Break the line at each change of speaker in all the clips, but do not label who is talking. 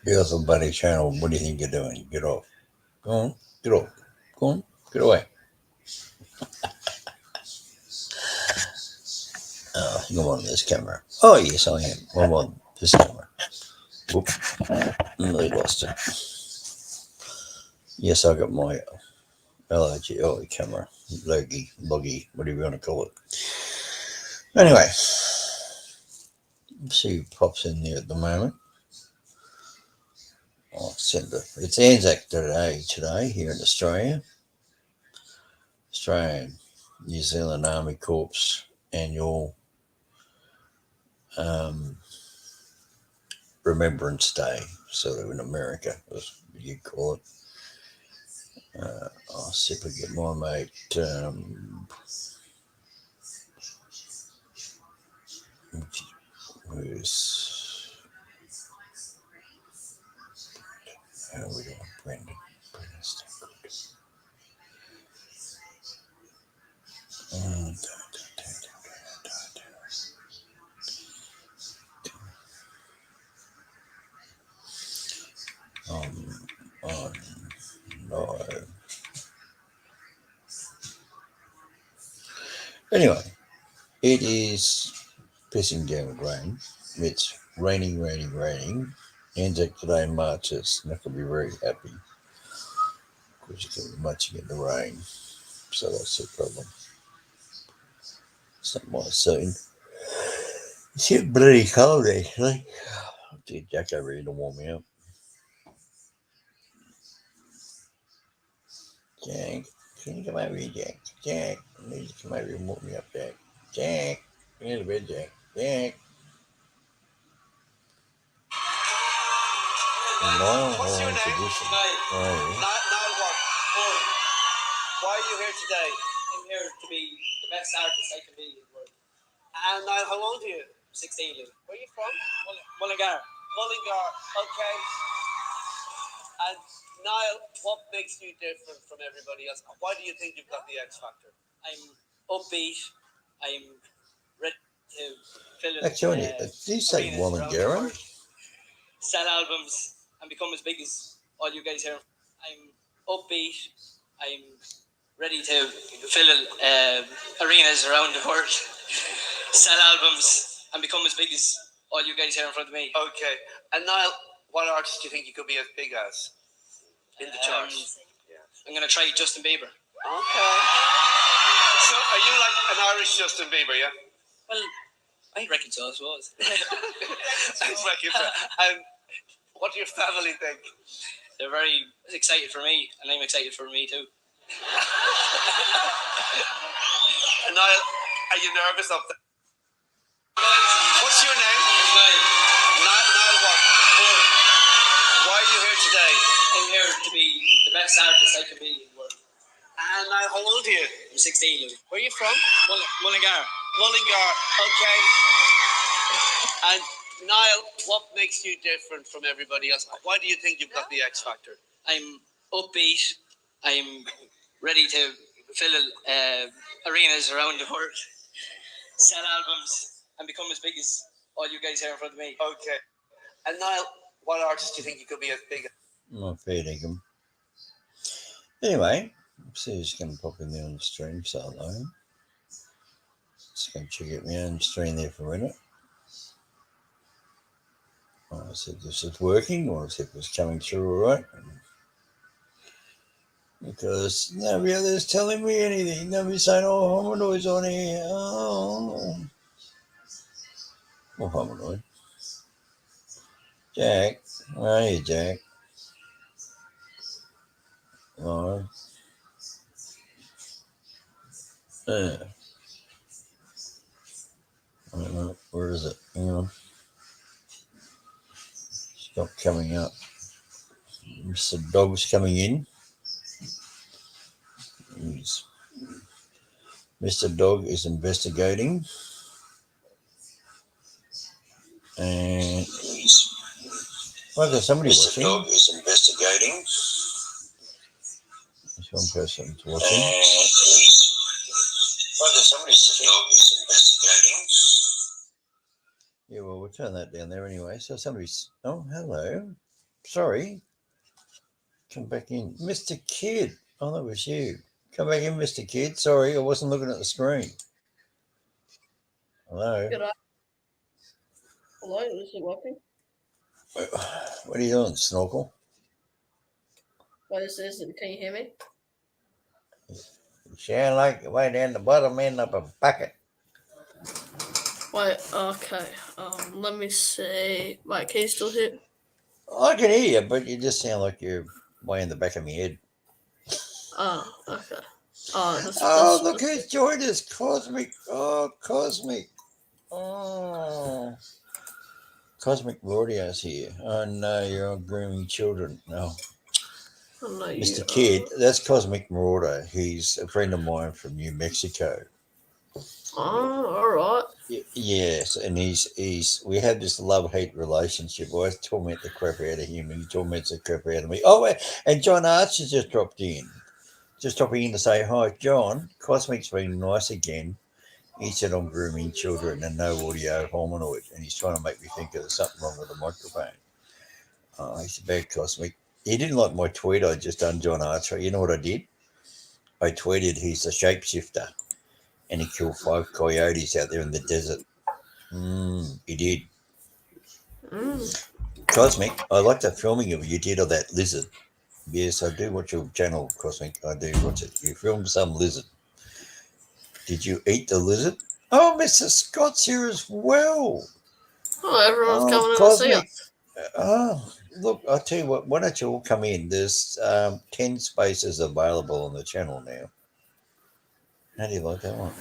Here's a buddy channel. What do you think you're doing? Get off. Go on. Get off. Go on. Get away. I'm on this camera. Oh, yes, I am. I'm on this camera. Whoop. I lost it. Yes, I got my LRG camera. Loggy, whatever you want to call it. Anyway, see who pops in there at the moment. I'll send it. It's Anzac today here in Australia. Australian New Zealand Army Corps annual Remembrance Day. So in America, that's what you call it. I'll see if I get my mate. Who's how are we doing, Brendan? Brendan's so good. No. Anyway, it is pissing down with rain. It's raining. Anzac today marches. Not going to be very happy because you can be marching in the rain. So that's the problem. It's not my scene. It's getting bloody cold actually. I'll get Jack over here to warm me up. Jack, can you come over here, Jack? Jack, I need you to come over here and warm me up, Jack. Jack, come here to bed, Jack. Jack.
What's your name? Niall what? Why are you here today?
I'm here to be the best artist I can be in the world.
And Niall, how old are you?
16.
Where are you from?
Mullingar.
Mullingar, okay. And Niall, what makes you different from everybody else? Why do you think you've got the X Factor?
I'm upbeat. I'm ready to fill in.
Actually, did you say Mullingar?
Sell albums and become as big as all you guys here. I'm upbeat. I'm ready to fill arenas around the world. Sell albums and become as big as all you guys here in front of me.
Okay. And Niall, what artist do you think you could be as big as in the charts?
I'm going to try Justin Bieber.
Okay. So are you like an Irish Justin Bieber, yeah?
Well, I reckon so, I suppose.
I reckon so. And what do your family think?
They're very excited for me, and I'm excited for me too.
And Niall, are you nervous of that? What's your name? Niall what? Why are you here today?
I'm here to be the best artist I can be in the world.
And Niall, how old are you?
I'm 16, Louis.
Where are you from?
Mullingar.
Mullingar, okay. And Niall, what makes you different from everybody else? Why do you think you've got the X Factor?
I'm upbeat. I'm ready to fill arenas around the world. Sell albums and become as big as all you guys here in front of me.
Okay. And Niall, what artist do you think you could be as big as?
Not fair dinkum. Anyway, see who's going to pop in there on the stream. So hello. Just going to check out my own stream there for a minute. I said this is working, or if it was coming through all right. Because nobody else telling me anything. Nobody's saying, oh, hominoid's on here. Oh. Well, hominoid. Jack. Where are you, Jack? Oh. Yeah. I don't know. Where is it? Hang on. Stop coming up. Mr. Dog's coming in. Mr. Dog is investigating. And well, there's somebody watching. Mr. Dog is investigating. There's one person watching. Well, there's somebody watching. Mr. Dog is investigating. Yeah, well, we'll turn that down there anyway. So somebody's. Oh, hello. Sorry. Come back in. Mr. Kid. Oh, that was you. Come back in, Mr. Kid. Sorry, I wasn't looking at the screen. Hello.
Good eye. Hello, is it working?
What are you doing, Snorkel?
What is this? Can you hear me?
You sound like you're way down the bottom end of a bucket.
Wait, okay. Let me see. Wait, can you still hear?
I can hear you, but you just sound like you're way in the back of my head.
Oh, okay. Oh,
Oh, look who's joined us. Cosmic. Oh, Cosmic. Oh. Cosmic Audio's here. Oh, no, you're on grooming children. No. Mr. Kid, that's Cosmic Marauder. He's a friend of mine from New Mexico.
Oh, all right.
Yes, and we have this love-hate relationship. I torment the crap out of him, and he torments the crap out of me. Oh, and John Archer just dropped in. Just dropping in to say hi, John. Cosmic's been nice again. He said I'm grooming children and no audio hominoid, and he's trying to make me think there's something wrong with the microphone. He's a bad Cosmic. He didn't like my tweet I just done, John Archer. You know what I did? I tweeted he's a shapeshifter, and he killed 5 coyotes out there in the desert. He did. Cosmic, I like that filming of you did of that lizard. Yes, I do watch your channel, Cosmic. I do watch it. You filmed some lizard. Did you eat the lizard? Oh, Mr. Scott's here as well.
Oh, everyone's coming in to see us.
Oh, look, I'll tell you what, why don't you all come in? There's 10 spaces available on the channel now. How do you like that one?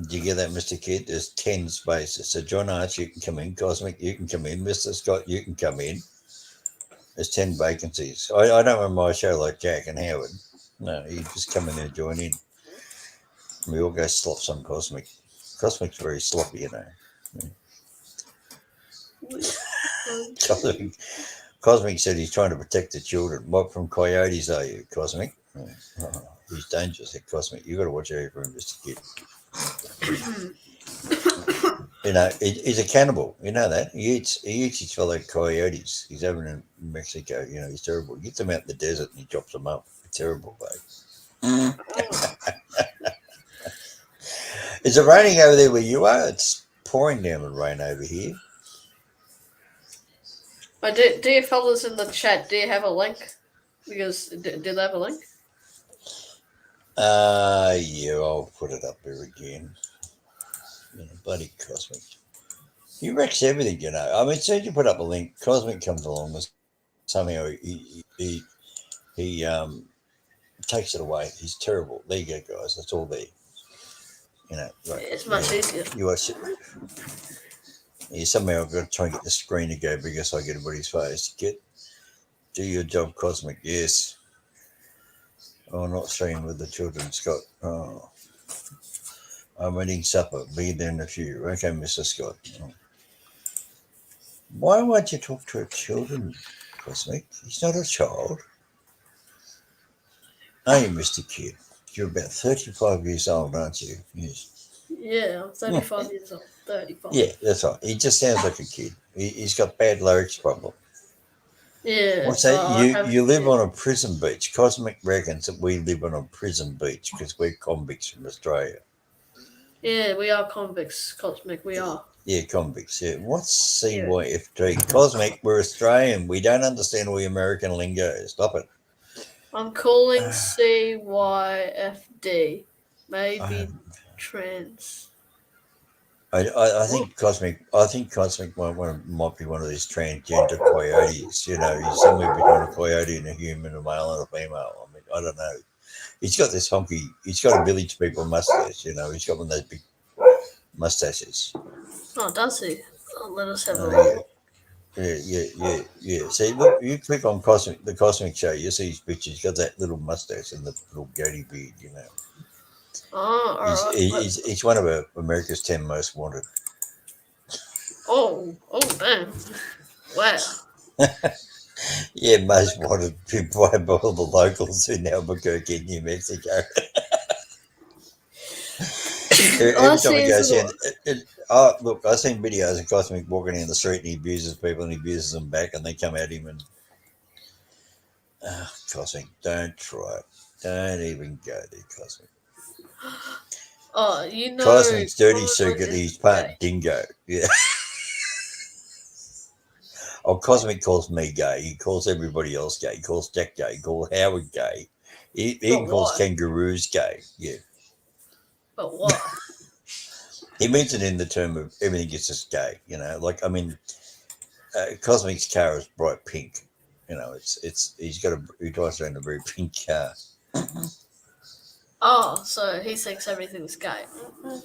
Did you get that, Mr. Kid? There's 10 spaces. So John Arch, you can come in. Cosmic, you can come in. Mr. Scott, you can come in. There's 10 vacancies. I don't run my show like Jack and Howard. No, you just come in and join in. We all go slop some Cosmic. Cosmic's very sloppy, you know. Cosmic said he's trying to protect the children. What from coyotes are you, Cosmic? Oh, he's dangerous, that Cosmic. You got to watch out for him, Mr. Kid. You know, he's a cannibal. You know that he eats his fellow coyotes. He's over in Mexico. You know, he's terrible. He gets them out in the desert and he chops them up. It's terrible, though. Is it raining over there where you are? It's pouring down with rain over here.
But do you fellas in the chat, do you have a link? Because, do they have a link?
Yeah, I'll put it up there again. You know, bloody Cosmic. He wrecks everything, you know. I mean, as soon as you put up a link, Cosmic comes along and somehow he takes it away. He's terrible. There you go, guys. That's all there. You know, right,
It's much easier.
You are somehow I've got to try and get the screen to go bigger so I get everybody's face. Do your job, Cosmic. Yes. Oh, not staying with the children, Scott. Oh. I'm eating supper. Be there in a few. Okay, Mr. Scott. Oh. Why won't you talk to our children, Cosmic? He's not a child. Are you, Mr. Kid? You're about 35 years old, aren't you? Yes.
Yeah, I'm 35 years old. 35.
Yeah, that's right. He just sounds like a kid. He's got bad larynx problem.
Yeah.
What's that? You live on a prison beach. Cosmic reckons that we live on a prison beach because we're convicts from Australia.
Yeah, we are convicts, Cosmic. We are.
Yeah, convicts. Yeah. What's CYFT? Cosmic, we're Australian. We don't understand all the American lingo. Stop it.
I'm calling CYFD. Maybe trans.
I think Cosmic. I think Cosmic might be one of these transgender coyotes. You know, he's somewhere between a coyote and a human, a male and a female. I mean, I don't know. He's got this honky. He's got a Village People mustache. You know, he's got one of those big mustaches.
Oh, does he? Oh, let us have a look.
Yeah. See, look, you click on the Cosmic Show, you see his picture. He's got that little mustache and the little goatee beard, you know.
Oh, all right.
He's one of America's 10 most wanted.
Oh, damn. Wow.
Yeah, most wanted by all the locals in Albuquerque, New Mexico.
All I
Every time
see
he
is
goes in, look, I've seen videos of Cosmic walking in the street and he abuses people and he abuses them back and they come at him and, Cosmic, don't try it. Don't even go there, Cosmic.
oh, you know,
Cosmic's dirty
Cosmic
secret,
is
he's
gay.
part dingo. Yeah. Oh, Cosmic calls me gay. He calls everybody else gay. He calls Jack gay. He calls Howard gay. He even
But
calls
why?
kangaroos gay. Yeah.
But why?
He means it in the term of everything is just gay. Like, I mean, Cosmic's car is bright pink. He drives around a very pink car.
Oh, so he thinks everything's gay.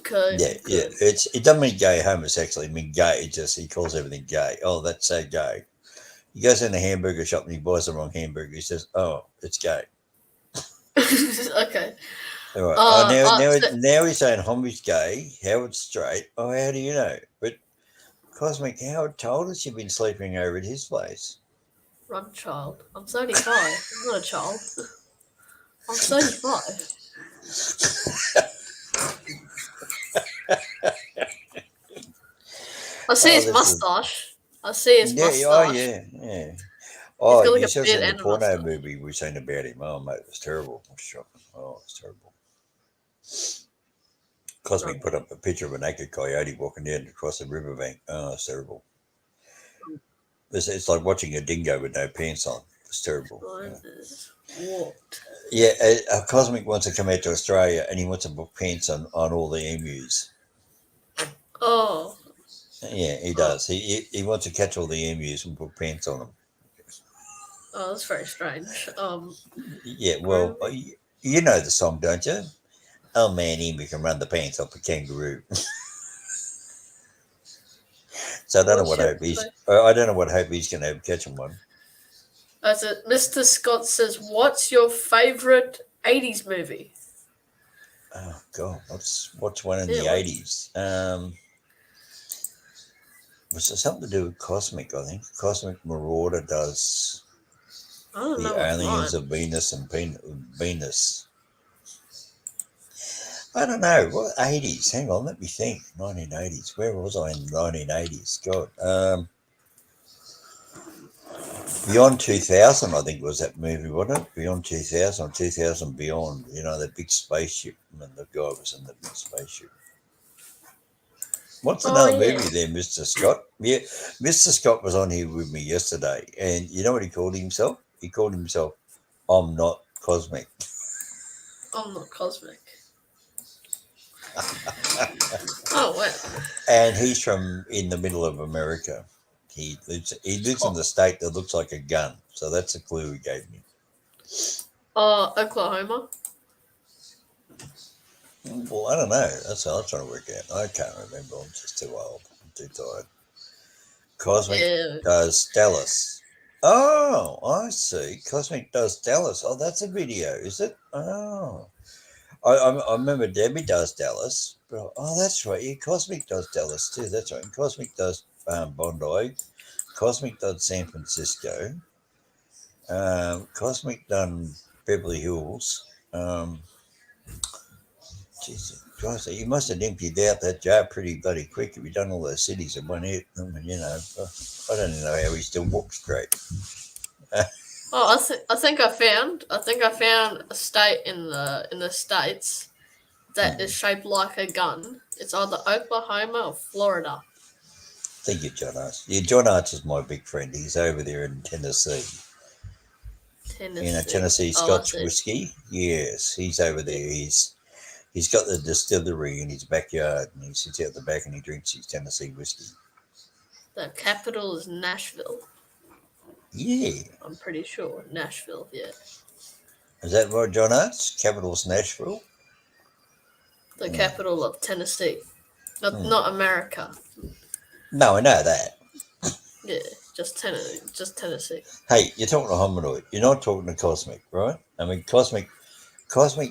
Good,
Yeah, yeah.
good.
It doesn't mean gay homosexually. I mean gay. He calls everything gay. Oh, that's so gay. He goes in a hamburger shop and he buys the wrong hamburger. He says, "Oh, it's gay."
Okay.
All right. Oh,
So,
now he's saying Homie's gay. Howard's straight. Oh, how do you know? But Cosmic Howard told us you've been sleeping over at his place.
I'm child. I'm 35. I'm not a child. I'm 35. I see
Oh,
his
this is
mustache. I see his
yeah. Oh,
mustache.
yeah, yeah.
He's
Oh,
got like
you
a
should have
beard
seen the
and a
porno
mustache.
movie we've seen about him. Oh, mate, it was terrible. It was shocking. Oh, it was terrible. Cosmic put up a picture of a naked coyote walking down across the riverbank. Oh, it's terrible. It's like watching a dingo with no pants on. It's terrible. Yeah.
What?
Yeah, Cosmic wants to come out to Australia and he wants to put pants on all the emus.
Oh,
Yeah, he
oh,
does. He wants to catch all the emus and put pants on them.
oh, that's very strange.
Yeah, well,
Groovy.
you know the song, don't you? Oh man, emu can run the pants off a kangaroo. So I don't know
What's
what
your
hope he's. I don't know what hope he's going to have catching one.
That's it. Mr. Scott says, "What's your favorite '80s movie?"
Oh God, what's one in
Yeah,
the
what?
'80s? Was it something to do with Cosmic? I think Cosmic Marauder does
I don't
the
know what's
aliens
mine.
of Venus and Venus. I don't know. What '80s? Hang on, let me think. 1980s. Where was I in the 1980s? God. Beyond 2000, I think was that movie, wasn't it? Beyond 2000 or 2000 Beyond. That big spaceship, and the guy was in the big spaceship. What's
Oh
another
yeah.
movie there, Mr. Scott? Yeah, Mr. Scott was on here with me yesterday, and you know what he called himself? He called himself "I'm Not Cosmic."
I'm not cosmic. Oh well.
And he's from in the middle of America. He lives in
Oh,
the state that looks like a gun. So that's a clue he gave me.
Oklahoma.
Well, I don't know. That's what I'm trying to work out. I can't remember. I'm just too old. I'm too tired. Cosmic
Yeah.
does Dallas. Oh, I see. Cosmic does Dallas. Oh, that's a video, is it? Oh, I remember Debbie does Dallas. Oh, that's right. Yeah, Cosmic does Dallas too. That's right. And Cosmic does Bondi. Cosmic does San Francisco. Cosmic done Beverly Hills. Jesus Christ, you must have emptied out that jar pretty bloody quick if you've done all those cities in one hit. I mean, I don't even know how he still walks straight.
Oh, I think I found a state in the states that is shaped like a gun. It's either Oklahoma or Florida.
Thank you, John Arch. Yeah, John Arch is my big friend. He's over there in Tennessee.
Tennessee.
Tennessee
Oh, I
Scotch
see.
whiskey. Yes, he's over
Yeah.
there. He's got the distillery in his backyard, and he sits out the back and he drinks his Tennessee whiskey.
The capital is Nashville.
Yeah,
I'm pretty sure Nashville. Yeah.
is that right, John Arch? Capital's Nashville.
The
Mm.
capital of Tennessee. Not
Mm.
not America.
No, I know that.
Yeah, just Tennessee.
Hey, you're talking to Hominoid. You're not talking to Cosmic, right? I mean, Cosmic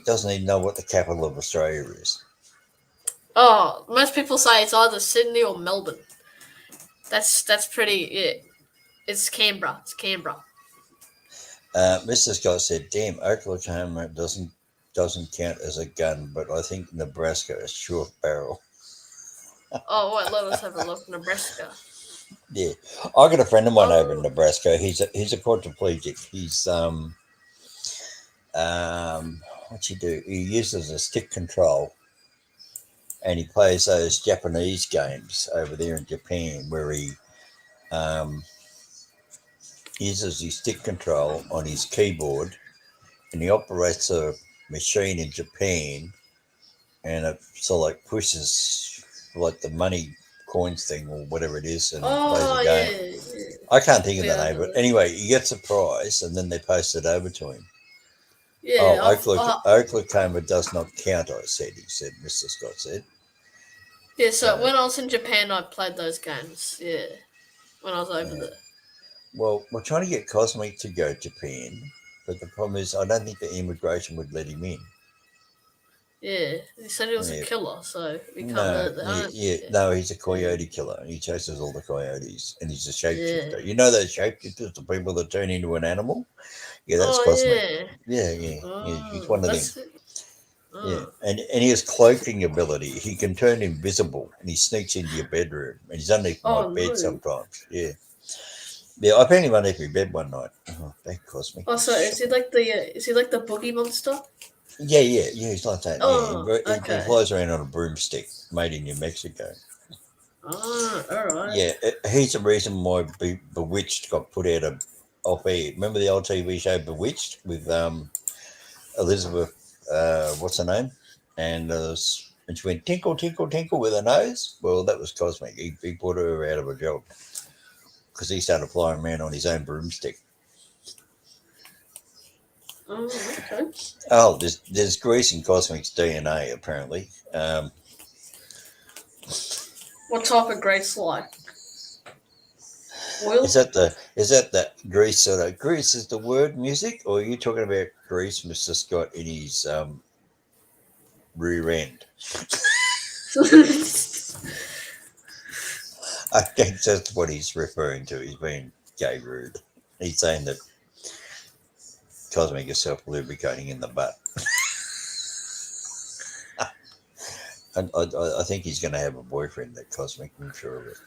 doesn't even know what the capital of Australia is.
Oh, most people say it's either Sydney or Melbourne. That's pretty. Yeah, it's Canberra. It's Canberra.
Mr. Scott said, "Damn, Oklahoma doesn't doesn't count as a gun, but I think Nebraska is short barrel.
Oh, wait, let us have a look. Nebraska.
Yeah, I got a friend of mine over in
Oh,
Nebraska. He's a quadriplegic. What's he do? He uses a stick control, and he plays those Japanese games over there in Japan, where he um, uses his stick control on his keyboard, and he operates a machine in Japan, and it sort of like pushes like the money coins thing or whatever it is, and plays a
oh
game.
yeah, yeah,
I can't think of the
yeah. I
name,
know
but
that.
anyway, he gets a prize, and then they post it over to him.
Yeah,
Oh, Oklahoma does not count, I said, he said, Mr. Scott said.
yeah. So
So,
when I was in Japan, I played those games. Yeah, when I was over
uh,
there.
well, we're trying to get Cosmic to go to Japan, but the problem is I don't think the immigration would let him in.
Yeah, he said he was a
Yeah,
killer, so we can't.
no,
I
yeah,
don't.
yeah,
Yeah,
no, he's a
yeah,
coyote killer. He chases all the coyotes, and he's a
yeah.
shapeshifter. You know those shapeshifters, the people that turn into an animal? Yeah, that's
Oh
Cosmic.
yeah.
Yeah, yeah, yeah, he's
Oh,
one of them.
that's.
Yeah,
Oh.
and he has cloaking ability. He can turn invisible, and he sneaks into your bedroom, and he's underneath my
Oh
bed
no.
sometimes. Yeah, yeah. I found him underneath my bed one night. Oh, that Cosmic
Oh,
is
so is he
shocking.
like the? Is he like the boogie monster?
Yeah, yeah, yeah. He's like that. Yeah,
Oh,
he
okay.
flies around on a broomstick, made in New Mexico.
Oh, all right.
Yeah, he's the reason why Bewitched got put out of off air. Remember the old TV show Bewitched with Elizabeth, what's her name? And she went tinkle, tinkle, tinkle with her nose. Well, that was Cosmic. He put her out of a job because he started flying around on his own broomstick.
Oh, okay.
Oh, there's grease in Cosmic's DNA apparently.
What type of grace like?
Is
Oil?
that the grease sort of grease is the word music, or are you talking about grease, Mr. Scott, in his rear end? I think that's what he's referring to. He's being gay rude. He's saying that Cosmic is self lubricating in the butt. And I think he's going to have a boyfriend, that Cosmic. I'm sure of it.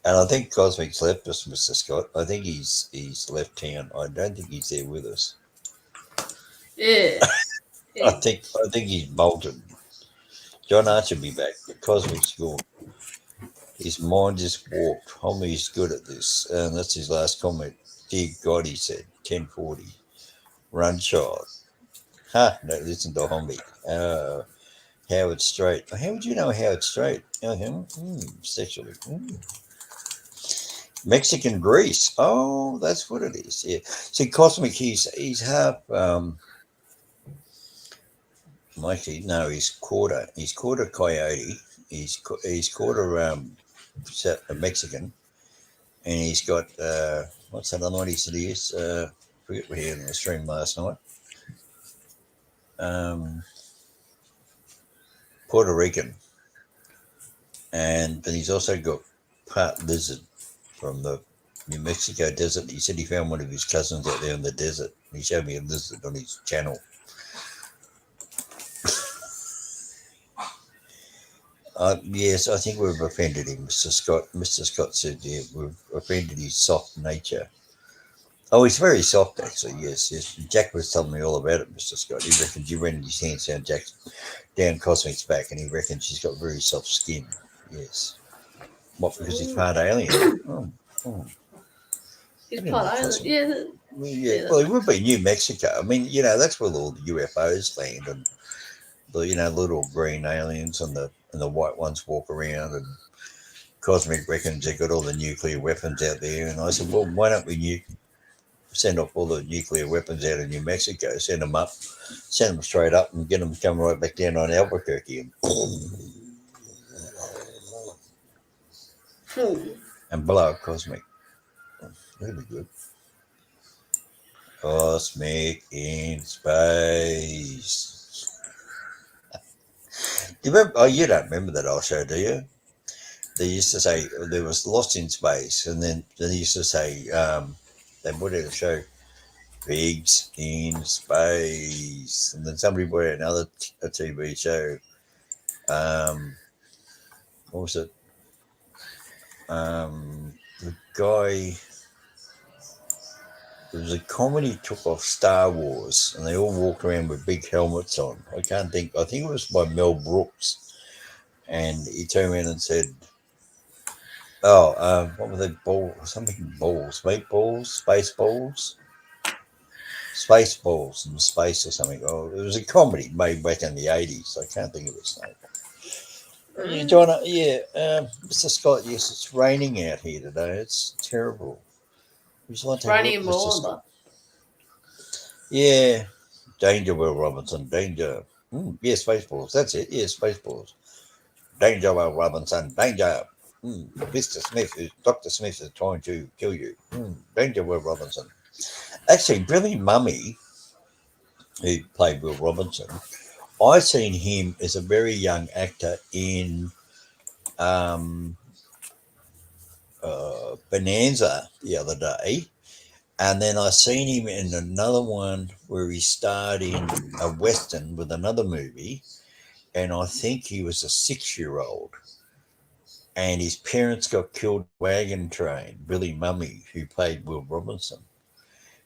And I think Cosmic's left us, Mr. Scott. I think he's left town. I don't think he's there with us.
Yeah.
I
Yeah.
think I think he's bolted. John Archer will be back, but Cosmic's gone. His mind just warped. Homie's good at this. And that's his last comment. Dear God, he said, 1040. Run, child. Ha, no, listen to Homie. Howard Strait. How would you know Howard Strait? Sexually. Mexican Greece. Oh, that's what it is. Yeah. See, Cosmic, he's half, actually, no, he's quarter coyote. He's quarter Mexican. And he's got, what's that other one he said he is? Forget what he had on the stream last night. Um, Puerto Rican. And then he's also got part lizard from the New Mexico desert. He said he found one of his cousins out there in the desert. He showed me a lizard on his channel. Yes, I think we've offended him, Mr. Scott. Mr. Scott said, yeah, we've offended his soft nature. Oh, he's very soft, actually. Yes, yes. Jack was telling me all about it, Mr. Scott. He reckons you ran his hands down Cosmic's back, and he reckons she's got very soft skin. Yes. What? Because he's
Mm.
part alien? Oh,
He's
I didn't know
part island.
Cosmic.
Yeah.
Well, yeah,
Yeah.
well, it would be New Mexico. I mean, that's where all the UFOs land, and the little green aliens and the white ones walk around, and Cosmic reckons they got all the nuclear weapons out there. And I said, well, why don't we send off all the nuclear weapons out of New Mexico, send them straight up, and get them to come right back down on Albuquerque
Hmm.
and blow up Cosmic. That'd be good. Cosmic in space. Do you remember? Oh, you don't remember that old show, do you? They used to say there was Lost in Space, and then they used to say They put out a show, Pigs in Space, and then somebody put out another a TV show. What was it? The guy. It was a comedy took off Star Wars, and they all walked around with big helmets on. I can't think. I think it was by Mel Brooks, and he turned around and said, "Oh, what were they? Balls? Something balls? Meatballs? Space balls in space or something." Oh, it was a comedy made back in the '80s. I can't think of its name. You
Mm.
John? Yeah, Mr. Scott. Yes, it's raining out here today. It's terrible. Would you like
It's
to have a
raining
look,
in
Mr. Scott?
Melinda.
Yeah, danger, Will Robinson. Danger. Yes, Spaceballs. That's it. Yes, Spaceballs. Danger, Will Robinson. Danger. Mr. Smith is Dr. Smith is trying to kill you. Danger, Will Robinson. Actually, Billy Mummy, who played Will Robinson, I seen him as a very young actor in um, Bonanza the other day, and then I seen him in another one where he starred in a western with another movie, and I think he was a 6-year-old, and his parents got killed in a wagon train. Billy Mummy, who played Will Robinson,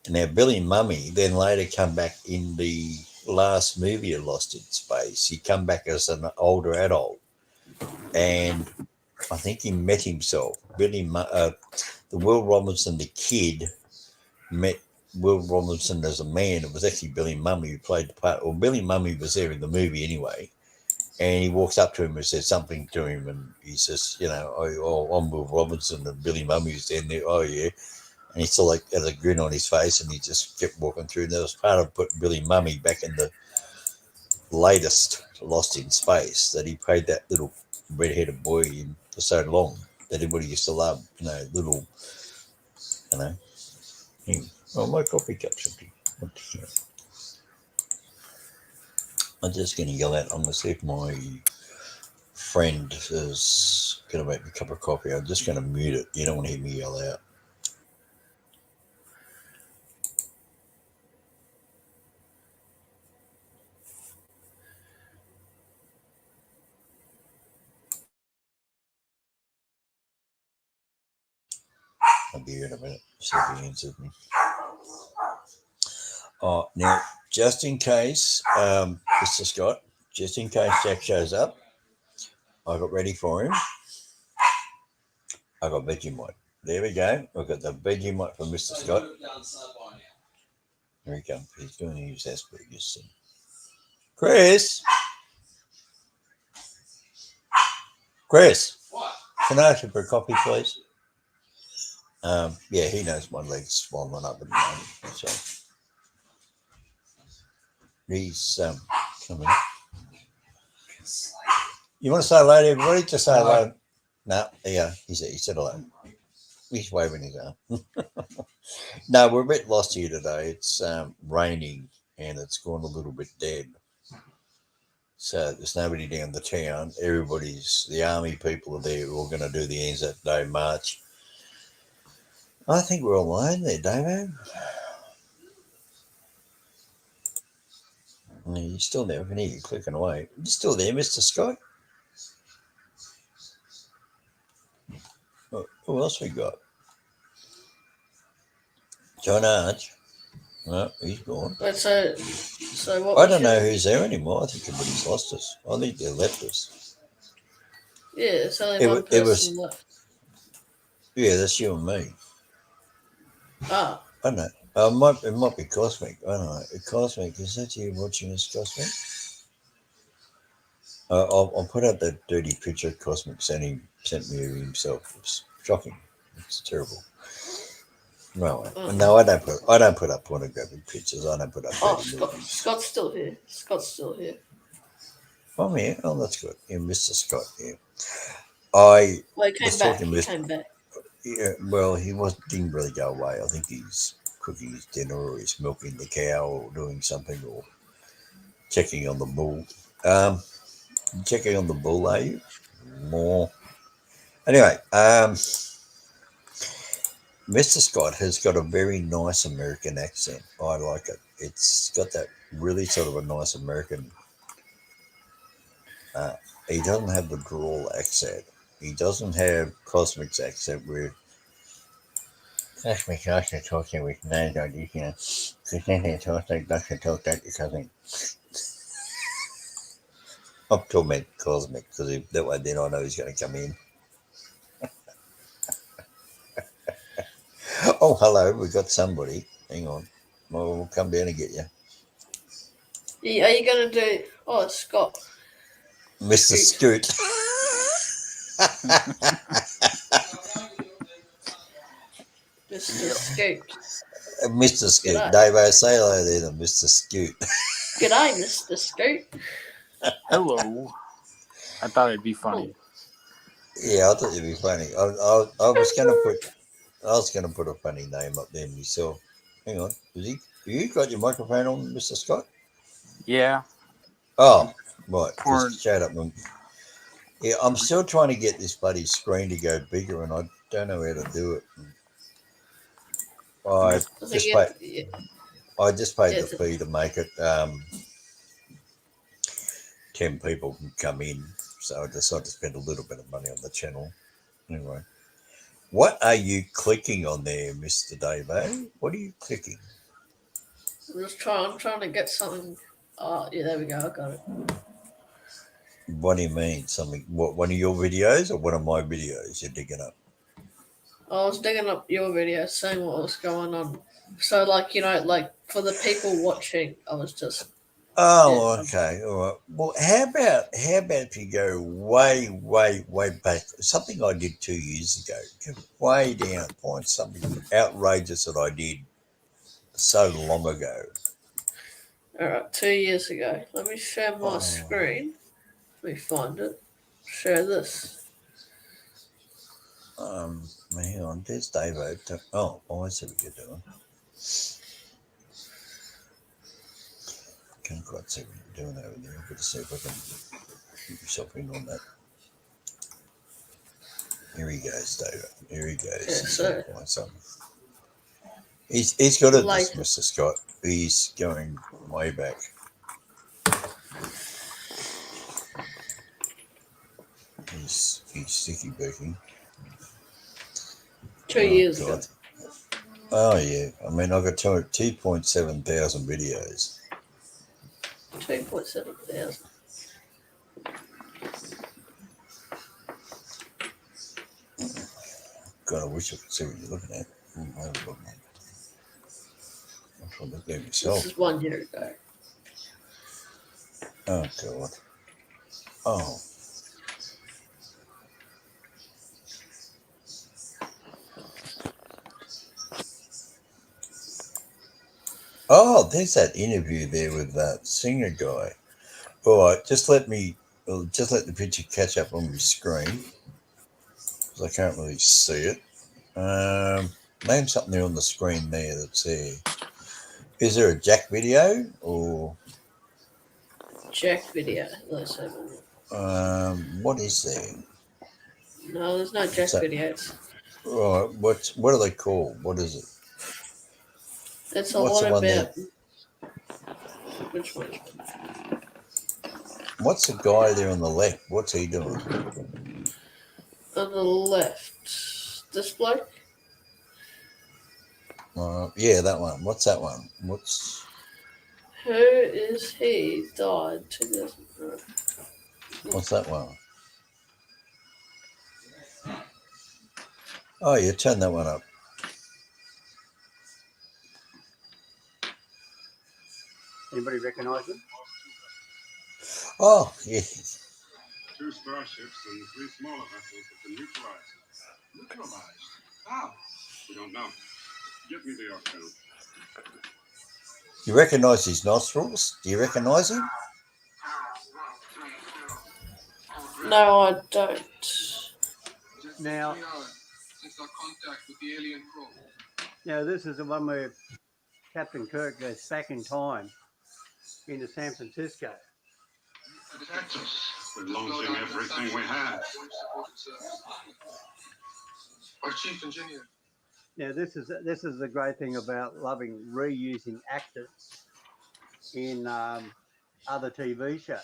and now Billy Mummy then later come back in the last movie of Lost in Space. He come back as an older adult, and I think he met himself. The Will Robinson, the kid, met Will Robinson as a man. It was actually Billy Mummy who played the part. Well, Billy Mummy was there in the movie anyway, and he walks up to him and says something to him, and he says, I'm Will Robinson, and Billy Mummy's standing there. Oh yeah, and he still like had a grin on his face, and he just kept walking through. And that was part of putting Billy Mummy back in the latest Lost in Space, that he played that little red-headed boy in for so long that everybody used to love. Little, you know, him. Oh, my coffee cup's empty. What the hell? I'm just going to yell out. I'm going to see if my friend is going to make me a cup of coffee. I'm just going to mute it. You don't want to hear me yell out. I'll be here in a minute. See if he answers me. Oh, now, just in case, Mr. Scott, just in case Jack shows up, I got ready for him. I got Vegemite. There we go. I've got the Vegemite from Mr. Scott. Here he comes. He's doing his Asperger's thing. Chris! Chris!
What?
Can I ask you for a coffee, please? Yeah, he knows my leg's swollen up at the moment. So he's coming. You want to say hello to everybody? Just say hello. No, yeah, he said hello. He's waving his arm. No, we're a bit lost here today. It's raining and it's gone a little bit dead. So there's nobody down the town. The army people are there who are going to do the Anzac Day march. I think we're all alone there, David. You're still there. I can hear you clicking away. You're still there, Mr. Scott? Who else we got? John Arch. No, he's gone.
Wait, so what
I
was
don't know
your...
who's there anymore. I think everybody's lost us. I think they left us.
Yeah, it's only
It,
one
it was,
person left.
yeah, that's you and me.
Ah,
I don't know. It might be Cosmic. I don't know. Cosmic, is that you watching us, Cosmic? I'll put out that dirty picture Cosmic sent me of himself. It's shocking. It's terrible. No, no, I don't put up pornographic pictures. I don't put up dirty movies.
Scott's still here. Scott's still here.
Oh yeah, oh that's good. Yeah, Mr. Scott. Yeah, I
Well, he came
was
back.
talking
He
with.
came back.
Yeah, well, didn't really go away. I think he's cooking his dinner, or he's milking the cow, or doing something, or checking on the bull. Checking on the bull, are you? More. Anyway, Mr. Scott has got a very nice American accent. I like it. It's got that really sort of a nice American. Uh, he doesn't have the drawl accent. He doesn't have Cosmic's accent where Cosmic also talking with names like this, because then they talk like Dr. talk that because I'm talking about Cosmic because that way then I know he's going to come in. Oh, hello, we've got somebody. Hang on. Well, we'll come down and get you.
Are you gonna do? Oh, Scott.
Mr.
Scoot.
Scoot.
Mr. Scoot.
Mr. Scoot.
G'day.
Dave, say hello there to Mr. Scoot.
G'day, Mr. Scoot.
Hello. I thought it'd be
Oh,
funny.
Yeah, I thought it'd be funny. I was going to put a funny name up there myself. Hang on. You got your microphone on, Mr. Scott?
Yeah.
Oh, right.
Porn.
Just shut up. Yeah, I'm still trying to get this bloody screen to go bigger, and I don't know how to do it. I
I think
just
you
paid.
have to, yeah,
I just paid the
it's-
fee to make it. 10 people can come in, so I decided to spend a little bit of money on the channel. Anyway, what are you clicking on there, Mr. Dave? What are you clicking?
I'm trying to get something. Oh, yeah, there we go. I got it.
What do you mean? Something? What? One of your videos or one of my videos you're digging up?
I was digging up your video, seeing what was going on. So, like, like for the people watching, I was just
Oh,
yeah.
okay, all right. Well, how about if you go way, way, way back? Something I did 2 years ago. Go way down, find something outrageous that I did so long ago.
All right, 2 years ago. Let me share my
Oh,
screen. Let me find it. Share this.
hang on. There's Dave. Oh, I see what you're doing. Can't quite see what you're doing over there. I've got to see if I can keep yourself in on that. Here he goes, David. Here he goes.
Yeah,
He's
so
going to find something. He's got it, this
later.
Mr. Scott. He's going way back. He's sticky beaking.
2 years ago.
God. Oh yeah. I mean, I've got 2.7 thousand videos.
2.7 thousand.
God, I wish I could see what you're looking at. I haven't got one. I'm trying to look at
This
myself.
is 1 year ago.
Oh God. Oh. Oh, there's that interview there with that singer guy. All right, just let the picture catch up on my screen because I can't really see it. Name something there on the screen there that's there. Is there a Jack video or
Jack video. Let's have a look.
what is there?
No, there's no Jack
What's that?
videos.
Right, what are they called? What is it?
It's a
What's
lot
the one there?
about which one?
What's the guy there on the left? What's he doing?
On the left. This bloke?
Yeah, that one. What's that one? What's
Who is he? Died 2000.
that one? Oh, yeah, turn that one up.
Anybody recognise him?
Oh, yeah.
2 starships and 3 smaller vessels have been neutralized. Neutralized? How? We don't know. Give me the Octo.
You recognise his nostrils? Do you recognise him?
No, I don't.
Now,
Since our contact with the alien probe.
now this is the one where Captain Kirk goes back in time into San Francisco.
We've lost everything we had.
Our chief engineer,
Now this is the great thing about loving reusing actors in other TV shows.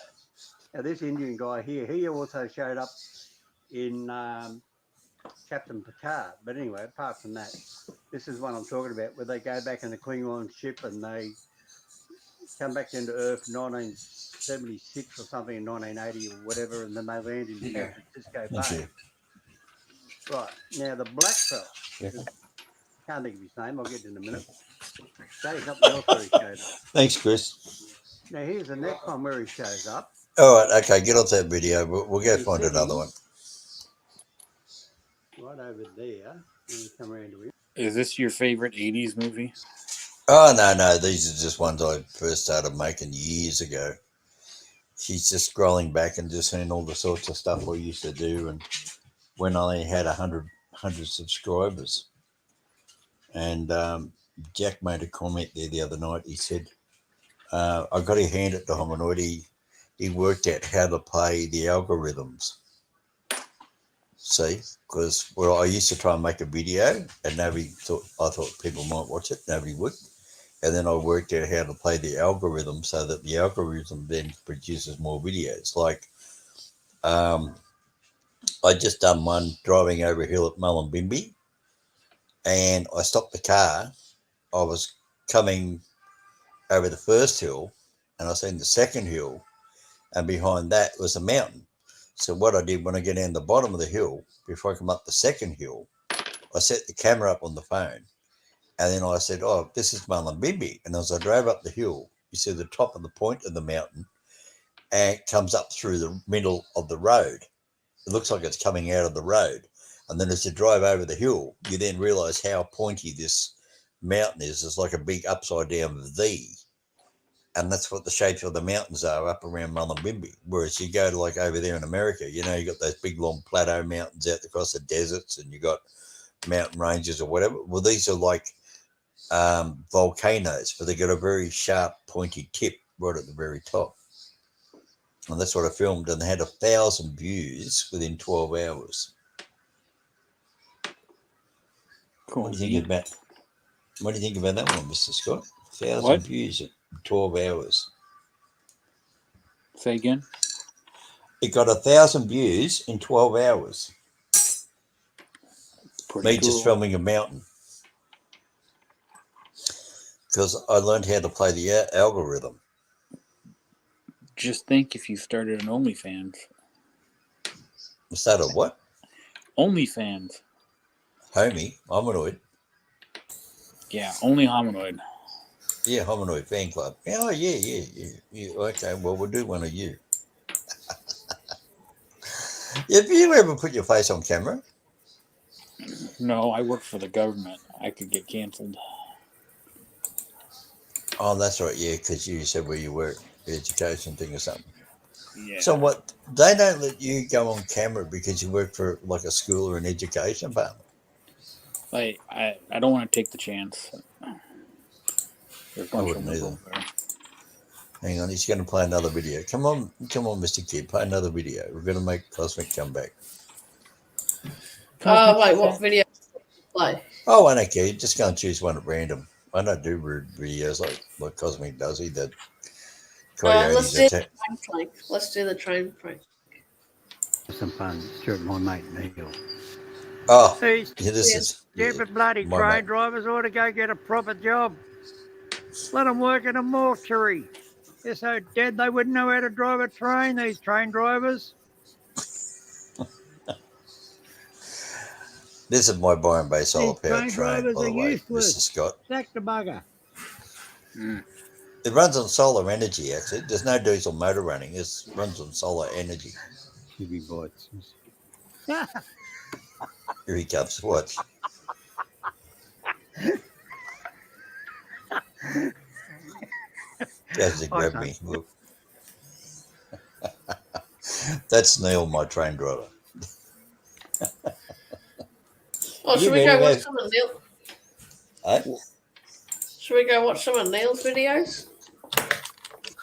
Now this Indian guy here, he also showed up in Captain Picard. But anyway, apart from that, this is what I'm talking about, where they go back in the Klingon ship and they come back into Earth 1976 or something, in 1980 or whatever, and then they land in San Francisco
Thank
Bay.
you.
Right. Now, the black fella,
Yeah.
can't think of his name, I'll get it in a minute. Say something else where he showed up.
Thanks, Chris.
Now, here's the next one where he shows up.
All right, okay, get off that video. We'll go
He's
find another one.
right over there. Let me come around to him.
Is this your favorite 80s movie?
Oh, no, these are just ones I first started making years ago. She's just scrolling back and just seeing all the sorts of stuff we used to do, and when I only had 100 subscribers. And Jack made a comment there the other night. He said, I got to hand it to Hominoid. He worked out how to play the algorithms. See, because I used to try and make a video, and I thought people might watch it. Nobody would. And then I worked out how to play the algorithm so that the algorithm then produces more videos. Like, I just done one driving over a hill at Mullumbimby, and I stopped the car. I was coming over the first hill, and I seen the second hill, and behind that was a mountain. So what I did when I get down the bottom of the hill, before I come up the second hill, I set the camera up on the phone, and then I said, oh, this is Mullumbimby. And as I drove up the hill, you see the top of the point of the mountain, and it comes up through the middle of the road. It looks like it's coming out of the road. And then as you drive over the hill, you then realise how pointy this mountain is. It's like a big upside down V. And that's what the shapes of the mountains are up around Mullumbimby. Whereas you go to like over there in America, you got those big long plateau mountains out across the deserts, and you got mountain ranges or whatever. Well, these are like volcanoes, but they got a very sharp, pointy tip right at the very top. And that's what I filmed, and they had 1,000 views within 12 hours.
Cool.
What do you think about? What do you think about that one, Mr. Scott? 1,000
What?
views in 12 hours.
Say again?
It got 1,000 views in 12 hours.
Pretty
Me
cool.
just filming a mountain. Because I learned how to play the algorithm.
Just think if you started an OnlyFans.
Is that a what?
OnlyFans.
Homie, Hominoid.
Yeah, only Hominoid.
Yeah, Hominoid fan club. Oh, yeah. Okay, well, we'll do one of you. Have you ever put your face on camera?
No, I work for the government. I could get canceled.
Oh, that's right, yeah, because you said where you work, the education thing or something.
Yeah.
So what, they don't let you go on camera because you work for like a school or an education department?
I don't want to take the chance. There's a
I
bunch
wouldn't
of
either.
them there.
Hang on, he's going to play another video. Come on, Mr. Kid, play another video. We're going to make Cosmic come back.
Wait, what video play?
Oh, I don't care. Just go and choose one at random. I don't do rude videos like Cosmic does. He did.
Let's
Coyotes
do the
attack.
train prank. Let's do the train prank.
Some fun. Stuart, my mate Neil.
Oh,
These
yeah, this is
stupid bloody
my
train
mate.
drivers ought to go get a proper job. Let them work in a mortuary. They're so dead they wouldn't know how to drive a train, these train drivers.
This is my Byron Bay solar
These
powered
train
train,
drivers
by the
are
way,
useless.
Mr. Scott.
Sack the bugger.
It runs on solar energy, actually. There's no diesel motor running. It runs on solar energy.
Chibi bites.
Here he comes. Watch. Goes to grab me. Look. That's Neil, my train driver.
Oh, should we go watch some of Neil? Should we go watch some of Neil's videos?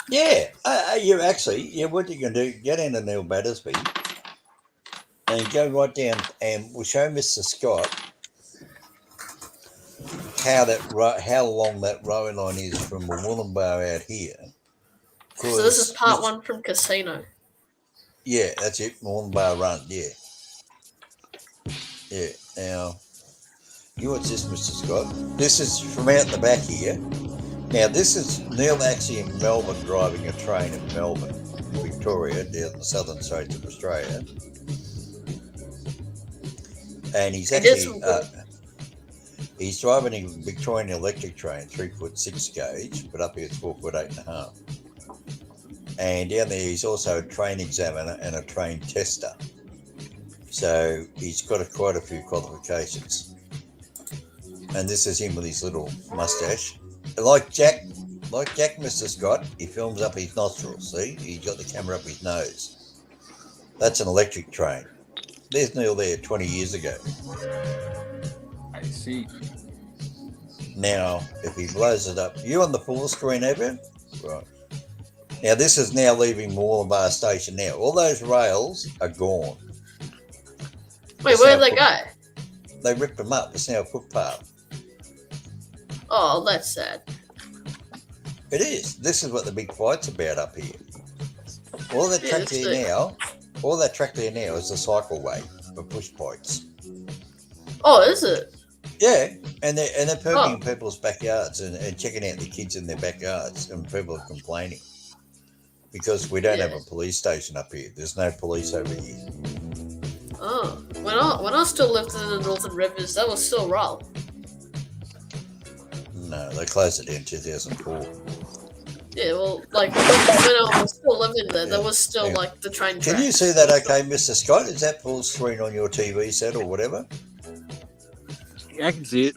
Yeah, what you can do, get into Neil Battersby and go right down, and we'll show Mr. Scott how long that row line is from Wollongbar out here.
So this is part
This-
one from Casino.
Yeah, that's it. Wollongbar Run. Yeah. Yeah. Now, you watch this, Mr. Scott. This is from out the back here. Now, this is Neil actually in Melbourne driving a train in Melbourne, Victoria, down the southern states of Australia. And he's
He did
actually
some
he's driving a Victorian electric train, 3'6" gauge, but up here it's 4'8.5". And down there he's also a train examiner and a train tester. So he's got quite a few qualifications. And this is him with his little mustache. Like Jack, Mr. Scott, he films up his nostrils. See, he's got the camera up his nose. That's an electric train. There's Neil there 20 years ago.
I see.
Now, if he blows it up, you on the full screen, have you? Right. Now, this is now leaving Moorlambar Station now. All those rails are gone.
Wait, where'd they go?
They ripped them up. It's now a footpath.
Oh, that's sad.
It is. This is what the big fight's about up here. All that track there now is the cycleway for push bikes.
Oh, is it?
Yeah, and they're perking in people's backyards and checking out the kids in their backyards, and people are complaining because we don't have a police station up here. There's no police over here.
Oh, when I still lived in the Northern Rivers, that was still wrong.
No, they closed it in 2004.
Yeah, well, like when I was still living there, there was still like the train tracks.
Can you see that okay, Mr. Scott? Is that full screen on your TV set or whatever?
Yeah, I can see it.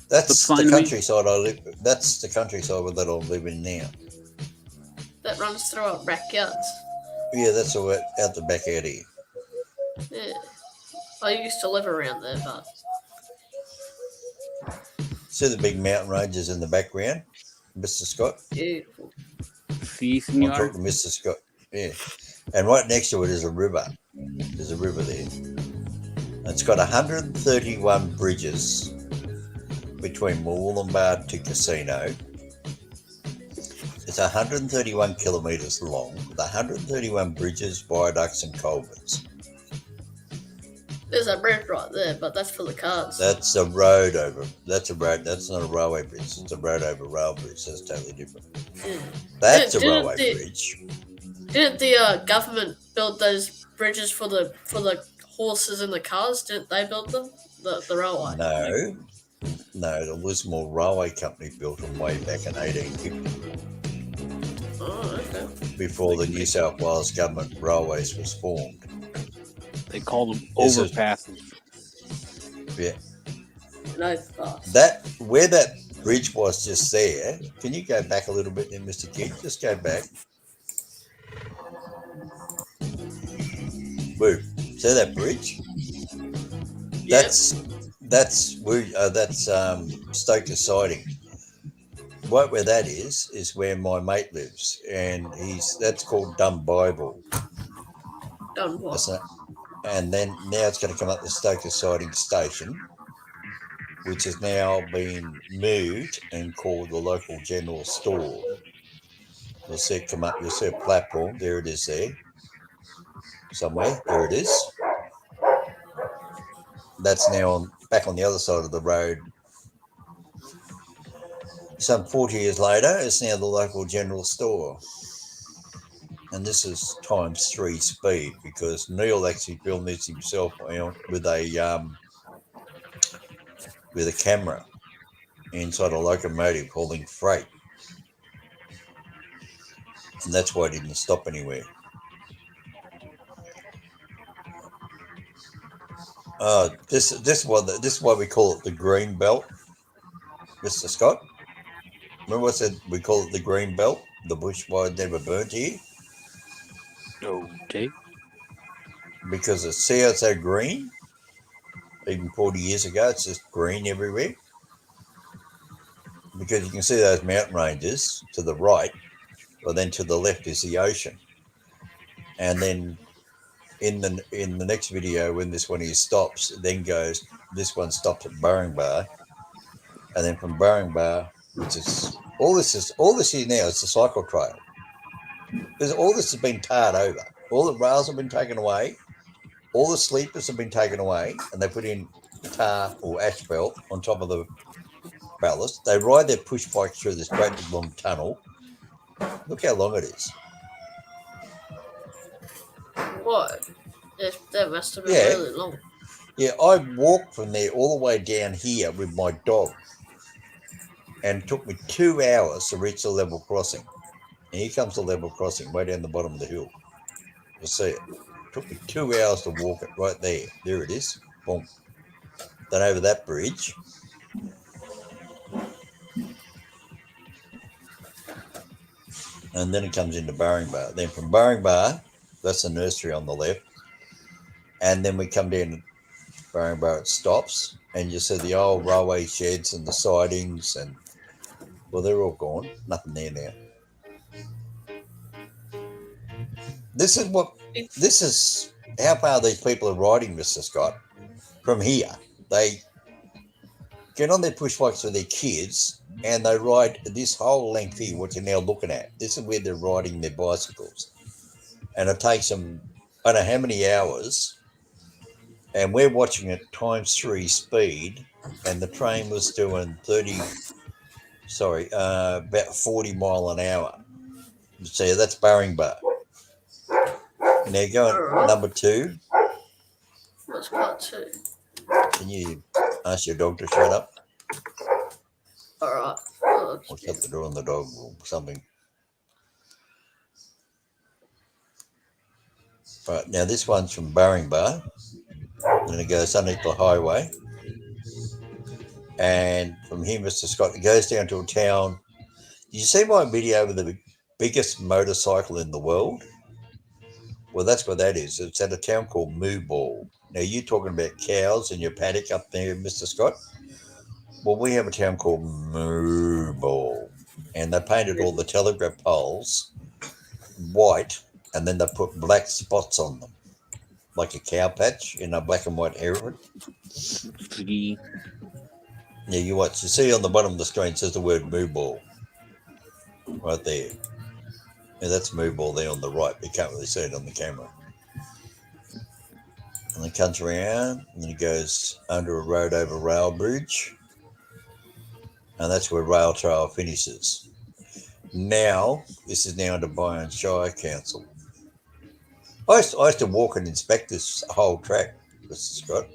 That's the countryside I live. That's the countryside that I live in now.
That runs through our backyards.
Yeah, that's all out the back out here.
Yeah, I used to live around there, but
see the big mountain ranges in the background, Mr. Scott?
Beautiful.
See,
I'm talking to Mr. Scott. Yeah, and right next to it is a river. There's a river there. It's got 131 bridges between Moorlambar to Casino. It's 131 kilometres long with 131 bridges, viaducts and culverts.
There's a bridge right there, but that's for the cars.
That's a road over. That's a road. That's not a railway bridge. It's a road over rail bridge. That's totally different.
Yeah.
That's a railway bridge.
Didn't the government build those bridges for the horses and the cars? Didn't they build them? The railway?
No, the Lismore Railway Company built them way back in 1850.
Oh, okay.
Before the New South Wales Government Railways was formed.
They call them overpasses.
Yeah.
No fast.
That where that bridge was just there. Can you go back a little bit, then, Mr. Kidd? Just go back. Woo. See that bridge?
Yep.
That's Stoker Siding. Right where that is where my mate lives, and that's called Dunbible.
Dunbible.
And then now it's going to come up the Stoker Siding Station, which has now been moved and called the local general store. You'll see it come up. You'll see a platform. There it is there. Somewhere. There it is. That's now back on the other side of the road. Some 40 years later, it's now the local general store. And this is ×3 speed because Neil actually filmed this himself with a camera inside a locomotive hauling freight. And that's why it didn't stop anywhere. This is why we call it the green belt, Mr. Scott. Remember I said we call it the green belt, the bushfire never burnt here?
Okay.
Because it's so green. Even 40 years ago, it's just green everywhere. Because you can see those mountain ranges to the right, but then to the left is the ocean. And then in the next video, when this one here stops, it then goes. This one stops at Burring Bar, and then from Burring Bar, which is all this here now is a cycle trail. Because all this has been tarred over. All the rails have been taken away. All the sleepers have been taken away, and they put in tar or asphalt on top of the ballast. They ride their push bikes through this great big long tunnel. Look how long it is.
What? That must have been
Yeah.
really long.
Yeah, I walked from there all the way down here with my dog, and it took me 2 hours to reach the level crossing. And here comes the level crossing way down the bottom of the hill. You'll see it. It took me 2 hours to walk it right there. There it is. Boom. Then over that bridge. And then it comes into Burring Bar. Then from Burring Bar, that's the nursery on the left. And then we come down to Burring Bar, it stops, and you see the old railway sheds and the sidings, and well, they're all gone. Nothing there now. This is how far these people are riding, Mr. Scott. From here, they get on their push bikes with their kids, and they ride this whole length here, what you're now looking at. This is where they're riding their bicycles. And it takes them, I don't know how many hours, and we're watching it ×3 speed, and the train was doing about 40 mile an hour. So that's Burring Bar. Now going number 2.
What's part 2?
Can you ask your dog to shut up?
Alright.
Or shut the door on the dog or something. Right, now this one's from Burring Bar. And it goes underneath the highway. And from here, Mr. Scott, it goes down to a town. Did you see my video of the biggest motorcycle in the world? Well, that's what that is. It's at a town called Mooball. Now, you're talking about cows in your paddock up there, Mr. Scott. Well, we have a town called Mooball. And they painted all the telegraph poles white, and then they put black spots on them, like a cow patch in a black and white herald.
See,
Yeah, you watch. You see on the bottom of the screen says the word Mooball. Right there. Yeah, that's Mooball there on the right. You can't really see it on the camera. And it comes around, and then it goes under a road over rail bridge. And that's where Rail Trail finishes. Now, this is now under Byron Shire Council. I used to walk and inspect this whole track, Mr. Scott.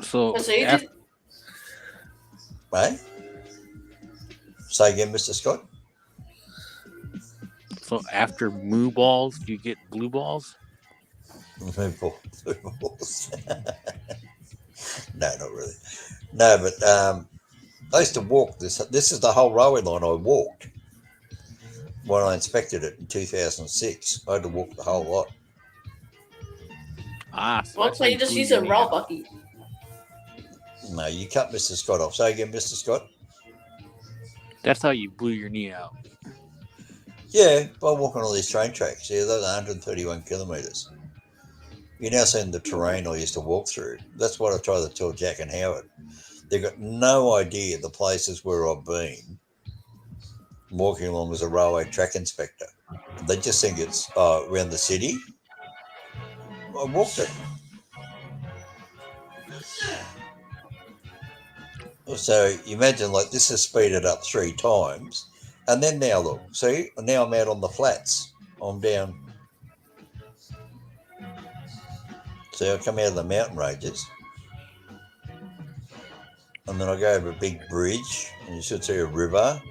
so
So you
after,
did.
Eh? Say again, Mr. Scott?
so after moo balls, do you get blue balls?
Blue balls. No, not really. No, but I used to walk this. This is the whole railway line I walked when I inspected it in 2006. I had to walk the whole lot.
So
Well,
that's how
you
you
just
blew
use
your
a
knee
roll
out.
bucket.
No, you cut Mr. Scott off. Say again, Mr. Scott.
That's how you blew your knee out.
Yeah, by walking all these train tracks. Yeah, those are 131 kilometres. You're now seeing the terrain I used to walk through. That's what I try to tell Jack and Howard. They've got no idea the places where I've been walking along as a railway track inspector. They just think it's around the city. I walked it. So imagine like this is speeded up 3 times. And then now look, see, now I'm out on the flats. I'm down. See, I come out of the mountain ranges. And then I go over a big bridge and you should see a river.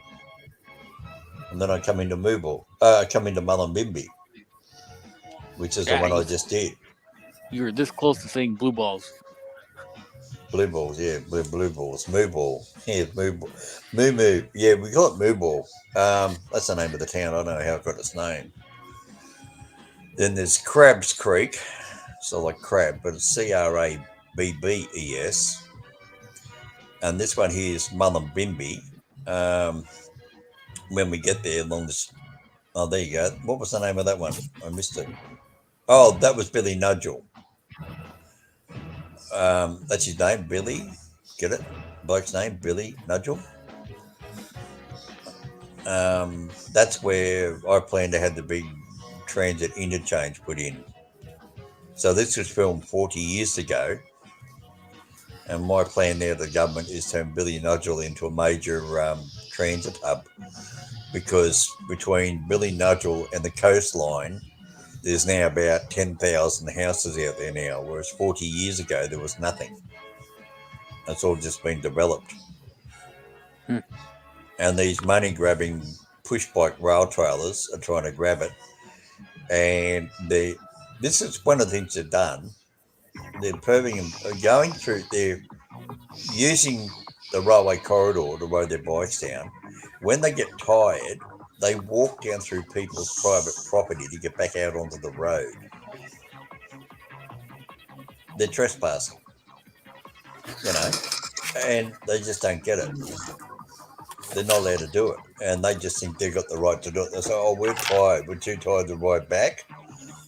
And then I come into Mooball. I come into Mullumbimby, which is the one I just did.
You were this close to saying blue balls.
Blue balls, yeah, blue balls. Moo ball. Yeah, moo. Yeah, we call it moo ball. That's the name of the town. I don't know how it got its name. Then there's Crabs Creek. So like crab, but it's Crabbes. And this one here is Mullumbimby. When we get there along this, oh, there you go. What was the name of that one? I missed it. Oh, that was Billy Nudgel. That's his name, Billy. Get it? Bloke's name, Billy Nudgel. That's where I plan to have the big transit interchange put in. So this was filmed 40 years ago, and my plan now, the government, is to turn Billy Nudgel into a major transit hub, because between Billy Nudgel and the coastline, there's now about 10,000 houses out there now, whereas 40 years ago there was nothing. It's all just been developed.
Hmm.
And these money-grabbing push-bike rail trailers are trying to grab it. And this is one of the things they've done. They're going through, they're using the railway corridor to ride their bikes down. When they get tired, they walk down through people's private property to get back out onto the road. They're trespassing, and they just don't get it. They're not allowed to do it, and they just think they've got the right to do it. They say, "Oh, we're tired. We're too tired to ride back."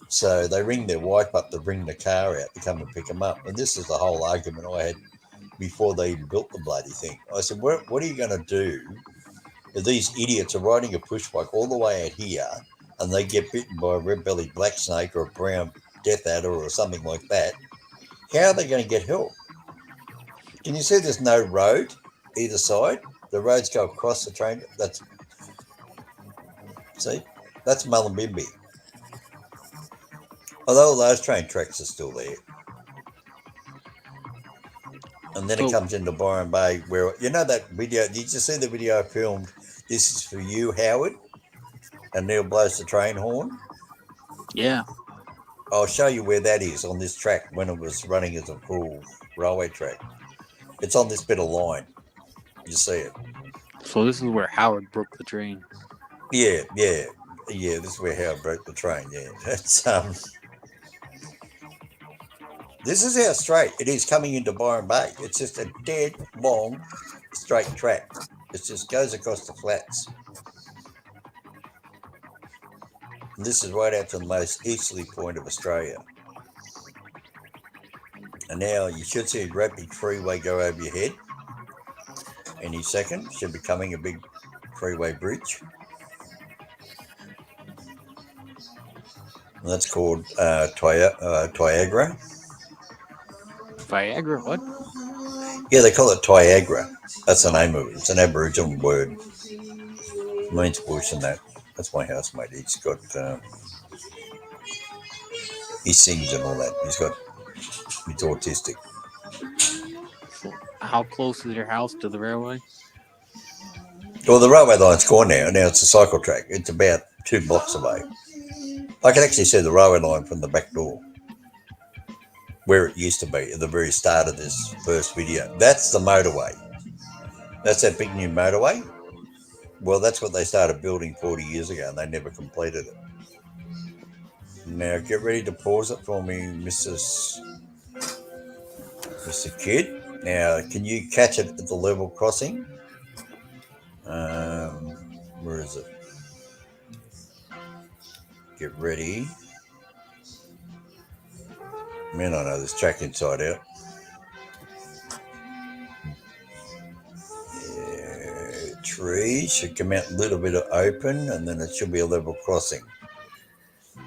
So they ring their wife up to bring the car out to come and pick them up. And this is the whole argument I had before they even built the bloody thing. I said, "What are you going to do if these idiots are riding a push bike all the way out here and they get bitten by a red-bellied black snake or a brown death adder or something like that? How are they going to get help? Can you see there's no road either side? The roads go across the train. That's Mullumbimby. Although all those train tracks are still there. And then it comes into Byron Bay, where, that video, did you see the video I filmed, "This is for you, Howard"? And Neil blows the train horn.
Yeah.
I'll show you where that is on this track when it was running as a full railway track. It's on this bit of line. You see it.
So this is where Howard broke the train.
Yeah. This is where Howard broke the train. Yeah, it's This is how straight it is coming into Byron Bay. It's just a dead long straight track. It just goes across the flats. And this is right out to the most easterly point of Australia. And now you should see a great big freeway go over your head any second. Should be coming a big freeway bridge. And that's called Tyagra.
Viagra, what?
Yeah, they call it Tyagra. That's the name of it. It's an Aboriginal word. It means bush and that. That's my housemate. He's got, he sings and all that. He's autistic.
So how close is your house to the railway?
Well, the railway line's gone now. Now it's a cycle track. It's about 2 blocks away. I can actually see the railway line from the back door, where it used to be at the very start of this first video. That's the motorway. That's that big new motorway. Well, that's what they started building 40 years ago, and they never completed it. Now, get ready to pause it for me, Mr. Kid. Now, can you catch it at the level crossing? Where is it? Get ready. Man, I know this track inside out. Yeah, trees should come out a little bit of open, and then it should be a level crossing.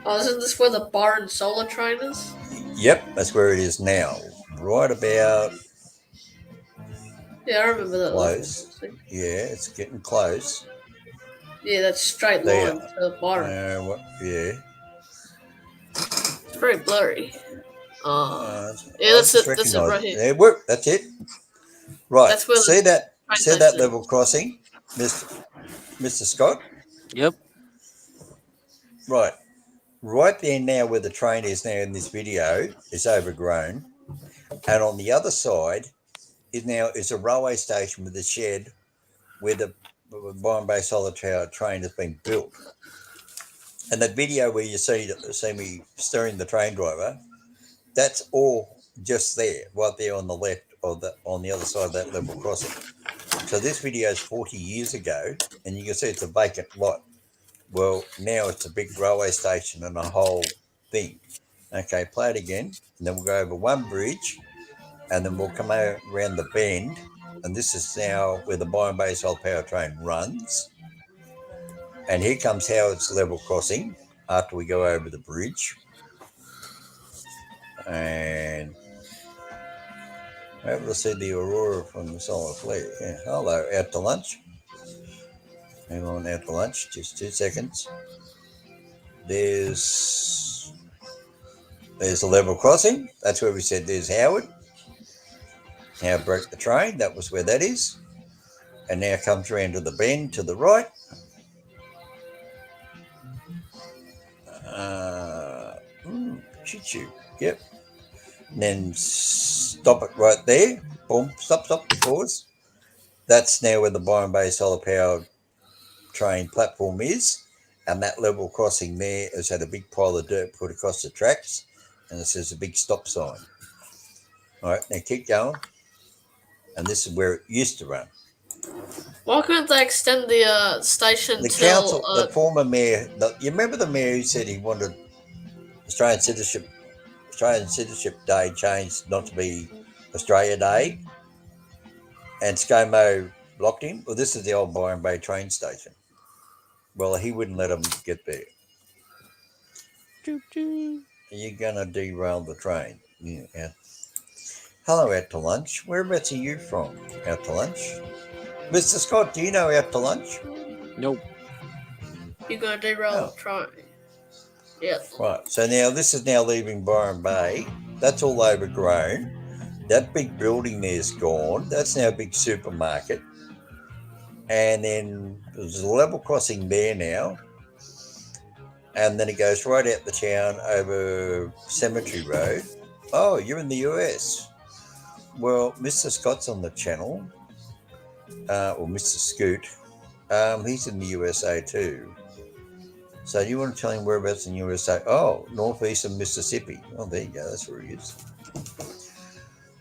Oh, isn't this where the bar and solar train is?
Yep, that's where it is now. Right about.
Yeah, I remember that.
Close. Yeah, it's getting close.
Yeah, that's straight line to the bottom.
Yeah.
It's very blurry. Yeah, that's it. That's it right here.
Yeah, work. That's it. Right.
That's where
see that level crossing, Mr. Scott?
Yep.
Right. Right there now where the train is now in this video is overgrown. And on the other side is a railway station with a shed where the Byron Bay Solar Tower train has been built. And that video where you see me steering the train driver, that's all just there, right there on the left or on the other side of that level crossing. So this video is 40 years ago, and you can see it's a vacant lot. Well, now it's a big railway station and a whole thing. Okay, play it again, and then we'll go over one bridge, and then we'll come around the bend, and this is now where the Byron Bay Solar Power train runs. And here comes Howard's level crossing after we go over the bridge. And able to see the aurora from the solar flare. Yeah. Hello, out to lunch. Hang on, out to lunch. Just 2 seconds. There's a level crossing. That's where we said there's Howard. Howard broke the train. That was where that is. And now comes around to the bend to the right. Choo-choo. Yep. And then stop it right there. Boom. Stop. Pause. That's now where the Byron Bay Solar Power train platform is. And that level crossing there has had a big pile of dirt put across the tracks. And it says a big stop sign. All right, now keep going. And this is where it used to run.
Why couldn't they extend the station
The
till...
council, the former mayor, you remember the mayor who said he wanted Australian Citizenship Day changed not to be Australia Day? And ScoMo blocked him. Well, this is the old Byron Bay train station. Well, he wouldn't let them get there.
Choo-choo.
You're going to derail the train. Yeah. Hello, out to lunch. Whereabouts are you from? Out to lunch? Mr. Scott, do you know out to lunch?
Nope.
You're going to derail the train. Yes.
Right. So now this is now leaving Byron Bay. That's all overgrown. That big building there's gone. That's now a big supermarket. And then there's a level crossing there now. And then it goes right out the town over Cemetery Road. Oh, you're in the US. Well, Mr. Scott's on the channel. Or Mr. Scoot. He's in the USA too. So do you want to tell him whereabouts in USA? Oh, northeastern Mississippi. Oh, there you go. That's where he is.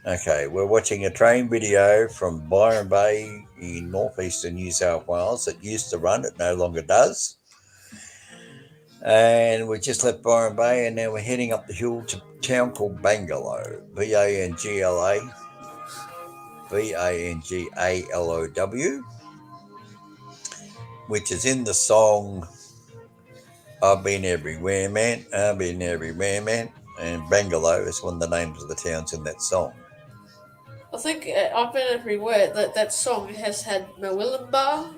Okay, we're watching a train video from Byron Bay in northeastern New South Wales. It used to run. It no longer does. And we just left Byron Bay, and now we're heading up the hill to a town called Bangalow. Bangalow. Bangalow, which is in the song I've Been Everywhere, Man. I've Been Everywhere, Man. And Bangalow is one of the names of the towns in that song.
I think I've been everywhere. That song has had Mawillimbar.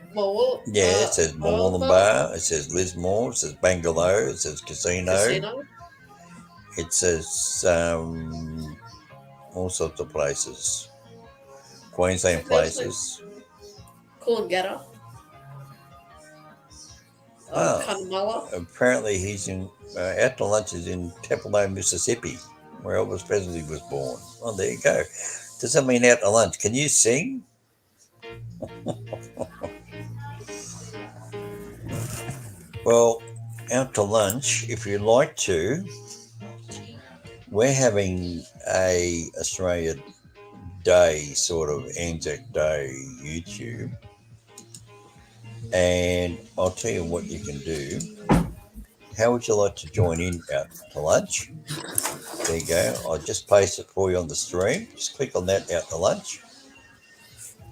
Yeah, it says Mawillimbar. It says Lismore. It says Bangalow. It says Casino. It says all sorts of places. Queensland places.
Coolangatta. Cunnamulla.
Apparently he's in out to lunch is in Tupelo, Mississippi, where Elvis Presley was born. Oh, there you go. Does that mean out to lunch? Can you sing? Well, out to lunch, if you'd like to, we're having a Australia Day sort of Anzac Day YouTube. And I'll tell you what you can do. How would you like to join in out to lunch? There you go. I'll just paste it for you on the stream. Just click on that out to lunch.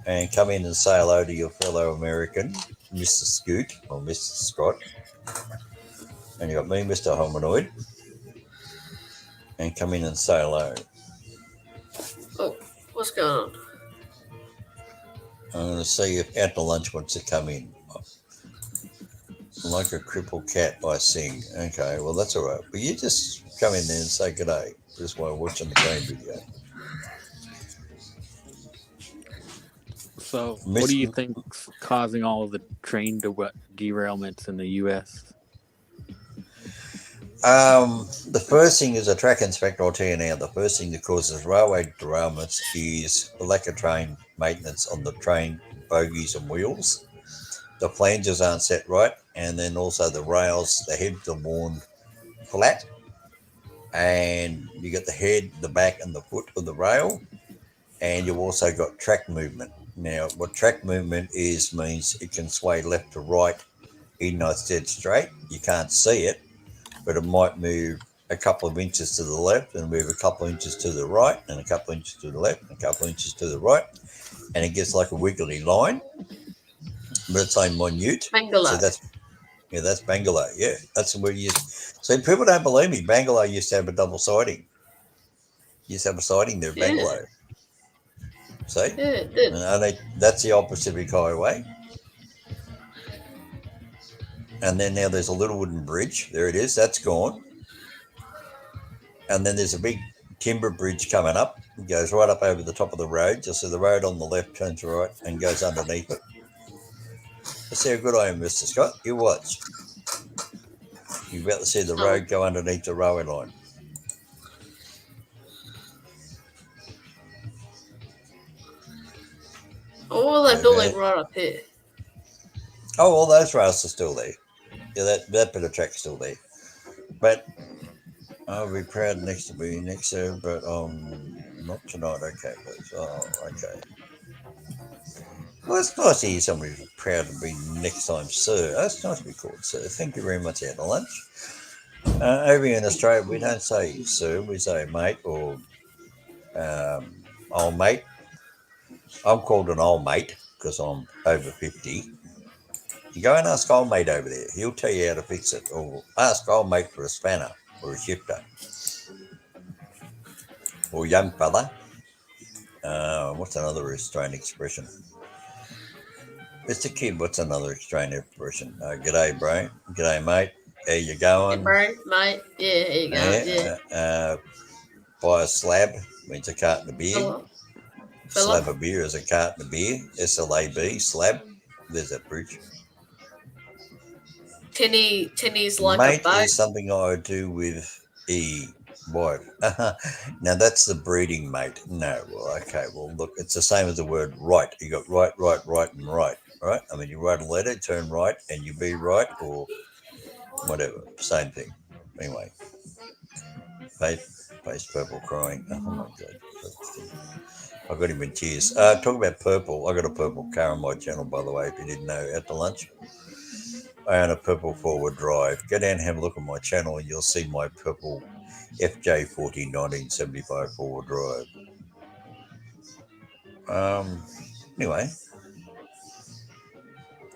And come in and say hello to your fellow American, Mr. Scoot or Mr. Scott. And you got me, Mr. Hominoid. And come in and say hello.
Oh, what's going on?
I'm going to see if out to lunch wants to come in. Like a crippled cat, I sing. Okay, well, that's all right. But you just come in there and say good day, just while watching the game video.
So, what do you think's causing all of the train derailments in the U.S.?
The first thing is a track inspector, I'll tell you now, the first thing that causes railway derailments is the lack of train maintenance on the train bogies and wheels. The flanges aren't set right, and then also the rails, the heads are worn flat, and you get the head, the back, and the foot of the rail, and you've also got track movement. Now, what track movement is means it can sway left to right, even though it's dead straight. You can't see it, but it might move a couple of inches to the left and move a couple of inches to the right and a couple of inches to the left and a couple of inches to the right, and it gets like a wiggly line, but it's only minute. So
Bangalore.
that's Bangalore. Yeah, that's where you. So people don't believe me. Bangalore used to have a double siding. Used to have a siding there,
Yeah,
Bangalore. See,
yeah, it did.
and that's the old Pacific Highway. And then now there's a little wooden bridge. There it is. That's gone. And then there's a big timber bridge coming up. It goes right up over the top of the road. Just so the road on the left turns right and goes underneath it. Let's see how good I am, Mr. Scott. You watch. You're about to see the
Oh,
road go underneath the railway line.
what were they
Okay.
building right up here?
Oh, all those rails are still there. Yeah, that bit of track's still there. But I'll be proud next to be next to, but not tonight. Okay, but okay. Well, it's nice to hear somebody who's proud to be next time, sir. That's nice to be called, sir. Thank you very much, out to lunch. Over here in Australia, we don't say sir, we say mate or um, old mate. I'm called an old mate because I'm over 50. You go and ask old mate over there. He'll tell you how to fix it. Or ask old mate for a spanner or a shifter. Or young fella. What's another Australian expression? It's a kid. What's another Australian expression? G'day, bro. G'day, mate. How you
Hey,
going?
bro, mate. Yeah, here you go. Yeah,
Buy a slab means a carton of beer.
fella,
Slab
fella.
of beer is a carton of beer. SLAB, slab. There's that bridge.
Tinny's like a
Mate
boat.
is something I do with wife. Now that's the breeding mate. No, well, okay. Well, look, it's the same as the word right. You got right, and right. Right? I mean, you write a letter, turn right, and you be right, or whatever. Same thing. Anyway, face purple crying. Oh my god. I got him in tears. Talk about purple. I got a purple car on my channel, by the way, if you didn't know, at the lunch. I own a purple four-wheel drive. Go down and have a look at my channel and you'll see my purple FJ40 1975 four-wheel drive. Anyway,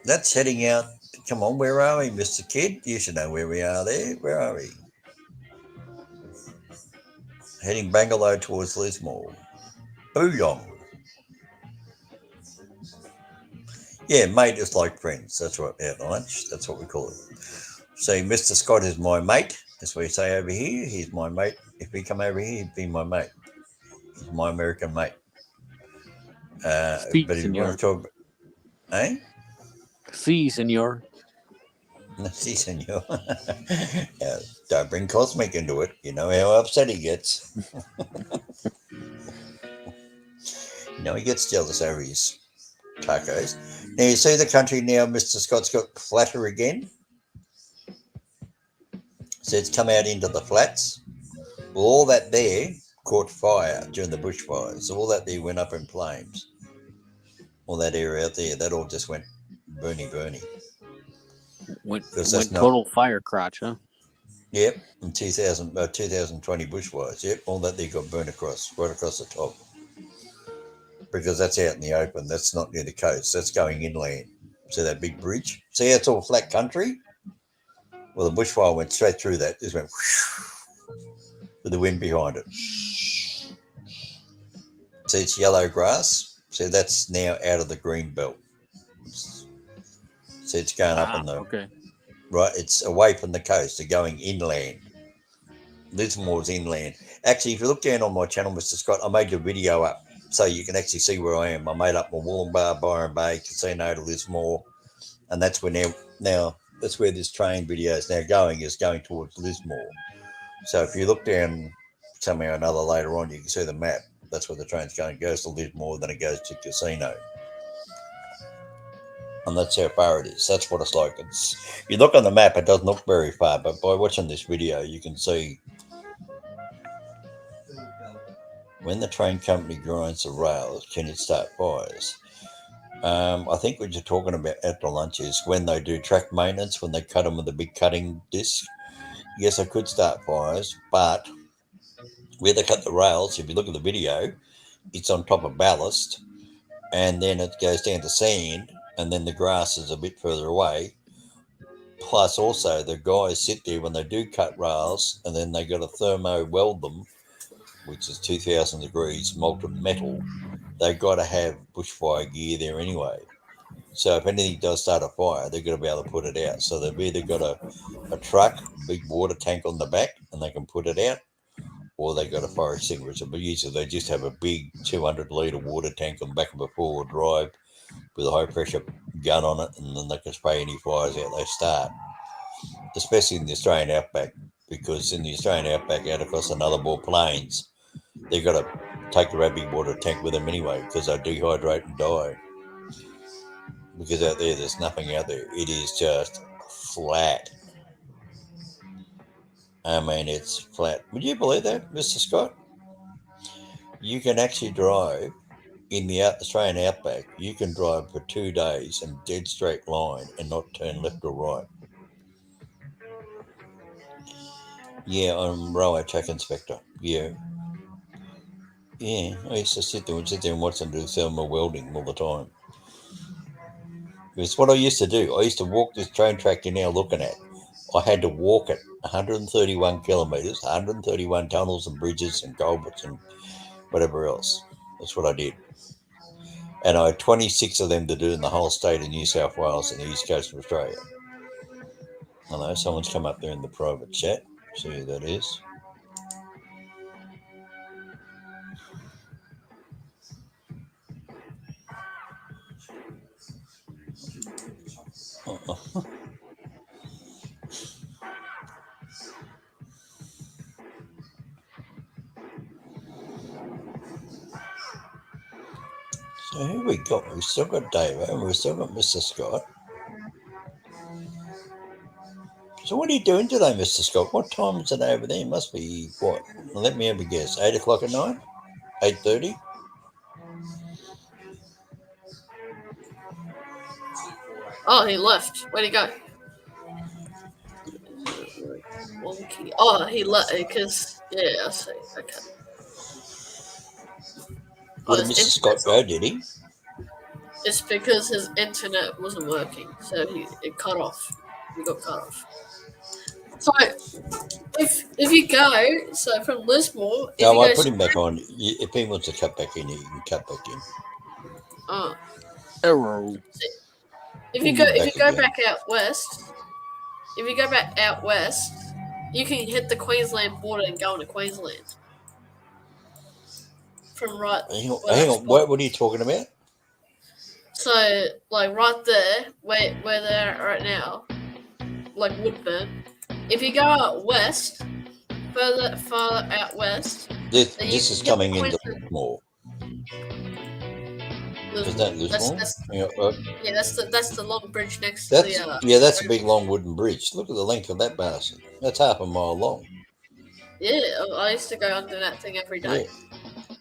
that's heading out. Come on, where are we, Mr. Kid? You should know where we are there. Where are we? Heading Bangalore towards Lismore. Booyong. Yeah, mate is like friends. That's what out lunch. That's what we call it. See, Mr. Scott is my mate. That's what you say over here. He's my mate. If he come over here, he'd be my mate. He's my American mate.
Si,
But if you want to
senor.
talk, eh?
Si, senor.
Si, senor. Don't bring Cosmic into it. You know how upset he gets. He gets jealous over his tacos. Now, you see the country now, Mr. Scott's got flatter again. So it's come out into the flats. Well, all that there caught fire during the bushfires. So all that there went up in flames. All that area out there, that all just went burny.
Went
Because that's not,
total fire crotch, huh?
yep, in 2020 bushfires. Yep, all that there got burned right across the top. Because that's out in the open. That's not near the coast. That's going inland. See that big bridge? See how it's all flat country? Well, the bushfire went straight through that. Just went whoosh, with the wind behind it. See, it's yellow grass. See, that's now out of the green belt. See, it's going up in the
Okay.
right. It's away from the coast. They're going inland. Lismore's inland. Actually, if you look down on my channel, Mr. Scott, I made a video up so you can actually see where I am. I made up my Wollongbar, Byron Bay, Casino to Lismore, and that's where now that's where this train video is now going. Is going towards Lismore. So if you look down somehow or another later on, you can see the map. That's where the train's going. It goes to Lismore, then it goes to Casino. And that's how far it is. That's what it's like. You look on the map, it doesn't look very far, but by watching this video, you can see when the train company grinds the rails, can it start fires? I think what you're talking about at the lunch is when they do track maintenance, when they cut them with a big cutting disc yes, I could start fires, but where they cut the rails, if you look at the video, it's on top of ballast, and then it goes down to sand, and then the grass is a bit further away. Plus, also, the guys sit there when they do cut rails, and then they got to thermo weld them, which is 2,000 degrees molten metal. They've got to have bushfire gear there anyway. So if anything does start a fire, they've got to be able to put it out. So they've either got a truck, big water tank on the back, and they can put it out, or they got a fire extinguisher. But usually they just have a big 200-litre water tank on the back of a four-wheel drive with a high-pressure gun on it, and then they can spray any fires out they start, especially in the Australian outback, because in the Australian outback, out across another more plains, they've got to take the big water tank with them anyway because they dehydrate and die. Because out there's nothing out there. It is just flat. I mean, it's flat. Would you believe that, Mr. Scott? You can actually drive in the Australian outback. You can drive for 2 days in dead straight line and not turn left or right. Yeah, I'm railway track inspector. Yeah. Yeah, I used to sit there and watch them do thermal welding all the time. It's what I used to do. I used to walk this train track you're now looking at. I had to walk it 131 kilometres, 131 tunnels and bridges and culverts and whatever else. That's what I did. And I had 26 of them to do in the whole state of New South Wales and the east coast of Australia. I know someone's come up there in the private chat. See who that is. So who we got? We've still got Dave and we've still got Mr. Scott. So what are you doing today, Mr. Scott? What time is it over there? It must be, what? Let me have a guess. 8 o'clock at night? 8:30?
Oh, he left. Where'd he go? Wonky. Oh, he left because I see. Okay.
Where did Mr. Scott go, did he?
It's because his internet wasn't working, so it cut off. He got cut off. So if you go from Lismore,
No, I put him back on. If he wants to cut back in, he can cut back in.
Hello.
If you go back out west, you can hit the Queensland border and go into Queensland. From right.
Hang on. What are you talking about?
So, like right there, where they're at right now, like Woodburn. If you go out west, further out west,
this is coming into Lismore. Is that Lismore?
Yeah, that's the long bridge next to the.
Yeah, that's a big long wooden bridge. Look at the length of that bastard. That's half a mile long.
Yeah, I used to go under that thing every day.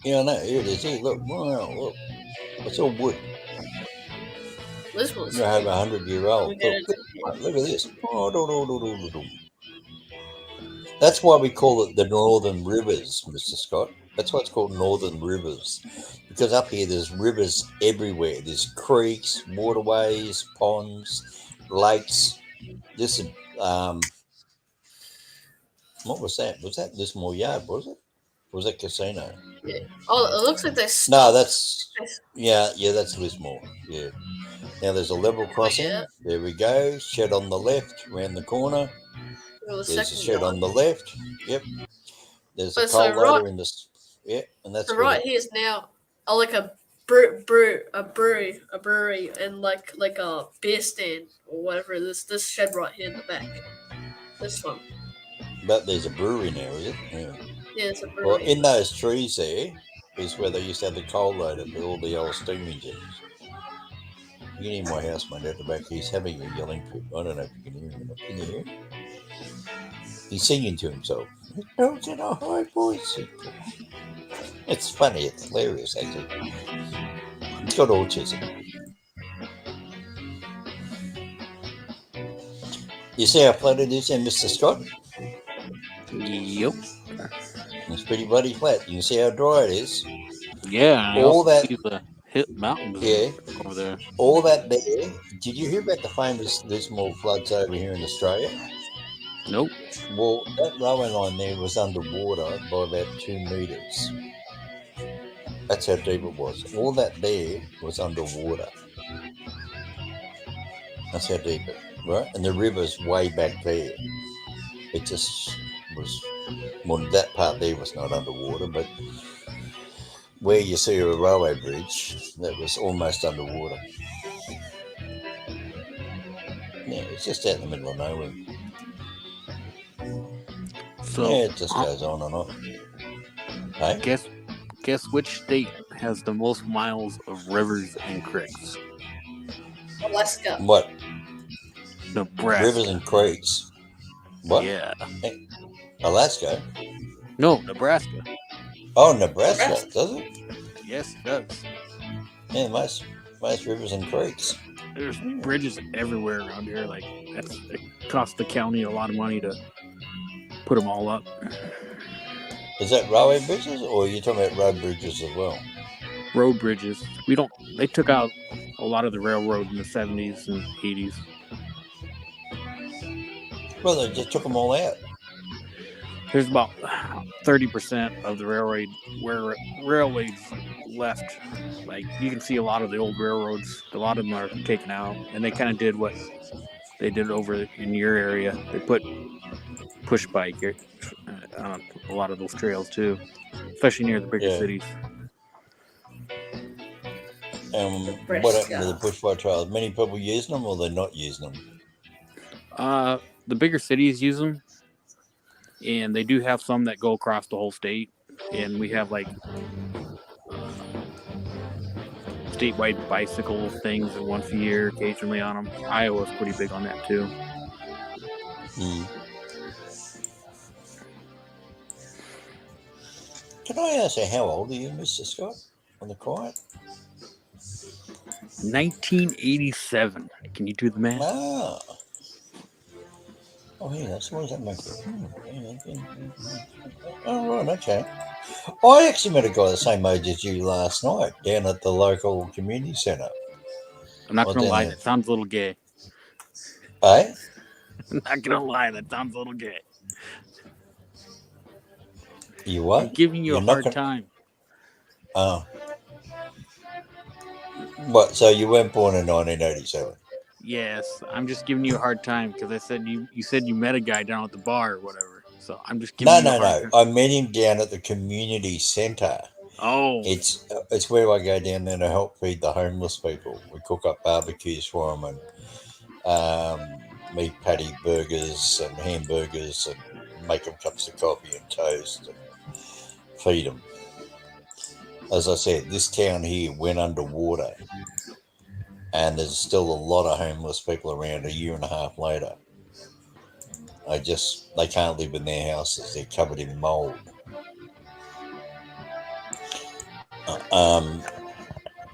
Yeah, I know. Here it is. Here, look. Wow, look. It's all wood.
Lismore's.
You have 100-year-old. Look at this. Oh, that's why we call it the Northern Rivers, Mr. Scott. That's why it's called Northern Rivers. Because up here there's rivers everywhere. There's creeks, waterways, ponds, lakes. This is what was that? Was that Lismore Yard, was it? Or was that Casino?
Yeah. Oh, it looks like they stopped.
No, that's that's Lismore. Yeah. Now there's a level crossing.
Yeah.
There we go. Shed on the left, around the corner. There's a shed on the left. Yep. There's a coal loader in this. Yeah, and that's
right here is now like a brewery, and like a beer stand or whatever. This shed right here in the back. This one.
But there's a brewery now, is it? Yeah.
Yeah, it's a brewery.
Well, in those trees there is where they used to have the coal loader for all the old steam engines. You can hear my housemate at the back. He's having a yelling fit. I don't know if you can hear him or not. Can you hear him? He's singing to himself. It goes in a high voice. It's funny. It's hilarious, actually. He's got autism. You see how flat it is, Mr. Scott?
Yep.
It's pretty bloody flat. You can see how dry it is.
Yeah, and I
All
also
that,
see the hip mountains
yeah,
over there.
all that there. Did you hear about the famous dismal floods over here in Australia?
Nope.
Well, that railway line there was underwater by about 2 meters. That's how deep it was. All that there was underwater. That's how deep it, right? And the river's way back there. It just was. Well, that part there was not underwater, but where you see a railway bridge, that was almost underwater. Yeah, it's just out in the middle of nowhere.
So,
Yeah, it just goes on and on. Hey,
guess which state has the most miles of rivers and creeks?
Alaska.
what? Rivers
Nebraska.
and creeks. What?
Yeah.
Alaska?
No, Nebraska.
Oh, Nebraska,
Nebraska.
does it?
Yes, it does.
Yeah, most rivers and creeks.
There's
Hmm.
bridges everywhere around here. Like it costs the county a lot of money to put them all up.
Is that railway bridges, or are you talking about road bridges as well?
Road bridges. We don't. They took out a lot of the railroad in the 70s and 80s.
Well, they just took them all out.
There's about 30% of the railways left. Like you can see a lot of the old railroads. A lot of them are taken out, and they kind of did what they did over in your area. They put push bike on a lot of those trails too, especially near the bigger
Yeah.
cities.
What happened to the bushfire trails? Many people using them, or they're not using them?
The bigger cities use them, and they do have some that go across the whole state. And we have like statewide bicycle things once a year, occasionally on them. Iowa's pretty big on that too.
Mm. Can I ask you how old are you, Mr. Scott? On the quiet?
1987. Can you do the math?
Ah. Oh, yeah, that's what does that make it? Oh, right, okay. I actually met a guy the same age as you last night down at the local community centre.
I'm not
Or
gonna
down
lie,
there.
that sounds a little gay.
Eh?
I'm not gonna lie, that sounds a little gay.
You what?
I'm giving you
You're
a
not
hard
gonna.
time.
Oh. What? So you weren't born in 1987?
Yes, I'm just giving you a hard time because I said you said you met a guy down at the bar or whatever. So I'm just giving
No,
you a
no,
hard
no.
time.
I met him down at the community centre.
Oh,
It's where I go down there to help feed the homeless people. We cook up barbecues for them and meat patty burgers and hamburgers and make them cups of coffee and toast and feed them. As I said, this town here went underwater, and there's still a lot of homeless people around a year and a half later. They can't live in their houses. They're covered in mold. Um,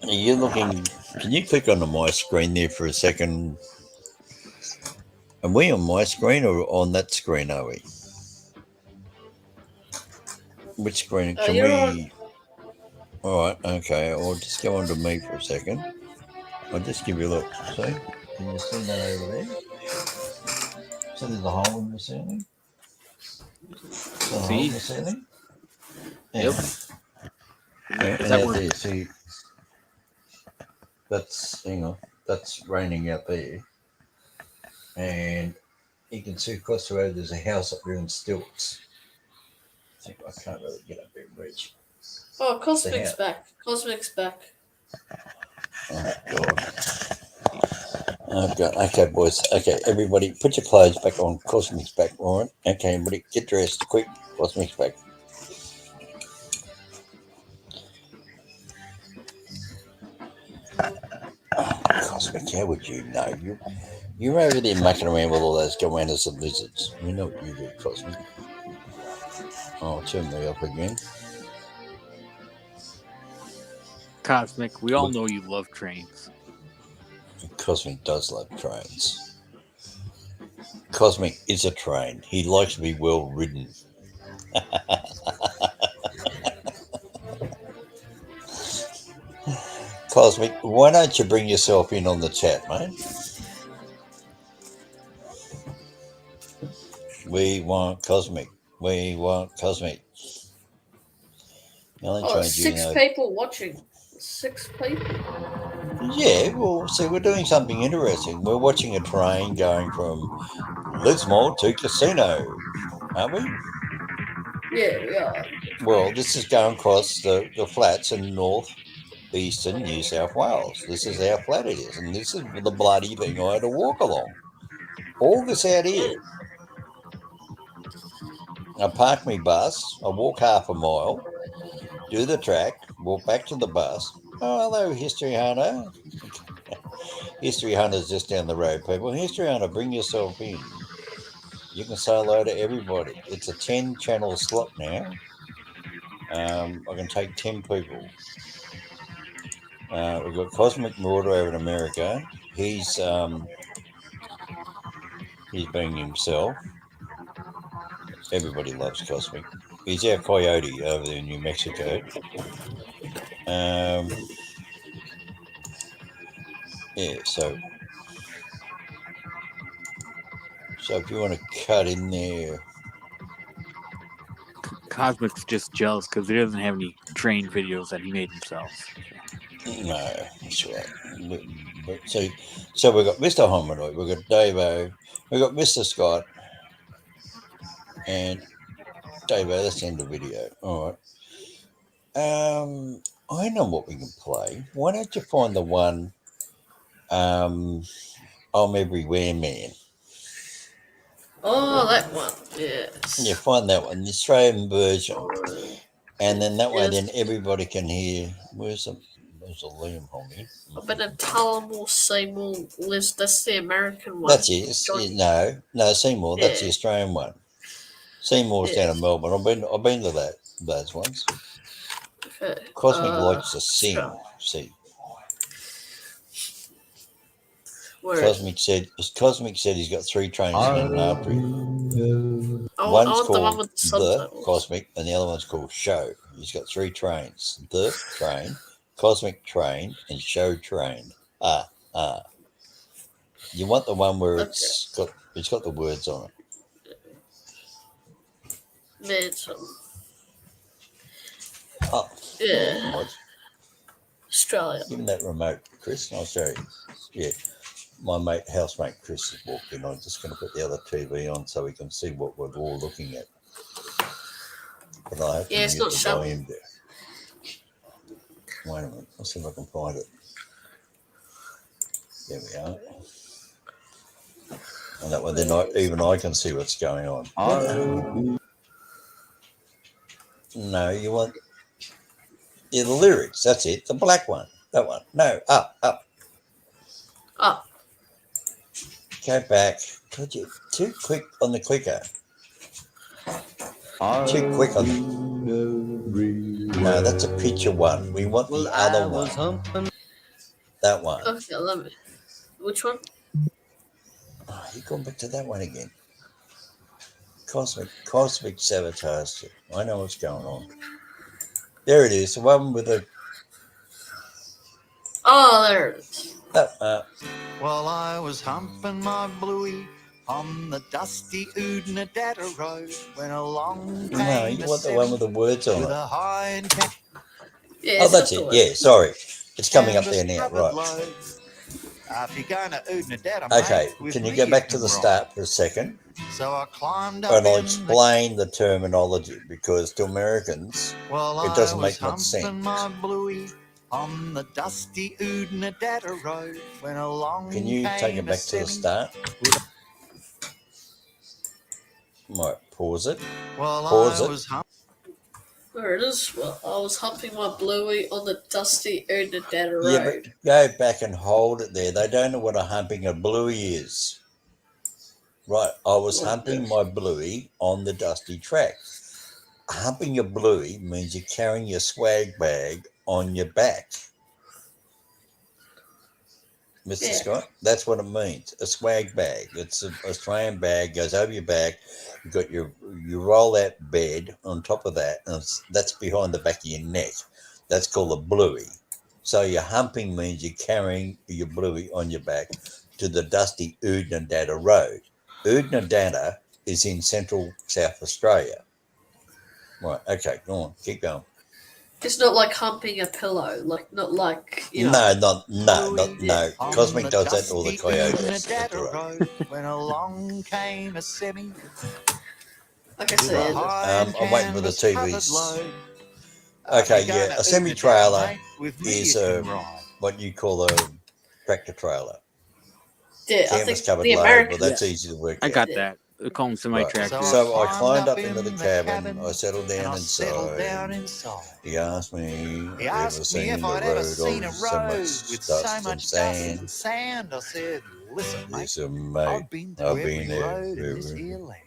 are you looking? Can you click onto my screen there for a second? Are we on my screen or on that screen? Are we? Which screen? Can
You're on.
we? All right. Okay. I'll just go onto me for a second. I'll just give you a look. See? Can you see that over there? So there's a hole in the ceiling. So a hole in
see,
the ceiling. Yeah.
yep.
Yeah,
Is
and
that
out
where?
there, see, that's raining out there, and you can see across the road there's a house up there in stilts. I can't really get up there and reach.
Oh, Cosmic's
house.
back. Cosmic's back.
Oh God. Oh God. Okay, boys. Okay, everybody, put your clothes back on. Cosmic's back, right? Okay, everybody, get dressed quick. Cosmic's back. Oh, Cosmic, how would you know? You're over there mucking around with all those goannas and lizards. We know what you do, Cosmic. Oh, I'll turn me up again.
Cosmic, we all know you love trains.
Cosmic does love trains. Cosmic is a train. He likes to be well ridden. Cosmic, why don't you bring yourself in on the chat, mate? We want Cosmic. We want Cosmic. The only
Oh,
trains you
6
know.
people watching. 6 people.
Yeah, well, see, we're doing something interesting. We're watching a train going from Lismore to Casino, aren't we?
Yeah, we are.
Well, this is going across the flats in northeastern New South Wales. This is how flat it is, and this is the bloody thing I had to walk along. All this out here. I park my bus, I walk half a mile, do the track, walk back to the bus. Oh, hello, History Hunter. History Hunter's just down the road, people. History Hunter, bring yourself in. You can say hello to everybody. It's a 10-channel slot now. I can take 10 people. We've got Cosmic Marauder over in America. He's being himself. Everybody loves Cosmic. He's our coyote over there in New Mexico. Yeah, so if you want to cut in there.
Cosmic's just jealous because he doesn't have any train videos that he made himself.
No, that's right. But so we've got Mr. Hominoid, we've got Davo, we've got Mr. Scott, and Davo, that's the end of the video. All right. I know what we can play. Why don't you find the one, I'm Everywhere Man?
Oh, that one. Yes.
Yeah, find that one, the Australian version. And then that way,
Yes.
then everybody can hear. Where's the Liam homie?
I bet a Tullamore Seymour Liz. That's the American one.
That's it. No, Seymour. That's the
Yeah.
Australian one. Seymour's
Yeah.
down in Melbourne. I've been to those ones.
Okay.
Cosmic likes to sing.
Australia.
See,
Where
Cosmic said he's got 3 trains coming after him.
I
One's
want the one
called
with the
The
subtitles.
Cosmic, and the other one's called Show. He's got 3 trains: The Train, Cosmic Train, and Show Train. You want the one where it's got the words on it.
Manson.
Oh,
Yeah.
what?
Australia.
Give me that remote, Chris, and I'll show you. Yeah, my housemate Chris has walked in. I'm just going to put the other TV on so we can see what we're all looking at. But I have to
Yeah, it's
mute
not
the
showing.
volume there. Wait a minute. I'll see if I can find it. There we are. And that way, then even I can see what's going on. No, you want the lyrics. That's it. The black one. That one. No, up.
Up.
Go back. Could you too quick on the clicker? Too quick on the. No, that's a picture one. We want the other one. That one.
Okay, let me. Which one?
Oh, you're going back to that one again. Cosmic sabotage. I know what's going on. There it is. The one with the.
Oh, there it is.
Well, I was humping my bluey on the dusty Oodnadatta road when along came
No, you want the one with the words on
with
it.
a high and
Yeah,
Oh, that's it. Yeah, sorry. It's coming up there now. Right.
If you're going to Oodnadatta,
Okay, can you go back to the start for a second?
So I climbed up
And I'll
in
explain the terminology, because to Americans, it doesn't make much sense.
my bluey on the dusty Oodnadatta road when along
Can you take it back to the start? Might pause it. Pause it.
There it is. Well, I was humping my bluey on the dusty Oodnadatta road.
Yeah, but go back and hold it there. They don't know what a humping a bluey is. Right, I was humping my bluey on the dusty track. Humping a bluey means you're carrying your swag bag on your back. Mr.
Yeah.
Scott. That's what it means. A swag bag. It's a Australian bag, goes over your back. You roll that bed on top of that, and that's behind the back of your neck. That's called a bluey. So your humping means you're carrying your bluey on your back to the dusty Oodnadatta Road. Oodnadatta is in central South Australia. Right, okay, go on, keep going.
It's not like humping a pillow, like not like
No.
On
Cosmic
the
does that to all the
dusty
coyotes.
Oodnadatta Road, when along came a semi
like I
with a
said.
high
I'm waiting for the
canvas covered
TVs.
load.
Okay,
If you're
yeah,
gonna
a semi
Oodnadatta,
trailer
mate, with me
is
you can ride.
what you call a tractor trailer.
Yeah, I
Canvas
think
covered
the
load. Well,
American.
that's
Yeah,
easy to work
I
out.
got that. They call them semi
Right.
So I
tractors.
So I
climbed
climbed
up
up into the
in
cabin. I settled
and
down
I settled down
inside.
inside.
He asked me
He
if I've ever
asked me
seen
if
the
I'd ever
road
seen a
of so
road
much
with so
dust and
much dust
sand.
and sand. I said, listen, mate,
Listen, mate,
I've been to
I've
every
been
road in this
everywhere.
here land.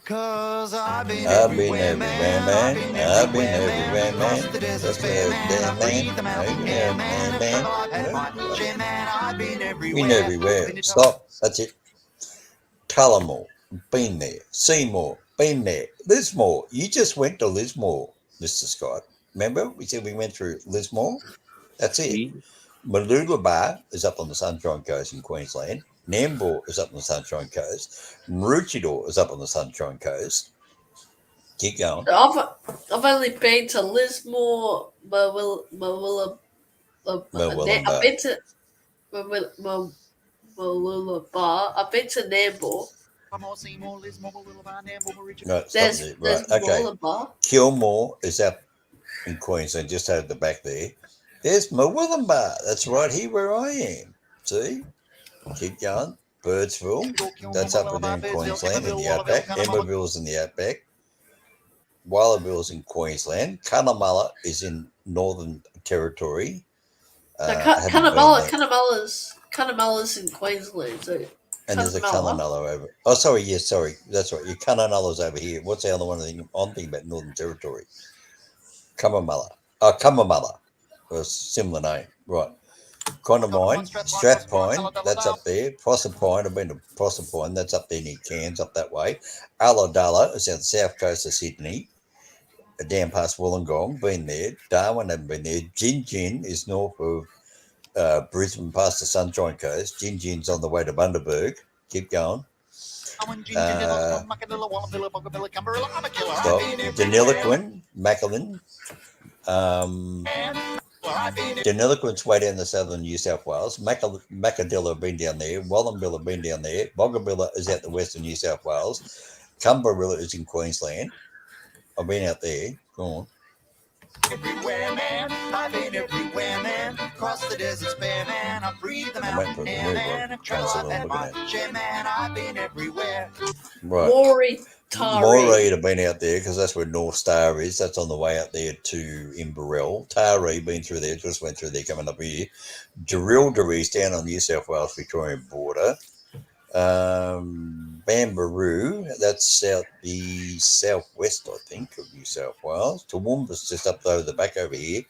Cause I've been
I've been
everywhere,
everywhere,
man. I've
man.
been
I've been
everywhere, man.
everywhere,
Across
man.
the desert's
That's
bare,
where
man.
there,
I
man.
breathe the mountain
Over
air,
there,
man.
man,
And
man.
I've had my
Right.
share, man. I've been
Been
everywhere. I've
everywhere.
been to
Stop. That's it. Tullamore. Been there. Seymour. Been there. Lismore. You just went to Lismore, Mr. Scott. Remember? We said we went through Lismore? That's it.
See?
Mooloolaba is up on the Sunshine Coast in Queensland. Nambour is up on the Sunshine Coast. Maroochydore is up on the Sunshine Coast. Keep going.
I've only been to Lismore, Mawilla. I've
Mooloolaba.
been to Mawilla Bar. I've been to Nambour.
No, stop there. Right.
There's
Okay.
Mawilla Bar.
Kilmore is up in Queensland, just over the back there. There's Mawillumbah. That's right here where I am. See? Keep going. Birdsville. That's up in Queensland in the outback. Emmaville's in the outback. Wallabille's in Queensland. Cunnamulla is in Northern Territory.
No,
I haven't been there.
Cunnamulla's in Queensland. So
And there's a
Cunnamulla.
Cunnamulla over. Oh, sorry. Yes, sorry. That's right. Your Cunnamulla's over here. What's the other one? I'm thinking about Northern Territory. Cummamulla. Oh, Cummamulla. A similar name. Right. Condamine, Strathpine, that's up there. Proserpine, I've been to Proserpine, that's up there near Cairns, up that way. Ulladulla is on the south coast of Sydney, down past Wollongong, been there. Darwin, haven't been there. Gin is north of Brisbane, past the Sunshine Coast. Gin's on the way to Bundaberg. Keep going. Stop. Deniliquin, Macklin. Deniliquin's way down the southern New South Wales. Macadilla been down there. Wallumbilla been down there. Boggabilla is out the western New South Wales. Cumberilla is in Queensland. I've been out there. Go on.
Everywhere, man. I've been everywhere, man. Across the desert's bare, man. I breathe the mountain air, man. I've had my share, man. I've been everywhere.
Right. Moree have been out there because that's where North Star is. That's on the way out there to Inverell. Taree been through there, just went through there coming up here. Jerilderie is down on the New South Wales Victorian border. Bambaroo, that's the southwest, I think, of New South Wales. Toowoomba's just up over the back over here.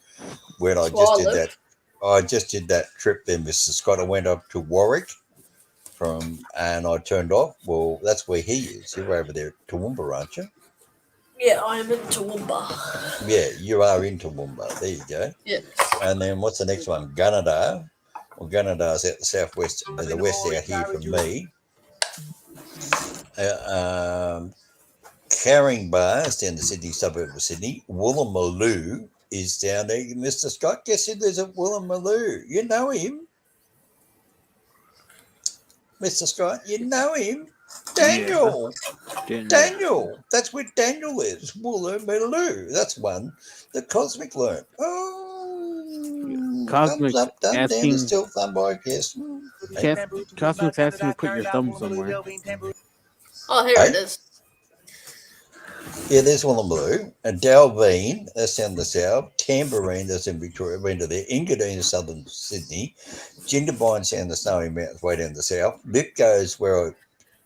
When I just did that trip there, Mr. Scott. I went up to Warwick and I turned off. Well, that's where he is. You're over there at Toowoomba, aren't you?
Yeah, I'm in Toowoomba.
Yeah, you are in Toowoomba. There you go.
Yeah.
And then what's the next one? Gunnedah. Well, Gunneda's out the southwest, the west out here from me. Caringbah is down the Sydney suburb of Sydney. Woolloomooloo is down there. Mr. Scott, guess who lives at Woolloomooloo? You know him. Mr. Scott, you know him. Daniel.
Yeah.
Daniel. That's where Daniel lives. Woolloomooloo. That's one that Cosmic learned. Oh,
Cosmic's
thumbs up, thumb down,
asking,
there's still thumb by a guess.
Cosmic's asking you to put your thumb somewhere.
Oh, here it is.
Yeah, there's Woolloomooloo. And Dalveen, that's down the south. Tambourine, that's in Victoria, been to there. Engadine, southern Sydney. Jindabyne's down the Snowy Mountains, way down the south. Lithgow's where I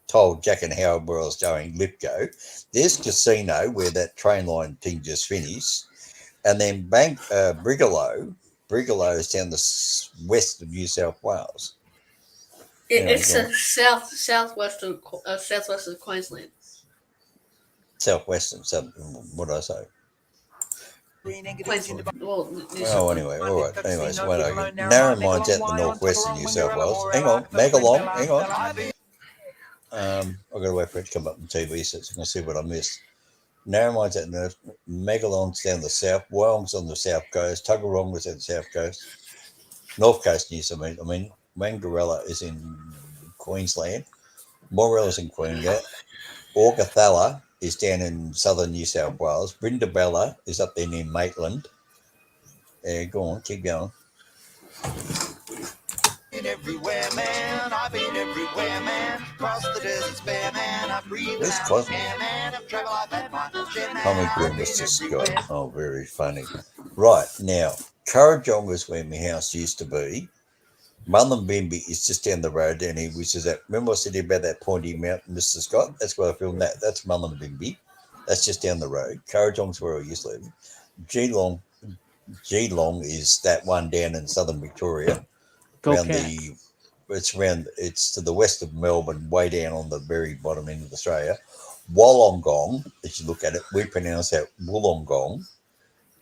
told Jack and Howard where I was going, Lithgow. There's Casino, where that train line thing just finished. And then Brigalow. Brigalow is down the west of New South Wales. Anyway,
It's
go
a
on.
southwestern Queensland.
Southwestern. What did I say?
Queensland. Well, New
Oh,
South Wales.
anyway, all right. Anyways, when I get Narromines out in the northwest of New South Wales. Hang on, Megalong, hang on. I've got to wait for it to come up on TV so I can see what I missed. Narromines out in the Megalong's down the south, Wyong's on the south coast, Tuggerong was at the south coast, north coast New South Wales. I mean, Wangarella is in Queensland, Morella's in Queensland, Augathala is down in southern New South Wales, Brindabella is up there near Maitland. Go on, keep going.
Everywhere, man. I've been everywhere, man. Cross the desert, spare man. I breathe
Where's
out
Cosmic?
air, man. I've traveled, I've had my share, man.
Comic
I've
Room,
been
Mr. Scott.
everywhere.
Oh, very funny. Right, now, Currajong is where my house used to be. Mullumbimby is just down the road down here, which is that. Remember I said about that pointy mountain, Mr. Scott? That's where I filmed that. That's Mullumbimby. That's just down the road. Currajong's where I used to live. Geelong is that one down in southern Victoria.
Go
Around
Cats.
it's to the west of Melbourne, way down on the very bottom end of Australia. Wollongong, if you look at it, we pronounce that Wollongong.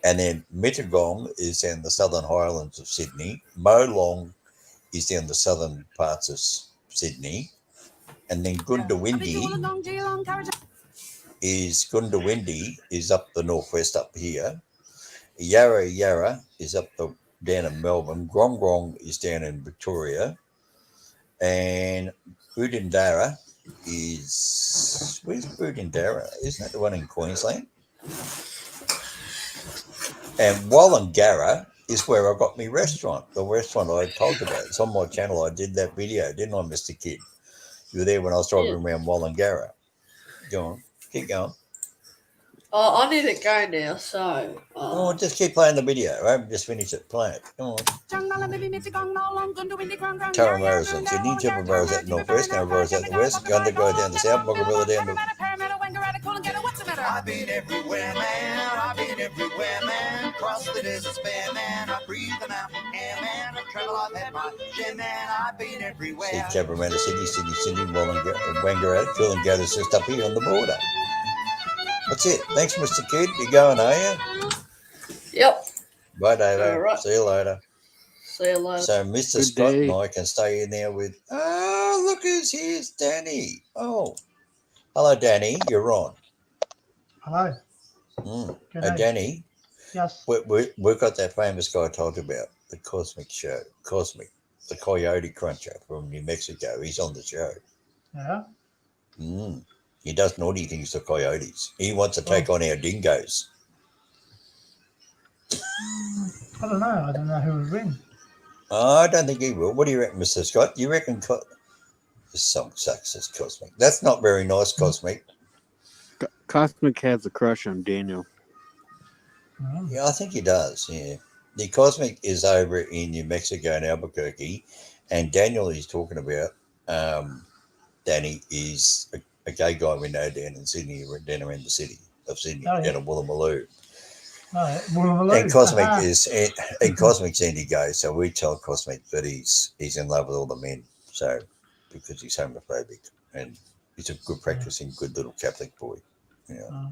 And then Mittagong is in the southern highlands of Sydney. Molong is down the southern parts of Sydney. And then Gundawindi is up the northwest up here. Yarra is up down in Melbourne. Grong is down in Victoria. And Budindara is... Where's Budindara? Isn't that the one in Queensland? And Wallangarra is where I got my restaurant, the restaurant I told you about. It's on my channel. I did that video, didn't I, Mr. Kid? You were there when I was driving around Wallangarra. Go on, keep going.
Oh, I need to go now, so...
just keep playing the video. I haven't just finished it. Play it. Come on. Turramurra's in Sydney, Jibberburra's out in the northwest, Narrabura's out in the west, Gundagai down the south, Boggarilla down the...
I've been everywhere, man. I've been everywhere, man. Cross the desert, spare man. I breathe the mountain air, man. I travel, I've had my share, man. I've been everywhere.
See Cabramatta City, Wangaratta, Coolangatta's just up here on the border. That's it. Thanks, Mr. Kid. You going, are you?
Yep.
Bye, Davo.
All right.
See you later.
See you later.
So Mr.
Good
Scott
day.
and I can stay in there with... Oh, look who's here. It's Danny. Oh. Hello, Danny. You're on.
Hello.
Hey, Danny.
Yes.
We've got that famous guy I told you about, the Cosmic Show. Cosmic. The Coyote Cruncher from New Mexico. He's on the show.
Yeah.
He does naughty things to coyotes. He wants to take on our dingoes.
I don't know. I don't know who would win.
I don't think he will. What do you reckon, Mr. Scott? You reckon this song sucks, as Cosmic? That's not very nice, Cosmic.
Cosmic has a crush on Daniel.
Yeah, I think he does, yeah. The Cosmic is over in New Mexico in Albuquerque, and Daniel he's talking about, Danny, is a gay guy we know down in Sydney, down around the city of Sydney, down in Woolloomooloo. And Cosmic's anti-gay, so we tell Cosmic that he's in love with all the men, so because he's homophobic, and he's a good practicing, good little Catholic boy. Yeah,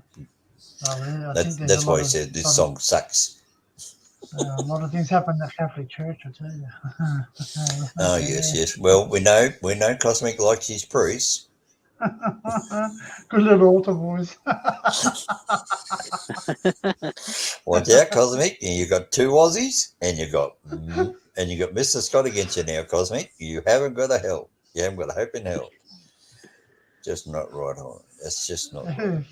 that's why he said this song sucks.
A lot of things happen in the Catholic Church, I tell you.
Oh yes. Well, we know Cosmic likes his priests.
Good little altar boys.
Watch out, Cosmic. And you got two Aussies, and you got Mr. Scott against you now, Cosmic. You haven't got a hell. You haven't got a hope in hell. Just not right on. That's just not right.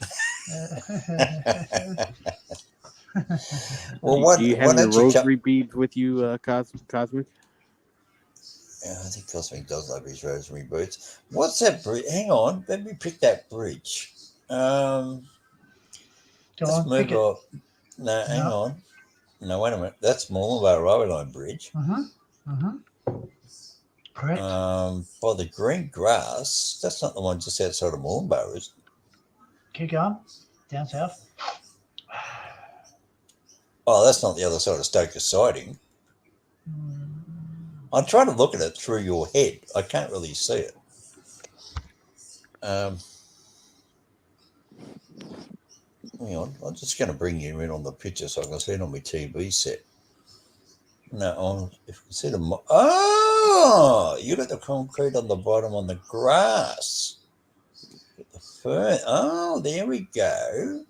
Well,
do you have your rosary beads with you, Cosmic?
Yeah, I think Cosmic does love his rosary beads. What's that bridge? Hang on, let me pick that bridge. Let's move on. No, hang on. No, wait a minute. That's Mooloolaba Railway Line Bridge.
Correct.
By the green grass, that's not the one just outside of Mooloolaba, is it?
Keep going. Down south.
Oh, that's not the other side of Stoker Siding. I'm trying to look at it through your head. I can't really see it. Hang on. I'm just going to bring you in on the picture so I can see it on my TV set. No, if you can see the... Oh! You got the concrete on the bottom on the grass. The fern. Oh, there we go.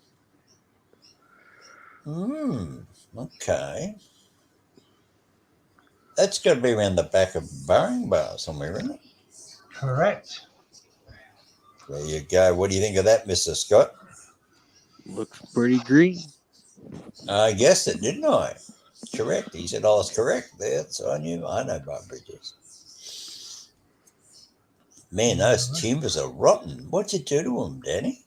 Okay. That's got to be around the back of Burring Bar somewhere, isn't it?
Correct.
There you go. What do you think of that, Mr. Scott?
Looks pretty green.
I guessed it, didn't I? Correct. He said I was correct there, so I knew. I know about bridges. Man, those timbers are rotten. What'd you do to them, Danny?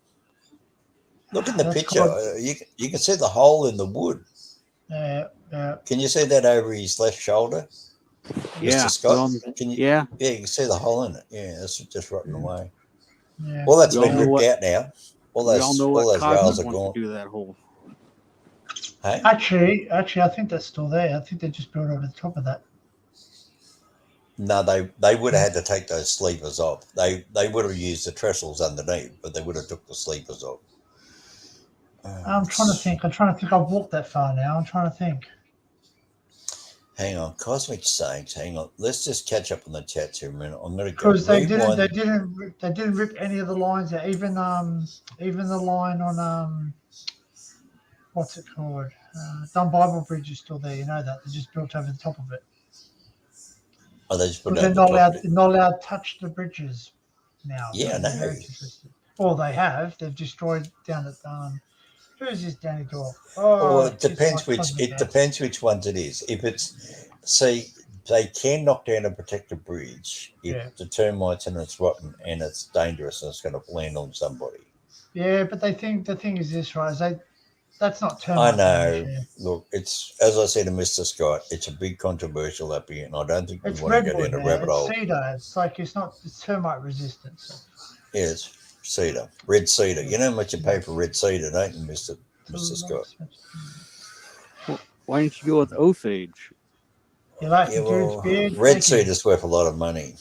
Look in the
That's
picture.
called-
You can see the hole in the wood.
Yeah.
Can you see that over his left shoulder,
Yeah.
Mr. Scott? Can you?
Yeah.
Yeah, you can see the hole in it. Yeah, that's just rotting away.
Yeah.
Well, that's
We all
been
know
ripped
what-
out now. All
We all
those
know what
rails
Cosmic
are
wants
gone.
to do to that hole.
Hey?
Actually, I think that's still there. I think they just built over the top of that.
No, they would have had to take those sleepers off. They would have used the trestles underneath, but they would have took the sleepers off.
I'm trying to think. I've walked that far now. I'm trying to think.
Hang on, Cosmic Sakes. Hang on. Let's just catch up on the chats here a minute. I'm going to go
Because they
rewind.
didn't rip any of the lines out. Even the line on what's it called? Dunn Bible Bridge is still there. You know that they just built over the top of it.
Oh, they just put
But
it
they're
over the top of it.
not allowed to touch the bridges now.
Yeah, I know.
Heritage listed. Well, they have. They've destroyed down at who's this Danny Dwarf? Oh,
Well, it depends which ones it is. If it's they can knock down a protected bridge if the termites and it's rotten and it's dangerous and it's going to land on somebody.
Yeah, but the thing is this, right? That's not
I
termite
know.
damage, yeah.
Look, it's as I said to Mr. Scott, it's a big controversial up here, and I don't think we
It's
want to go
redwood
down a
now.
rabbit
It's
hole.
cedar. It's termite resistant. So.
Yeah, it's cedar, red cedar. You know how much you pay for red cedar, don't you, Mr. Scott?
Well, why don't you go with Osage?
You like
Yeah,
the dude's
well,
beard?
red cedar's worth a lot of money.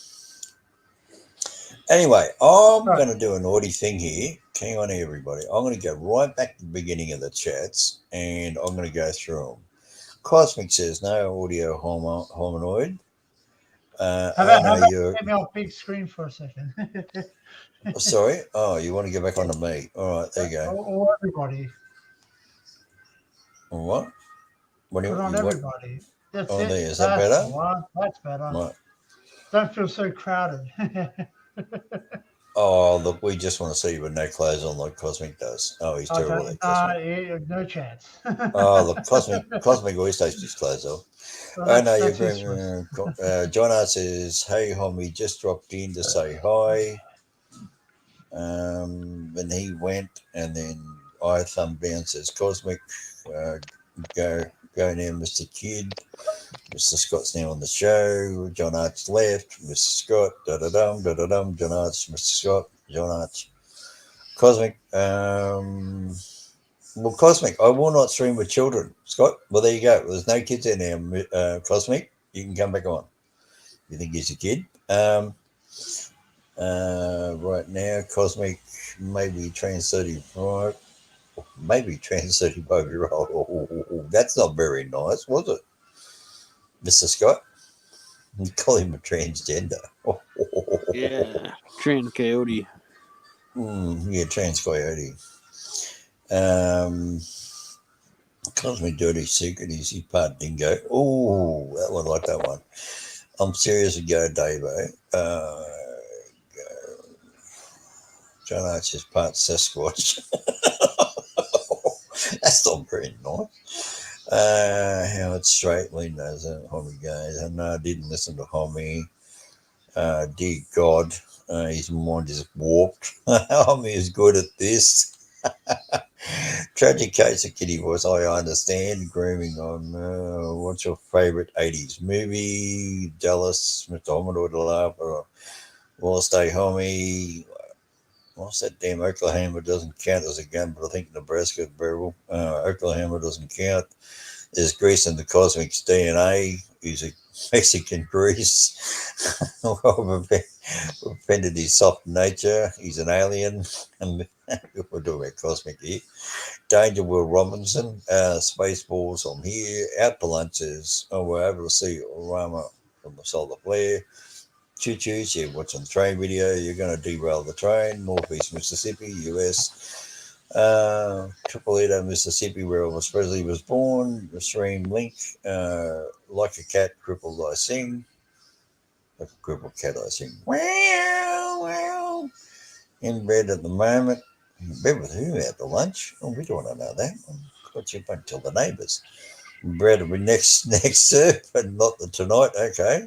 Anyway, I'm
Right.
going to do a naughty thing here. Hang on, everybody. I'm going to go right back to the beginning of the chats, and I'm going to go through them. Cosmic says no audio hominoid.
How about
you're
get me off big screen for a second?
sorry. Oh, you want to get back onto me? All right, there you go.
Or everybody.
What? What do
Put on
you what?
everybody. That's
Oh,
it.
there. Is that
That's
better?
the one. That's better.
Right.
Don't feel so crowded.
Oh, look, we just want to see you with no clothes on like Cosmic does. Oh, he's terrible at Cosmic.
Yeah, no chance.
Oh, look, Cosmic always takes his clothes off.
Well,
I know
that's
you're
his choice.
John Art says, hey, homie, just dropped in to say hi. And he went, and then I thumb down says, Cosmic, go now, Mr. Kidd. Mr. Scott's now on the show. John Arch left. Mr. Scott, da-da-dum, da-da-dum. John Arch, Mr. Scott, John Arch. Cosmic, well, Cosmic, I will not stream with children. Scott, well, there you go. There's no kids in there, Cosmic. You can come back on. You think he's a kid? Right now, Cosmic, maybe trans 35. Maybe trans 35-year-old. Oh, that's not very nice, was it? Mr. Scott? You call him a transgender.
Yeah, trans coyote.
Yeah, trans coyote. Cosmic Dirty Secret is his part dingo. Oh, that one, like that one. I'm serious, go, Davo. John Archer's part Sasquatch. That's not very nice. Howard Straightley knows that Homie goes. I know I didn't listen to Homie. Dear God, his mind is warped. Homie is good at this. Tragic case of kitty voice, I understand. Grooming on what's your favourite 80s movie? Dallas, Mr. Hominoid to laugh, or Will Stay Homie. What's that damn Oklahoma doesn't count as a gun, but I think Nebraska is bearable. Oklahoma doesn't count. There's grease in the Cosmic's DNA. Mexican grease. Well, we've offended his soft nature. He's an alien. And we're talking about cosmic here. Danger Will Robinson, Spaceballs, I'm here. Out to lunches. Oh, we're able to see Rama from the solar flare. Choo choos, you're watching the train video. You're going to derail the train. Northeast Mississippi, US. Tripolita, Mississippi, where Elvis Presley was born. Stream link. Like a cat, crippled I sing. Like a crippled cat I sing. Wow, wow. In bed at the moment. In bed with who at the lunch? Oh, we don't want to know that. Got you won't tell the neighbours. Bread will be next serve, but not the tonight. Okay.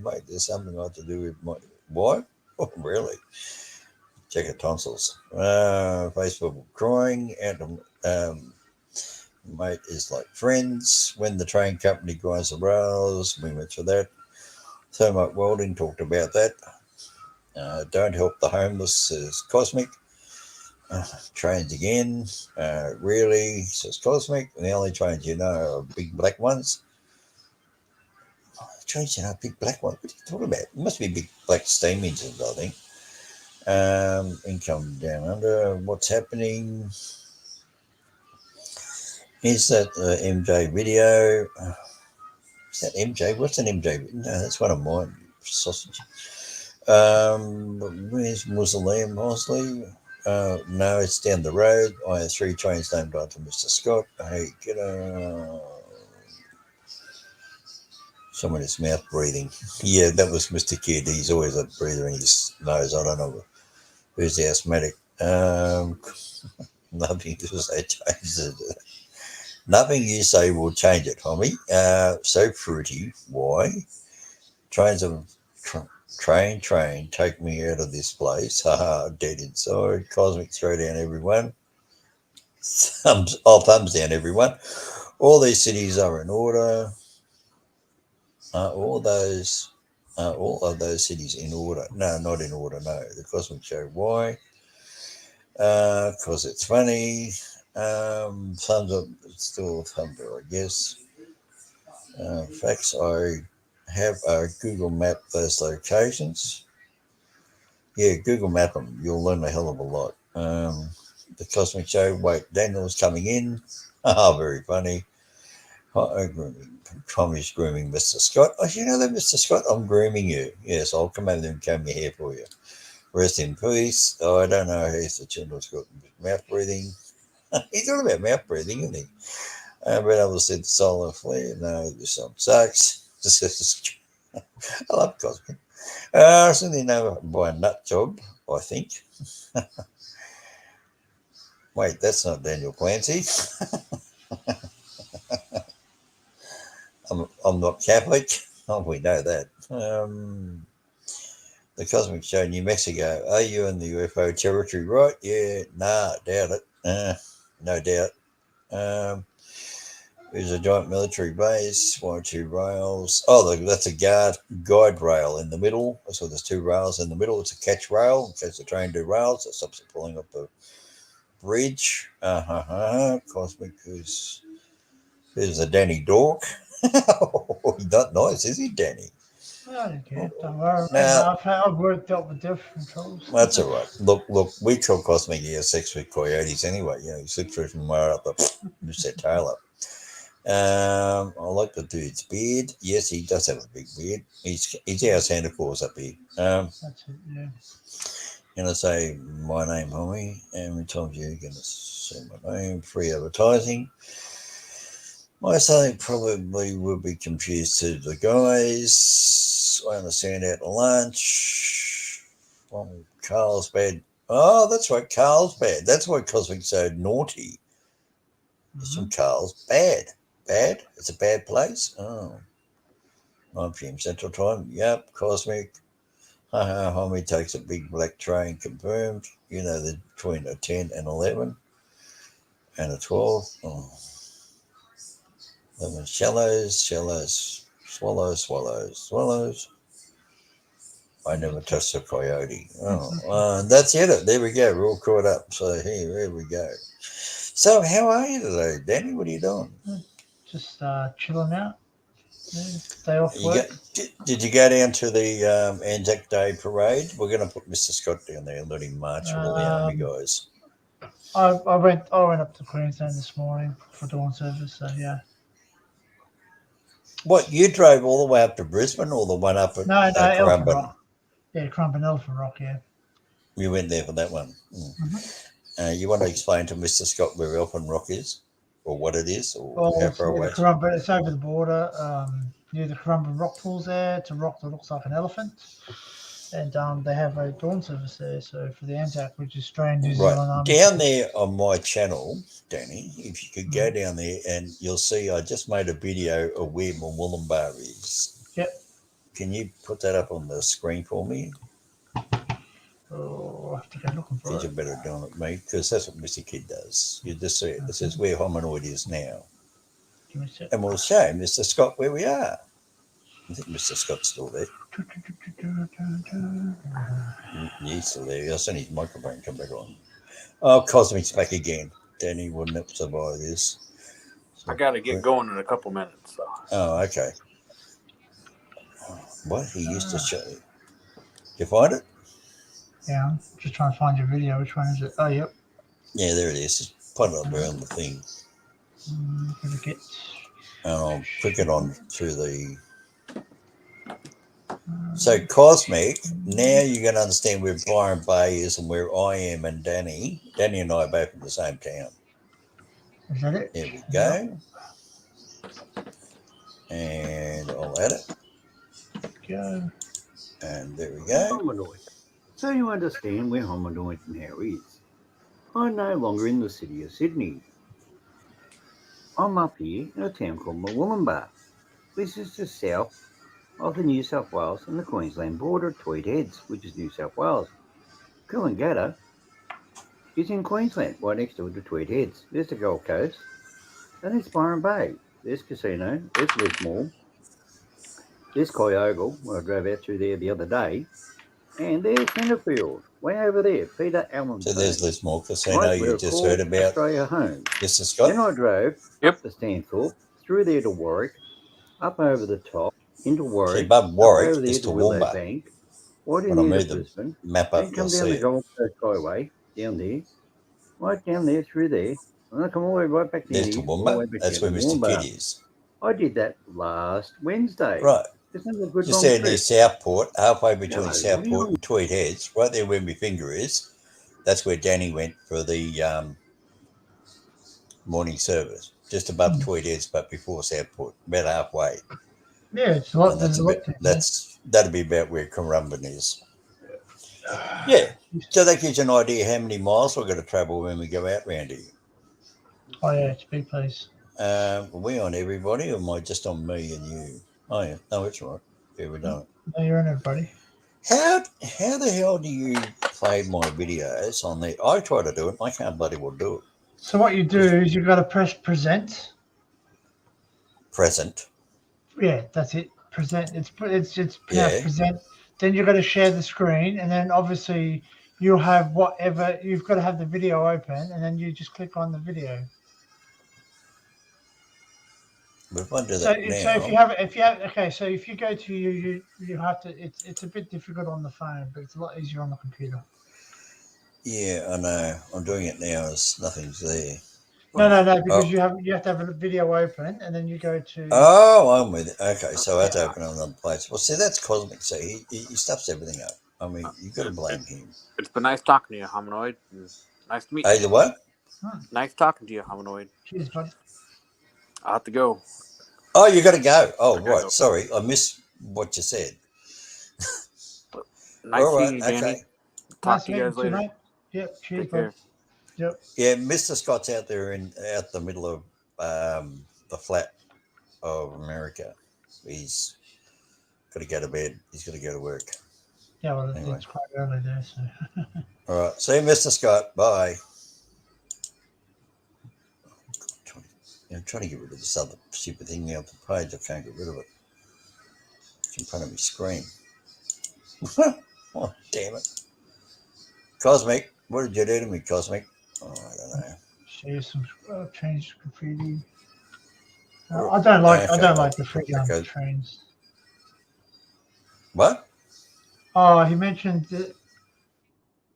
Mate, there's something I have to do with my wife. Oh, really? Check her tonsils. Facebook crying. And mate is like friends. When the train company grinds the rails, we went through that. Thermite welding talked about that. Don't help the homeless, says Cosmic. Trains again. Really, says Cosmic. The only trains you know are big black ones. Trains you know, big black ones. What are you talking about? It must be big black steam engines, I think. Income down under. What's happening? Is that MJ video? Is that MJ? What's an MJ? No, that's one of mine. Sausage. Where's Mausoleum, Mosley? No, it's down the road. I have 3 trains named after Mr. Scott. Hey, get someone is mouth breathing. Yeah, that was Mr. Kidd. He's always a breather in his nose. I don't know who's the asthmatic. Nothing to say changes it. Nothing you say will change it, homie. So fruity. Why? Trains of train, take me out of this place. Haha, dead inside. Cosmic throwdown, everyone. Thumbs down, everyone. All these cities are in order. All of those cities in order? No, not in order. No, the Cosmic Show. Why? Because it's funny. Thumbs up. It's still thumbs up, I guess. Facts. I have a Google Map those locations. Yeah, Google Map them. You'll learn a hell of a lot. The Cosmic Show. Wait, Daniel's coming in. Ah, very funny. Tommy's grooming Mr. Scott. Oh, you know that, Mr. Scott? I'm grooming you. Yes, I'll come over and comb your hair for you. Rest in peace. Oh, I don't know. He's the children's got mouth breathing. He's all about mouth breathing, isn't he? But able to see the solar flare. No, this one sucks. I love Cosmic. I certainly know by a nut job, I think. Wait, that's not Daniel Clancy. I'm not Catholic. Oh, we know that. The Cosmic Show, New Mexico. Are you in the UFO territory, right? Yeah, nah, doubt it. No doubt. There's a giant military base, 1 or 2 rails. Oh, that's a guide rail in the middle. So there's 2 rails in the middle. It's a catch rail in case the train derails. It stops it pulling up the bridge. Cosmic, who's a Danny Dork. He's not nice, is he, Danny?
I don't care. Don't worry.
Now,
I've worked out with death controls.
That's all right. Look, we tell Cosmic he has sex with coyotes anyway. You know, he slipped through from where up the just their tail up. I like the dude's beard. Yes, he does have a big beard. He's our Santa Claus up here.
That's it, yeah.
Gonna say my name, homie. How many times are you gonna say my name? Free advertising. My something probably will be confused to the guys. I understand out to lunch. Carlsbad. Oh, that's right, Carlsbad. That's why Cosmic's so naughty. It's from Carlsbad. Bad? It's a bad place? Oh. 9 p.m. Central Time. Yep, Cosmic. Homie takes a big black train, confirmed. You know, the between a 10 and 11 and a 12. Oh. 11 shallows, swallows. I never touched a coyote. Oh, that's it. There we go. We're all caught up. So here we go. So how are you today, Danny? What are you doing?
Just chilling out. Day off
You
work.
did you go down to the Anzac Day parade? We're going to put Mr. Scott down there and let him march with all the army guys.
I went up to Queensland this morning for dawn service. So yeah.
What, you drove all the way up to Brisbane or the one up at
No, Elephant
Currumbin?
Rock. Yeah, Currumbin Elephant Rock. Yeah.
You went there for that one.
Mm-hmm.
You want to explain to Mr. Scott where Elephant Rock is, or what it is, or
Well,
how
it's
far
near
away?
the Currumbin. It's over the border, near the Currumbin Rock Pools. There, it's a rock that looks like an elephant, and they have a dawn service there. So for the Anzac, which is Australian New Zealand Army.
Down there on my channel, Danny, if you could go down there and you'll see I just made a video of where my Wollumbar is.
Yep.
Can you put that up on the screen for me?
Oh, I have to go looking for
Because
it.
you're better doing it, mate, because that's what Mr. Kid does. You just see it. This is where Hominoid is now.
Give me a sec.
And we'll show Mr. Scott where we are. I think Mr. Scott's still there. He's still there. I've seen his microphone come back on. Oh, Cosmic's back again. Danny wouldn't have survived this. So
I got to get going in a couple minutes. So.
Oh, okay. What he used to show. Did you find it?
Yeah, I'm just trying to find your video. Which one is it? Oh, yep.
Yeah, there it is. Just put it up around the thing. And I'll click it on through the. So Cosmic, now you're going to understand where Byron Bay is and where I am and Danny. Danny and I are both in the same town.
Is that it?
There we go. And I'll add it.
Go.
And there we go.
Hominoid. So you understand where Hominoid now is. I'm no longer in the city of Sydney. I'm up here in a town called Wollumbar. This is just south of the New South Wales and the Queensland border at Tweed Heads, which is New South Wales. Coolangatta is in Queensland, right next door to Tweed Heads. There's the Gold Coast, and there's Byron Bay. There's Casino, there's Lismore, there's Kyogle, where I drove out through there the other day, and there's Centrefield, way over there, Peter Allen's
So there's
home.
Lismore Casino
Right,
you just heard about.
Australia home.
Mr. Scott?
Then I drove up to Stanthorpe, through there to Warwick, up over the top, into Warwick,
See, above Warwick
up over there
is
to Willow
Toowoomba.
Bank, right in
When I
there
move
to
the
Brisbane,
map up,
then come
you'll
down
see
the
it.
Gold Coast Highway, down there, right down there through there, and I come all the way right back down
There's
here, all the way
Toowoomba.
back
That's
down
where
to
Mr.
Wollumbar.
Kid is.
I did that last Wednesday.
Right.
Isn't that a good
Just
long
down near
trip?
Southport, halfway between
No,
Southport and Tweed Heads, right there where my finger is. That's where Danny went for the morning service, just above Tweed Heads, but before Southport, about halfway.
Yeah, it's a lot.
And
There's a lot.
that'll be about where Currumbin is. Yeah. So that gives you an idea how many miles we're going to travel when we go out round here.
Oh yeah, it's a big place.
Are we on everybody, or am I just on me and you? Oh yeah, no, it's right. Yeah, we're done.
No, you're in everybody.
How the hell do you play my videos on there? I try to do it. I can't bloody well do it.
So what you do is you've got to press present.
Present.
Yeah, that's it. Present. It's pronounced
Yeah.
present. Then you've got to share the screen, and then obviously you'll have whatever. You've got to have the video open, and then you just click on the video.
But if I do
So
that now,
so if you go to you have to. It's a bit difficult on the phone, but it's a lot easier on the computer.
yeah, I know. I'm doing it now as nothing's there.
No, because you have to have a video open, and then you go to.
Oh, I'm with it. Okay, so I have to open another place. Well, see, that's Cosmic. So he stuffs everything up. I mean, you've got to blame him.
It's been nice talking to you, Hominoid. Nice to meet you.
Hey, the what?
Nice talking to you, Hominoid.
Cheers, buddy.
I'll have to go.
Oh, you got to go. Oh, right. Go. Sorry, I missed what you said.
Nice
all right,
seeing you, Danny.
okay.
Talk to you guys later.
Yep, cheers,
Take care.
Yep.
Yeah, Mr. Scott's out there out the middle of the flat of America. He's got to go to bed. He's got to go to work.
Yeah, well,
Anyway.
it's quite early there, so.
All right. See you, Mr. Scott. Bye. I'm trying to get rid of this other stupid thing off the page. I can't get rid of it. It's in front of me screen. Oh, damn it. Cosmic. What did you do to me, Cosmic? Oh, I don't know.
Share some change graffiti. I don't like
Okay.
the freaking
Okay.
trains.
What?
Oh, he mentioned.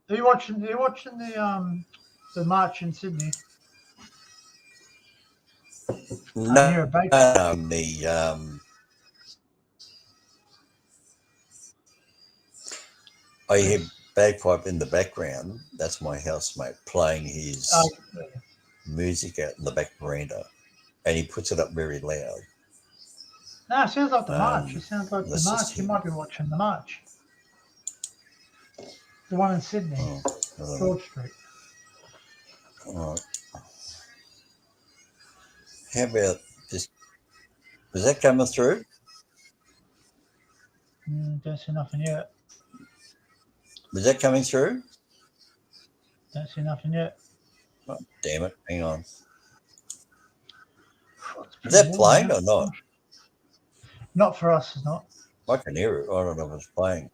Are you watching? The march in Sydney? I can
No,
hear a bagpipe.
no, in the I hear bagpipe in the background. That's my housemate playing
Uh,
his music out in the back veranda, and he puts it up very loud.
no, it sounds like the march. It sounds like the
That's just
march. You
him.
might be watching the march, the one in Sydney,
Oh, I don't know.
George Street.
All right. How about this? Is that coming through?
Don't see nothing yet.
Is that coming through?
Don't see nothing yet.
Oh, damn it! Hang on.
It's
Is
pretty
that
warm
playing
here.
or not?
Not for us, it's not.
I can hear it. I don't know if it's playing.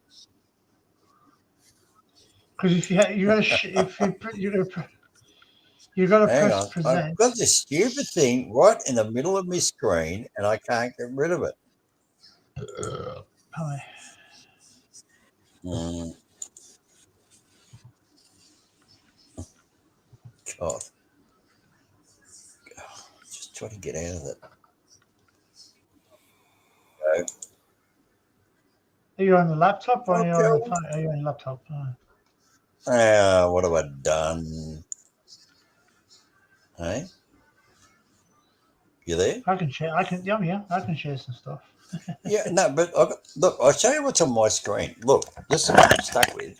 Because if you got to if you got to
Hang
press
on. I've
present.
got this stupid thing right in the middle of my screen, and I can't get rid of it.
Oh,
Mm, God. Just try to get out of it.
are you on the laptop or are you on the
Okay.
phone? Are you on your laptop?
What have I done? Hey, you there?
I can share. I can. Yeah, yeah. I can share some stuff.
Yeah, no, but look, I'll show you what's on my screen. Look, this is what I'm stuck with,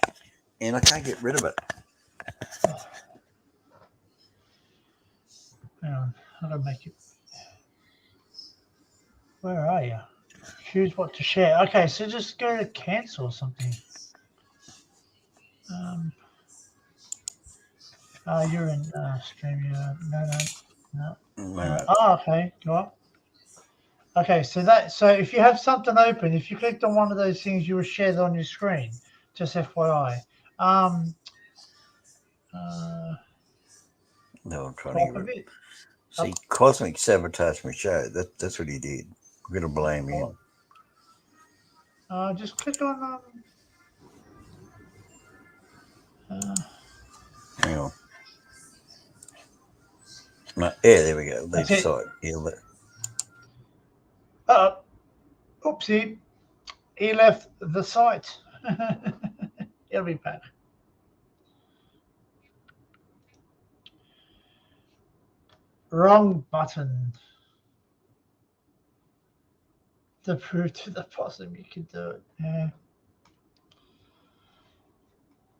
and I can't get rid of it.
Hang on. I gotta make it. Where are you? Choose what to share. Okay, so just go to cancel something. You're in stream. No.
No.
Okay. Go up. Okay, so if you have something open, if you clicked on one of those things, you will share that on your screen. Just FYI.
No, I'm trying
Go
to
up
get
a
rid.
bit.
See, Cosmic sabotaged my show. That's what he did. We're gonna blame him.
Just click on
Hang on. No, yeah, there we go. Leave
that's it.
site. Yeah,
Oopsie. He left the site. He'll be back. Wrong button. To prove to the possum you can do it. Yeah.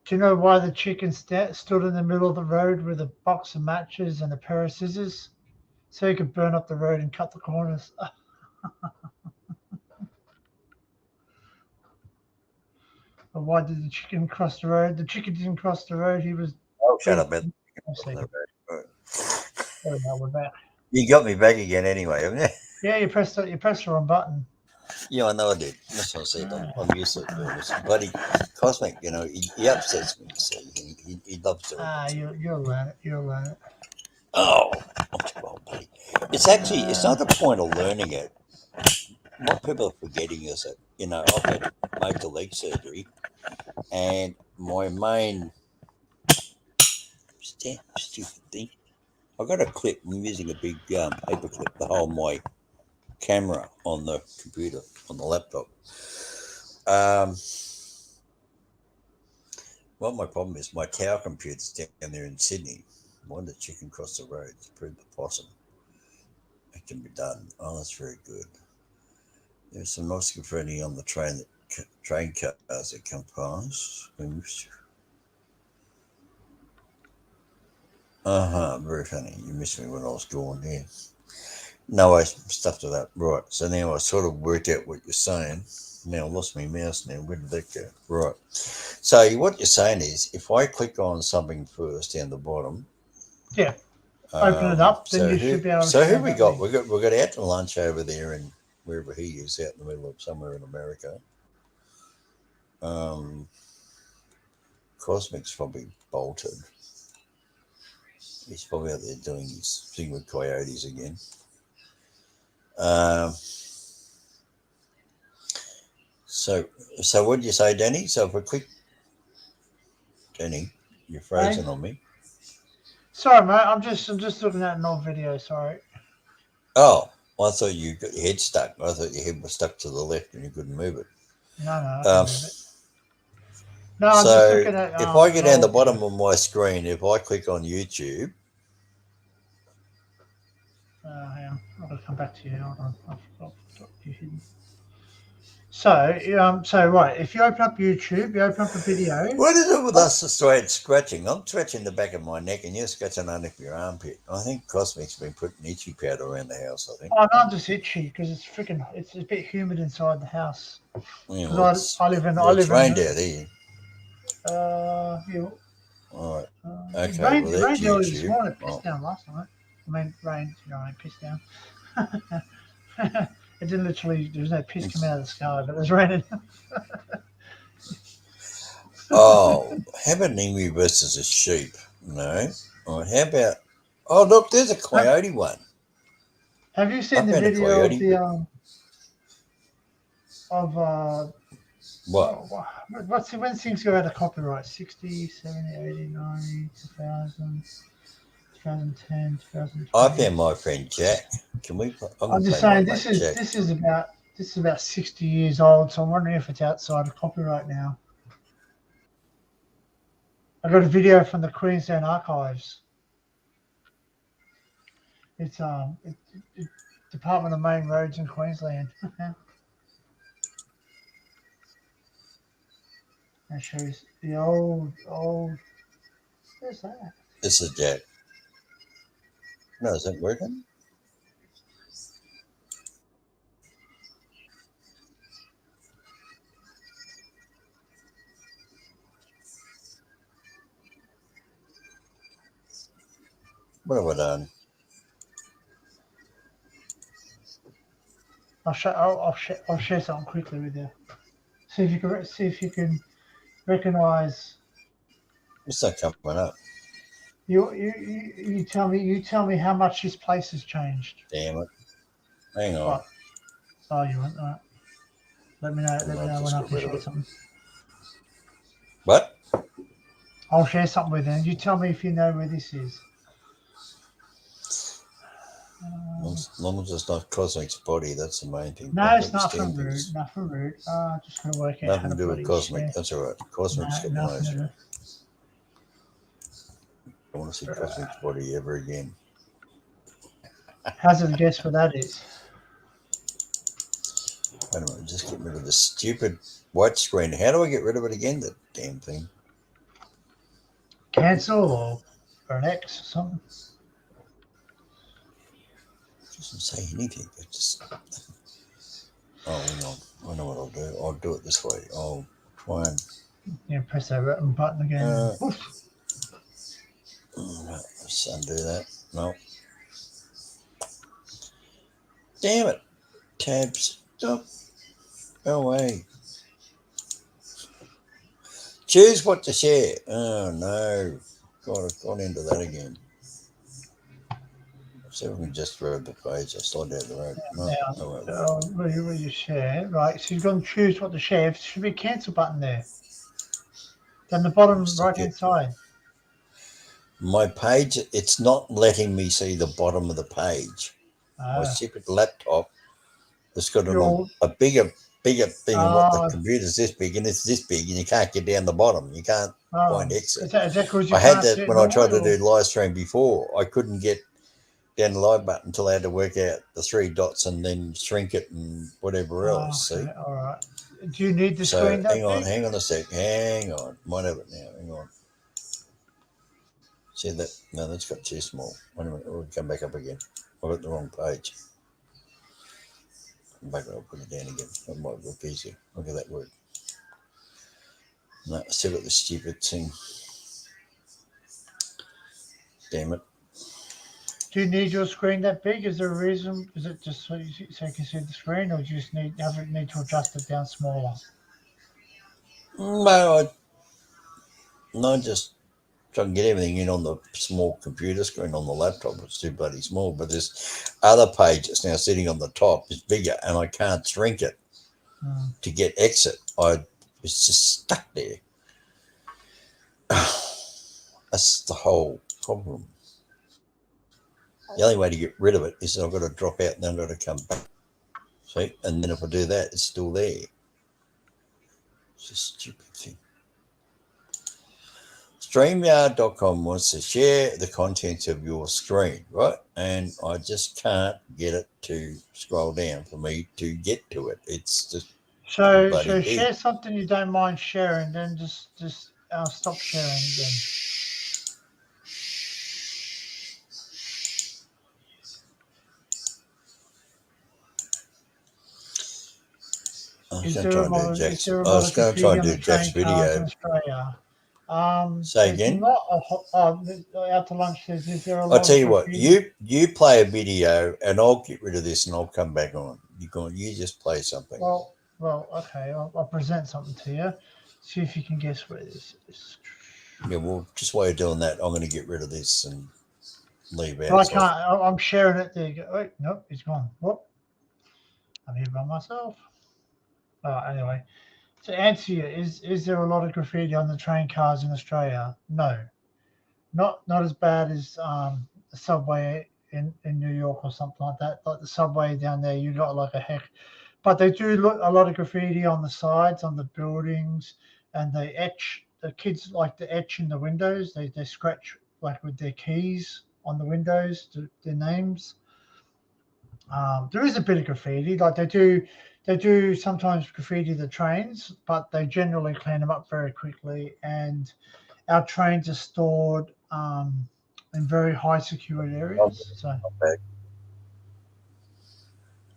Do you know why the chicken stood in the middle of the road with a box of matches and a pair of scissors? So he could burn up the road and cut the corners. But why did the chicken cross the road? The chicken didn't cross the road. He was.
oh, shut up, man.
Sorry, no, we're back.
You got me back again anyway, haven't you?
Yeah, you pressed the wrong button.
Yeah, I know I did. That's what I said. I'm used to doing this. Bloody Cosmic, he upsets me. See, he loves doing it.
You'll learn it. You'll learn it.
Oh, I'm too old, buddy. It's not the point of learning it. What people are forgetting is that, I've had major leg surgery, and my main stupid thing, I got a clip. I'm using a big paper clip to hold my camera on the computer, on the laptop. Well, my problem is my tower computer's down there in Sydney. Why did the chicken cross the road to prove the possum? It can be done. Oh, that's very good. There's some nice graffiti on the train cars that come past. Very funny. You missed me when I was gone. Yeah. No, I stuffed it up. Right. So now I sort of worked out what you're saying. Now I lost my mouse now. Where did that go? Right. So what you're saying is if I click on something first down the bottom.
Yeah. Open it up, then you should be able to
So
share
who we
that
got?
link.
We got out to lunch over there in wherever he is, out in the middle of somewhere in America. Cosmic's probably bolted. He's probably out there doing his thing with coyotes again. So what did you say, Danny? So if we click, Danny, you're frozen on me.
Sorry, mate. I'm just looking at an old video. Sorry.
Oh, I thought you got your head stuck. I thought your head was stuck to the left and you couldn't move it.
No, I can move it. No, I'm just
So
looking at.
if I go down the
old
bottom
video.
of my screen, if I click on YouTube,
Hang on. I've got to come back to you. Hold on. I forgot you hidden. So right. If you open up YouTube, you open up a video.
what is it with us Australians scratching? I'm scratching the back of my neck and you're scratching underneath your armpit. I think Cosmic's been putting itchy powder around the house, I think.
Oh, no, I'm just itchy because it's freaking. It's a bit humid inside the house.
Yeah,
Because I live in.
it's rained out here.
Yeah.
All right.
It
Okay,
rained,
well,
it
that's
rained early this
YouTube.
morning. It pissed down last night. I mean, rained. It pissed down. It didn't literally. There was no piss coming out of the sky, but it was raining.
Oh, how about an emu versus a sheep? No. All right, how about? Oh, look, there's a coyote one.
Have you seen the
found a
video of
coyote.
the
What?
what's when things go out of copyright? 60, 70, 80, 90, 2000, 2010, 2020.
I found my friend Jack. Can we?
I'm just saying this is about 60 years old, so I'm wondering if it's outside of copyright now. I got a video from the Queensland Archives. It's Department of Main Roads in Queensland. That shows the old. Where's that?
This is Jack. No, is that working? What have I done?
I'll share something quickly with you. See if you can recognize.
It's not coming up.
You tell me how much this place has changed.
Damn it! Hang on.
What? Oh, you want that? Let me know when I can share something.
What?
I'll share something with you, and you tell me if you know where this is.
As long as it's not Cosmic's body, that's the main thing.
No, it's nothing rude. Nothing rude. Just gonna work out.
Nothing to do with Cosmic.
Share.
That's all right. Cosmic's got
Nothing to
no.
do.
I want to see Cosmic's body ever again.
Hazard a guess what that is.
Wait a minute, just get rid of the stupid white screen. How do I get rid of it again? That damn thing.
Cancel or an X or something.
It doesn't say anything. It just. Oh, hang on. I know what I'll do. I'll do it this way. I'll try and.
Yeah, press that button again.
Let's undo that. No. Damn it. Tabs. Stop. Go away. Choose what to share. Oh, no. God, I've gone into that again. See if we can just grab the page. I slide down the road.
Where you share? Right, so you've got to choose what to share. There should be a cancel button there. Down the bottom right-hand side.
My page, it's not letting me see the bottom of the page. My stupid laptop has got a bigger thing than what the computer's this big, and it's this big, and you can't get down the bottom. You can't find exit.
Is that
I had that when I tried to do live stream before. I couldn't get down the live button until I had to work out the 3 dots and then shrink it and whatever else.
Okay,
see?
all right. Do you need the screen that big?
Hang on a sec. Hang on. Might have it now. Hang on. See that? No, that's got too small. Wait a minute. We'll come back up again. I've got the wrong page. Come back. I'll put it down again. That might look easier. Look at that work. No, I still got the stupid thing. Damn it.
Do you need your screen that big? Is there a reason? Is it just so you can see the screen, or do you just need to adjust it down smaller?
No, just So I can get everything in on the small computer screen on the laptop. It's too bloody small. But this other page that's now sitting on the top is bigger, and I can't shrink it to get exit. It's just stuck there. That's the whole problem. The only way to get rid of it is I've got to drop out and then I've got to come back. See? And then if I do that, it's still there. It's a stupid thing. StreamYard.com wants to share the contents of your screen, right? And I just can't get it to scroll down for me to get to it. It's just
So
bloody
share
big.
something you don't mind sharing, then just stop sharing then. Is there a lot of graffiti on the train cars in
video.
Australia?
Say
There's
again.
not a out to lunch says, is there a
I'll
lot
tell
of
you what,
graffiti?
you play a video and I'll get rid of this and I'll come back on. You just play something.
Well, okay. I'll present something to you. See if you can guess where this is.
Yeah, well, just while you're doing that, I'm going to get rid of this and leave out.
But I can't. I'm sharing it. There you go. Wait, nope, it's gone. Whoop. I'm here by myself. Anyway, to answer you, is there a lot of graffiti on the train cars in Australia? No, not as bad as the subway in New York or something like that. Like the subway down there, you got like a heck. But they do look a lot of graffiti on the sides, on the buildings, and they etch. The kids like to etch in the windows. They scratch like with their keys on the windows, their names. There is a bit of graffiti. Like they do sometimes graffiti the trains, but they generally clean them up very quickly. And our trains are stored in very high secured areas. So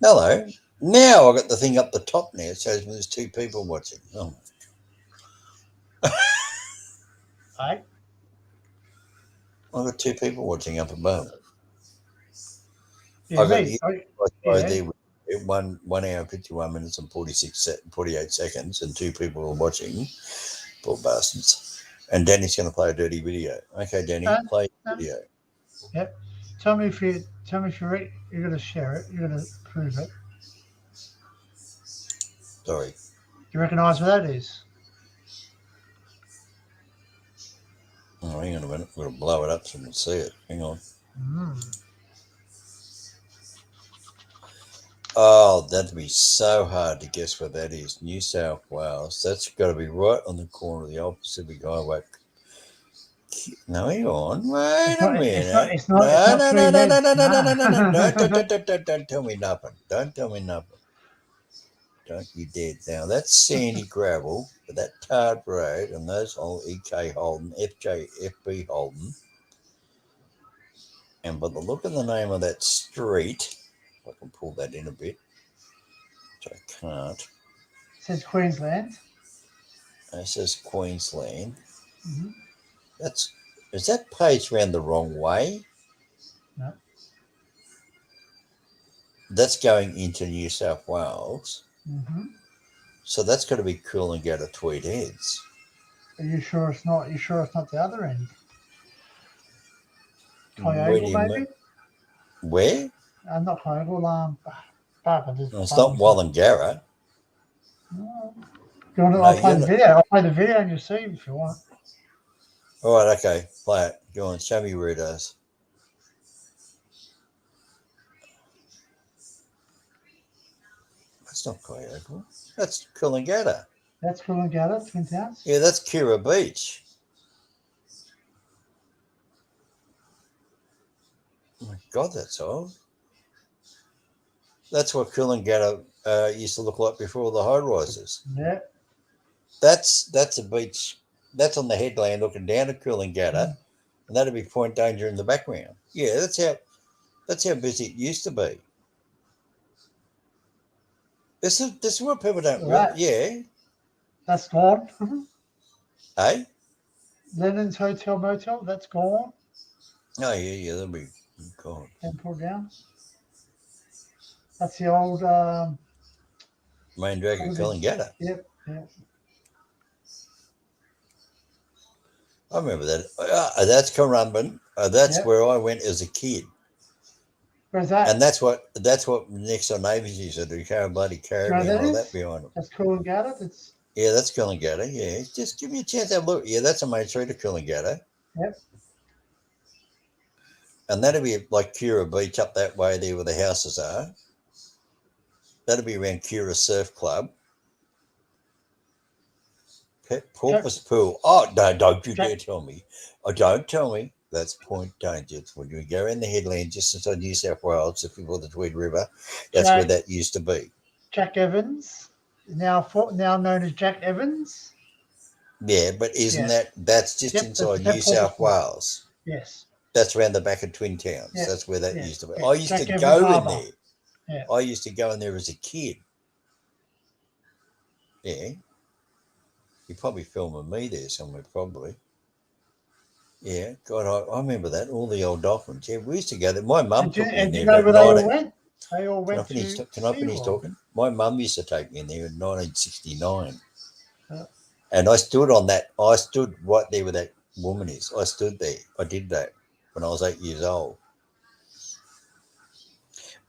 Hello. Now I've got the thing up the top now. It shows me there's two people watching. Oh.
right.
I've got two people watching up above.
Yeah,
I've got
me.
there with 1 hour, 51 minutes and 48 seconds, and two people are watching. Poor bastards. And Danny's going to play a dirty video. Okay, Danny, play a video.
Yep. Tell me if you're ready. You're going to share it. You're going to prove it.
Sorry.
Do you recognise what that is?
Oh, hang on a minute. We're going to blow it up so we can see it. Hang on. Oh, that'd be so hard to guess what that is. New South Wales. That's got to be right on the corner of the old Pacific Highway. No, hang on. Wait a minute.
It's not three legs.
No. Don't tell me nothing. Don't tell me nothing. Don't you dare. Now, that's sandy gravel, but that tarred road and those old EK Holden, FB Holden. And by the look of the name of that street, if I can pull that in a bit, which I can't.
It says Queensland.
It says Queensland.
Mm-hmm.
Is that page round the wrong way?
No.
That's going into New South Wales.
Mm-hmm.
So that's got to be Coolangatta Tweed Heads.
Are you sure it's not? You sure it's not the other end?
Where
Maybe.
Where?
Not Kyogle.
It's not Wallangarra.
No. You want to? I'll play the video. I'll play the video and you'll see if you want.
All right, okay, play it. Go on, show me where it is. That's not Kyogle. That's Coolangatta.
That's Coolangatta, Twin Towns.
Yeah, that's Kira Beach. Oh my God, that's old. That's what Coolangatta used to look like before the high rises.
Yeah.
That's a beach. That's on the headland looking down at Coolangatta, and that'd be Point Danger in the background. Yeah, that's how busy it used to be. This is what people don't realize. Yeah.
That's gone.
Hey?
Lennon's Hotel Motel, that's gone.
Oh, yeah, that'll be gone.
And pulled down. That's the old...
Main drag of Coolangatta.
Yep.
I remember that. That's Currumbin. That's
Yep.
where I went as a kid.
Where's that?
And that's what next door neighbours used to do, carry a bloody
Do you know
caravan
what
like
that
that
is?
behind them.
That's Coolangatta. That's
Yeah, that's Coolangatta. Yeah, just give me a chance to have a look. Yeah, that's a main street of Coolangatta.
Yep.
And that'll be like Cura Beach up that way there where the houses are. That'll be around Cura Surf Club. Porpoise Pool. Oh, no, don't you dare tell me. Oh, don't tell me. That's Point Danger. When you go in the headland just inside New South Wales, just before the Tweed River, that's where that used to be.
Jack Evans, now known as Jack Evans.
Yeah, but isn't that's just inside New South Wales?
Yes.
That's around the back of Twin Towns.
Yeah.
That's where that
Yeah.
used to be.
Yeah.
I used
Jack
to
Evans
go in
Harbour.
there.
Yeah.
I used to go in there as a kid. Yeah. You're probably filming me there somewhere, probably. Yeah, God, I remember that. All the old dolphins. Yeah, we used to go there. My mum took me in there.
You know where they all went? They all went to
Can I finish talking? My mum used to take me in there in 1969. And I stood on that. I stood right there where that woman is. I stood there. I did that when I was 8 years old.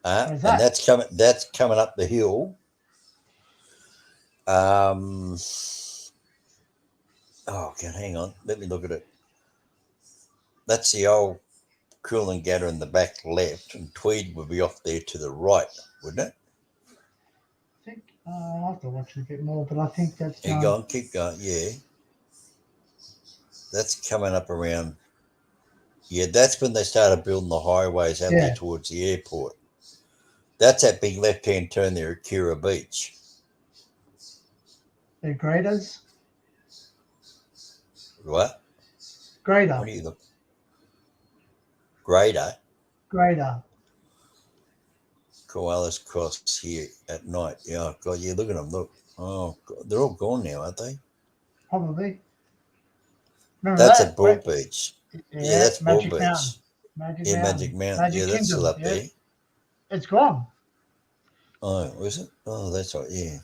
And that's coming up the hill. Oh, God, hang on. Let me look at it. That's the old Coolangatta in the back left, and Tweed would be off there to the right, wouldn't it?
I think I'll have to watch it a bit more, but I think that's.
Keep going. Yeah, that's coming up around. Yeah, that's when they started building the highways out there towards the airport. That's that big left-hand turn there at Cura Beach.
The graders.
What?
Grader.
What do you look? Grader. Koalas Cross here at night. Yeah, God, yeah, look at them. Look. Oh, God, they're all gone now, aren't they?
Probably. Remember
that's
that?
at Broad Beach. Yeah, that's
Magic
Broad
Mountain.
Beach. Magic Mountain. Yeah, that's still up there.
It's gone.
Oh, is it? Oh, that's right. Yeah.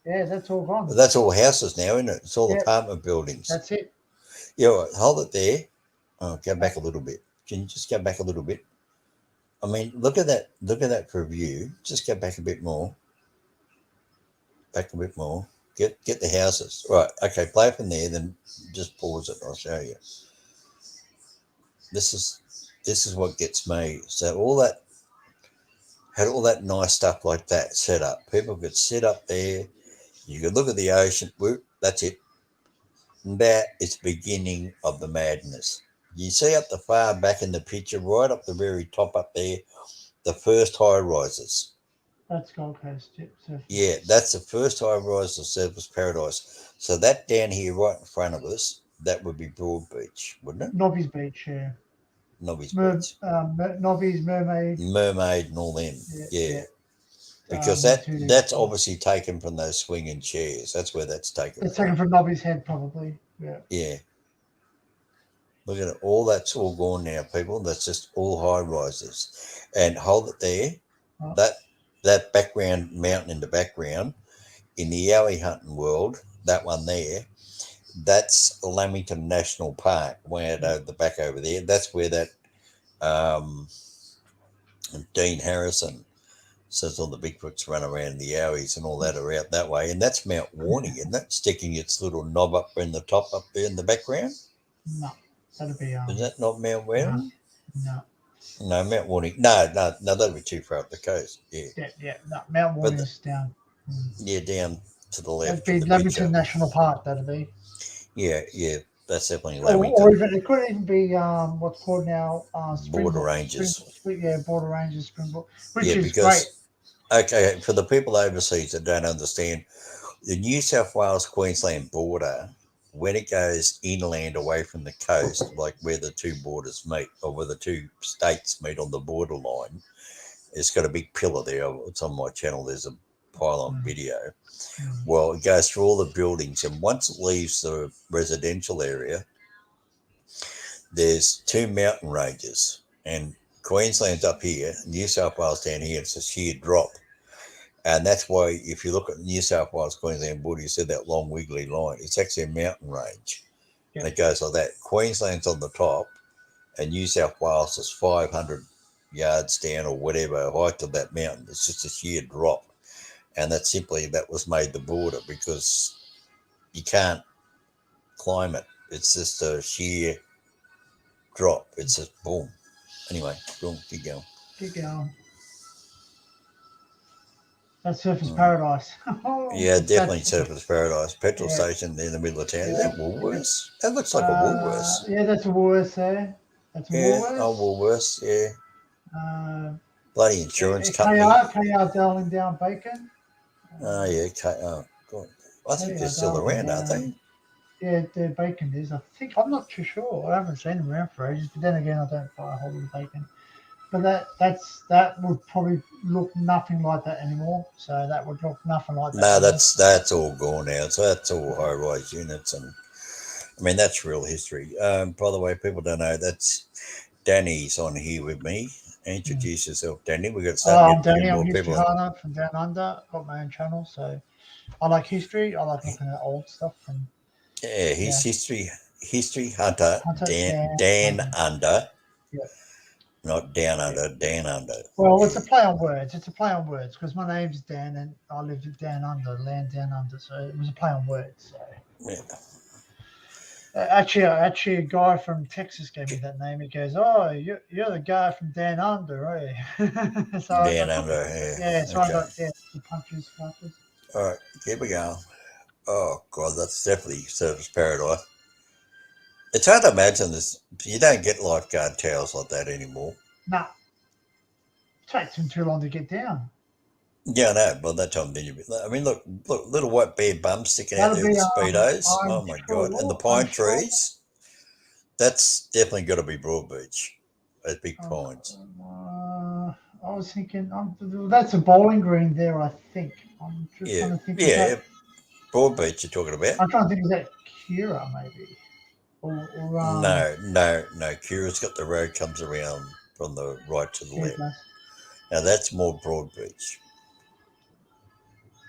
Yeah, that's all gone.
But that's all houses now, isn't it? It's all apartment buildings.
That's it.
Yeah, right, hold it there. Oh, go back a little bit. Can you just go back a little bit? I mean, look at that. Look at that for a view. Just go back a bit more. Back a bit more. Get the houses. Right. Okay, play from there, then just pause it. I'll show you. This is what gets me. So all that had all that nice stuff like that set up. People could sit up there. You could look at the ocean. That's it. And that is the beginning of the madness. You see up the far back in the picture, right up the very top up there, the first high rises.
That's Gold Coast.
Yeah, that's the first high rise of Surfers Paradise. So that down here right in front of us, that would be Broad Beach, wouldn't it?
Nobby's Beach, yeah.
Nobby's Beach.
Nobby's Mermaid.
Mermaid and all them, yeah. Because that's obviously taken from those swinging chairs. That's where that's taken
It's taken from Nobby's Head, probably, yeah.
Yeah. Look at it. All that's all gone now, people. That's just all high rises. And hold it there. Oh. That background mountain in the background, in the yowie hunting world, that one there, that's Lamington National Park, way out over the back over there. That's where that Dean Harrison says all the Bigfoots run around the yowies and all that are out that way. And that's Mount Warning, isn't it? Sticking its little knob up in the top up there in the background.
No, that'd be.
Is that not Mount Warning?
No.
No, Mount Warning. No, that'd be too far up the coast.
Yeah. No, Mount Warning's down.
Yeah, down to the left.
That'd be Lamington National Park. That'd be.
Yeah, that's definitely Lamington.
Or even it could even be what's called now
Border Ranges.
Border Ranges, Springbok, which is great.
Okay, for the people overseas that don't understand, the New South Wales-Queensland border, when it goes inland away from the coast, like where the two borders meet or where the two states meet on the borderline, it's got a big pillar there. It's on my channel. There's a pylon video. Well, it goes through all the buildings, and once it leaves the residential area, there's two mountain ranges, and Queensland's up here, New South Wales down here. It's a sheer drop. And that's why if you look at New South Wales, Queensland border, you see that long wiggly line. It's actually a mountain range.
Yep.
And it goes like that. Queensland's on the top, and New South Wales is 500 yards down or whatever height of that mountain. It's just a sheer drop. And that was made the border because you can't climb it. It's just a sheer drop. It's just boom. Anyway, boom, keep going.
Keep going. That's Surfers Paradise.
Yeah, definitely
That's-
Surfers Paradise. Petrol
Yeah.
station in the middle of town. Is
Yeah.
that Woolworths? That looks like a Woolworths.
Yeah, that's a Woolworths there. That's a
Yeah,
Woolworths.
Woolworths, yeah. Bloody insurance
KR,
company.
KR Darling Down Bacon.
Oh, yeah. God. I think they're still around, aren't they?
Yeah, their bacon is. I'm not too sure. I haven't seen them around for ages. But then again, I don't buy a whole lot of bacon. But that would probably look nothing like that anymore. So that would look nothing like that.
No, that's all gone now. So that's all high-rise units, and I mean that's real history. By the way, people don't know that's Danny's on here with me. Introduce yourself, Danny. We've got to start
I'm
getting
Danny.
more
I'm History
people on.
Hunter from Down Under. Got my own channel, so I like history. I like looking at old stuff. And
Yeah, he's history hunter,
Hunter,
Dan Under.
Yeah.
Not down under, Dan Under.
Well, it's a play on words. It's a play on words because my name's Dan and I lived at Down Under, land down under. So it was a play on words. So.
Yeah.
Actually, a guy from Texas gave me that name. He goes, "Oh, you're the guy from Down Under, are you?" So
Dan Under, yeah.
Yeah, so
Okay.
I got the punches.
All right, keep it going. Oh, God, that's definitely Surfers Paradise. It's hard to imagine this. You don't get lifeguard towels like that anymore.
Nah, it takes him too long to get down.
Yeah, I know. By that time, then I mean, look, little white bare bums sticking out there with the speedos. Oh my God! And the pine trees. That's definitely got to be Broadbeach. Those big pines.
I was thinking, that's a bowling green there. I think. I'm just trying to think.
Yeah, Broadbeach. You're talking about?
I'm trying to think. Is that Kira maybe?
No. Kira's got the road comes around from the right to the left. Now that's more Broadbeach.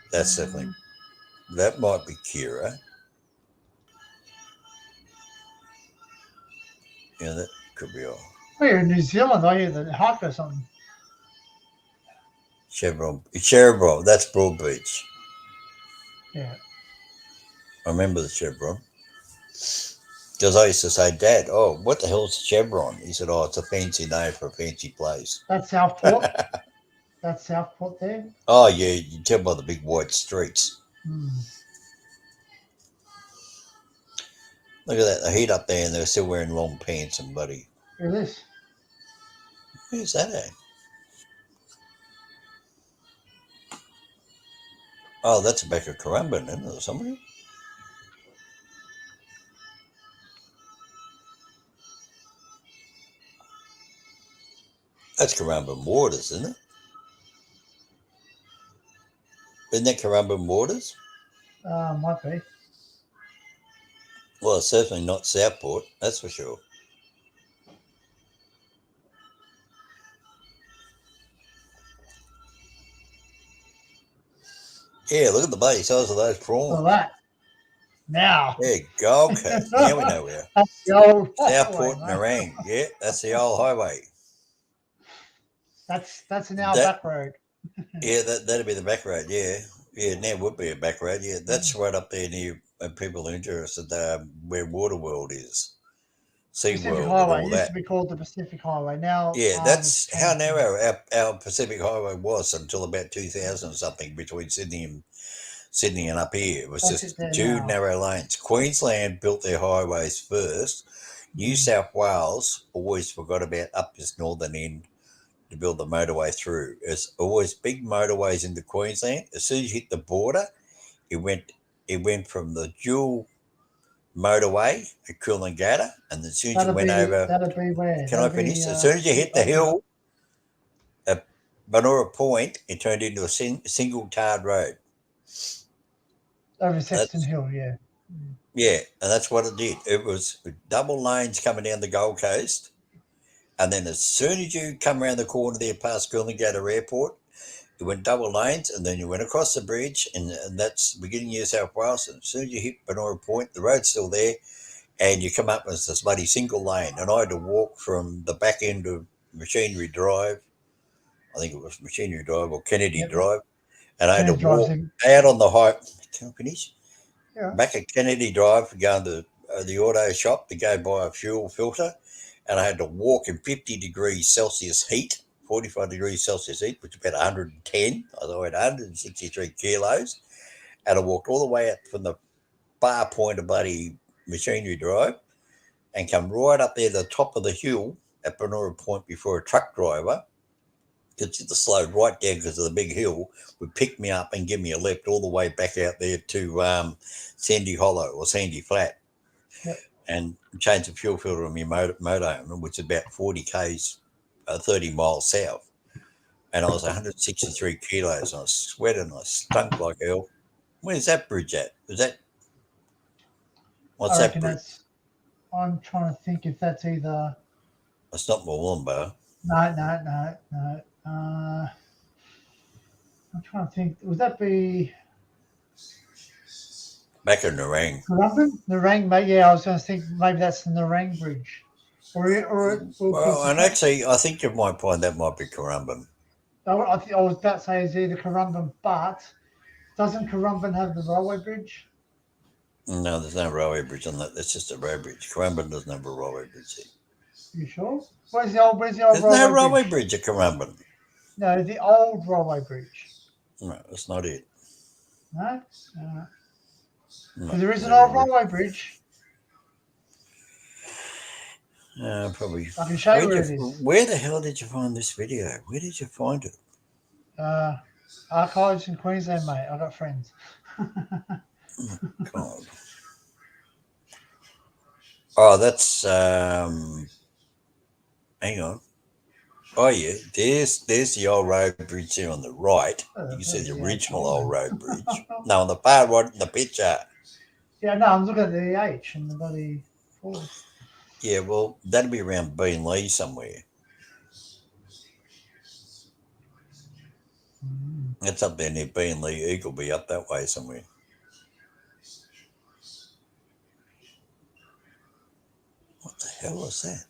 That's definitely, that might be Kira. Yeah, that could be all.
Oh, you're in New Zealand, are you? The hike or something?
Chevron, that's Broadbeach.
Yeah.
I remember the Chevron. Because I used to say, Dad, what the hell's a Chevron? He said, it's a fancy name for a fancy place.
That's Southport. That's Southport there.
Oh, yeah, you can tell by the big white streets. Look at that, the heat up there, and they're still wearing long pants and bloody.
Look at this.
Who's that at? Oh, that's the back of Currumbin, isn't it, or somebody? That's Currumbin Waters, isn't it? Isn't that Currumbin Waters?
Might be.
Well, it's certainly not Southport, that's for sure. Yeah, look at the bloody size of those prawns.
Look at that. Now.
Yeah, Gold Coast. Now we know where.
That's the old
Southport,
highway,
Nerang. Yeah, that's the old highway.
That's an hour back road.
Yeah, that'd be the back road. Yeah, now would be a back road. Yeah, that's right up there near people interested where Waterworld is,
Pacific
SeaWorld, and
Highway.
all
It used
that.
to be called the Pacific Highway. Now.
Yeah, that's how narrow our Pacific Highway was until about 2000 something between Sydney and up here. It was just two narrow lanes. Queensland built their highways first. New South Wales always forgot about up this northern end to build the motorway through. There's always big motorways into Queensland. As soon as you hit the border, it went from the dual motorway at Coolangatta, and as soon as you went over,
that'd be where?
can I finish? As soon as you hit the hill at Banora Point, it turned into a single tarred road.
Over Sexton Hill, yeah.
Yeah, and that's what it did. It was double lanes coming down the Gold Coast, and then as soon as you come around the corner there past Coolangatta Airport, it went double lanes, and then you went across the bridge, and that's beginning New South Wales. And as soon as you hit Banora Point, the road's still there. and you come up as this bloody single lane, and I had to walk from the back end of Machinery Drive, I think it was Machinery Drive or Kennedy
Yep.
Drive, and I had to
Kennedy Drive's
walk
in-
out on the high. Can I finish?
Yeah.
Back at Kennedy Drive, going to the auto shop to go buy a fuel filter, and I had to walk in 50 degrees Celsius heat, 45 degrees Celsius heat, which is about 110. I weighed 163 kilos, and I walked all the way up from the bar point of bloody Machinery Drive and come right up there to the top of the hill at Benora Point before a truck driver, because it slowed right down because of the big hill, would pick me up and give me a lift all the way back out there to Sandy Hollow or Sandy Flat.
Yep.
And change the fuel filter on my motorhome, which is about 40 k's, 30 miles south. And I was 163 kilos, and I was sweating, I stunk like hell. Where's that bridge at? Is that, what's
I
that
reckon
bridge?
that's. I'm trying to think if that's either.
It's not Moolumbar.
No. I'm trying to think. Would that be
Back in Nerang.
Currumbin? Nerang, mate. Yeah, I was going to think maybe that's the Nerang Bridge.
Well, and actually, I think you might find that might be Currumbin.
I was about to say it's either Currumbin, but doesn't Currumbin have the railway bridge?
No, there's no railway bridge on that. That's just a road bridge. Currumbin doesn't have a railway bridge there.
You sure? Where's the old
There's
railway
no railway
bridge?
bridge at Currumbin.
No, the old railway bridge.
No, that's not it.
No?
No,
There is an old railway bridge.
Probably.
I can show you where it is.
Where the hell did you find this video? Where did you find it?
Archives in Queensland, mate. I got friends.
God. Oh, that's hang on. Oh yeah, there's the old road bridge there on the right. You can see the original old road bridge. No, on the far right in the picture.
Yeah, no, I'm looking at the H and the bloody forward.
Yeah, well, that'd be around Beenleigh somewhere. That's up there near Beenleigh, Eagleby, up that way somewhere. What the hell is that?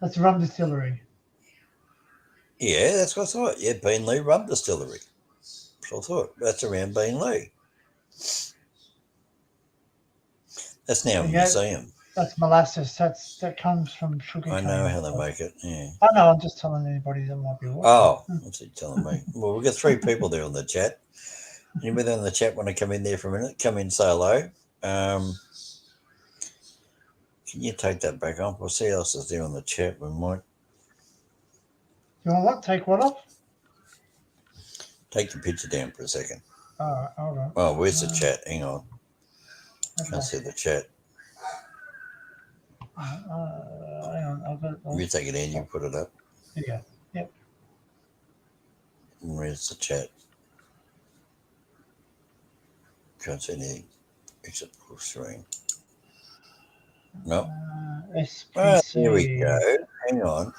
That's a rum distillery.
Yeah, that's what I thought. Yeah, Beenleigh Rum Distillery. So I thought that's around Beenleigh. That's now a museum.
That's molasses. That comes from sugar cane.
I know how they make it. Yeah.
I know. I'm just telling anybody that might be watching.
Oh, what's he telling me? Well, we've got 3 people there on the chat. Anybody on the chat want to come in there for a minute? Come in, say hello. Can you take that back off? We'll see who else is there on the chat. We might.
You want what? Take what off?
Take the picture down for a second.
All right, hold on.
Oh, where's the chat? Hang on.
Okay.
Can't see the chat.
Hang on.
You take it in, you put it up.
Yeah. Yep.
Where's the chat? Can't see anything except full screen. No.
SPC.
Here we go. Hang on.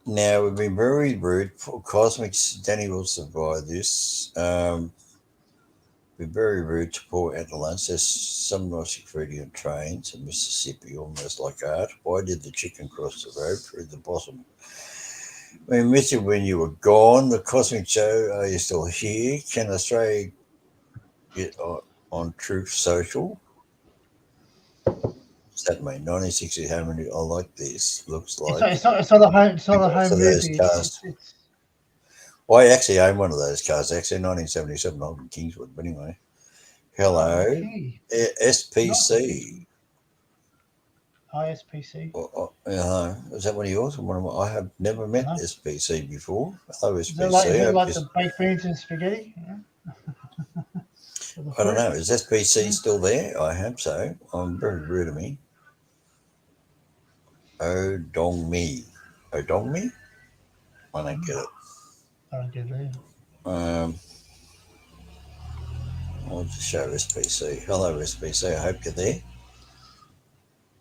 Now, we've been very rude. Cosmics, Danny will survive this. We're very rude to poor Atalanta. There's some nice graffiti on trains in Mississippi, almost like art. Why did the chicken cross the road? Prove the possum. We missed you when you were gone. The Cosmic Show, are you still here? Can Australia get on Truth Social? What's that mean? 1960 Harmony. I like this. Looks like
It's not a home. It's not a home
those
movie.
cars. Well, I actually own one of those cars. Actually, 1977, old in Kingswood. But anyway, hello, SPC.
ISPC.
Is that one of yours? I have never met SPC before. Hello, SPC.
Is it like the baked beans and spaghetti? Yeah.
I don't know. Is SPC still there? I hope so. I'm very rude of me. Odongme. Odongme? I don't get it.
I don't get it.
I'll just show SPC. Hello, SPC. I hope you're there.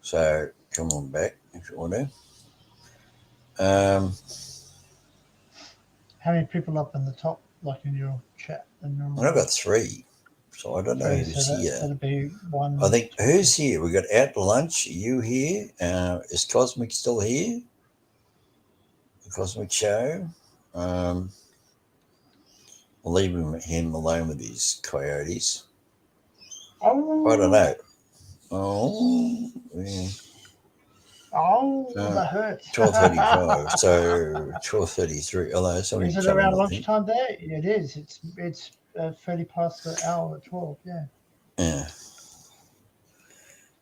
So come on back if you want to.
How many people up in the top, like in your chat?
I've got 3. So I don't know
Three,
who's
so
here.
that'd be one.
I think who's here? We got out to lunch. Are you here? Is Cosmic still here? The Cosmic Show. We'll leave him alone with his coyotes. I don't know. Oh, yeah.
Oh, that hurts.
12:35. So 12:33. Although it's only
Is it
come in,
around
I think.
lunchtime there? It is. It's 30 past the hour at 12. Yeah.
Yeah.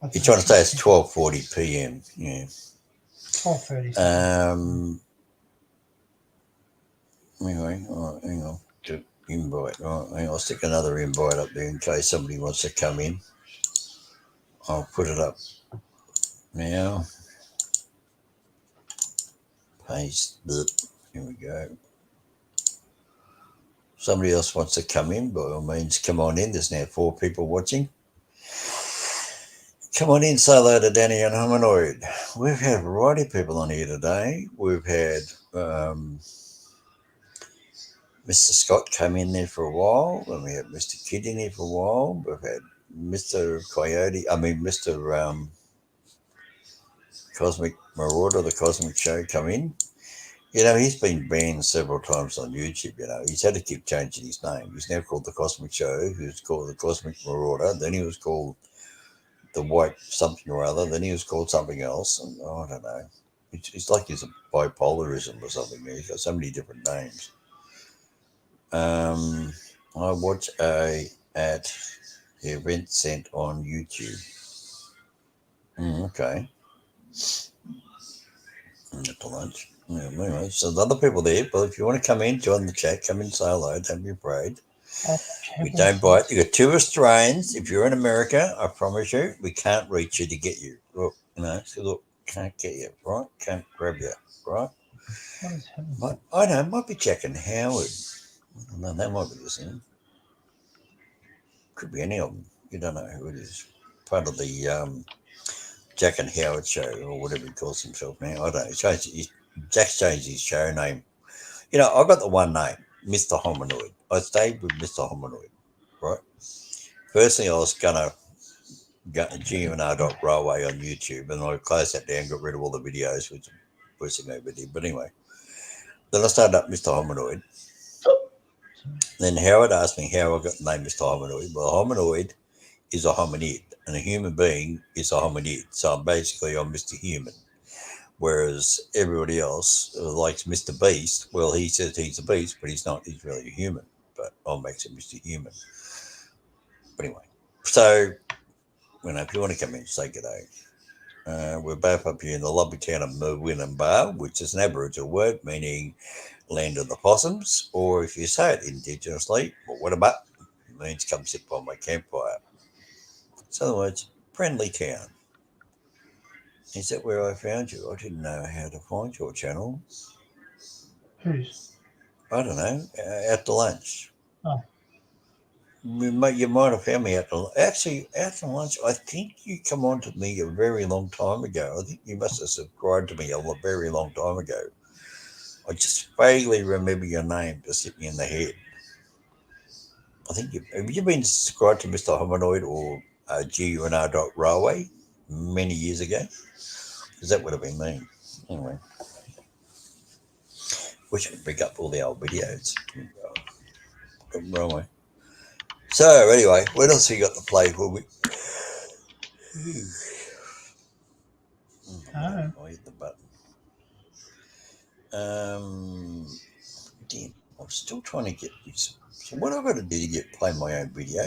I
You're
think
trying to say it's
it's
12:40 p.m. Yeah.
12:30.
Anyway, all right, hang on. Invite. All right, hang on. I'll stick another invite up there in case somebody wants to come in. I'll put it up now. Paste. Here we go. Somebody else wants to come in, by all means, come on in. There's now 4 people watching. Come on in, say hello to Danny and Hominoid. We've had a variety of people on here today. We've had Mr. Scott come in there for a while, and we had Mr. Kidd in here for a while. We've had Mr. Mr. Cosmic Marauder, the Cosmic Show, come in. You know, he's been banned several times on YouTube. You know, he's had to keep changing his name. He's now called the Cosmic Show. He was called the Cosmic Marauder. Then he was called the White something or other. Then he was called something else. And I don't know. It's like he's a bipolarism or something. He's got so many different names. I watch at the event sent on YouTube. Okay. At the lunch. Yeah, anyway, so the other people there, but if you want to come in, join the chat, come in, say hello, don't be afraid. We don't bite. You got 2 Australians. If you're in America, I promise you, we can't reach you to get you. Look, look, can't get you, right? Can't grab you, right? I know, might be Jack and Howard. I don't know, that might be the same. Could be any of them. You don't know who it is. Part of the Jack and Howard show or whatever he calls himself now. I don't know. Jack's changed his show name. You know, I got the one name, Mr. Hominoid. I stayed with Mr. Hominoid, right? Firstly, I was going to go to GMR.railway on YouTube, and I closed that down, got rid of all the videos, which was no video. But anyway, then I started up Mr. Hominoid. Then Howard asked me how I got the name Mr. Hominoid. Well, a hominoid is a hominid, and a human being is a hominid. So I'm Mr. Human. Whereas everybody else likes Mr. Beast. Well, he says he's a beast, but he's not. He's really a human. But I'll make him Mr. Human. But anyway, so if you want to come in, say good day. We're both up here in the lovely town of Murwillumbah, which is an Aboriginal word meaning land of the possums, or if you say it indigenously, well, what about? It means come sit by my campfire. So in other words, friendly town. Is that where I found you? I didn't know how to find your channel.
Whose?
I don't know. Out to lunch.
Oh.
You might have found me out to lunch. I think you come on to me a very long time ago. I think you must have subscribed to me a very long time ago. I just vaguely remember your name just hit me in the head. I think have you been subscribed to Mr. Hominoid or GUNR.railway many years ago? Because that would have been me. Anyway. Wish I could bring up all the old videos. Railway. So anyway, what else have you got to play for me? I hit the button. Damn, I'm still trying to get this. So what I've got to do to play my own video?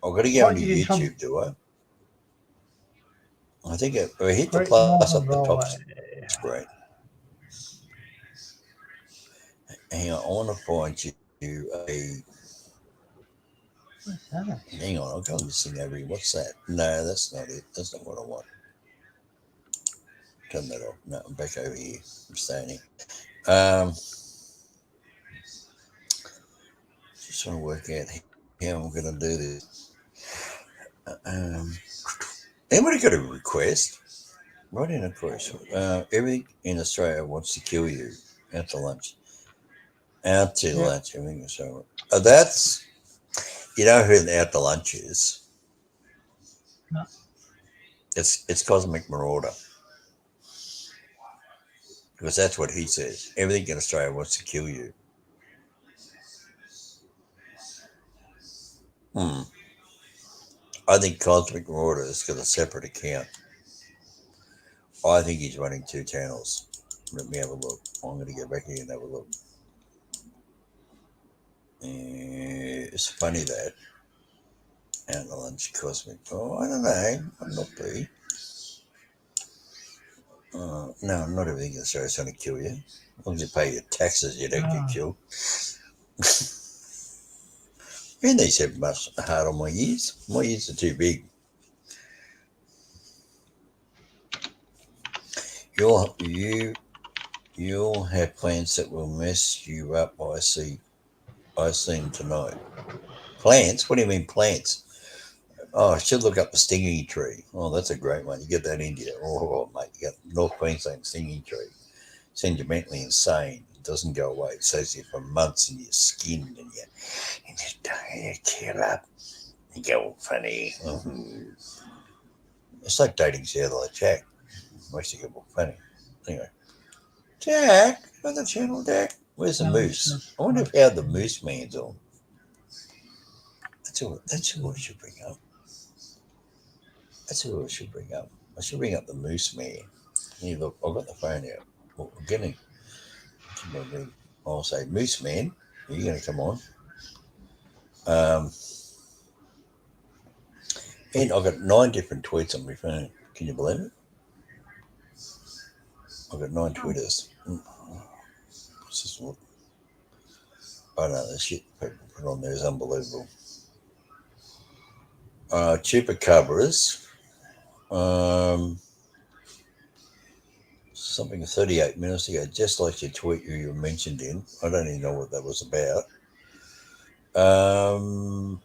I've got to go into YouTube, do I? I think I hit the plus up the top screen. Hang on, I want to find you a.
What's that?
Hang on, I'll go and sing over here. What's that? No, that's not it. That's not what I want. Turn that off. No, I'm back over here. I'm staying here. Just trying to work out how I'm going to do this. Anybody got a request? Write in a request. Everything in Australia wants to kill you. Out to lunch. Out to lunch. Everything is so. That's You know who the Out to Lunch is?
No.
It's Cosmic Marauder. Because that's what he says. Everything in Australia wants to kill you. I think Cosmic Marauder has got a separate account. I think he's running 2 channels. Let me have a look. I'm going to go back here and have a look. It's funny that Out to Lunch Cosmic. Oh, I don't know. Might not be. No, not everything in Australia is going to kill you. As long as you pay your taxes, you don't get killed. And these have much hard on my ears. My ears are too big. You'll have plants that will mess you up. I seen tonight. Plants? What do you mean plants? Oh, I should look up the stinging tree. Oh, that's a great one. You get that in India. Oh, mate, you got North Queensland stinging tree. Sends you mentally insane. It doesn't go away. It stays there for months in your skin and you tear up. You go all funny. It's like dating Satellite Jack. Makes you go all funny. Anyway. Jack, on the channel, Jack. Where's the moose? I wonder how the moose man's on. That's who I should bring up. That's who I should bring up. I should bring up the moose man. Here, look, I've got the phone out. Well, I'm getting. I'll say, Moose Man, are you going to come on? And I've got 9 different tweets on my phone. Can you believe it? I've got 9 Twitters. I don't know, the shit people put on there is unbelievable. Chupacabras. Something 38 minutes ago, just like your tweet you mentioned in. I don't even know what that was about. 12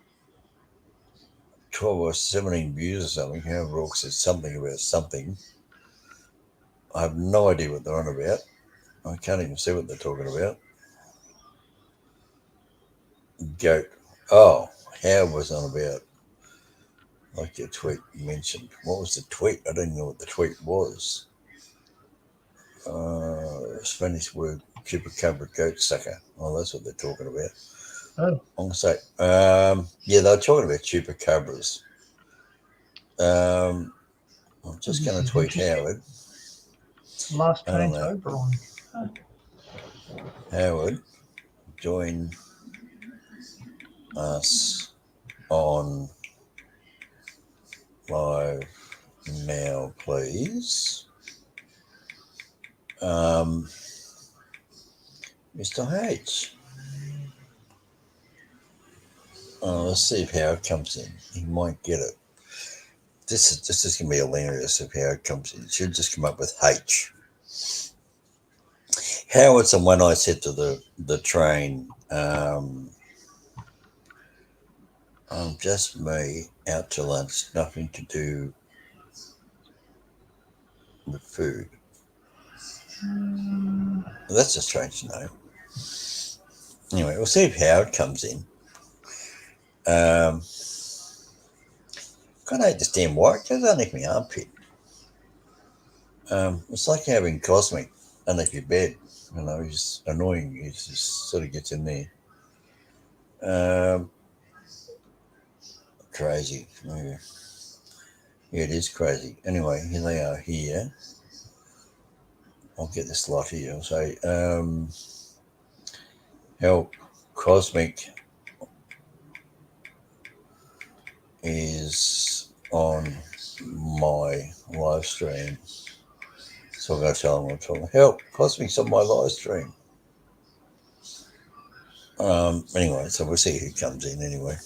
or 17 views or something. Howard Rourke said something about something. I have no idea what they're on about. I can't even see what they're talking about. Goat. Oh, Howard was on about, like your tweet mentioned. What was the tweet? I don't even know what the tweet was. Spanish word, chupacabra, goat sucker. Oh, that's what they're talking about.
Oh.
I'm going to say, yeah, they were talking about chupacabras. I'm just going to tweet Howard.
Last train's Oberon. Huh.
Howard, join us on live now, please. Mr. H. Let's see if Howard comes in. He might get it. This is going to be hilarious if Howard comes in. It should just come up with H. Howard's the one I said to the train, just me, out to lunch, nothing to do with food. That's a strange name. Anyway, we'll see if Howard comes in. Can't understand why. It goes underneath my armpit. It's like having Cosmic underneath your bed. You know, he's annoying. He just sort of gets in there. Crazy. Yeah, it is crazy. Anyway, here they are here. I'll get this lot here. I'll say, help, Cosmic is on my live stream. So I'm going to tell them what I'm talking. Help, Cosmic's on my live stream. Anyway, so we'll see who comes in anyway.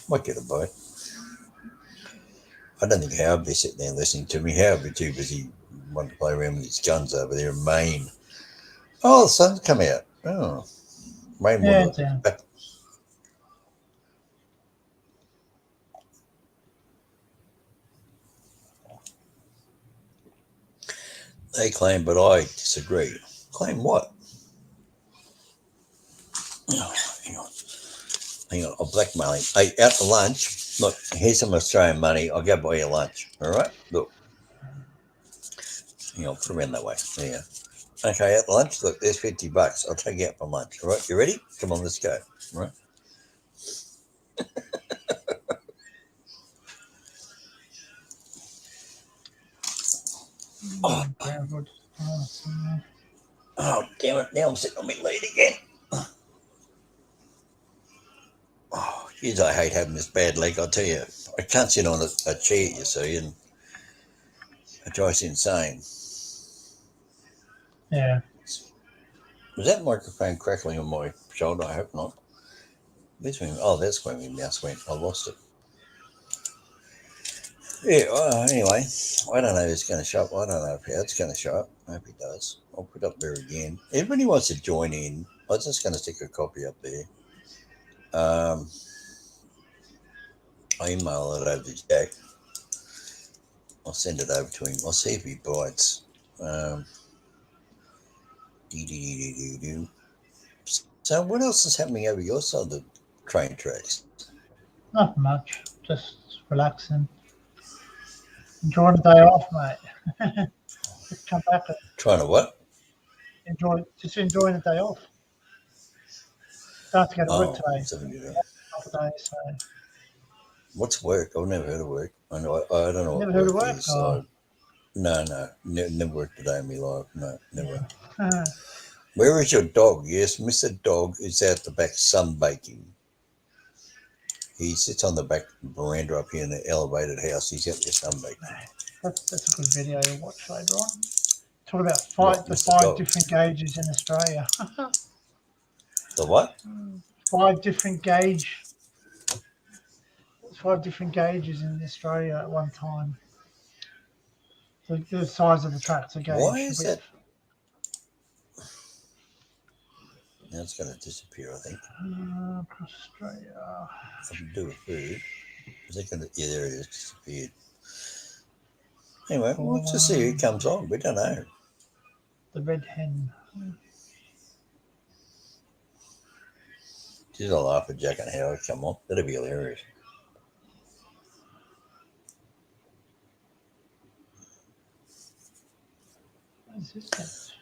Might get a bite. I don't think Howard would be sitting there listening to me. Howard would be too busy wanting to play around with his guns over there in Maine. Oh, the sun's come out. Oh, Maine
Yeah,
will
yeah.
They claim, but I disagree. Claim what? Oh, hang on. Hang on. I'll blackmail him. Hey, out to lunch. Look, here's some Australian money. I'll go buy you lunch. All right? Look. Hang on. Put it around that way. There you go. Okay, out to lunch. Look, there's $50. I'll take you out for lunch. All right? You ready? Come on, let's go. All right? Oh,
Very good.
oh, damn it. Now I'm sitting on my lead again. Oh, geez, I hate having this bad leg. I'll tell you. I can't sit on a chair, you see, and it drives you insane.
Yeah.
Was that microphone crackling on my shoulder? I hope not. Oh, that's where my mouse went. I lost it. Yeah, anyway, I don't know if it's going to show up. I don't know if it's going to show up. I hope it does. I'll put it up there again. Everybody wants to join in. I'm just going to stick a copy up there. I'll email it over to Jack. I'll send it over to him. I'll see if he bites. So what else is happening over your side of the train tracks?
Not much. Just relaxing. Enjoying the day off, mate. Just come back and
Trying to what?
enjoying the day off. Don't have to go to work
Oh,
today.
something to do.
A couple of days, so.
What's work? I've never heard of work. I don't know
Never
what
heard of
work
work?
is.
Oh.
No, never worked a day in my life. No, never.
Yeah.
Where is your dog? Yes, Mr. Dog is out the back sunbaking. He sits on the back veranda up here in the elevated house. He's out there sunbaking.
That's a good video to watch later on. Talk about
What,
the
Mr.
5
Dog?
different gauges in Australia.
The what?
5 different gauges in Australia at one time. The size of the tracks, the gauge.
Why is that? Now it's going to disappear, I think.
Australia.
Something to do with food. Is it going to? Yeah, there it is. Disappeared. Anyway, we'll just see who comes on. We don't know.
The red hen.
Did I laugh at Jack and Howard come on? That'd be hilarious.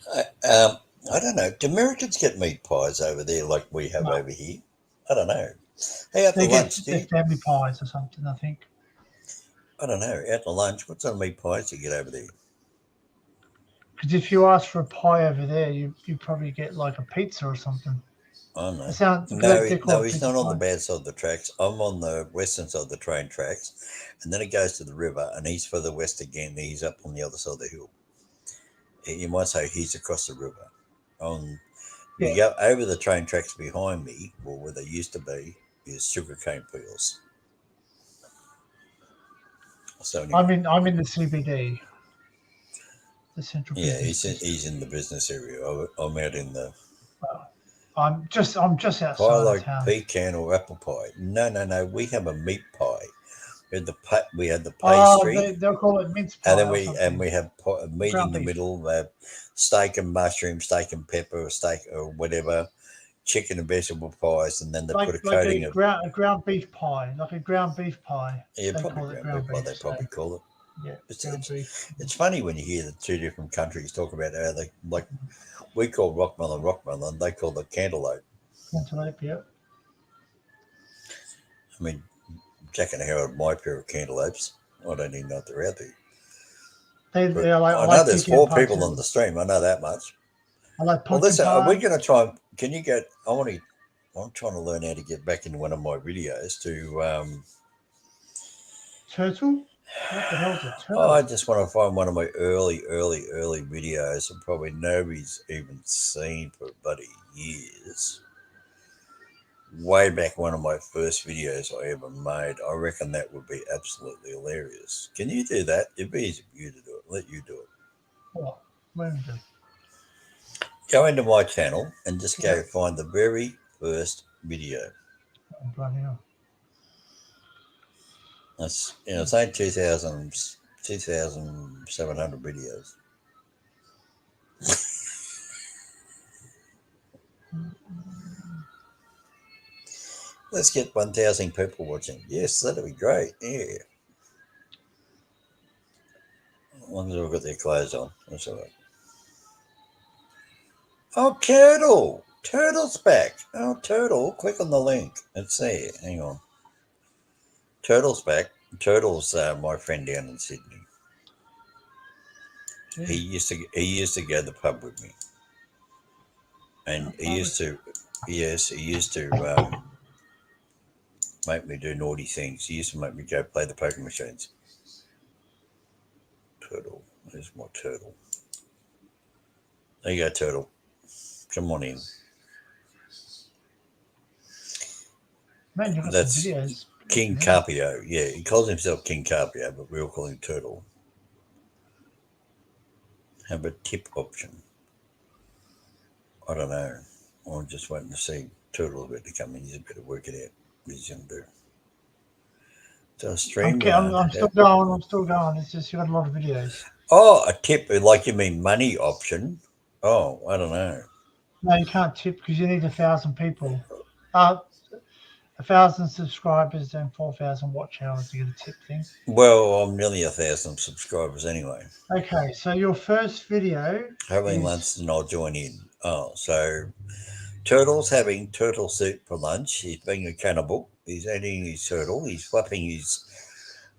I don't know. Do Americans get meat pies over there like we have over here? I don't know. Hey, out to lunch,
They're family pies or something, I think.
I don't know. Out to lunch, what sort of meat pies do you get over there?
Because if you ask for a pie over there, you probably get like a pizza or something.
Oh, no.
No,
he's not on the bad side of the tracks. I'm on the western side of the train tracks, and then it goes to the river, and he's further west again. He's up on the other side of the hill. You might say he's across the river. You go over the train tracks behind me, or where they used to be, is sugarcane fields. So anyway,
I'm in the CBD, the central.
Yeah, he's in the business area. I'm out in the.
I'm just outside
pie like
of town.
pecan or apple pie. No. We have a meat pie. We had the pastry.
They'll call it mince pie.
And we have meat in the middle. We have steak and mushroom, steak and pepper, steak or whatever, chicken and vegetable pies, and then they put a coating of
a ground beef pie, like a ground beef pie.
Yeah, probably ground beef pie. They probably call it.
Yeah,
it's funny when you hear the two different countries talk about how they like. We call rockmelon, they call it cantaloupe.
Cantaloupe, yeah.
I mean, Jack and Howard, my pair of cantaloupes. I don't even know if they're out there. I know there's 4 people on the stream. I know that much.
I like
well, listen, are we going to try? Can you get? I'm trying to learn how to get back into one of my videos to.
Turtle. What the hell's a turtle?
I just want to find one of my early videos that probably nobody's even seen for bloody years. Way back, one of my first videos I ever made. I reckon that would be absolutely hilarious. Can you do that? It'd be easy for you to do it. Let you do it.
What? When do?
Go into my channel and just go find the very first video.
Oh, bloody hell.
That's it's only 2,700 videos. Let's get 1,000 people watching. Yes, that'd be great. Yeah. As long as they've got their clothes on. That's all right. Oh, Turtle. Turtle's back. Oh, Turtle. Click on the link. It's there. Hang on. Turtle's back. Turtle's my friend down in Sydney. He used to go to the pub with me, and he used to make me do naughty things. He used to make me go play the poker machines. Turtle, there's my Turtle. There you go, Turtle. Come on in.
Man, you've got
That's
some videos.
King Carpio. Yeah, he calls himself King Carpio, but we all call him Turtle. Have a tip option. I don't know. I'm just waiting to see Turtle a bit to come in. He's a bit to work it out. What he's going to do. So stream.
Okay, I'm still going. I'm still going. It's just you got a lot of videos.
Oh, a tip, like you mean money option? Oh, I don't know.
No, you can't tip because you need 1,000 people. 1,000 subscribers and 4,000 watch hours to get a tip thing.
Well, I'm nearly 1,000 subscribers anyway.
Okay, so your first video.
Having lunch and I'll join in. Oh, so Turtle's having turtle soup for lunch. He's being a cannibal. He's eating his turtle. He's flapping his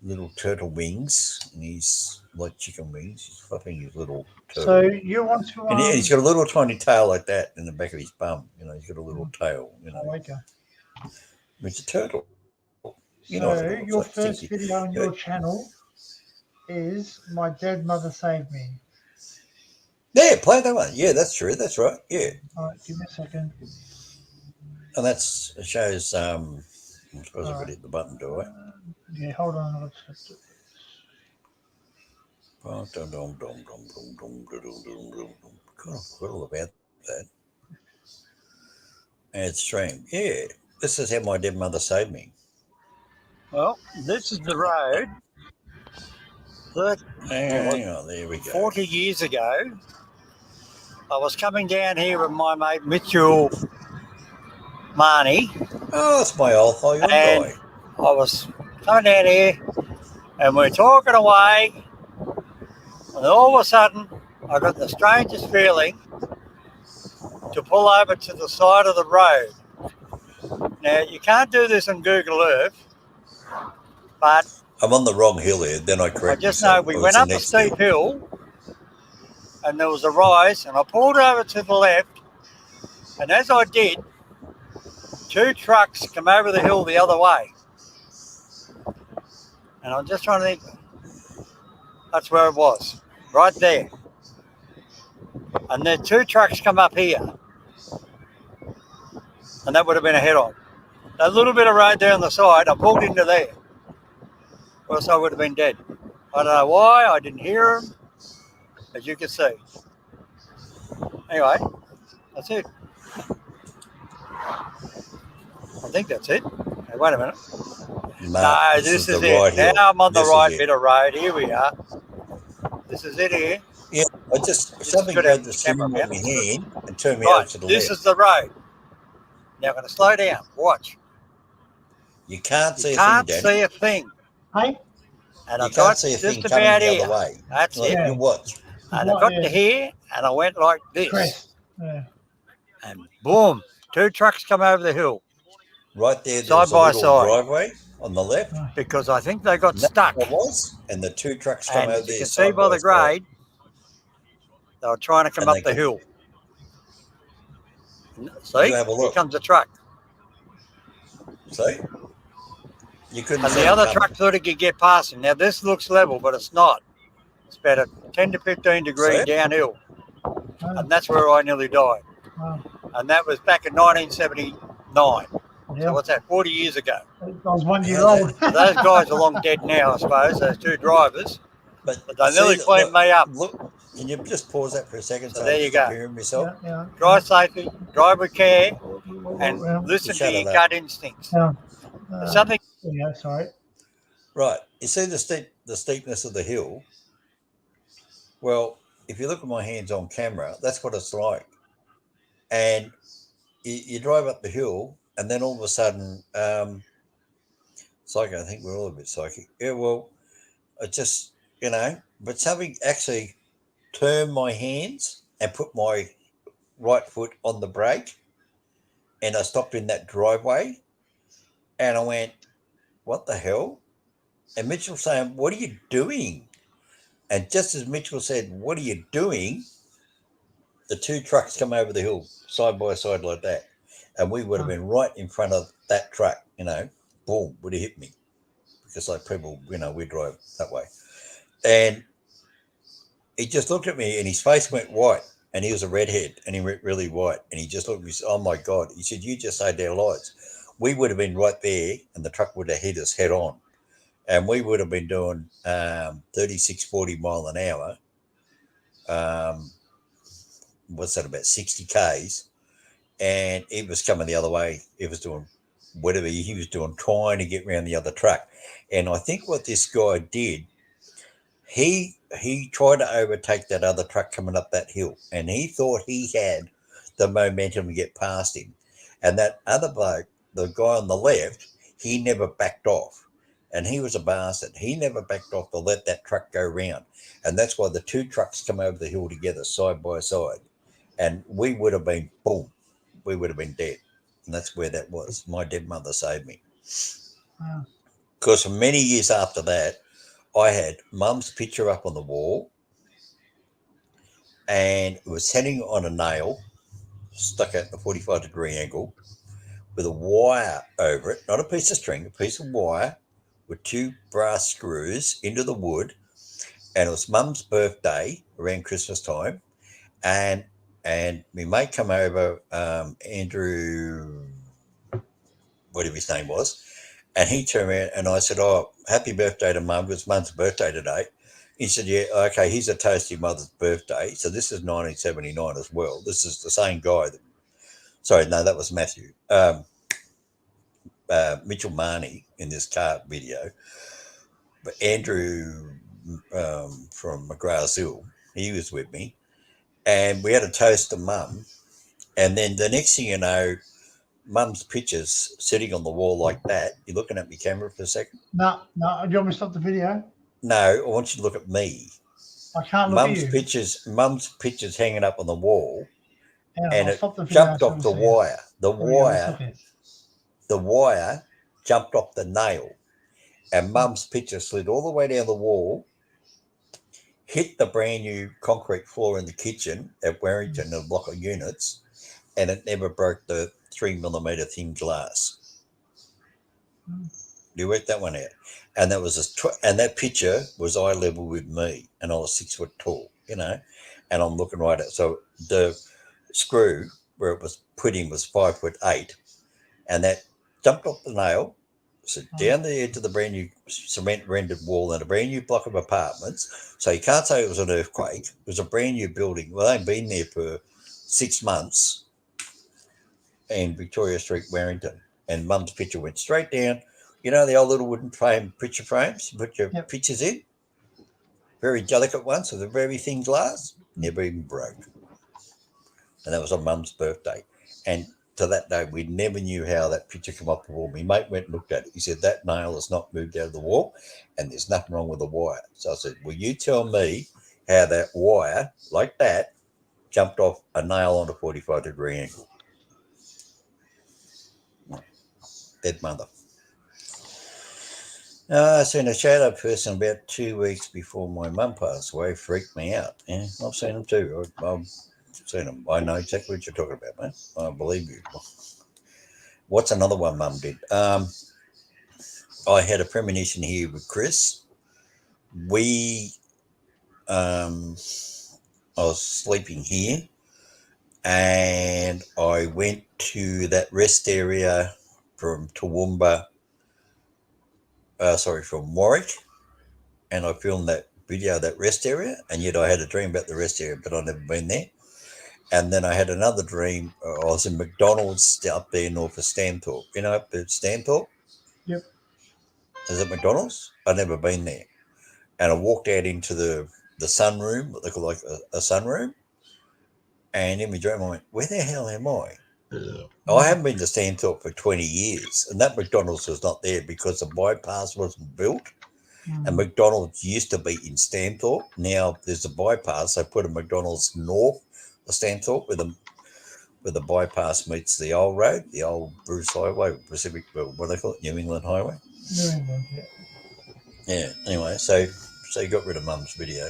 little turtle wings, and he's like chicken wings. He's flapping his little turtle.
So you want to?
And he's got a little tiny tail like that in the back of his bum. You know, he's got a little tail. You know, it's a turtle. You know,
so your first video on your channel is "My Dead Mother Saved Me."
Yeah, play that one. Yeah, that's true. That's right. Yeah.
All right, give me a second.
And that shows. I suppose I could hit the button, do I?
Yeah, hold on.
God, I forgot all about that. Add stream. Yeah, this is how my dead mother saved me.
Well, this is the road that
hang on, there we go.
40 years ago, I was coming down here with my mate Mitchell Marnie.
Oh, it's my old Hyundai.
And I was coming down here and we're talking away, and all of a sudden I got the strangest feeling to pull over to the side of the road. Now, you can't do this on Google Earth, but
I'm on the wrong hill here, then I correct
I just
myself.
know we went up a steep hill and there was a rise, and I pulled over to the left, and as I did, two trucks come over the hill the other way. And I'm just trying to think, that's where it was, right there. And then two trucks come up here, and that would have been a head-on. That little bit of road there on the side, I pulled into there, or else I would have been dead. I don't know why, I didn't hear them, as you can see. Anyway, that's it. I think that's it. Hey, wait a minute. No, this is it. Right now I'm on the right bit of road. Here we are. This is it here.
Yeah, I just something grabbed the camera in my hand and turned me over to the left.
This is the road. Now I'm going to slow down. Watch.
You can't see
a thing.
Hey?
And I got just about here.
The other way.
That's it.
You watch.
And I got to here, and I went like this.
Yeah.
And boom, two trucks come over the hill.
Right there,
side by side.
Driveway on the left.
Because I think they got stuck.
It was, and the two trucks come over there.
You can see by the grade, they were trying to come up the hill. See, here comes a truck.
See? You couldn't.
And the other truck thought it could get past him. Now this looks level, but it's not. It's about a 10 to 15 degree downhill. And that's where I nearly died. And that was back in 1979.
Yeah.
So what's that, 40 years ago?
I was 1 year old.
So those guys are long dead now, I suppose, those two drivers.
But
they nearly cleaned me up.
Look, can you just pause that for a second?
So there you go.
Hearing myself?
Yeah.
Drive safely, drive with care, and listen to your gut instincts.
Yeah.
Something.
Yeah, sorry.
Right. You see the steepness of the hill? Well, if you look at my hands on camera, that's what it's like. And you drive up the hill, and then all of a sudden, psychic. I think we're all a bit psychic. Yeah, well, I just, but something actually turned my hands and put my right foot on the brake, and I stopped in that driveway, and I went, "What the hell?" And Mitchell saying, "What are you doing?" And just as Mitchell said, "What are you doing?" the two trucks come over the hill side by side like that, and we would have been right in front of that truck. Boom, would have hit me because like people, we drive that way, and he just looked at me and his face went white. And he was a redhead and he went really white. And he just looked at me and said, "Oh my God." He said, "You just saved our lives." We would have been right there and the truck would have hit us head on. And we would have been doing 36, 40 mile an hour. What's that, about 60 Ks? And it was coming the other way. It was doing whatever he was doing, trying to get around the other truck. And I think what this guy did, he tried to overtake that other truck coming up that hill, and he thought he had the momentum to get past him. And that other bloke, the guy on the left, he never backed off. And he was a bastard. He never backed off to let that truck go round. And that's why the two trucks come over the hill together, side by side. And we would have been, boom, we would have been dead. And that's where that was. My dead mother saved me.
Wow.
Because for many years after that, I had Mum's picture up on the wall, and it was hanging on a nail stuck at a 45-degree angle with a wire over it, not a piece of string, a piece of wire with two brass screws into the wood. And it was Mum's birthday around Christmas time, and my mate come over, Andrew, whatever his name was, and he turned around and I said, "Oh, happy birthday to Mum, because Mum's birthday today." He said, "Yeah, okay, here's a toast to your mother's birthday." So this is 1979 as well. This is the same guy. Sorry, no, that was Matthew. Mitchell Marnie in this car video. But Andrew from McGrath's Hill, he was with me. And we had a toast to Mum. And then the next thing you know, Mum's picture's sitting on the wall like that. You're looking at my camera for a second?
No, do you want me to stop the video?
No, I want you to look at me.
I can't look at you.
Mum's picture's hanging up on the wall,
Yeah,
and
I'll
it
stop the video
jumped
so
off
we'll
the
see it.
wire.
Let's look at it.
The wire jumped off the nail, and Mum's picture slid all the way down the wall, hit the brand new concrete floor in the kitchen at Warrington, a block of units, and it never broke the 3mm thin glass. You worked that one out, and that was and that picture was eye level with me, and I was 6 foot tall, and I'm looking right at. So the screw where it was put in was 5'8", and that jumped off the nail, so down the edge of the brand new cement rendered wall and a brand new block of apartments. So you can't say it was an earthquake. It was a brand new building. Well, they'd been there for 6 months in Victoria Street, Warrington, and Mum's picture went straight down. You know the old little wooden picture frames you put your pictures in? Very delicate ones with a very thin glass. Never even broke. And that was on Mum's birthday. And to that day, we never knew how that picture came off the wall. My mate went and looked at it. He said, "That nail has not moved out of the wall, and there's nothing wrong with the wire." So I said, "Will you tell me how that wire, like that, jumped off a nail on a 45-degree angle?" Dead mother. I seen a shadow person about 2 weeks before my mum passed away. Freaked me out. Yeah, I've seen them too. I've seen them. I know exactly what you're talking about, mate. I believe you. What's another one Mum did? I had a premonition here with Chris. I was sleeping here, and I went to that rest area from Toowoomba, from Warwick, and I filmed that video of that rest area, and yet I had a dream about the rest area, but I'd never been there. And then I had another dream. I was in McDonald's up there north of Stanthorpe. You know, up at Stanthorpe?
Yep.
Is it McDonald's? I'd never been there. And I walked out into the sunroom, what they call like a sunroom. And in my dream, I went, "Where the hell am I?" I haven't been to Stanthorpe for 20 years, and that McDonald's was not there because the bypass wasn't built. And McDonald's used to be in Stanthorpe. Now there's a bypass. They put a McDonald's north of Stanthorpe where the bypass meets the old road, the old Bruce Highway, Pacific, what do they call it, New England Highway.
New England, yeah.
Yeah. Anyway, so you got rid of Mum's video.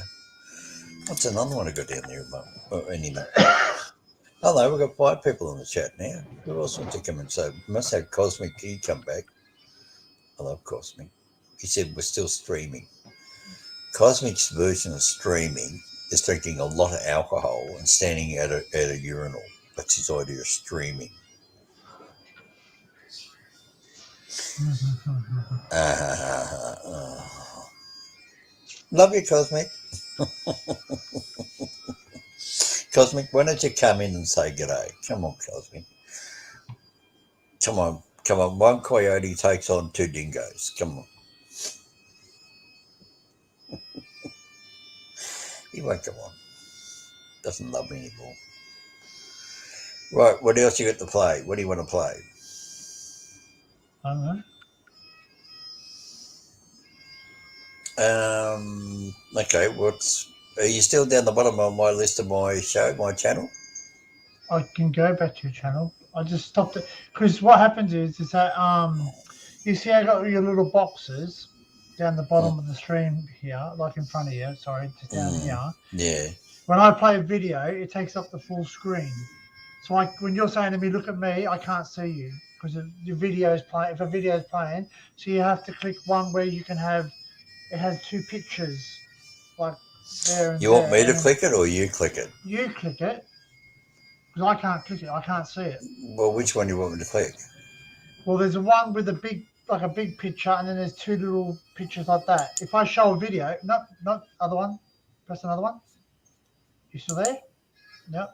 What's another one I got down there, Mum? Oh, anything? Oh no, we've got 5 people in the chat now. Who else wants to come and say? Must have Cosmic Key come back. I love Cosmic. He said we're still streaming. Cosmic's version of streaming is drinking a lot of alcohol and standing at a urinal. That's his idea of streaming. Love you, Cosmic. Cosmic, why don't you come in and say g'day? Come on, Cosmic. Come on. One coyote takes on 2 dingoes. Come on. He won't come on. Doesn't love me anymore. Right, what else you got to play? What do you want to play?
I don't know.
Okay, are you still down the bottom of my list of my channel?
I can go back to your channel. I just stopped it because what happens is that you see I got your little boxes down the bottom of the stream here, like in front of you. Sorry, just down here.
Yeah.
When I play a video, it takes up the full screen. So when you're saying to me, look at me, I can't see you because your video is playing. If a video is playing, so you have to click one where you can have. It has 2 pictures, like there and
You want
there,
me to click it or you click it?
You click it. Because I can't click it. I can't see it.
Well, which one do you want me to click?
Well, there's one with a big picture, and then there's 2 little pictures like that. If I show a video, not other one. Press another one. You still there? Nope.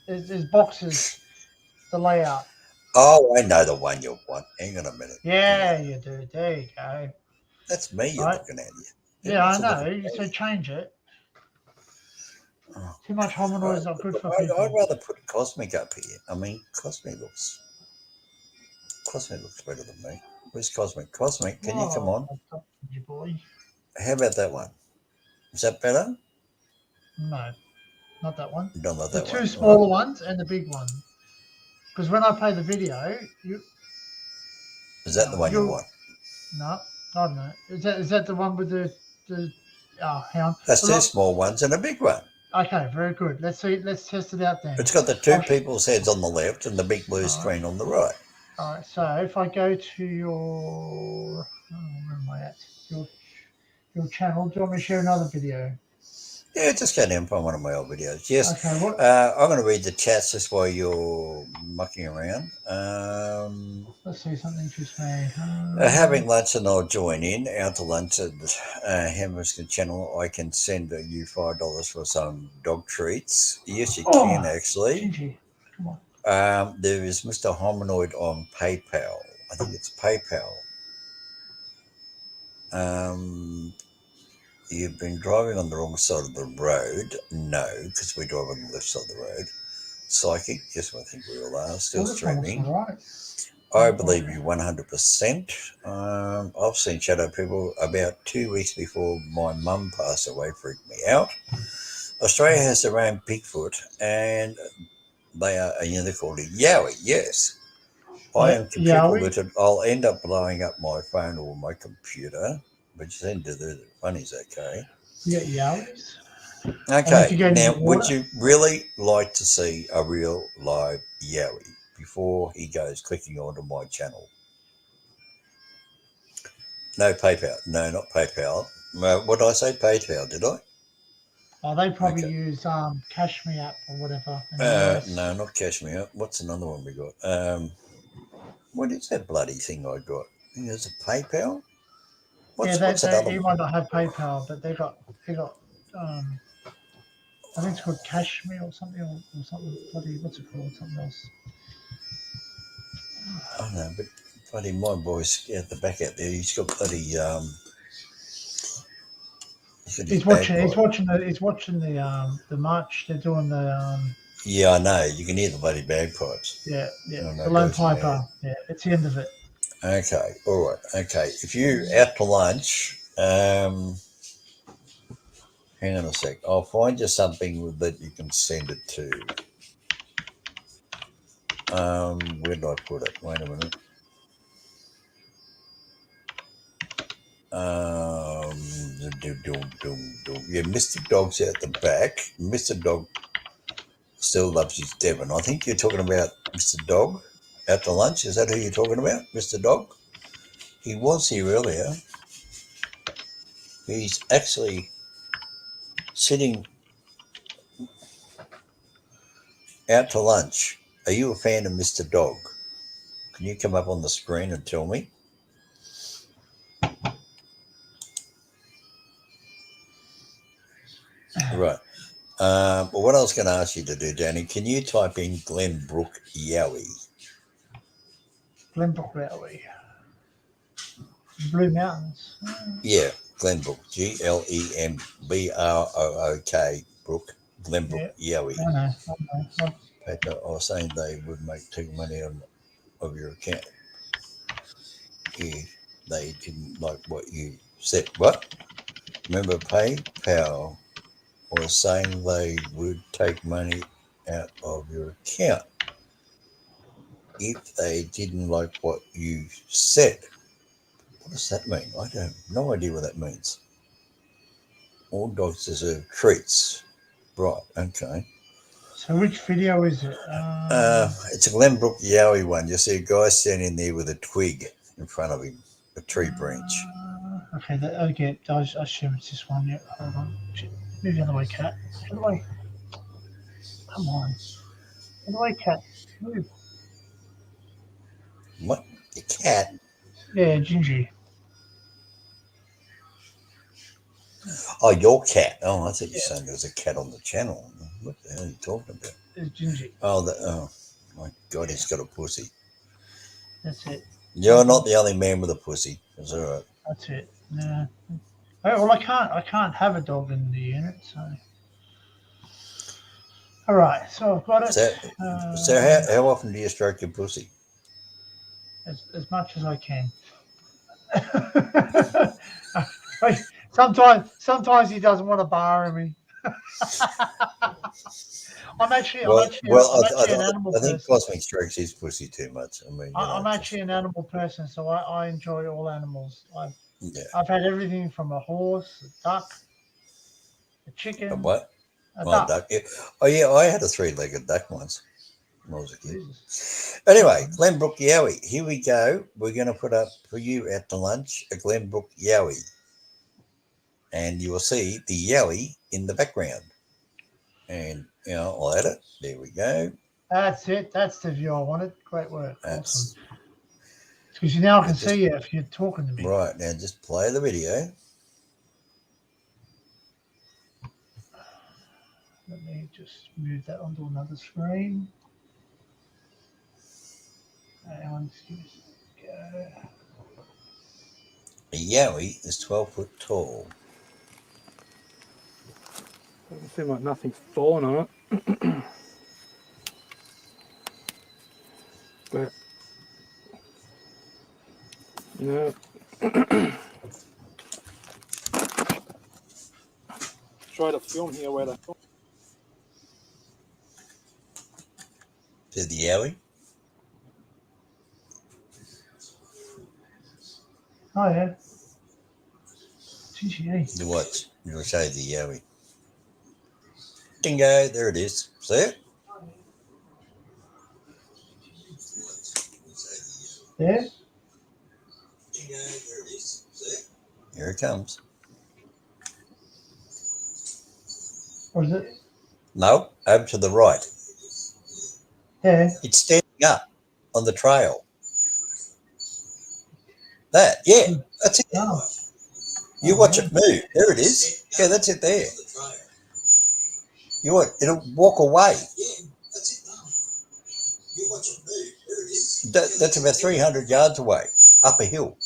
There's boxes. The layout.
Oh, I know the one you want. Hang on a minute.
Yeah, you do. There you go.
That's me you're looking at.
Yeah, I know. So change it. Too much hominoid is not good for people.
I'd rather put Cosmic up here. I mean, Cosmic looks better than me. Where's Cosmic? Cosmic, can you come on?
Boy.
How about that one? Is that better?
No, not that one.
No, not that
the
one.
2 smaller ones and the big one. Because when I play the video,
is that the one you want?
No, I don't know. Is that the one with the hang on.
That's 2 small ones and a big one.
Okay, very good. Let's test it out then.
It's got the 2 people's heads on the left and the big blue screen on the right.
All right. So if I go to your where am I at? Your channel. Do you want me to share another video?
Yeah, just go down and find one of my old videos. Yes.
Okay.
I'm going to read the chats just while you're mucking around.
Let's see something interests me.
Having lunch and I'll join in. Out to lunch at Hammer's channel. I can send you $5 for some dog treats. Yes, you can actually.
Gingy. Come on.
There is Mr. Hominoid on PayPal. I think it's PayPal. You've been driving on the wrong side of the road. No, because we drive on the left side of the road. Psychic, yes, I think we all are. Still streaming.
Right.
I believe you 100%. I've seen shadow people about 2 weeks before my mum passed away, freaked me out. Australia has their own Bigfoot, and they are, they're called a Yowie, yes. I am computer literate. I'll end up blowing up my phone or my computer, but you seem to do the funnies, okay?
Yeah, Yowies.
Okay, now would you really like to see a real live Yowie before he goes clicking onto my channel? No PayPal. No, not PayPal. What did I say? PayPal, did I?
Oh, they probably use Cash Me App or whatever.
No, not Cash Me App. What's another one we got? What is that bloody thing I got? Is it PayPal? What's
you might not have PayPal, but they got I think it's called Cash Me or something bloody, what's it called? Something else.
I know, but bloody my boy's at the back out there. He's got bloody He's watching the march. They're doing the Yeah, I know. You can hear the bloody bagpipes.
Yeah,
Oh, no,
the
it
lone
goes mad.
piper. Yeah, it's the end of it.
Okay, all right. Okay, if you're out to lunch, hang on a sec. I'll find you something that you can send it to. Where did I put it? Wait a minute. Yeah, Mr. Dog's out the back. Mr. Dog still loves his Devon. I think you're talking about Mr. Dog out to lunch. Is that who you're talking about, Mr. Dog? He was here earlier. He's actually sitting out to lunch. Are you a fan of Mr. Dog? Can you come up on the screen and tell me? Right. Well, what I was going to ask you to do, Danny, can you type in Glenbrook Yowie?
Glenbrook Railway. Blue Mountains.
Yeah, Glenbrook. Glenbrook. Brook. Glenbrook
Yeah,
Yowie.
I know.
Paper, I was saying they would take money of your account if they didn't like what you said. What? Remember PayPal was saying they would take money out of your account if they didn't like what you said. What does that mean? I have no idea what that means. All dogs deserve treats. Right, okay.
So which video is it?
It's a Glenbrook Yowie one. You see a guy standing there with a twig in front of him, a tree branch.
Okay, okay. I assume it's this one. Yeah, hold on. Move the other way, cat. Out of the way. Come on. Out of the way, cat. Move.
What? The cat?
Yeah, Gingy.
Oh, your cat. Oh, I thought you were
Yeah.
saying there was a cat on the channel. What the hell are you talking about?
It's Gingy.
Oh, my God, he's got a pussy.
That's it.
You're not the only man with a pussy. It's all right.
That's it. Yeah. Oh, well, I can't have a dog in the unit, so. All right, so I've got it.
So how often do you stroke your pussy?
As much as I can. Sometimes he doesn't want to borrow me. I'm actually an animal
I think
person.
Cosmic strokes his pussy too much. I mean,
I'm actually an animal person, so I enjoy all animals.
Yeah.
I've had everything from a horse, a duck, a chicken,
A what?
a
Oh,
duck.
duck. Yeah. Oh, yeah, I had a three-legged duck once when I was a kid.
Jesus.
Anyway, Glenbrook Yowie. Here we go. We're going to put up for you at the lunch a Glenbrook Yowie. And you will see the Yowie in the background. And, I'll add it. There we go.
That's it. That's the view I wanted. Great work.
That's
Awesome. Because now I can
just,
see you if you're talking to me.
Right, now just play the video.
Let me just move that onto another screen. Go.
A Yowie is 12 foot tall.
Doesn't seem like nothing's falling on it. But, try to film here where they film.
To the Yowie.
Oh, yeah. GGA.
You watch. You'll show the Yowie. Dingo, there it is. See it?
There?
Here it comes.
Or is it?
No, over to the right.
There.
It's standing up on the trail. That, yeah, that's it.
Oh.
You watch it move. There it is. Yeah, that's it there. You what? It'll walk away. That's about 300 yards away, up a hill.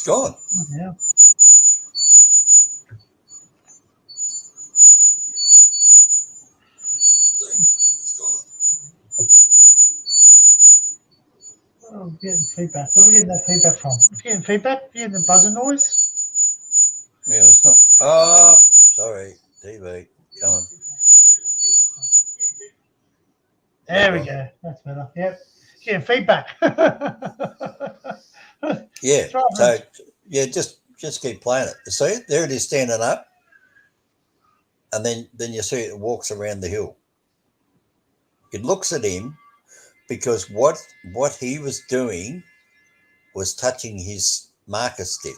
gone.
Yeah. Oh, I'm getting feedback. Where are we getting that feedback from? If you're getting feedback, if you're getting the buzzing noise.
Yeah, it's not. Oh, sorry. TV. Come on.
There we
on.
go. That's better. Yep. Getting feedback.
Yeah.
That's right,
So
man.
yeah, just keep playing it. See, there it is standing up, and then you see it walks around the hill. It looks at him because what he was doing was touching his marker stick,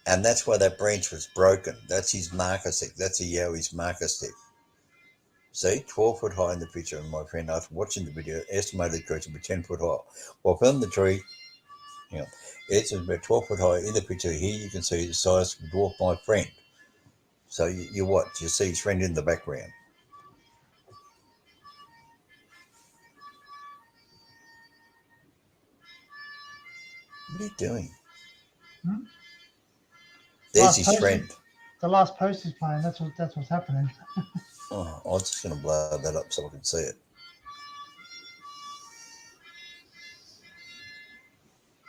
and that's why that branch was broken. That's his marker stick. That's a Yowi's marker stick. See, 12 foot high in the picture, and my friend after watching the video estimated the creature to be 10 foot high. While from the tree, you know, it's about 12 foot high in the picture. Here you can see the size dwarf my friend. So you watch, you see his friend in the background. What are you doing?
Hmm?
There's
Last
his
post.
friend.
The last post is playing. That's what's happening.
Oh, I was just going to blow that up so I can see it.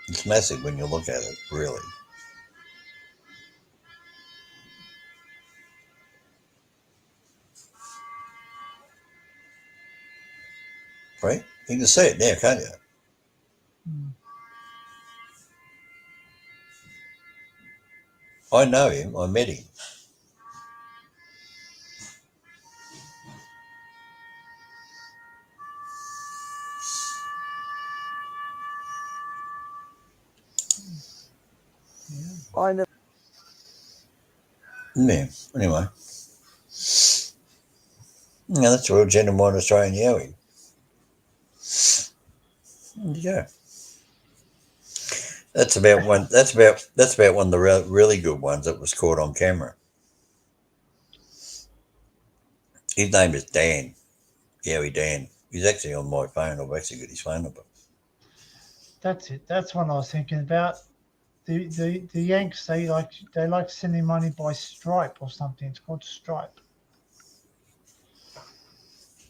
It's massive when you look at it, really. Right? You can see it now, can't you?
Hmm.
I know him. I met him.
Yeah.
I never.
Yeah. Anyway. Yeah, that's a real genuine Australian Yowie. There you go. That's about one. That's about one of the really good ones that was caught on camera. His name is Dan. Yowie Dan. He's actually on my phone. I've actually got his phone number.
That's it. That's what I was thinking about. The Yanks, they like sending money by Stripe or something. It's called Stripe.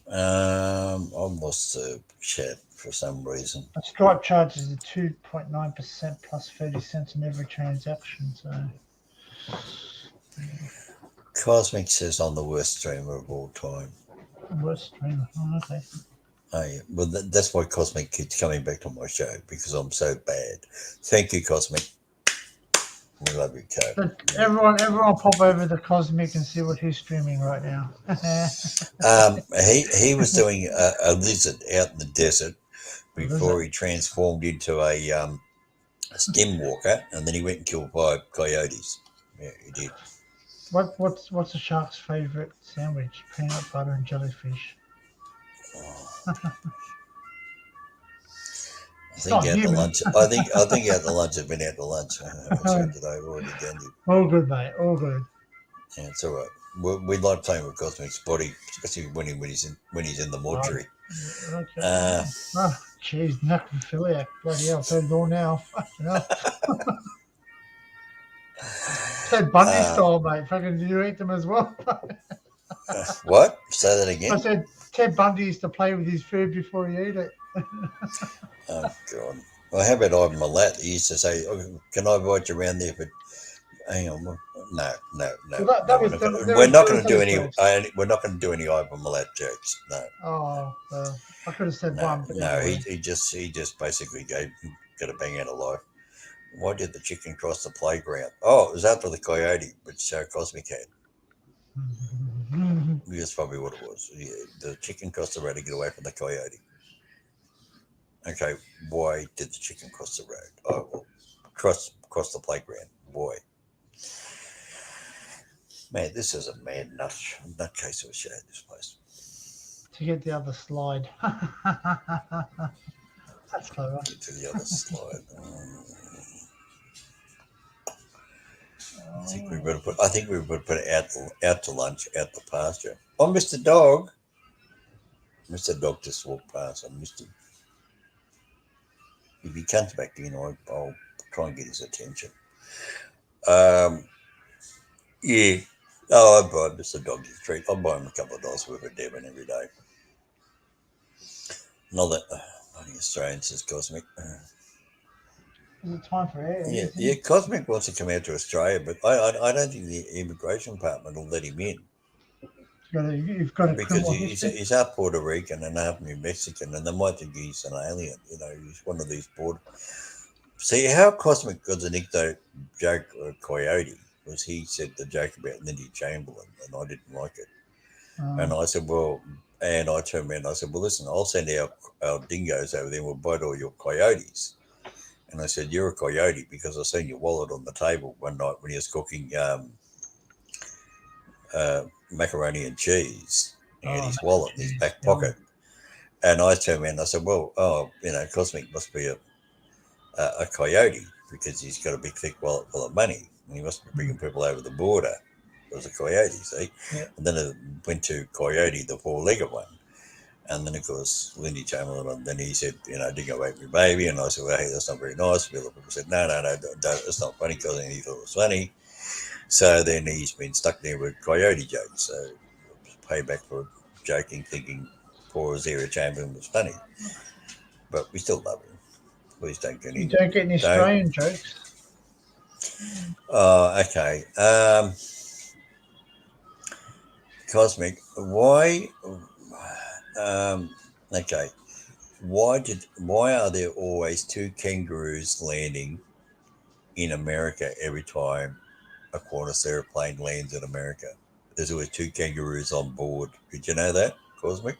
I've lost the chat for some reason.
A Stripe charges a 2.9% plus 30 cents on every transaction. So
Cosmic says I'm the worst streamer of all time.
worst streamer. Oh, okay.
Oh, yeah. Well, that's why Cosmic keeps coming back to my show because I'm so bad. Thank you, Cosmic. We love you, Co.
Everyone, pop over to Cosmic and see what he's streaming right now.
He was doing a lizard out in the desert before he transformed into a stem walker, and then he went and killed 5 coyotes. Yeah, he did.
What's a shark's favorite sandwich? Peanut butter and jellyfish.
I think out to lunch. I think out to lunch. I've been out to lunch. What's that today? I've already done it.
All good, mate. All good.
Yeah, it's all right. We like playing with Cosmic's body, especially when he's in the mortuary.
Okay. Jeez, necrophiliac. Bloody hell, third door now. Fucking hell. Ted Bundy style, mate. Fucking, did you eat them as well?
What? Say that again.
I said Ted Bundy used to play with his food before he ate it.
Oh God. Well, how about Ivan Milat? He used to say, oh, "Can I invite you around there for?" Hang on. No.
Well,
We're not going to do any. We're not going to do any Ivan Milat jokes. No.
Oh, well, I could have said one. But
no.
anyway.
He just basically got a bang out of life. Why did the chicken cross the playground? Oh, it was after the coyote, which Cosmic had. That's probably what it was. Yeah, the chicken crossed the road to get away from the coyote. Okay, why did the chicken cross the road? Oh, well, cross the playground. Why? Man, this is a mad nutcase of a show, this place.
To get the other slide. That's clever.
Get to the other slide. I think we better put it out to lunch out the pasture. Oh, Mr. Dog. Mr. Dog just walked past. I missed him. If he comes back in, I'll try and get his attention. Yeah. Oh, I buy Mr. Doggy's treat. I buy him a couple of dollars worth of Devon every day. Not that bloody Australians is Cosmic.
Is it time for air?
Yeah,
Isn't
yeah.
it?
Cosmic wants to come out to Australia, but I don't think the immigration department will let him in
You've got a
because
criminal history.
he's half Puerto Rican and half New Mexican, and they might think he's an alien. He's one of these border. See how Cosmic got the nickname joke Coyote was he said the joke about Lindy Chamberlain, and I didn't like it. And I said, well, and I turned around and I said, well, listen, I'll send our dingoes over there and we'll bite all your coyotes. And I said, you're a coyote because I seen your wallet on the table one night when he was cooking macaroni and cheese. He had his wallet in his back pocket. And I turned around and I said, well, Cosmic must be a coyote because he's got a big thick wallet full of money and he must be bringing people over the border. It was a coyote, see?
Yeah.
And then it went to Coyote, the four-legged one. And then, of course, Lindy Chamberlain, and then he said, dingo ate me baby. And I said, well, hey, that's not very nice. People said, no, it's not funny because he thought it was funny. So then he's been stuck there with coyote jokes. So payback for joking, thinking poor Azira Chamberlain was funny. But we still love him. Please don't get any.
You don't get any Australian jokes.
Okay. Cosmic, why? Okay. Why are there always two kangaroos landing in America every time a Qantas airplane lands in America? There's always two kangaroos on board. Did you know that, Cosmic?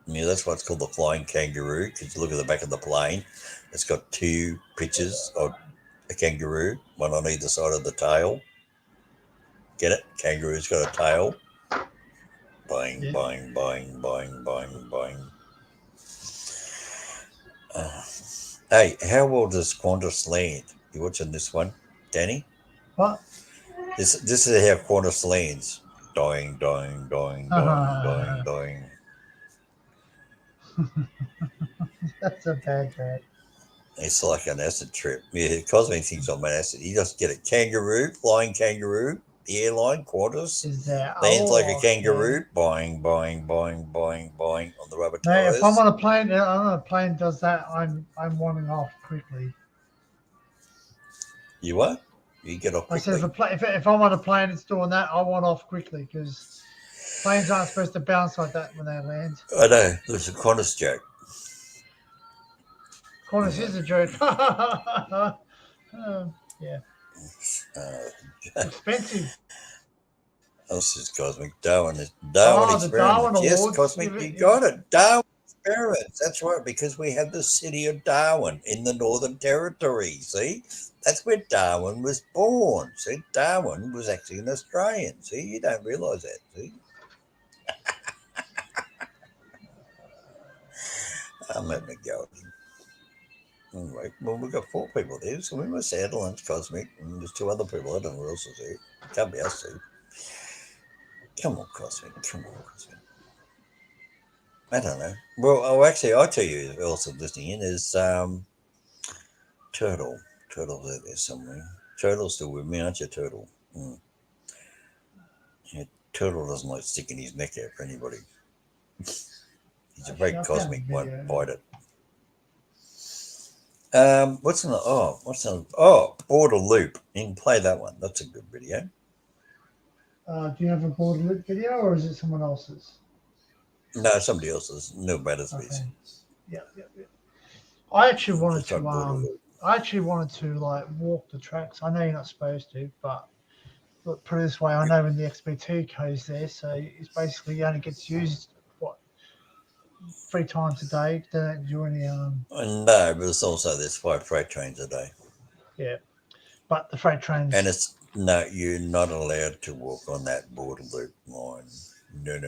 Yeah, that's why it's called the flying kangaroo, because you look at the back of the plane, it's got two pictures of a kangaroo, one on either side of the tail. Get it? Kangaroo's got a tail. Boing,
Yeah.
boing, boing, boing, boing, boing. Hey, how well does Qantas land? You watching this one, Danny?
What?
This is how Qantas lands. Doing, doing, doing, doing, doing, doing.
That's a bad joke.
It's like an acid trip. Yeah, Cosmic thinks I'm an acid. He just get a kangaroo, flying kangaroo, the airline, Qantas.
Is there
Lands like a kangaroo, boing, boing, boing, boing, boing on the rubber
No,
tires.
if I'm on a plane does that, I'm wanting off quickly.
You what? You get off quickly.
I said if I'm on a plane it's doing that, I want off quickly because planes aren't supposed to bounce like that when they land.
I know. There's a Qantas joke.
Qantas is a joke. Yeah. Expensive.
Oh, this is Cosmic. Darwin experiments.
The Darwin
Yes,
Awards.
Cosmic, you got it. Darwin experiments. That's right, because we have the city of Darwin in the Northern Territory. See, that's where Darwin was born. See, Darwin was actually an Australian. See, you don't realise that. See, I'm having a go at him. Anyway, well, we've got 4 people there, so we must add lunch, Cosmic, and there's 2 other people. I don't know who else is there. It can't be us 2. Come on, Cosmic. Come on, Cosmic. I don't know. Well, actually, I'll tell you who else is listening in is Turtle. Turtle's out there somewhere. Turtle's still with me, aren't you, Turtle? Yeah, Turtle doesn't like sticking his neck out for anybody. He's a very Cosmic one. Bite it. What's Border Loop. You can play that one. That's a good video.
Do you have a Border Loop video or is it someone else's?
No, somebody else's. No matters.
Okay. Yeah. I actually wanted to like walk the tracks. I know you're not supposed to, but put it this way, I know when the XBT goes there, so it's basically only gets used 3 times a day. They don't do any
No, but it's also there's 5 freight trains a day.
Yeah, but the freight trains.
And you're not allowed to walk on that Border Loop line. No.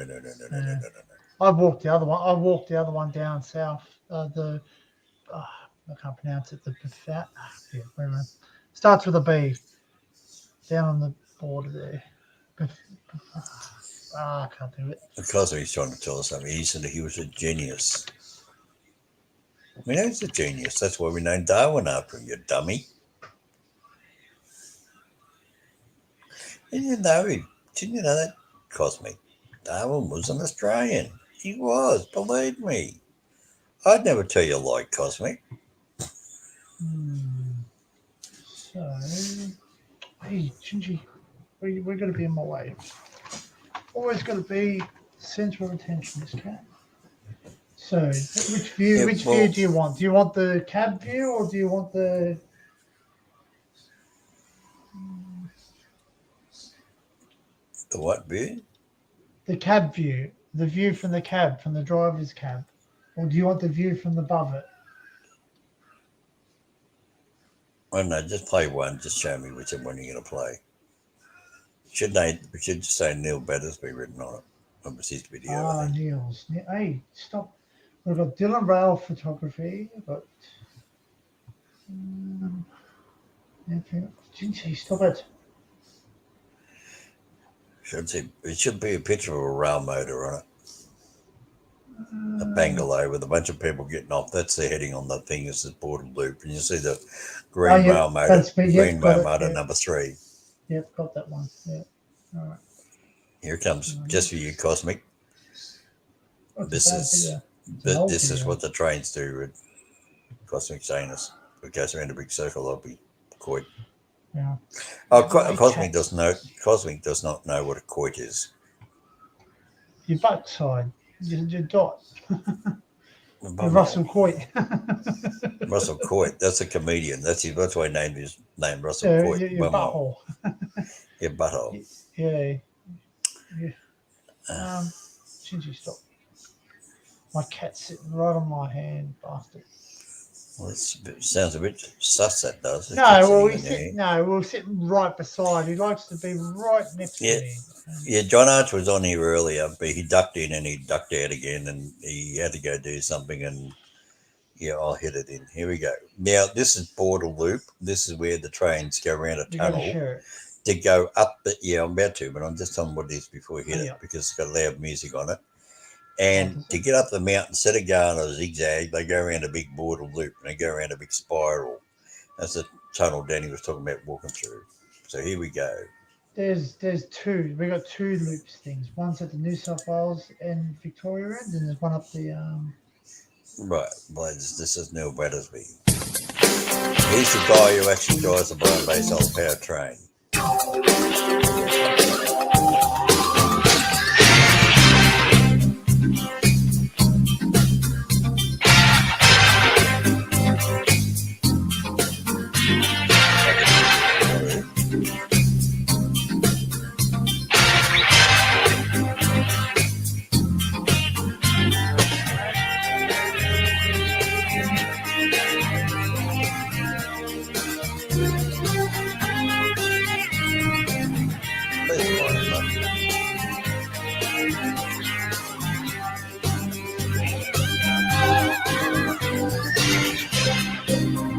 I walked the other one. I walked the other one down south. I can't pronounce it. Whatever. Starts with a B. Down on the border there. I can't do it.
Because he's trying to tell us something. He said he was a genius. We know he's a genius. That's why we named Darwin after him, you dummy. Didn't you know that, Cosmic? Darwin was an Australian. He was, believe me. I'd never tell you a lie, Cosmic.
So, hey, Gingy, we're going to be in my way. Always got to be center of attention, this cat. So, which view?
Yeah,
Which
well-
view do you want? Do you want the cab view, or do you want the?
The what view?
The cab view, the view from the cab, from the driver's cab, or do you want the view from above it?
I don't know, just play one. Just show me which one you're going to play. We should just say Neil Battersby written on it. It was his video, I
Ah,
think.
Niels. Hey, stop. We've got Dylan Rail photography. We've got. Gingy, stop it.
It should be a picture of a rail motor on it. A bungalow with a bunch of people getting off. That's the heading on the thing. Is the border loop, and you see the green
yeah,
rail motor.
that's me. Yep,
Green
got
rail
it,
motor
yeah.
number 3.
Yep, got that one. Yeah. All right.
Here it comes, just for you, Cosmic.
What's
This
that
is
video? It's an old
this is
video.
what the trains do with Cosmic's anus. It goes around a big circle. I'll be quite.
Yeah.
Oh,
Like
Cosmic
cats.
does know. Cosmic does not know what a quoit is.
Your backside. Your dot.
Your
Your Russell Coit.
Russell Coit. That's a comedian. That's why he named his name Russell
Yeah,
Coit.
your butthole.
Your butthole.
Yeah. Gingy, stop. My cat's sitting right on my hand, bastard.
Well, it sounds a bit sus. That does.
We're sitting right beside. He likes to be right next to me.
Yeah, John Arch was on here earlier, but he ducked in and he ducked out again, and he had to go do something. And yeah, I'll hit it in. Here we go. Now this is Border Loop. This is where the trains go around a
You got to
tunnel
share it.
to go up. I'm about to, but I'm just telling what it is before we hit
Yeah.
it because it's got loud music on it. And to get up the mountain, instead of going a zigzag, they go around a big border loop and they go around a big spiral. That's the tunnel Danny was talking about walking through. So here we go.
There's two. We got two loops things. One's at the New South Wales and Victoria end, and there's one up the.
Right, well, this is Neil Battersby. He's the guy who actually drives the Brian Bay Solar Power train.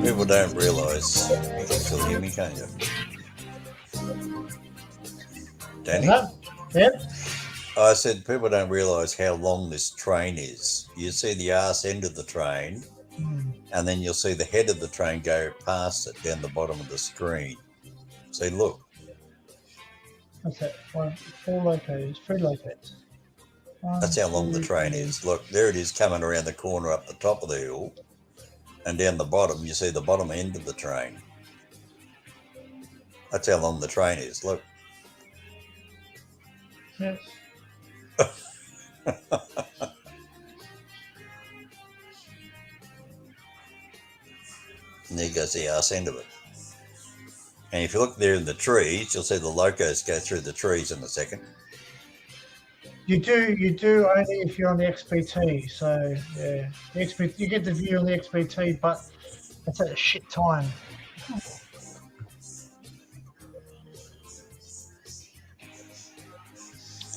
People don't realise. You can still hear me, can't you? Danny?
Yep.
I said people don't realise how long this train is. You see the arse end of the train, and then you'll see the head of the train go past it down the bottom of the screen. See, look.
What's that? 4 locos, 3 locos.
That's how long the train is. Look, there it is coming around the corner up the top of the hill, and down the bottom, you see the bottom end of the train. That's how long the train is. Look.
Yes.
And there goes the arse end of it. And if you look there in the trees, you'll see the locos go through the trees in a second.
You do only if you're on the XPT. So yeah, the XPT, you get the view on the XPT, but it's at a shit time.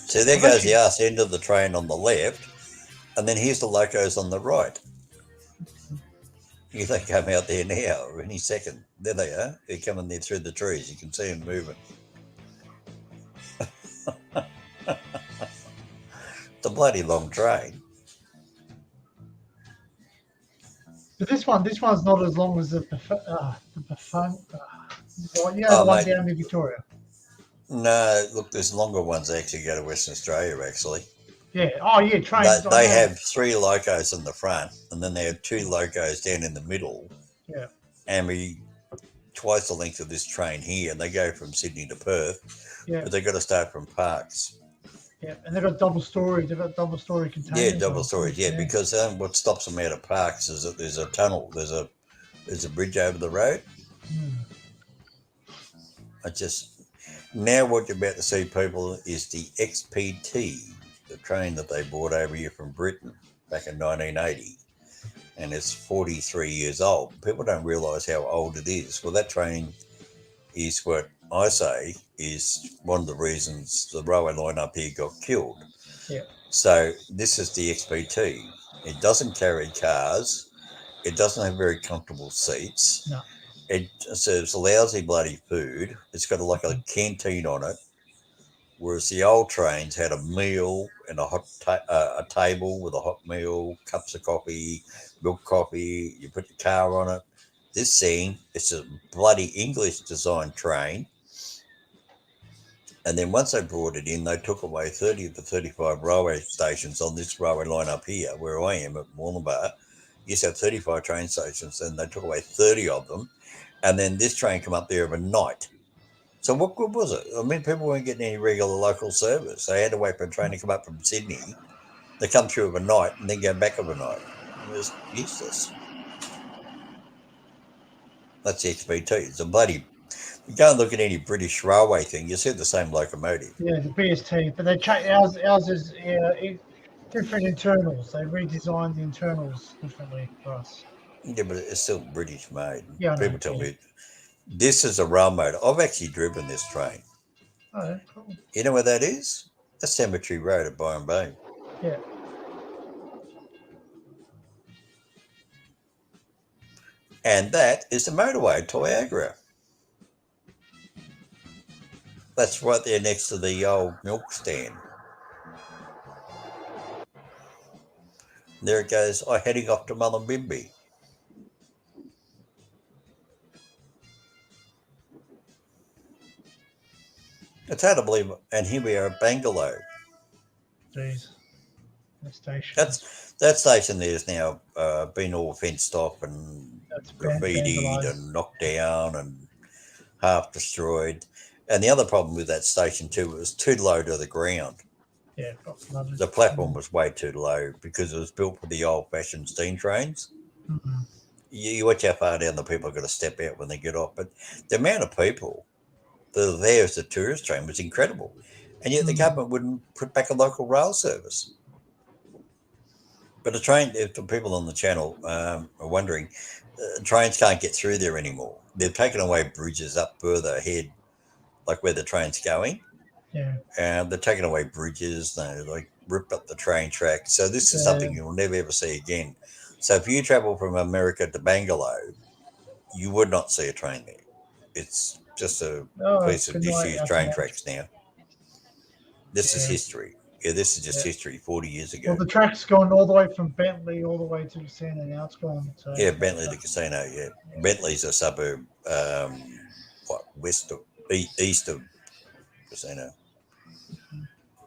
So there goes the arse end of the train on the left, and then here's the locos on the right. They come out there now any second. There they are. They're coming there through the trees. You can see them moving. It's a bloody long train.
But this one's not as long as the Buffon. The
Oh,
one
mate.
down in Victoria.
No, look, there's longer ones that actually go to Western Australia, actually.
Yeah. Oh, yeah. Trains.
They have 3 locos in the front, and then they have 2 locos down in the middle.
Yeah.
And we twice the length of this train here, and they go from Sydney to Perth.
Yeah.
But they've got to start from Parkes.
Yeah. And they've got double story. They've got double story containers.
Yeah, double storage. Yeah, because what stops them out of Parkes is that there's a tunnel. There's a bridge over the road. I just now what you're about to see, people, is the XPT, the train that they brought over here from Britain back in 1980, and it's 43 years old. People don't realise how old it is. Well, that train is what I say is one of the reasons the railway line up here got killed.
Yeah.
So this is the XPT. It doesn't carry cars. It doesn't have very comfortable seats.
No.
It serves lousy bloody food. It's got like a canteen on it, whereas the old trains had a meal and a table with a hot meal, cups of coffee, milk coffee. You put the car on it. This thing, it's a bloody English designed train. And then once they brought it in, they took away 30 of the 35 railway stations on this railway line up here, where I am at Mooloolaba. Used to have 35 train stations, and they took away 30 of them. And then this train come up there overnight. So what good was it? I mean, people weren't getting any regular local service. They had to wait for a train to come up from Sydney. They come through overnight and then go back overnight. It was useless. That's the XPT. It's a bloody... You go and look at any British railway thing, you see the same locomotive.
Yeah, the BST, but they changed ours is different internals. They redesigned the internals differently for us.
Yeah, but it's still British made.
Yeah, I know,
people tell me this is a rail motor. I've actually driven this train.
Oh, yeah, cool.
You know where that is? That's Cemetery Road at Byron Bay.
Yeah.
And that is the motorway to Niagara. That's right there next to the old milk stand. There it goes. I'm heading off to Mullumbimby. It's hard to believe. And here we are at Bangalore.
Jeez. The station.
That station there is now been all fenced off and graffitied and knocked down and half destroyed. And the other problem with that station too, it was too low to the ground.
Yeah,
the platform was way too low because it was built for the old-fashioned steam trains.
Mm-hmm.
You watch how far down the people are going to step out when they get off. But the amount of people that are there as a tourist train was incredible. And yet the government wouldn't put back a local rail service. But a train, if the people on the channel are wondering, trains can't get through there anymore. They've taken away bridges up further ahead, like where the train's going.
Yeah.
And they're taking away bridges. They like ripped up the train track. So this is something you'll never ever see again. So if you travel from America to Bangalore, you would not see a train there. It's just a piece of disused train tracks now. This is history. Yeah, this is just history 40 years ago.
Well, the track's gone all the way from Bentley all the way to Casino. Now it's gone. So.
Yeah, Bentley to Casino, yeah. Bentley's a suburb, east of Casino.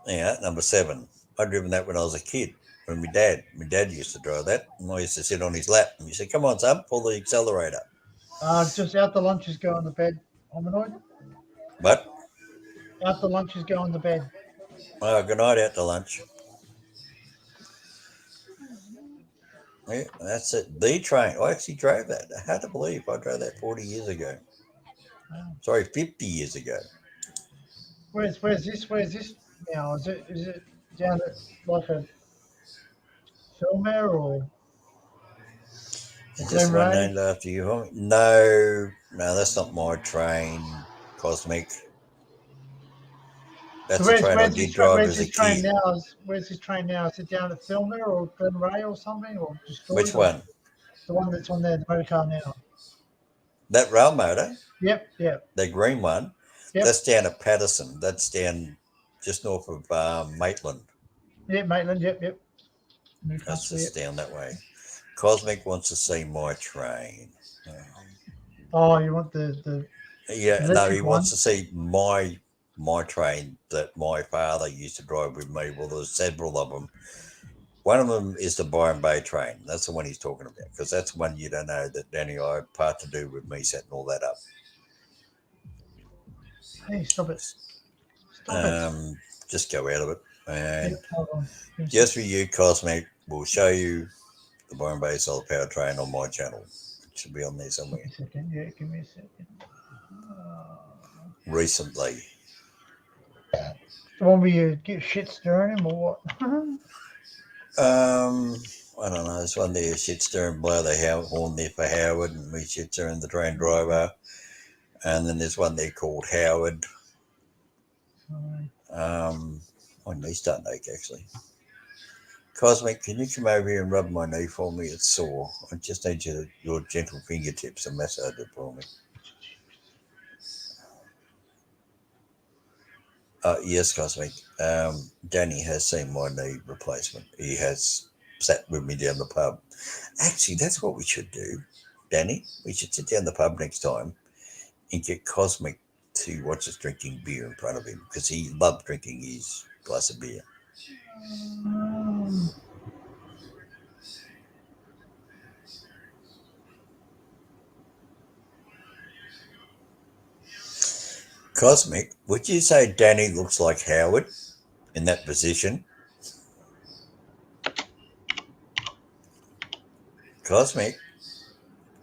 Yeah, number 7. I'd driven that when I was a kid. When my dad used to drive that, and I used to sit on his lap, and he said, "Come on, son, pull the accelerator."
Just out the lunches, go on the bed, Hominoid.
What?
Out the lunches, go on the bed.
Oh, good night, out to lunch. Yeah, that's it. The train. I actually drove that. I had to believe I drove that 40 years ago.
Wow.
Sorry, 50 years ago.
Where's this? Where's this now? Is it down at like a Filmer or?
Is this one named after you? No, that's not my train. Cosmic. That's the train I did drive as a kid.
Where's this train now? Is it down at Filmer or Glenray or something? Or
which one?
The one that's on there, the motor car now.
That rail motor?
Yep.
The green one? Yep. That's down at Patterson. That's down just north of Maitland.
Yeah, Maitland, yep.
That's just down that way. Cosmic wants to see my train.
Oh, you want the
Yeah, no, he
electric one?
wants to see my train that my father used to drive with me. Well, there's several of them. One of them is the Byron Bay train. That's the one he's talking about, because that's the one you don't know that Danny I had part to do with me setting all that up.
Hey, stop it. Stop it.
Just go out of it. And
Yeah, hold on. Give me a
just for
sec.
you, Cosmic, we'll show you the Byron Bay solar power train on my channel. It should be on there somewhere.
Give me a second. Yeah, give me a second.
Recently.
The one where you get shit stirring him or what?
I don't know. There's one there, shit stirring, blow the horn there for Howard, and we shit stirring the train driver. And then there's one there called Howard. My knee's starting to ache, actually. Cosmic, can you come over here and rub my knee for me? It's sore. I just need your gentle fingertips to massage it for me. Yes, Cosmic. Danny has seen my knee replacement. He has sat with me down the pub. Actually, that's what we should do, Danny. We should sit down the pub next time and get Cosmic to watch us drinking beer in front of him, because he loved drinking his glass of beer. Cosmic, would you say Danny looks like Howard in that position? Cosmic,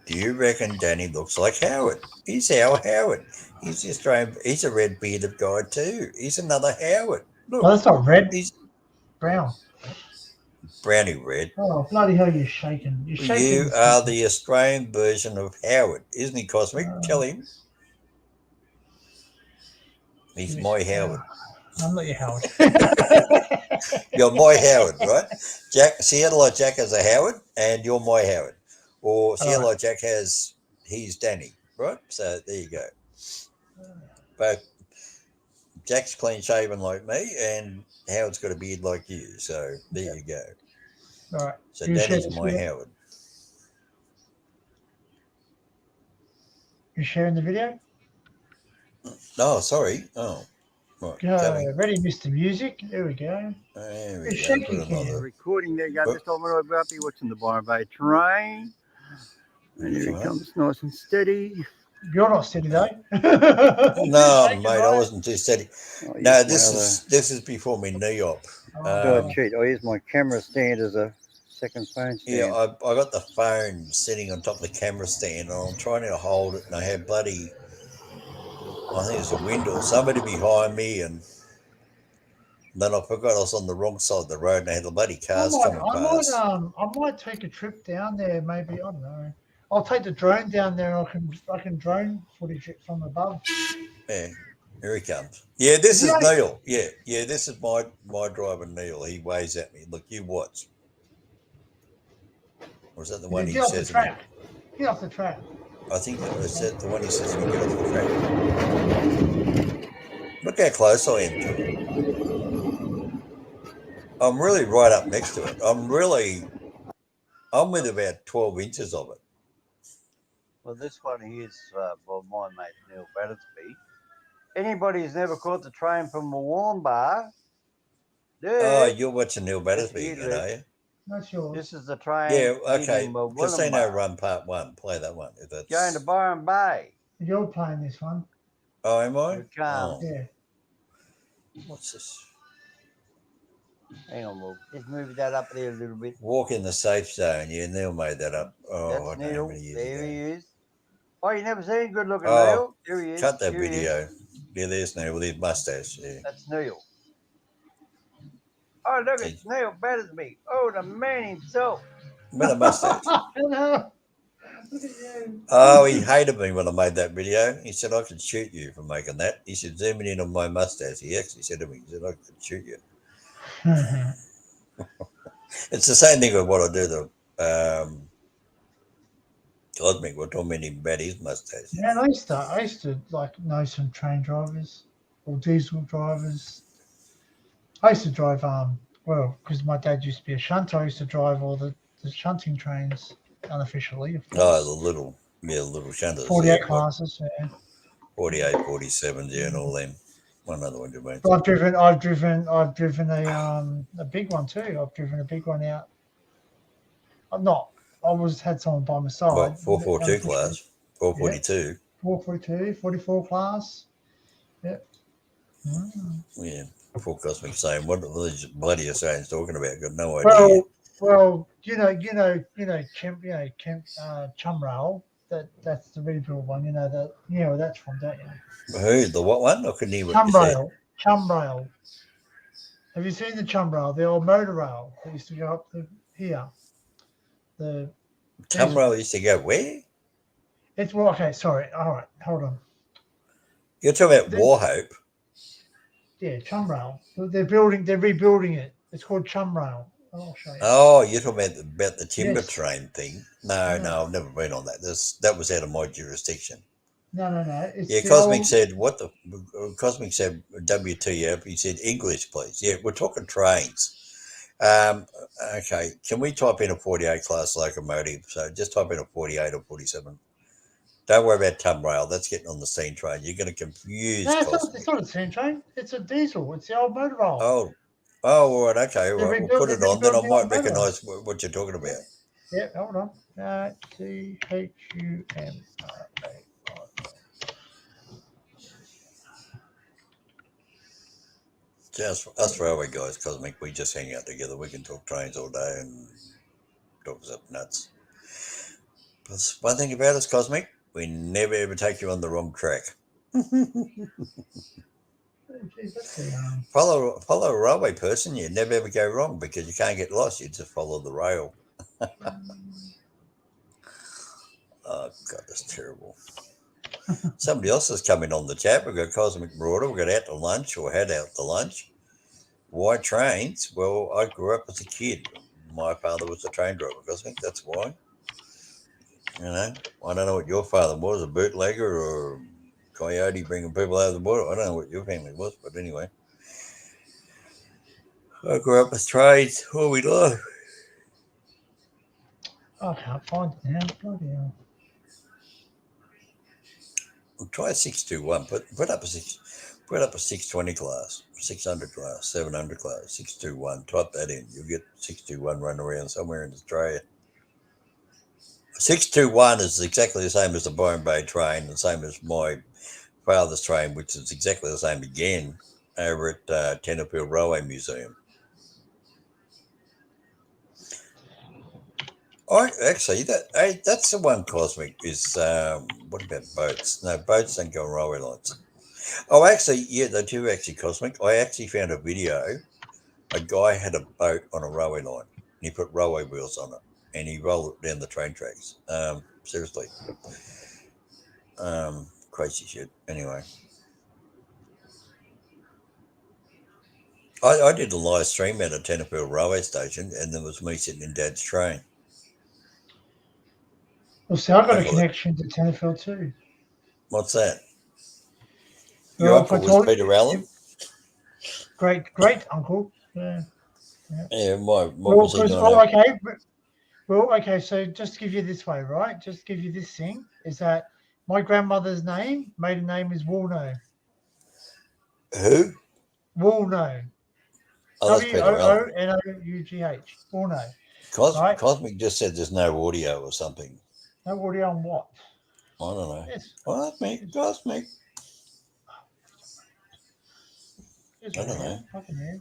do you reckon Danny looks like Howard? He's our Howard. He's the Australian. He's a red bearded guy too. He's another Howard. Look,
Oh, that's not red.
He's
Brown.
brownie red.
Oh, bloody hell, you're shaking. You're shaking.
You are the Australian version of Howard, isn't he, Cosmic? Tell him. He's my Howard.
I'm not your Howard.
You're my Howard, right? Jack, Seattle like Jack has a Howard, and you're my Howard. Or Seattle like Jack has, he's Danny, right? So there you go. But Jack's clean shaven like me, and Howard's got a beard like you. So there you go.
All right.
So Danny's my Howard.
You sharing the video?
Oh, sorry. Oh. Right.
Ready, Mr. Music. There we go.
There we go.
Recording there, you just told me I'd be up here watching the Byron Bay train. And here it comes, nice and steady.
You're not steady though.
No, mate, I wasn't too steady. No, this is before me knee op.
Cheat. I use my camera stand as a second phone stand.
Yeah, I got the phone sitting on top of the camera stand, and I'm trying to hold it, and I had bloody, I think it's a wind or somebody behind me, and then I forgot I was on the wrong side of the road, and I had the bloody cars coming past.
I might take a trip down there. Maybe, I don't know. I'll take the drone down there. And I can drone footage it from above.
Yeah, here he comes. Yeah, this is Neil. Yeah, this is my driver Neil. He waves at me. Look, you watch. Or is that the one he says?
Get off the track.
I think that was the one he says we get off the track. Look how close I am to it. I'm really right up next to it. I'm with about 12 inches of it.
Well, this one here's by my mate Neil Battersby. Anybody who's never caught the train from Wollongbar?
Oh, you're watching Neil Battersby again, are you?
That's yours.
This is the train.
Yeah, okay. Casino Run Part 1. Play that one. If that's...
Going to Byron Bay.
You're playing this one.
Oh, am I?
Oh.
Yeah.
What's this?
Hang on, we'll just move that up there a little bit.
Walk in the safe zone. Yeah, Neil made that up. Oh,
that's Neil. There he is. Oh, you never seen good looking Neil? There he is.
Cut that video. Yeah, there's Neil with his mustache. Yeah.
That's Neil. Oh, look, it's Neil Battersby. Oh, the man himself.
With a mustache. Oh, he hated me when I made that video. He said I could shoot you for making that. He said, zooming in on my mustache. He actually said to me, he said, I could shoot you. It's the same thing with what I do to Cosmic. We're talking about his mustache.
Man, I used to like know some train drivers or diesel drivers. I used to drive because my dad used to be a shunter. I used to drive all the the shunting trains unofficially, of
Oh,
course.
the little shunters.
48
Yeah,
classes, yeah.
48, 47s, yeah, and all them. One other one you
But
mentioned.
I've driven a big one too. I've driven a big one out. I'm not. I was had someone by my
What,
side.
442
Unofficially.
class? 442?
442, 44 class. Yep.
Yeah, poor Cosmic saying, what are these bloody Australians talking about? Got no idea.
Well, Chum Rail. That's the rebuild one. You know where that's from, don't you?
Who? The what one? I couldn't hear what you said.
Chum Rail. Have you seen the Chum Rail, the old motor rail that used to go up here? The
Tumro used to go where?
It's well, okay. Sorry. All right. Hold on.
You're talking about Warhope.
Yeah, Chum Rail. They're rebuilding it. It's called Chum Rail. I'll show you.
Oh, you're talking about the timber
Yes.
train thing. No, I've never been on that. That was out of my jurisdiction.
No. It's
Cosmic said, what the... Cosmic said, WTF. He said, English, please. Yeah, we're talking trains. Okay, can we type in a 48 class locomotive? So just type in a 48 or 47. Don't worry about Tum Rail. That's getting on the steam train. You're going to confuse Cosmic.
It's not a steam train. It's a diesel. It's the old motor rail.
Oh, all right, okay. All right, we'll put it on. Then I might recognise what you're talking about.
Yeah, hold on. CHUMRA.
Just us railway guys, Cosmic, we just hang out together. We can talk trains all day and talk us up nuts. But one thing about us, Cosmic, we never ever take you on the wrong track. Follow a railway person, you never ever go wrong because you can't get lost. You just follow the rail. Oh God, that's terrible. Somebody else is coming on the chat. We've got Cosmic Marauder. We got out to lunch or had out to lunch. Why trains? Well, I grew up as a kid. My father was a train driver, Cosmic. That's why. You know, I don't know what your father was, a bootlegger or coyote bringing people out of the border. I don't know what your family was, but anyway. I grew up with trades all my life.
I can't find it now. Bloody hell.
We'll try a 621. Put up a 620 class, 600 class, 700 class, 621. Type that in. You'll get 621 run around somewhere in Australia. 621 is exactly the same as the Byron Bay train, the same as my father's train, which is exactly the same again over at Tenterfield Railway Museum. Actually, that's the one, Cosmic, is what about boats? No, boats don't go on railway lines. Oh, actually, yeah, they do actually, Cosmic. I actually found a video. A guy had a boat on a railway line, and he put railway wheels on it, and he rolled it down the train tracks. Seriously. Crazy shit. Anyway. I did a live stream at a Tenterfield railway station, and there was me sitting in Dad's train.
Well, see, I've got a connection to Tenterfield too.
What's that? Your uncle was Peter Allen?
Great uncle. Yeah.
What was he doing?
Okay, so just to give you this way, right? Just to give you this thing, is that my grandmother's maiden name is Woolno.
Who?
Woolno.
Oh, that's Peter Allen.
Wonough. Woolno.
Cosmic just said there's no audio or something.
No audio on what?
I don't know. Yes. Cosmic. I don't know.
I can hear.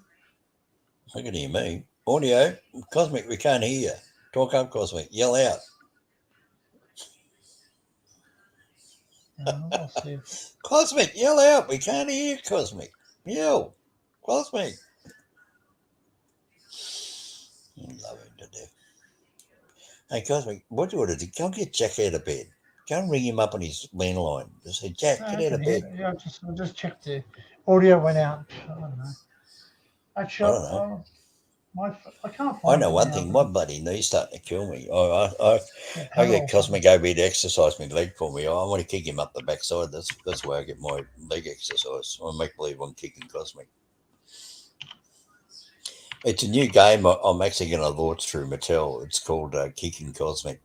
I can hear me. Audio. Cosmic, we can't hear you. Talk up, Cosmic. Yell out. Cosmic, yell out. We can't hear you, Cosmic. Yell. Cosmic. Love him to death. Hey, Cosmic, what do you want to do? Go and get Jack out of bed. Go and ring him up on his landline. Just say, Jack, get out of bed.
Yeah, I just checked the audio went out. I don't know. Actually, I don't know. I can't find
I know one thing. My bloody knee's starting to kill me. I get Cosmic over here to exercise my leg for me. I want to kick him up the backside. That's where I get my leg exercise. I make believe I'm kicking Cosmic. It's a new game I'm actually going to launch through Mattel. It's called Kicking Cosmic.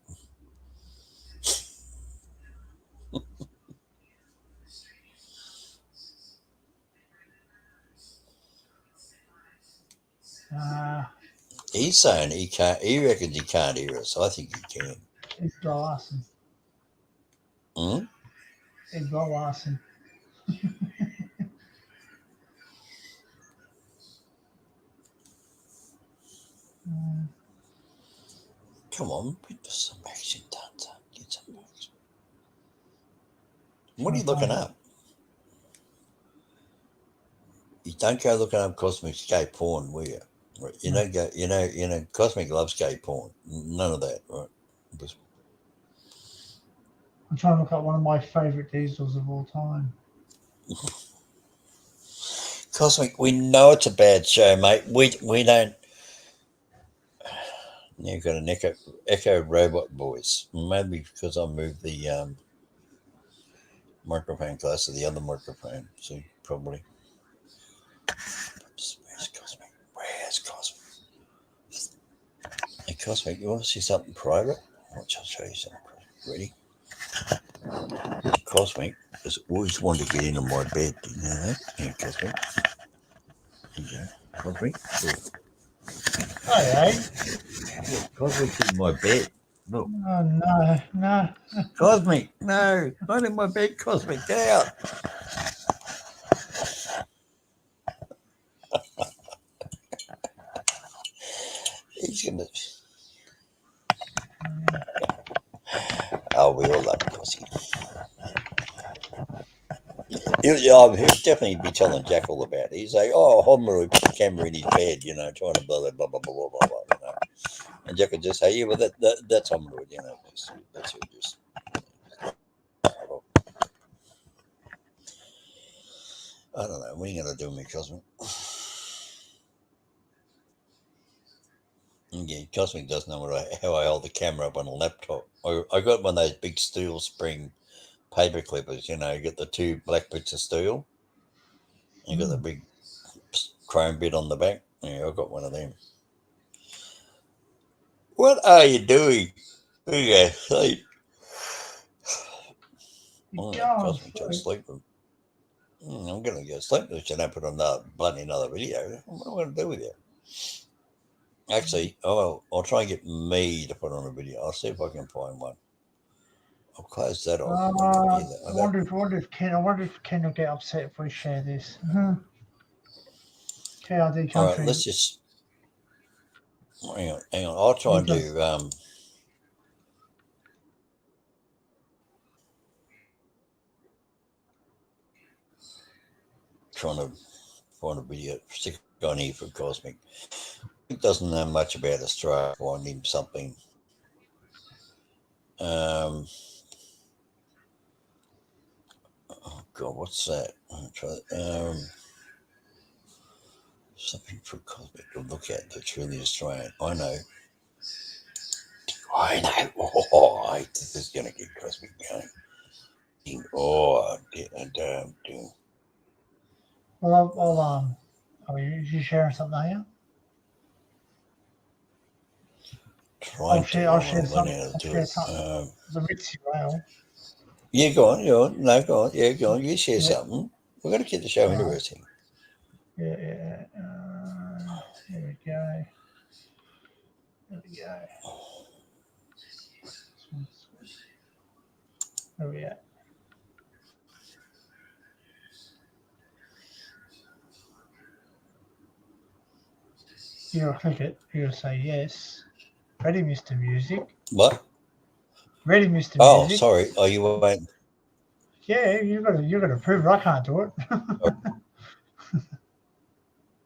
Uh,
He's saying he can't. He reckons he can't hear us. I think he can.
it's blasting.
Hmm?
It's blasting.
Come on, get some action done. Get some action. What are you looking up? You don't go looking up cosmic gay porn, will you? Right. You don't go. Cosmic loves gay porn. None of that, right? Just-
I'm trying to look up one of my favourite diesels of all time.
Cosmic, we know it's a bad show, mate. We don't. You've got an echo robot voice. Maybe because I moved the microphone close to the other microphone. See, probably. Where's Cosmic? Where's Cosmic? Hey, Cosmic, you want to see something private? Watch, I'll show you something private. Ready? Cosmic has always wanted to get into my bed. Do you know that? Yeah, Cosmic. Here you go. Cosmic.
Hey,
Look, Cosmic's in my bed. Look.
oh no.
Cosmic, no, not in my bed, Cosmic, get out. He's gonna. Oh, we all love Cosmic. He'll definitely be telling Jack all about it. He's like, oh, Homer would put the camera in his bed, trying to blah, blah, blah, blah, blah, blah, blah, And Jack would just say, yeah, well, that's Homer, that's who just. I don't know. What are you going to do with me, Cosmic? Yeah, Cosmic doesn't know how I hold the camera up on a laptop. I got one of those big steel spring paper clippers, you get the two black bits of steel. You got the big chrome bit on the back. Yeah, I got one of them. What are you doing? Yeah, sleep. Oh, Cosmic to sleep. I'm going to go sleep. I should I put another video. What am I going to do with you? Actually, I'll try and get me to put on a video. I'll see if I can find one. I'll close that off.
I wonder if Ken will get upset if we share this. KRD country.
All right, let's just hang on. I'll try and do trying to find a video stick on here for Cosmic. He doesn't know much about Australia. Find him something. Oh God, what's that? I'll try. Something for Cosmic to look at that's really Australian. I know. Oh, this is going to get Cosmic going. Oh, damn.
Well, are you sharing something here? I'll share something. There's a Ritzy rail.
Yeah, go on. No, go on. Yeah, go on. You share something. We're going to keep the show interesting.
Yeah. Here we go. There we go. You'll click it. You'll say yes. Ready, Mr. Music.
What?
Ready, Mr.
Oh,
Music.
sorry. Are you waiting?
Yeah, you got to prove it. I can't do it.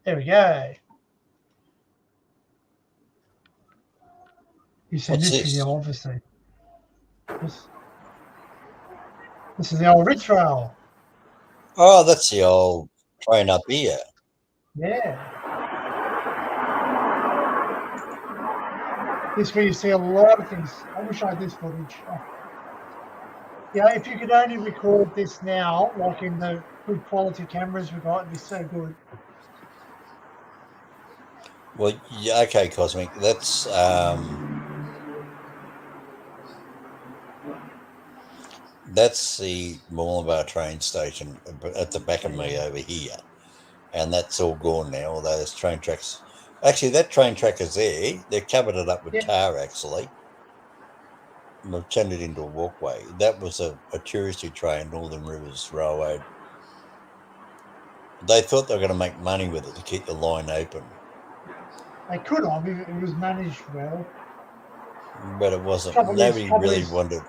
There we go. You said this video, obviously. This is the old Ritz rail.
Oh, that's the old train up here.
Yeah. This is where you see a lot of things. I wish I had this footage. Yeah, if you could only record this now, like in the good quality cameras we got, it'd be so good.
Well, yeah, okay, Cosmic. That's the Mooloolaba train station at the back of me over here, and that's all gone now. All those train tracks. Actually, that train track is there. They've covered it up with
Yeah,
tar. Actually, we've turned it into a walkway. That was a touristy train, Northern Rivers Railroad. They thought they were going to make money with it to keep the line open,
they could have if it was managed well.
but it wasn't.
Trouble is,
Nobody
trouble
really
is,
wanted.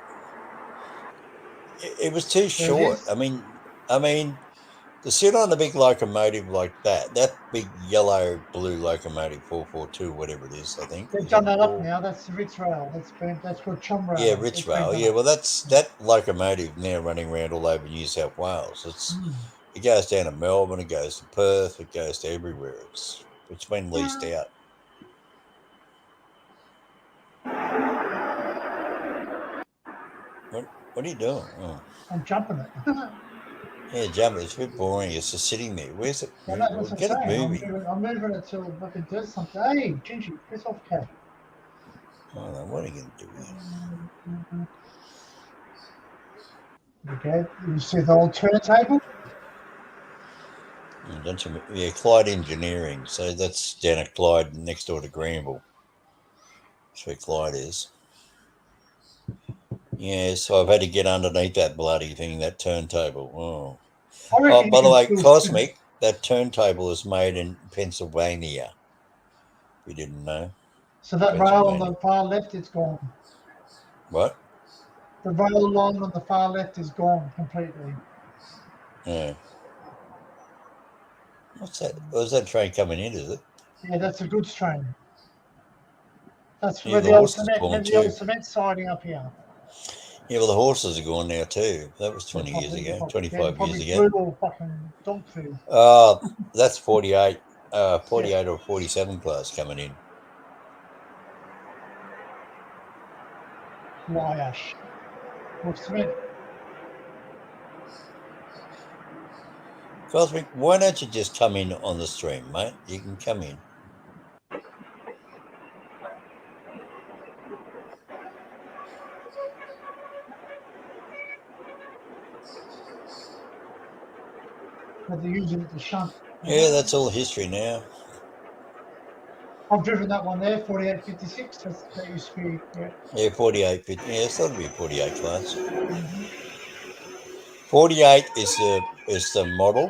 It was too
there it
short.
is.
I mean, to sit on a big locomotive like that big yellow blue locomotive 442, whatever it is, I think
They've
is what
done
it's
that up
called.
now. That's the Ritz Rail. That's called Chum
Yeah,
Rail. It's been
Richvale.
done
Yeah,
up.
well, that's that locomotive now running around all over New South Wales.
Mm.
It goes down to Melbourne, it goes to Perth, it goes to everywhere. It's been leased out. What are you doing? Oh.
I'm jumping it.
Yeah, jump. It's a bit boring. It's just sitting there. Where's it?
Well, that's what I'm
Get it
saying.
moving.
I'm moving it till fucking does something. Hey, Gingy, piss off, cat.
Hold on, what are you going to do here?
Okay, you see the old turntable?
Don't you? Yeah, Clyde Engineering. So that's down at Clyde, next door to Granville. That's where Clyde is. Yeah, so I've had to get underneath that bloody thing, that turntable. Oh.
I
Oh,
reckon you
by the
can
way,
still spin.
Cosmic, that turntable is made in Pennsylvania. If you didn't know.
So that rail on the
Pennsylvania.
far left is gone.
What?
The rail line on the far left is gone completely.
Yeah. What's that? Was that train coming in, is it?
Yeah, that's a goods train. That's
Yeah,
where
the
the old
horses
cement,
gone
there's the old
too.
cement siding up here.
Yeah, well, the horses are gone now too. That was
They're
20 years
probably, they're
ago,
probably, yeah, they're
25 years
probably
ago.
food or fucking dog food.
That's 48,
Yeah,
48 or 47 class coming in.
fly ash. Or cement.
Cosmic, why don't you just come in on the stream, mate? You can come in.
But they're using it to shunt.
Yeah, that's all history now.
I've driven that one there, 4856. That used to be, yeah.
Yeah, 48, 50. Yeah, it's got to be a 48 class.
Mm-hmm.
48 is the model,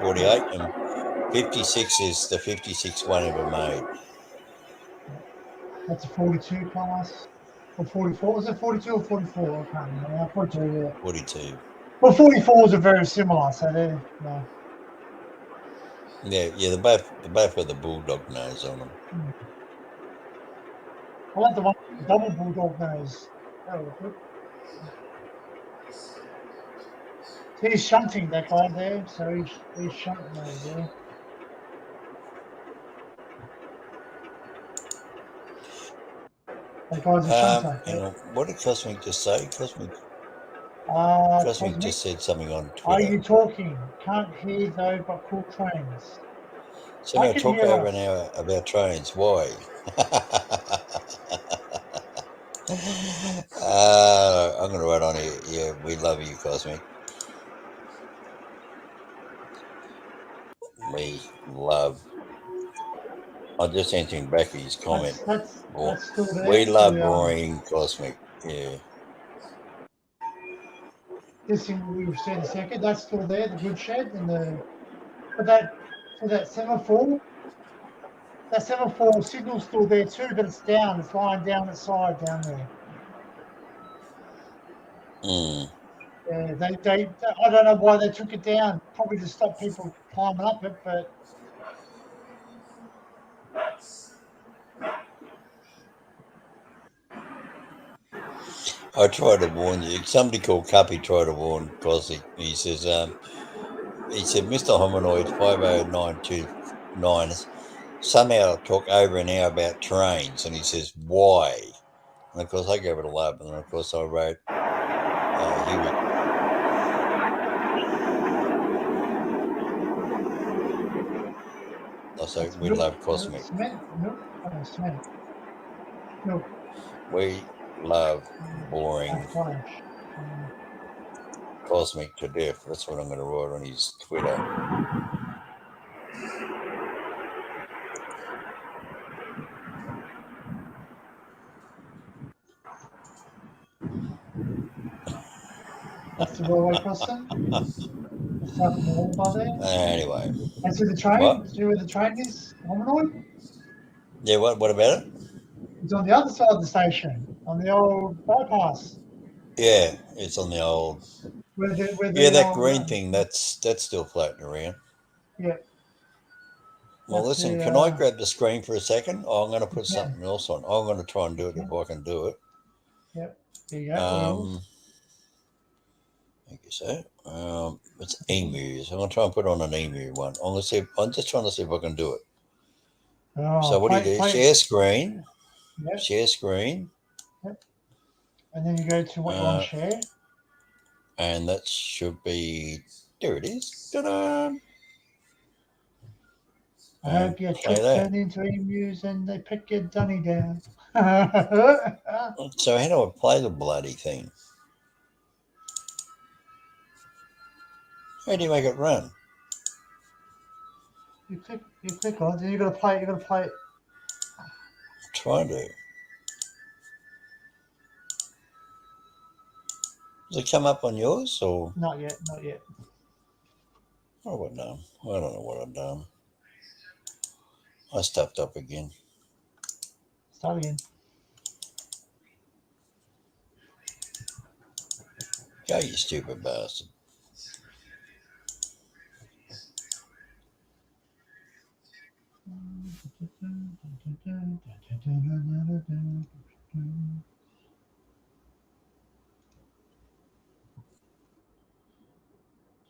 48, and 56 is the 56 one ever made.
That's a 42 class. Or 44. Was it 42 or 44? I can't remember. 42, yeah.
42.
Well, 44s are very similar, so they're, no.
Yeah, they both got the bulldog nose on them.
I like the one with the double bulldog nose. That was good. So he's shunting, that guy there. So he's shunting over there. That guy's a shunter.
Hang on, what did Cosmic just say? Cosmic
Cosmic,
just said something on
are
Twitter.
you talking? Can't hear though, but cool trains.
So I'm
I
going to
can
talk
hear
over an
us.
hour about trains. Why? I'm going to write on here. Yeah, we love you, Cosmic. We love. I'm just answering back his comment.
That's still
We
there.
love boring Cosmic. Yeah.
This thing we've seen a second. That's still there. The good shed and the but that semaphore. That semaphore signal's still there too, but it's down. It's lying down its side down there.
Mm.
Yeah, they I don't know why they took it down. Probably to stop people climbing up it, but
I try to warn you. Somebody called Cuppy tried to warn Cosmic. He says, Mr. Hominoid 50929 somehow talk over an hour about trains, and he says, why? And of course, I gave it a love, and of course, I wrote, here we I Also,
That's
we
milk.
love cosmic.
Cement. Milk. Oh, cement. Milk.
We love boring
And flash.
cosmic to death. That's what I'm going to write on his Twitter.
That's the railway crossing. South of the water by there.
Anyway,
That's where the train.
what?
See where the train is? Hominoid?
Yeah, what about it?
It's on the other side of the station, on the old bypass,
Yeah, it's on the old.
where
Yeah,
the
that
old
green thing. That's still floating around.
yeah,
Well,
that's
listen,
the
can I grab the screen for a second? Oh, I'm going to
you
put
can,
something else on. I'm going to try and do
you
it if
can.
I can do it.
Yep, there you go. All yours.
Thank you, sir. It's emus. I'm going to try and put on an emu one. I'm just trying to see if I can do it.
Oh,
So what do?
play.
Share screen.
Yep,
Share screen.
yep. And then you go to what you want to share.
And that should be. There it is. Ta-da!
I hope your
Play
chick
that.
turned into emus and they pick your dunny down.
So how do I play the bloody thing? How do you make it run?
you click on it, then you gotta play it.
I'm trying to. Does it come up on yours or?
Not yet.
Oh, what done? I don't know what I've done. I stuffed up again.
Start again.
Go, you stupid bastard.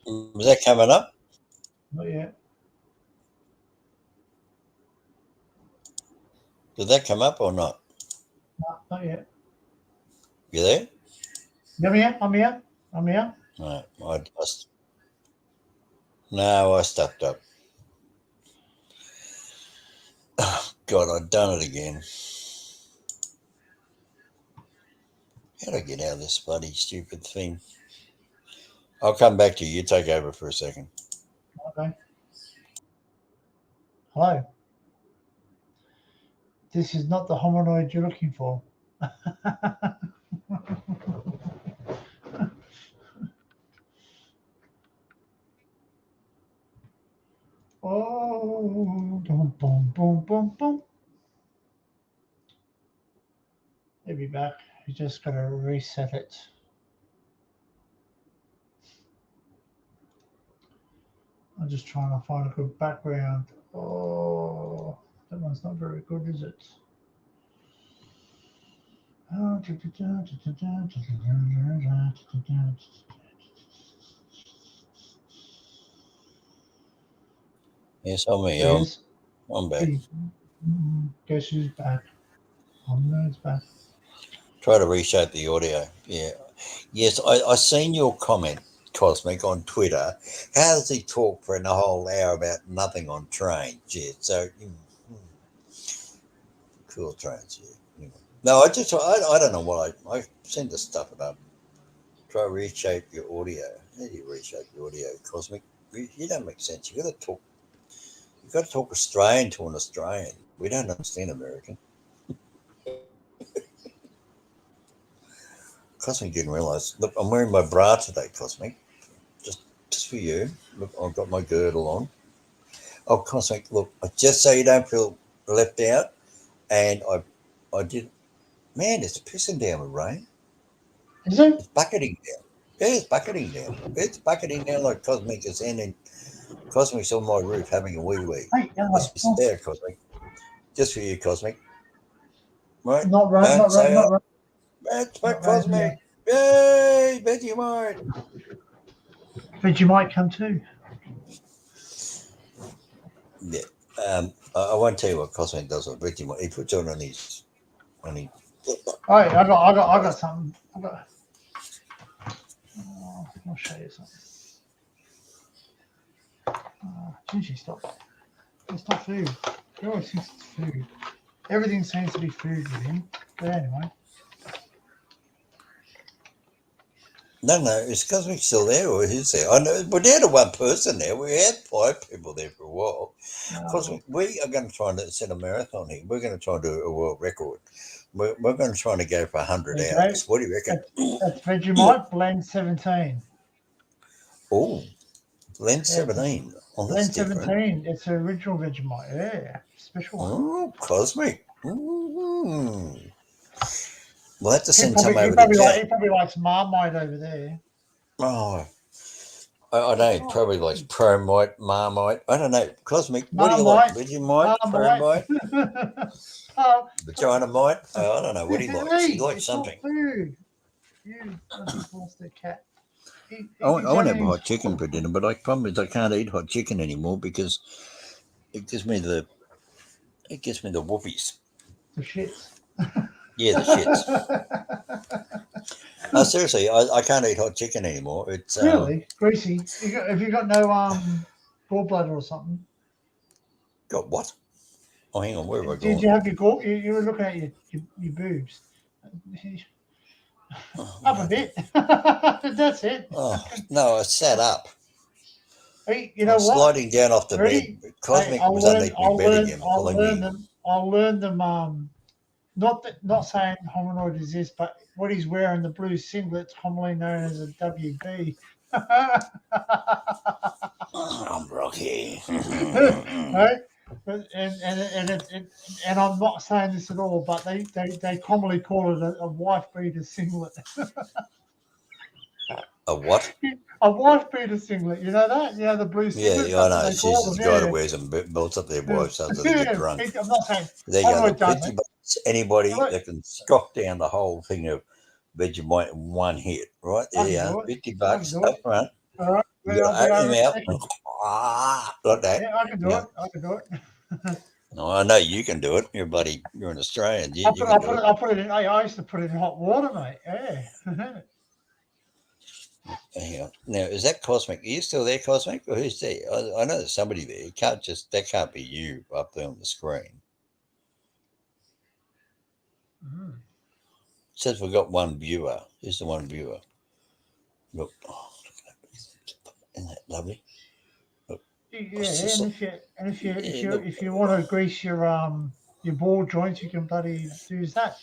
Is that coming up?
Not yet.
Did that come up or not?
No, not yet.
You there?
I'm here.
No, no, I stuffed up. Oh, God, I've done it again. How do I get out of this bloody stupid thing? I'll come back to you. You take over for a second.
Okay. Hello. This is not the hominoid you're looking for. Oh, boom, boom, boom, boom, boom. He'll be back. You just gotta reset it. I'm just trying to find a good background. Oh, that one's not very good, is it?
Yes, I'm here.
There's
I'm back.
Guess who's back? Hominoid's back.
Try to reshape the audio. Yeah. Yes, I seen your comment, Cosmic, on Twitter. How does he talk for a whole hour about nothing on trains? Yeah, so cool trains. Yeah. No, I don't know what I seem to stuff it up. Try to reshape your audio. How do you reshape your audio, Cosmic? You don't make sense. You got to talk. You got to talk Australian to an Australian. We don't understand American. Cosmic didn't realise. Look, I'm wearing my bra today, Cosmic. Just for you. Look, I've got my girdle on. Oh, Cosmic, look, just so you don't feel left out. And I did. Man, it's pissing down with rain.
Is it?
It's bucketing down. Yeah, it's bucketing down. It's bucketing down like Cosmic is in, and Cosmic's on my roof having a wee wee.
Hey,
It's there, Cosmic. Just for you, Cosmic. Right?
not right,
Don't
not
say
right, not right.
That's my
Not right here.
Cosmic. Yay, Vegemite.
But you might come too.
Yeah. I won't tell you what Cosmic does with Vegemite. He puts it on his.
All right, I got something. I'll show you something. Ginger, stop. It's not food. He always thinks it's food. Everything seems to be food with him. But anyway.
No, is Cosmic still there or who's there? I know we're down to one person now. We had 5 people there for a while. Cosmic, we are going to try and set a marathon here. We're going to try and do a world record. We're going to try and go for 100 hours. What do you reckon?
That's Vegemite Blend 17.
Oh, Blend 17. Oh, that's
Blend
different.
17. It's the original Vegemite. Yeah, special one.
Oh, Cosmic. Mm. We'll have to send
He
some over
probably,
to Jack.
he probably likes Marmite over there.
Oh, I know. He probably likes Promite, Marmite. I don't know. Cosmic, what do you like? Vegemite, Promite, Vaginamite? I don't know what he likes. He likes something.
Food. You lost the cat.
I want to have hot chicken for dinner, but the problem is I can't eat hot chicken anymore because it gives me the whoopies.
The shits.
Yeah, the shits. No, seriously, I can't eat hot chicken anymore. It's
really greasy. Have you got no gallbladder or something?
Got what? Oh, hang on, where have I gone?
Did you have your gall? You were looking at your boobs. Up a bit. That's it.
Oh no, I sat up.
Hey, you know what?
Sliding down off the bed. Cosmic was underneath my bed again, pulling me.
I'll learn them. Not saying hominoid is this, but what he's wearing, the blue singlet's commonly known as a WB.
I'm Rocky.
Right? And I'm not saying this at all, but they commonly call it a wife beater singlet.
A what?
A wife beater singlet. You know that? You know the blue singlet.
Yeah, I know. She's the guy that wears them belts up their wives so that they get drunk.
I'm not saying.
There you go. 50 bucks. Anybody that can scoff down the whole thing of Vegemite in one hit, right? There you are. 50 bucks up front.
All right.
You got to open them out. Like that.
Yeah, I can do it. I can do it.
No, I know you can do it. You're an Australian.
I'll put it in. I used to put it in hot water, mate. Yeah.
Hang on. Now, is that Cosmic? Are you still there, Cosmic? Or who's there? I know there's somebody there. That can't be you up there on the screen.
Mm.
It says we've got one viewer. Who's the one viewer? Look. Oh, isn't that lovely? Look.
Yeah, and if you want to grease your ball joints, you can bloody use that.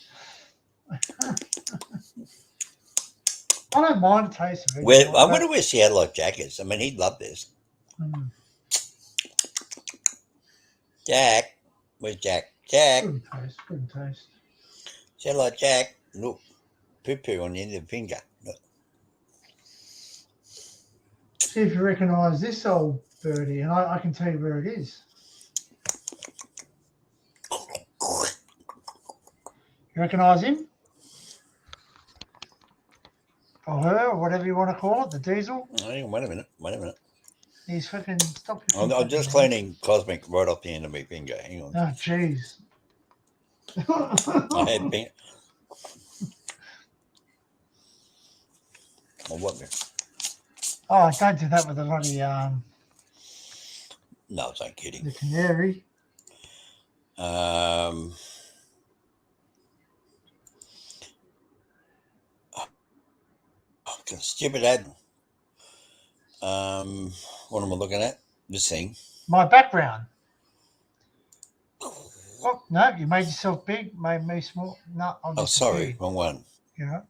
I don't mind the taste of it.
I wonder where Seattle Jack is. I mean, he'd love this.
Mm.
Jack. Where's Jack? Jack.
Good taste.
Seattle Jack. Look. Poo-poo on the end of the finger. Look.
See if you recognise this old birdie, and I can tell you where it is. You recognise him? Or her, or whatever you want to call it, the diesel.
Hang on, wait a minute.
He's fucking stop.
I'm just cleaning Cosmic right off the end of my finger. Hang on.
Oh, jeez.
I had been. Oh, what?
Oh, don't do that with the bloody
No, I'm kidding.
the canary.
Stupid ad. What am I looking at? This thing.
My background. Oh, no, you made yourself big, made me small. No, I'm just
sorry, wrong one.
Yeah,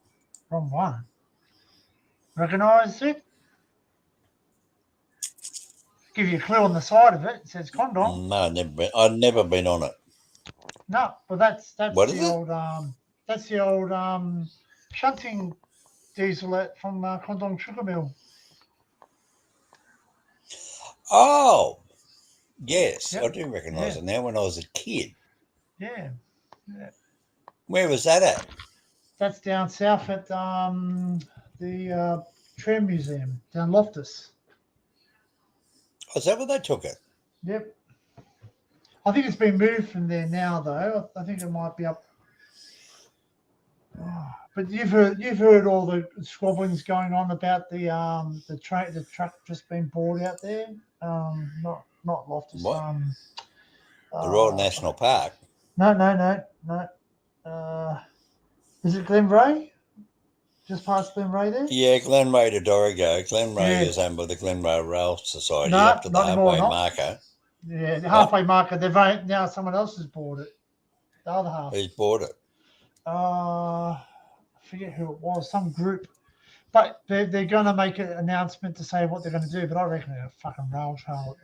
wrong one. Recognise it? Give you a clue on the side of it. It says condom.
No, I've never been on it.
No, but that's
what
the old that's the old shunting diesel from Condom Sugar Mill.
Oh, yes, yep. I do recognise it now. When I was a kid.
Yeah.
Where was that at?
That's down south at the Tram Museum down Loftus.
Oh, is that where they took it?
Yep. I think it's been moved from there now, though. I think it might be up. Oh, but you've heard all the squabblings going on about the truck just being bought out there. Not Loftus.
What? The Royal National Park.
No. Is it Glenray? Just past Glenray there?
Yeah, Glenray to Dorrigo. Glenray
Yeah.
is owned by the Glenray Rail Society
No,
up to the
not anymore,
halfway
not.
marker.
Yeah, the halfway marker. They've now someone else has bought it. The other half.
Who's bought it?
I forget who it was. Some group. But they're going to make an announcement to say what they're going to do. But I reckon they're a fucking rail trail.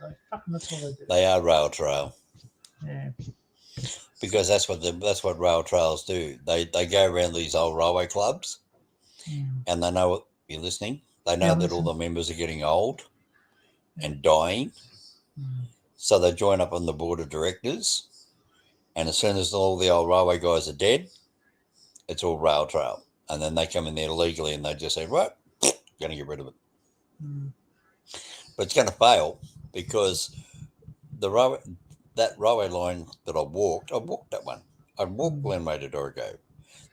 That's all they do.
They are rail trail.
Yeah.
Because that's what rail trails do. They go around these old railway clubs, and they know what you're listening. They know that all the members are getting old and dying, so they join up on the board of directors. And as soon as all the old railway guys are dead, it's all rail trail, and then they come in there legally and they just say, right, going to get rid of it. But it's going to fail because that railway line that I walked that one. I walked Glenray to Dorrigo.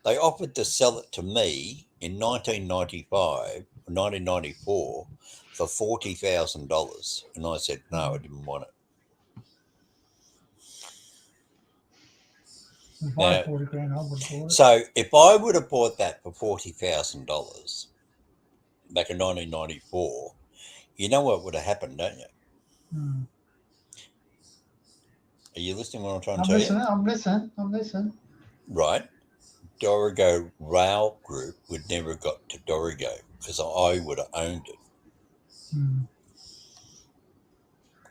They offered to sell it to me in 1995 or 1994 for $40,000. And I said, no, I didn't want it. Now,
40 grand, I would have bought it.
So if I would have bought that for $40,000 back in 1994, you know what would have happened, don't you? Are you listening to what I'm trying to tell you?
I'm listening.
Right. Dorrigo Rail Group would never have got to Dorrigo because I would have owned it.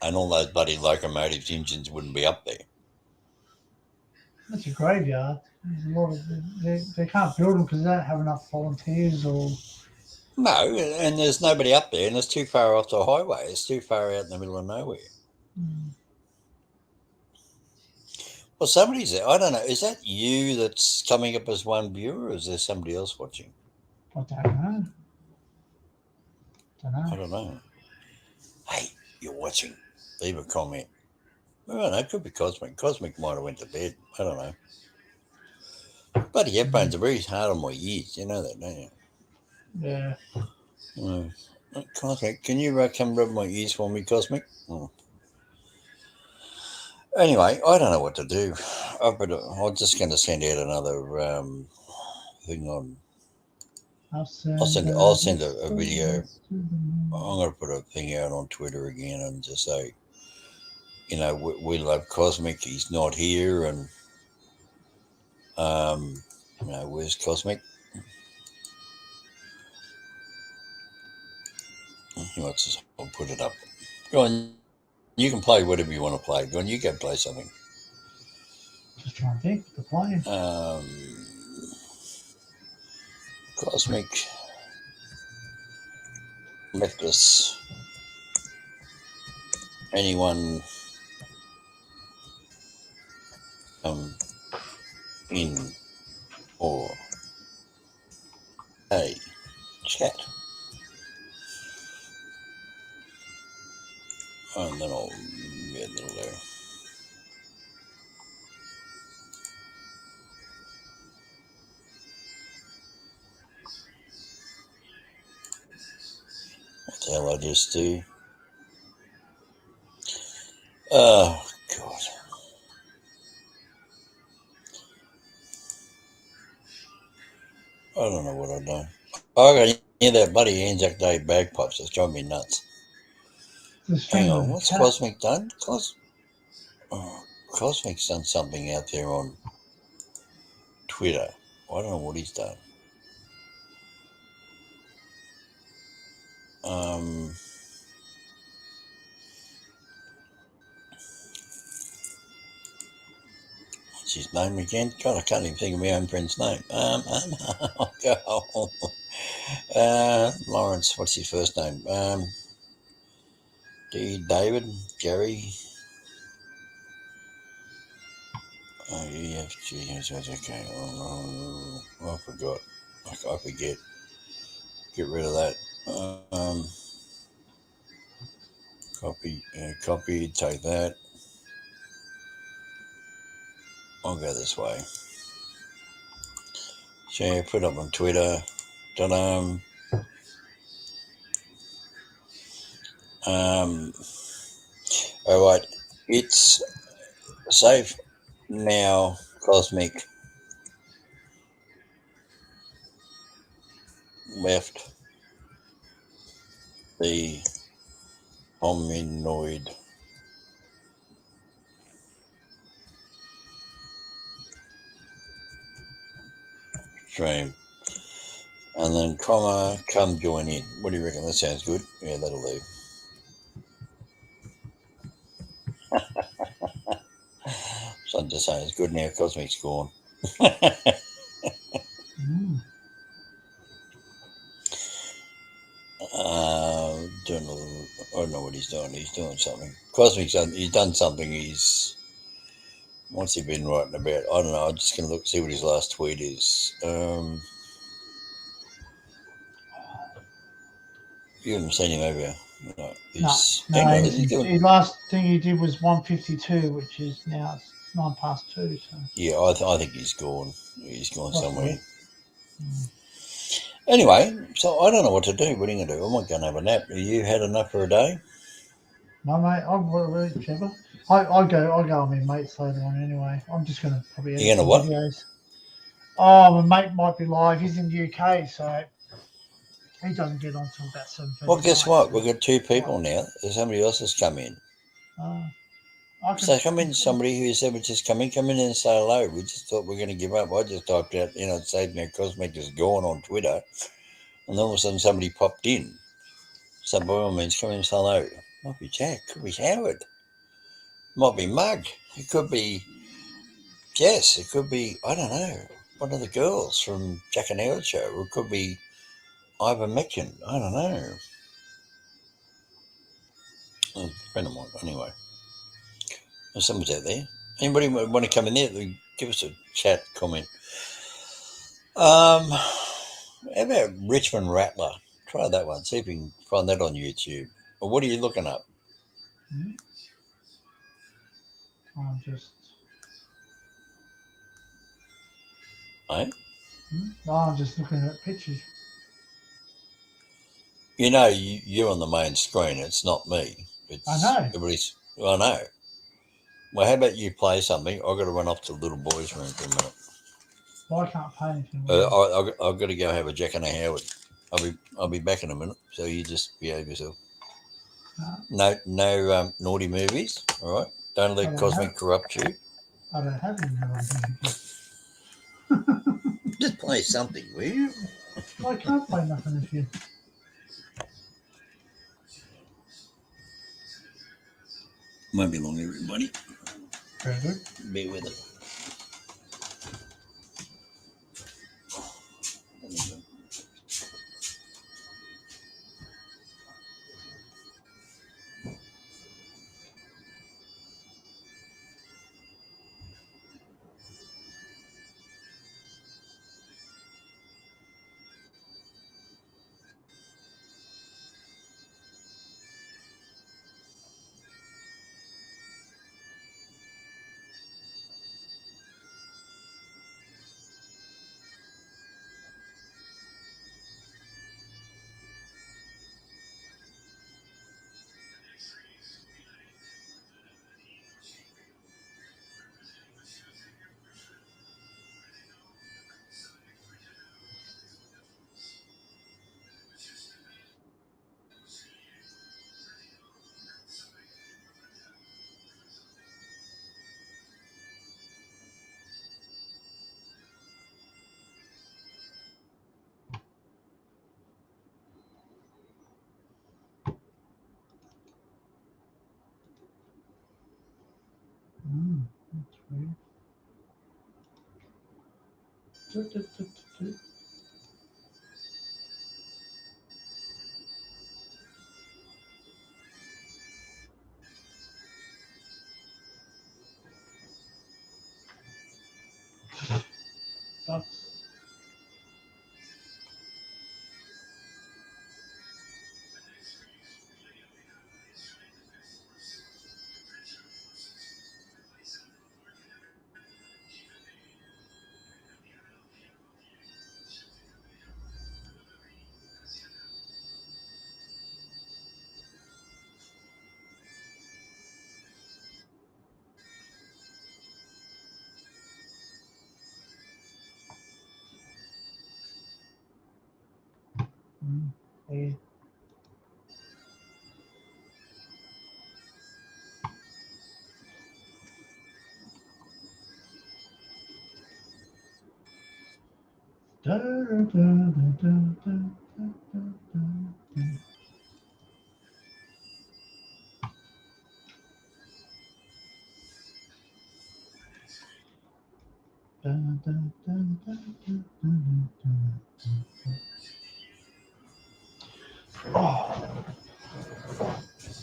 And all those bloody locomotives engines wouldn't be up there.
That's a graveyard. There's a lot of they can't build them because they don't have enough volunteers or.
No, and there's nobody up there, and it's too far off the highway. It's too far out in the middle of nowhere. Well, somebody's there. I don't know. Is that you that's coming up as one viewer, or is there somebody else watching?
I don't know.
I don't know. Hey, you're watching. Leave a comment. I don't know. It could be Cosmic. Cosmic might have went to bed. I don't know. Bloody headphones are very hard on my ears. You know that, don't you?
Yeah.
Cosmic, can you come rub my ears for me, Cosmic? Anyway, I don't know what to do. I'm just going to send out another thing on. I'll send a video. I'm going to put a thing out on Twitter again and just say, you know, we love Cosmic. He's not here, and you know, where's Cosmic? I'll put it up. Go on. You can play whatever you want to play. Go on. You go play something.
Just trying to think to play.
Cosmic left us. Anyone in or a chat, and then I'll get a little there. What the hell I just do? Oh God! I don't know what I've done. I got hear that bloody Anzac Day bagpipes. It's driving me nuts. Hang on, what's Cosmic done? Cosmic's done something out there on Twitter. I don't know what he's done. What's his name again? God, I can't even think of my own friend's name. Lawrence, what's his first name? David, Jerry. Oh, EFG. Okay. Oh, I forgot. I forget. Get rid of that. Copy, take that. I'll go this way. Share, put up on Twitter. Ta-da. All right. It's Safe now, Cosmic left the hominoid stream. And then, come join in. What do you reckon? That sounds good. Yeah, that'll do. So I'm just saying it's good now. Cosmic's gone. Doing a little, I don't know what he's doing. He's doing something. Cosmic's done something. What's he been writing about? I don't know. I'm just going to see what his last tweet is. You haven't seen him, have you? No.
No,
Is he doing?
his last thing he did was 1:52, which is now it's 2:09. So
Yeah, I think he's gone. He's gone somewhere.
possible.
Anyway, so I don't know what to do. What are you going to do? I might go and have a nap. Have you had enough for a day?
No, mate, I'm really clever. I go on my mates later on anyway. I'm just gonna probably edit
You going to
some
what?
videos. Oh, my mate might be live. He's in the UK, so he doesn't get on till about 7:30.
Well, guess
night,
what?
so.
We've got two people now. There's somebody else has come in.
I can,
So come in, somebody who said would just come in and say hello. We just thought we are going to give up. I just typed out, it saved me Cosmic is gone on Twitter. And then all of a sudden somebody popped in. So by all means, come in and say hello. Might be Jack, could be Howard. Might be Mug. It could be Jess. It could be, I don't know, one of the girls from Jack and Howard show. Or it could be Ivan Mekin. I don't know. A friend of mine. Anyway, someone's out there. Anybody want to come in there? Give us a chat comment. How about Richmond Rattler? Try that one. See if you can find that on YouTube. Or what are you looking up?
I'm just.
Eh?
I'm just looking at pictures.
You're on the main screen. It's not me.
I know.
Everybody's. I know. Well, how about you play something? I've got to run off to the little boy's room for a minute.
Well, I can't play anything.
I've got to go have a Jack and a Howard. I'll be back in a minute. So you just behave yourself. No naughty movies. All right. Don't let Cosmic corrupt you.
I don't have any movies.
Just play something, will you?
I can't play nothing with you.
Won't be long, everybody.
Very good.
Bear with it.
That's weird. That's Oh,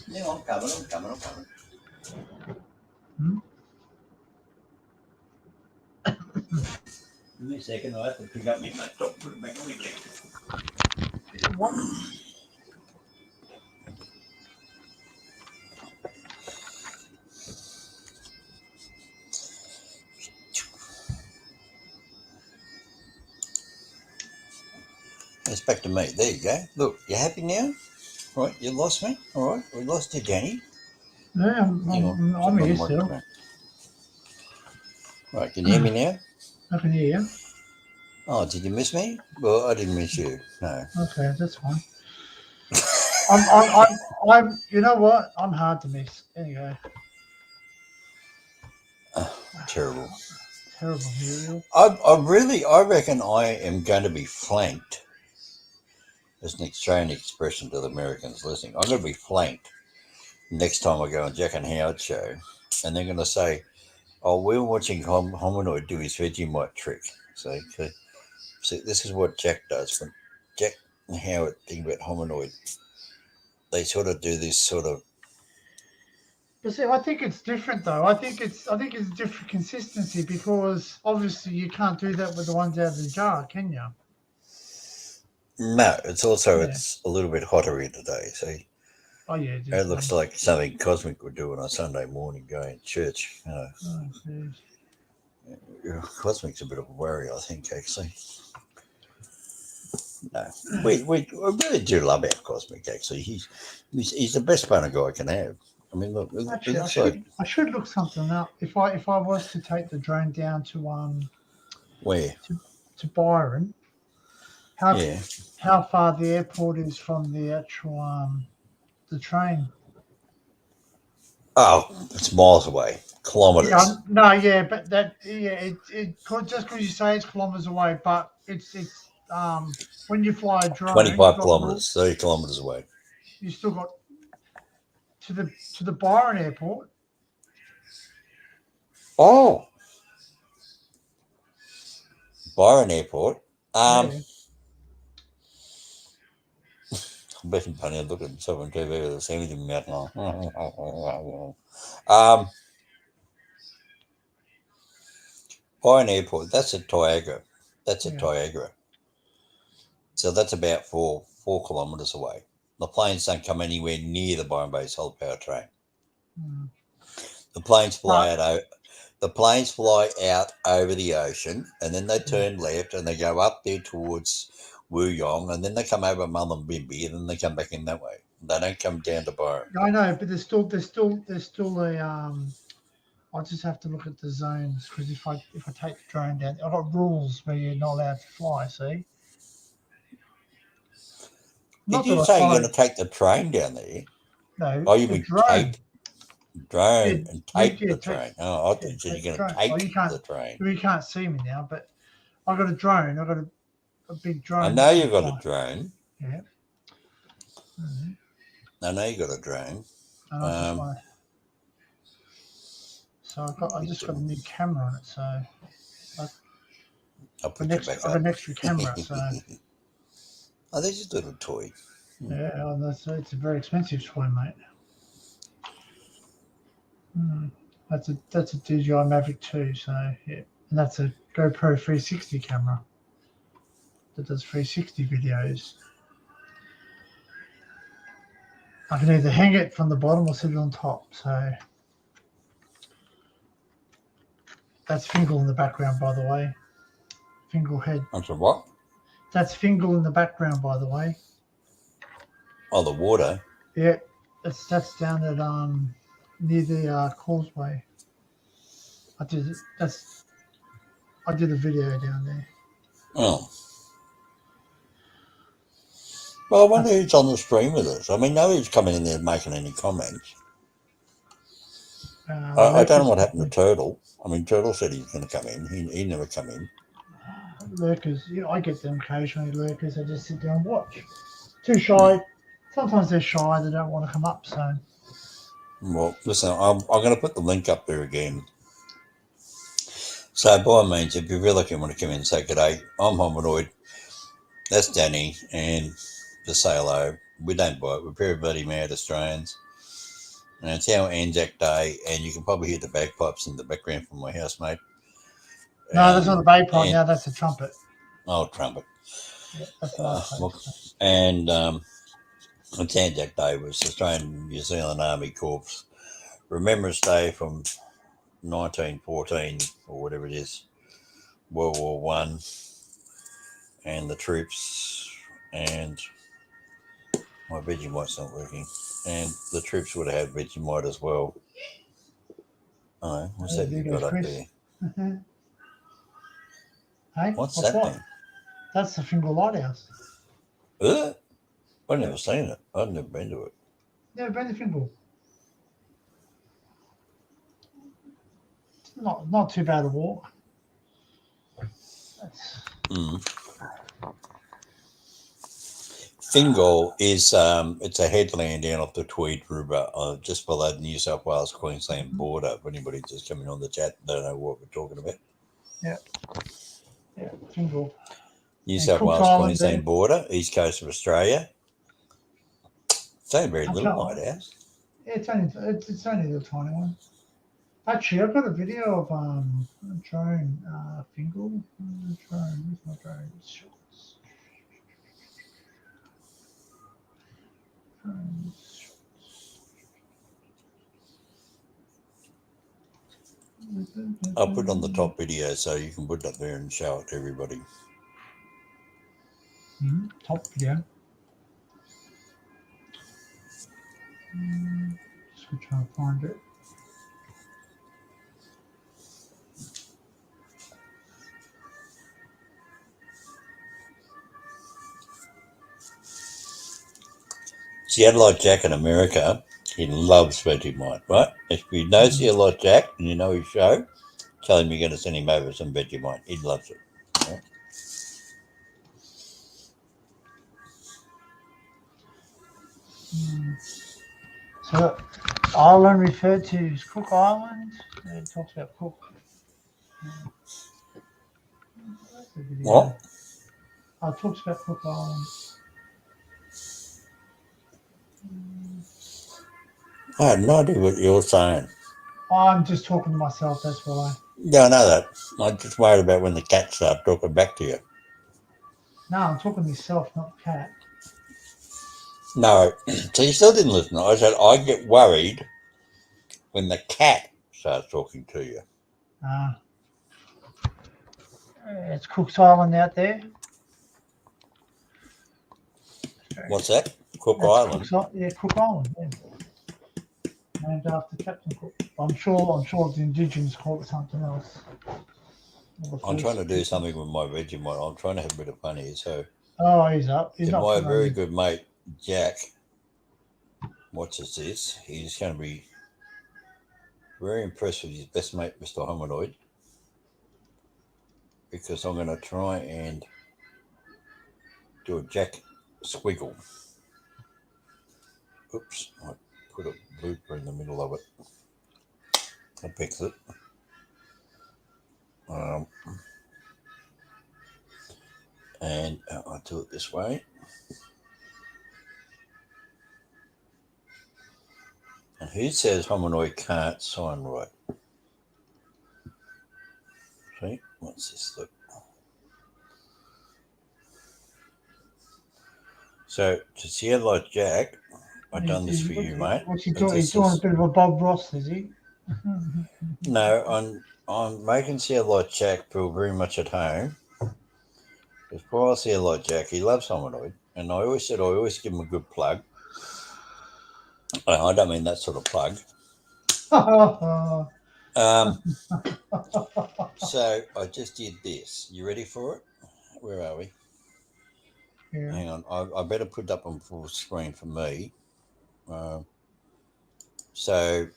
Yeah, I'm coming.
hmm?
Give me a second, I have to pick up my laptop, put it back on again.
What?
It's back to me. There you go. Look, you happy now? Right, you lost me. All right, we lost you, Danny.
Yeah,
Hang on,
I'm
something on the
here still.
microphone. Right, can you hear me now?
I can hear you.
Oh, did you miss me? Well, I didn't miss you. No.
Okay, that's fine. I'm. You know what? I'm hard to miss. There you go.
Terrible.
Terrible, Muriel.
I reckon I am going to be flanked. As an Australian expression to the Americans listening. I'm going to be flanked next time I go on Jack and Howard show, and they're going to say, "Oh, we're watching Hominoid do his Vegemite trick." So, see, this is what Jack does. When Jack and Howard think about Hominoid, they sort of do this sort of.
But see, I think it's different though. I think it's different consistency because obviously you can't do that with the ones out of the jar, can you?
No, it's also
Yeah.
it's a little bit hotter here today. See,
Oh yeah, it
it
is.
looks like something Cosmic would do on a Sunday morning going to church.
Oh, geez.
Cosmic's a bit of a worry, I think, actually. No, we really do love our Cosmic. Actually, he's the best punter guy I can have. I mean, look, it
Actually,
looks like
I should look something up. If I was to take the drone down to
where,
to Byron,
yeah.
how far the airport is from the actual the train?
Oh, it's miles away, kilometres.
Yeah, no, yeah, but just because you say it's kilometers away, but it's when you fly a drone,
25 kilometres, 30 kilometres away.
You still got to the Byron airport.
Oh, Byron Airport.
Yeah.
I'm betting funny. I look at myself on TV with the same thing mountain. Byron Airport. That's at Niagara. That's at Niagara. So that's about four kilometres away. The planes don't come anywhere near the Byron Bay Solar Power train.
Mm.
The planes fly out. The planes fly out over the ocean, and then they turn left, and they go up there towards Wuyong, and then they come over Mullumbimby, and then they come back in that way. They don't come down to Byron.
I know, but there's still a I'll just have to look at the zones because if I take the drone down, I've got rules where you're not allowed to fly. See.
Did you say you're going to take the train down there?
No.
Oh, you mean tape drone and tape the
train.
train. Oh, I thought you said you're going to take the train.
You can't see me now, but I got a drone. I got a big drone.
I know you've got a drone.
Yeah. Mm-hmm.
I know you got a drone.
And I just got a new camera on it, so
I'll put you back up.
I've got an extra camera, so.
Oh, that's just a little toy.
Yeah, it's a very expensive toy, mate. That's a DJI Mavic 2, so yeah, and that's a GoPro 360 camera that does 360 videos. I can either hang it from the bottom or sit it on top. So that's Fingal in the background, by the way. Fingal head.
That's a what?
That's Fingal in the background, by the way.
Oh, the water.
Yeah, that's down at near the causeway. I did a video down there.
Oh. Well, I wonder who's on the stream with us. I mean, nobody's coming in there making any comments. I don't know what happened to Turtle. I mean, Turtle said he was going to come in. He never come in.
lurkers. I get them occasionally. Lurkers, they just sit there and watch. Too shy. Sometimes they're shy. They don't want to come up. So
Well, listen, I'm going to put the link up there again. So by all means, if you really want to come in and say g'day, I'm Hominoid. That's Danny, and just say hello. We don't bite. We're very bloody mad Australians. And it's our Anzac Day, and you can probably hear the bagpipes in the background from my housemate.
no, that's not a bagpipe.
and-
Now that's a trumpet.
Oh, trumpet.
Yeah, that's what I say.
And it's Anzac Day, was Australian New Zealand Army Corps Remembrance Day from 1914 or whatever it is, World War One, and the troops, and my Vegemite's not working, and the troops would have had Vegemite as well. Oh, what's that you got up there?
Hey,
What's that
what?
thing?
That's the Fingal Lighthouse.
I've never seen it. I've never been to it.
Never been to Fingal. Not too bad a walk.
Fingal is it's a headland down off the Tweed River, just below the New South Wales Queensland border. If anybody's just coming on the chat, don't know what we're talking about.
Yeah, Fingal.
New South Wales Queensland border, east coast of Australia. It's only a very little lighthouse.
Yeah, it's only the tiny one. Actually, I've got a video of a drone Fingal. Where's my drone shots?
I'll put it on the top video so you can put it up there and show it to everybody.
Top video. Just gonna try and find it.
Seattle Jack in America, he loves Vegemite, right? If you know Seattle Jack and you know his show, tell him you're going to send him over some Vegemite. He loves it. Right?
So, island referred to as Cook Island. It talks about Cook.
What?
Oh, it talks about Cook Island.
I have no idea what you're saying.
I'm just talking to myself, that's why.
Yeah, I know that. I'm just worried about when the cat starts talking back to you.
No, I'm talking to myself, not the cat.
No, so you still didn't listen. I said I get worried when the cat starts talking to you.
It's Cook's Island out there.
What's that? Cook Island?
Cook Island, yeah. Named after Captain Cook. I'm sure the Indigenous call it something else.
I'm trying to do something with my Vegemite. I'm trying to have a bit of fun here. So,
he's up. He's not
my very good mate Jack watches this. He's going to be very impressed with his best mate, Mr. Hominoid, because I'm going to try and do a Jack squiggle. Oops, I put a blooper in the middle of it. I'll fix it. And I'll do it this way. And who says Hominoid can't sign right? See, what's this look? So to see it like Jack, I've done this for you, mate.
What's he doing? He's doing a bit of a Bob Ross, is he?
No, I'm making see it like Jack feel very much at home. Because before I see it like Jack, he loves Hominoid, and I always give him a good plug. I don't mean that sort of plug. So I just did this. You ready for it? Where are we?
Yeah.
Hang on. I better put it up on full screen for me. So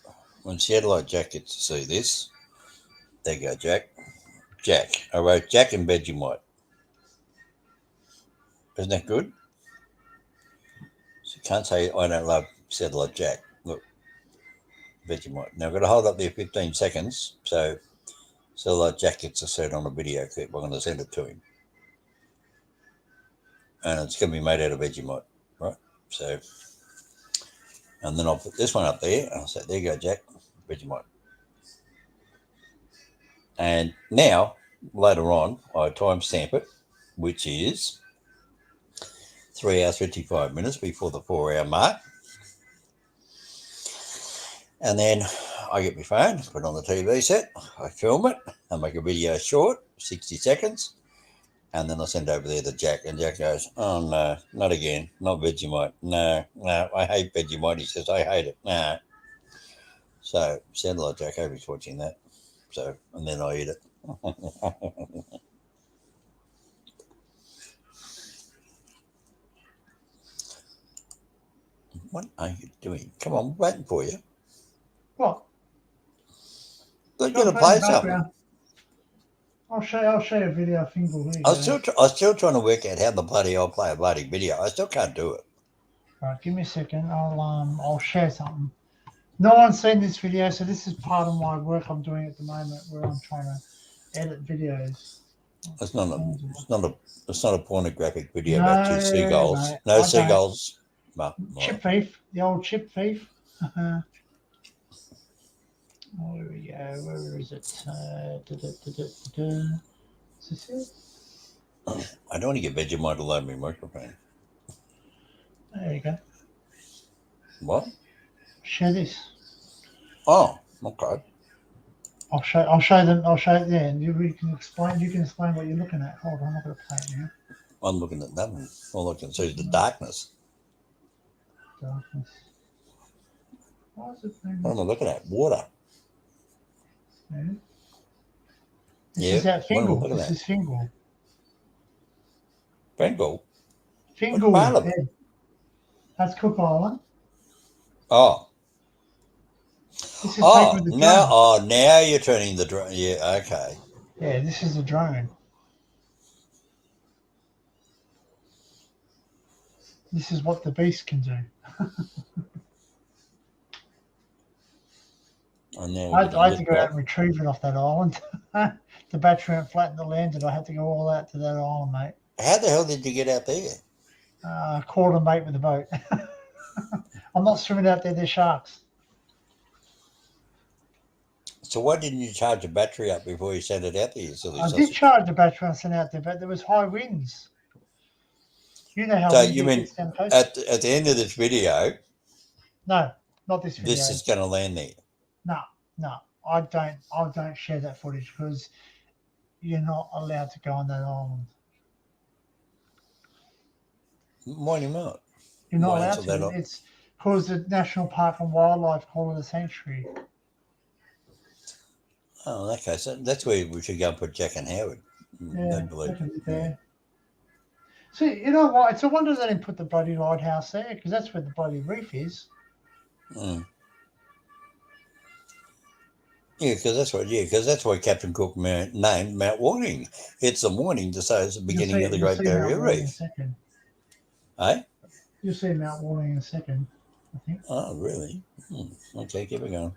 when Seattle Jack gets to see this, there you go, Jack. I wrote Jack and Vegemite. Isn't that good? So you can't say I don't love Satellite Jack. Look, Vegemite. Now I've got to hold up there 15 seconds. So Satellite Jack gets a cert on a video clip. I'm going to send it to him. And it's going to be made out of Vegemite, right? So, and then I'll put this one up there. And I'll say, there you go, Jack, Vegemite. And now, later on, I timestamp it, which is 3 hours, 55 minutes before the 4-hour mark. And then I get my phone, put it on the TV set, I film it, I make a video short, 60 seconds, and then I send over there to Jack, and Jack goes, oh no, not again, not Vegemite, no, I hate Vegemite. He says, I hate it, no. So, Satellite Jack, I hope he's watching that. So, and then I eat it. What are you doing? Come on, we're waiting for you.
What?
They're going to play something.
I'll show you a video of Fingal.
I was still trying to work out how the bloody I'll play a bloody video. I still can't do it.
All right, give me a second. I'll share something. No one's seen this video, so this is part of my work I'm doing at the moment, where I'm trying to edit videos.
It's not a pornographic video about two seagulls. No seagulls.
Chip thief, the old chip thief. Oh, here we go. Where is it? Is this it?
I don't want to get Vegemite all over my microphone.
There you go.
What?
Share this.
Oh, okay.
I'll show them. I'll show it there, and you can explain. You can explain what you're looking at. Hold on, I'm not going to play it now.
I'm looking at nothing. All I can see is the darkness.
Darkness. Why is it?
What am I looking at? Water.
Yeah. This is that Fingal. This is Fingal.
Fingal?
Fingal. Yeah. That's Cook Island.
Oh.
This is taken with the drone.
Now you're turning the drone. Yeah, okay.
Yeah, this is a drone. This is what the beast can do. I had to go out and retrieve it off that island. The battery went flat in the land, and I had to go all out to that island, mate.
How the hell did you get out there?
Caught a mate with a boat. I'm not swimming out there. There's sharks.
So why didn't you charge the battery up before you sent it out there?
I did charge the battery and sent it out there, but there was high winds. You know how.
So you mean at the end of this video?
No, not this video.
This is going to land there.
No, I don't share that footage because you're not allowed to go on that island.
Why are you not?
You're not allowed to. It's because the National Park and Wildlife call it a sanctuary.
Oh, okay. So that's where we should go and put Jack and Howard.
Yeah, there. See, you know what? It's a wonder they didn't put the bloody lighthouse there, because that's where the bloody reef is.
Mm. Yeah, because that's why Captain Cook named Mount Warning. It's the warning to say it's the beginning of the Great Barrier Reef. Eh?
You'll see Mount Warning in a second, I think.
Oh, really? Okay, keep it going.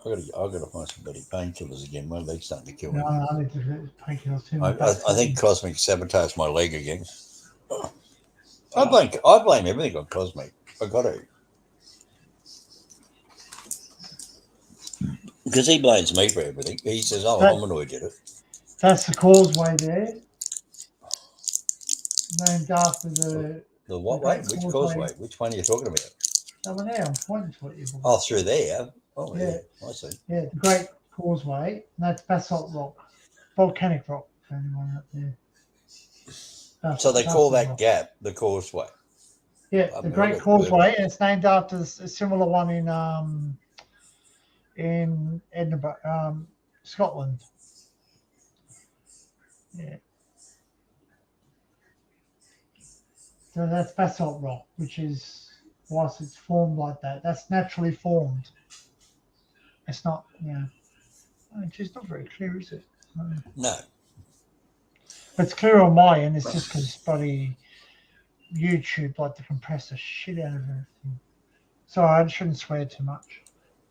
I've got to find some bloody painkillers again. My leg's starting to kill me.
No, I need to get painkillers too.
I think Cosmic sabotaged my leg again. I blame everything on Cosmic. I got to. Because he blames me for everything. He says, Hominoid did it.
That's the causeway there. Named after the
what way? Which causeway? Which one are you talking about?
Over there, I'm pointing to it.
Oh, through there? Oh, yeah. I see.
Yeah, the Great Causeway. And that's basalt rock. Volcanic rock, for anyone up there.
So they call that gap the causeway?
Yeah, the Great Causeway. And it's named after a similar one in Edinburgh, Scotland. Yeah. So that's basalt rock, which is, whilst it's formed like that, that's naturally formed. It's not, it's just not very clear, is it?
No.
It's clear on my end. It's just because bloody YouTube like to compress the shit out of everything. Sorry, I shouldn't swear too much.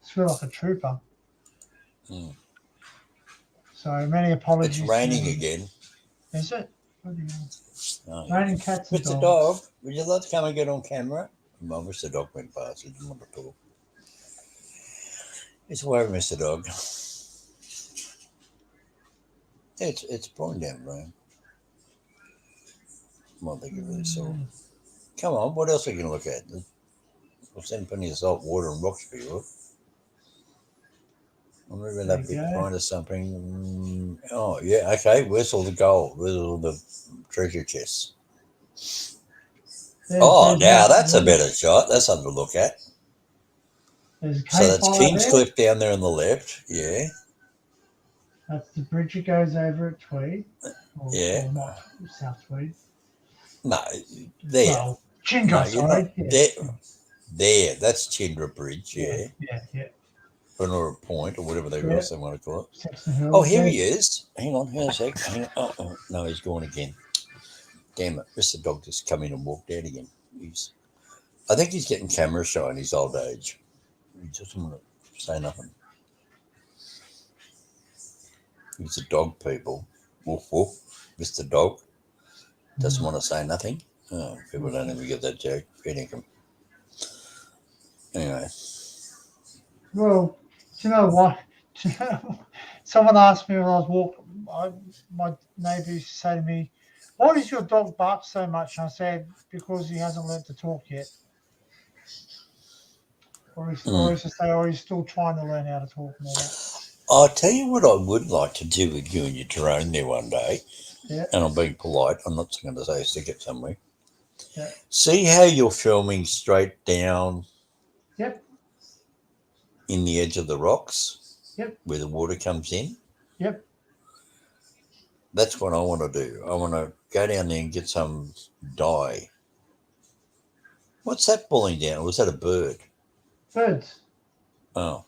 I feel like a trooper.
Mm.
So many apologies.
It's raining
to,
again.
Is it? Bloody hell.
Oh, yeah.
Raining cats and
Mr.
dogs.
Dog, would you like to come and get on camera? Well, Mr. Dog went past. He didn't want to talk. It's away, Mr. Dog. It's pouring down rain. Might think of this all. Come on, what else are you going to look at? We'll send plenty of salt water and rocks for you. I'm moving
There
that
you
bit
go.
behind us something. Oh, yeah, okay. Where's all the gold? Where's all the treasure chests? Oh, now that's a better shot. That's something to look at.
There's a
So that's
campfire
King's
there.
Cliff down there on the left. Yeah.
That's the bridge that goes over at Tweed.
Yeah.
Or not South Tweed.
No, there.
Well, Chingo,
No, you're
sorry.
not.
Yeah.
There. That's Chindra Bridge, yeah.
Yeah.
Or Point, or whatever
Yeah.
else they want to call it.
Sexton Hill.
Oh, here he is. Hang on a sec. Hang on. Oh, no, he's gone again. Damn it. Mr. Dog just come in and walked out again. I think he's getting camera shy in his old age. He doesn't want to say nothing. He's a dog, people. Woof, woof. Mr. Dog doesn't want to say nothing. Oh, people don't even get that joke. Feeding him. Anyway.
Well, do you know what? Someone asked me when I was walking, my neighbour used to say to me, "Why does your dog bark so much?" And I said, "Because he hasn't learned to talk yet." Or he's still trying to learn how to talk and all that.
I'll tell you what I would like to do with you and your drone there one day.
Yeah.
And I'm being polite. I'm not going to say stick it somewhere.
Yeah.
See how you're filming straight down
Yep.
in the edge of the rocks?
Yep.
Where the water comes in?
Yep.
That's what I want to do. I want to go down there and get some dye. What's that falling down? Or was that a bird?
Birds.
Oh.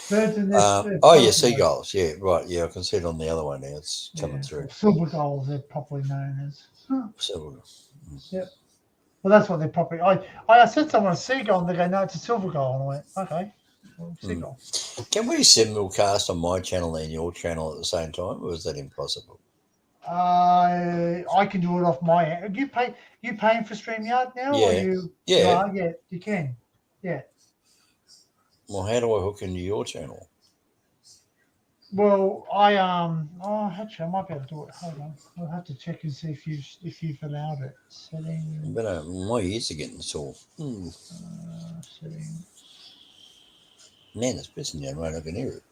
Birds in this.
Oh, yeah, seagulls. Yeah, right. Yeah, I can see it on the other one now. It's coming through.
Silver gulls, they're properly known as.
Silver.
Yep. Well, that's what they're properly. I said someone a seagull, and they go, "No, it's a silver gull." And I went, "Okay, well, seagull."
Can we simulcast on my channel and your channel at the same time, or is that impossible?
I can do it off my end. You paying for StreamYard now?
Yeah.
Or you?
Yeah.
Yeah, you can. Yeah.
Well, how do I hook into your channel?
Well, actually, I might be able to do it. Hold on, I'll have to check and see if you've allowed it. Settings.
But my ears are getting sore.
Settings.
Man, it's pissing down right. I can hear it.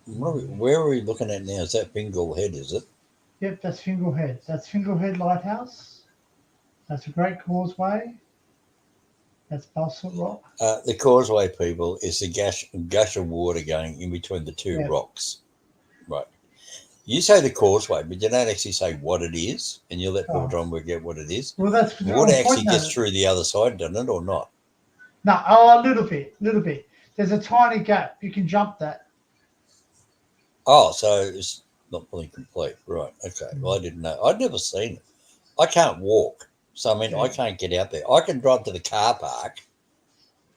Where are we looking at now? Is that Fingal Head, is it?
Yep, that's Fingal Head. That's Fingal Head Lighthouse. That's a great causeway. That's Basalt Rock.
The causeway, people, is the gush of water going in between the two rocks. Right. You say the causeway, but you don't actually say what it is, and you let people try and work out what it is.
Well, that's
water actually gets through the other side, doesn't it, or not?
No, a little bit. There's a tiny gap. You can jump that.
Oh, so it's not fully complete. Right. Okay. Well, I didn't know. I'd never seen it. I can't walk. So, I mean, I can't get out there. I can drive to the car park,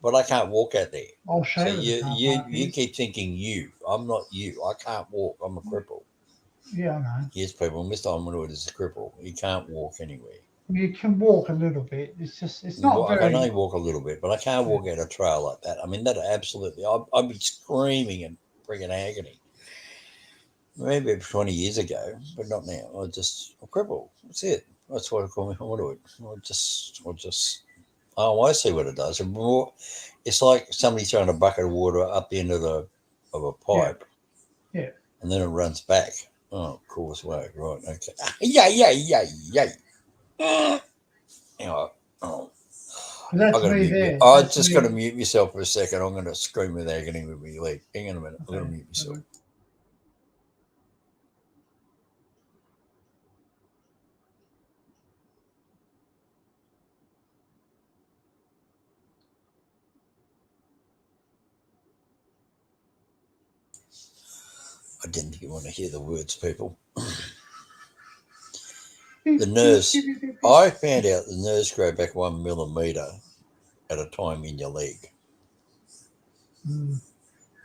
but I can't walk out there.
I'll show you.
You keep thinking you. I'm not you. I can't walk. I'm a cripple.
Yeah, I know.
Yes, people. Mr. Homewood is a cripple. He can't walk anywhere.
You can walk a little bit. It's not very...
I can only walk a little bit, but I can't walk out a trail like that. I mean, that absolutely... I'd be screaming in friggin' agony. Maybe 20 years ago, but not now. I'm a cripple. That's it. That's what I call me. I want to. I see what it does. It's like somebody throwing a bucket of water up the end of a pipe.
Yeah.
And then it runs back. Oh, causeway. Right. Okay. Yay. Anyway,
That's me there.
I just got to mute myself for a second. I'm going to scream with agony with my leg. Hang on a minute. I'm going to mute myself. I didn't think you want to hear the words, people. The nerves. I found out the nerves grow back 1 millimeter at a time in your leg.
Mm.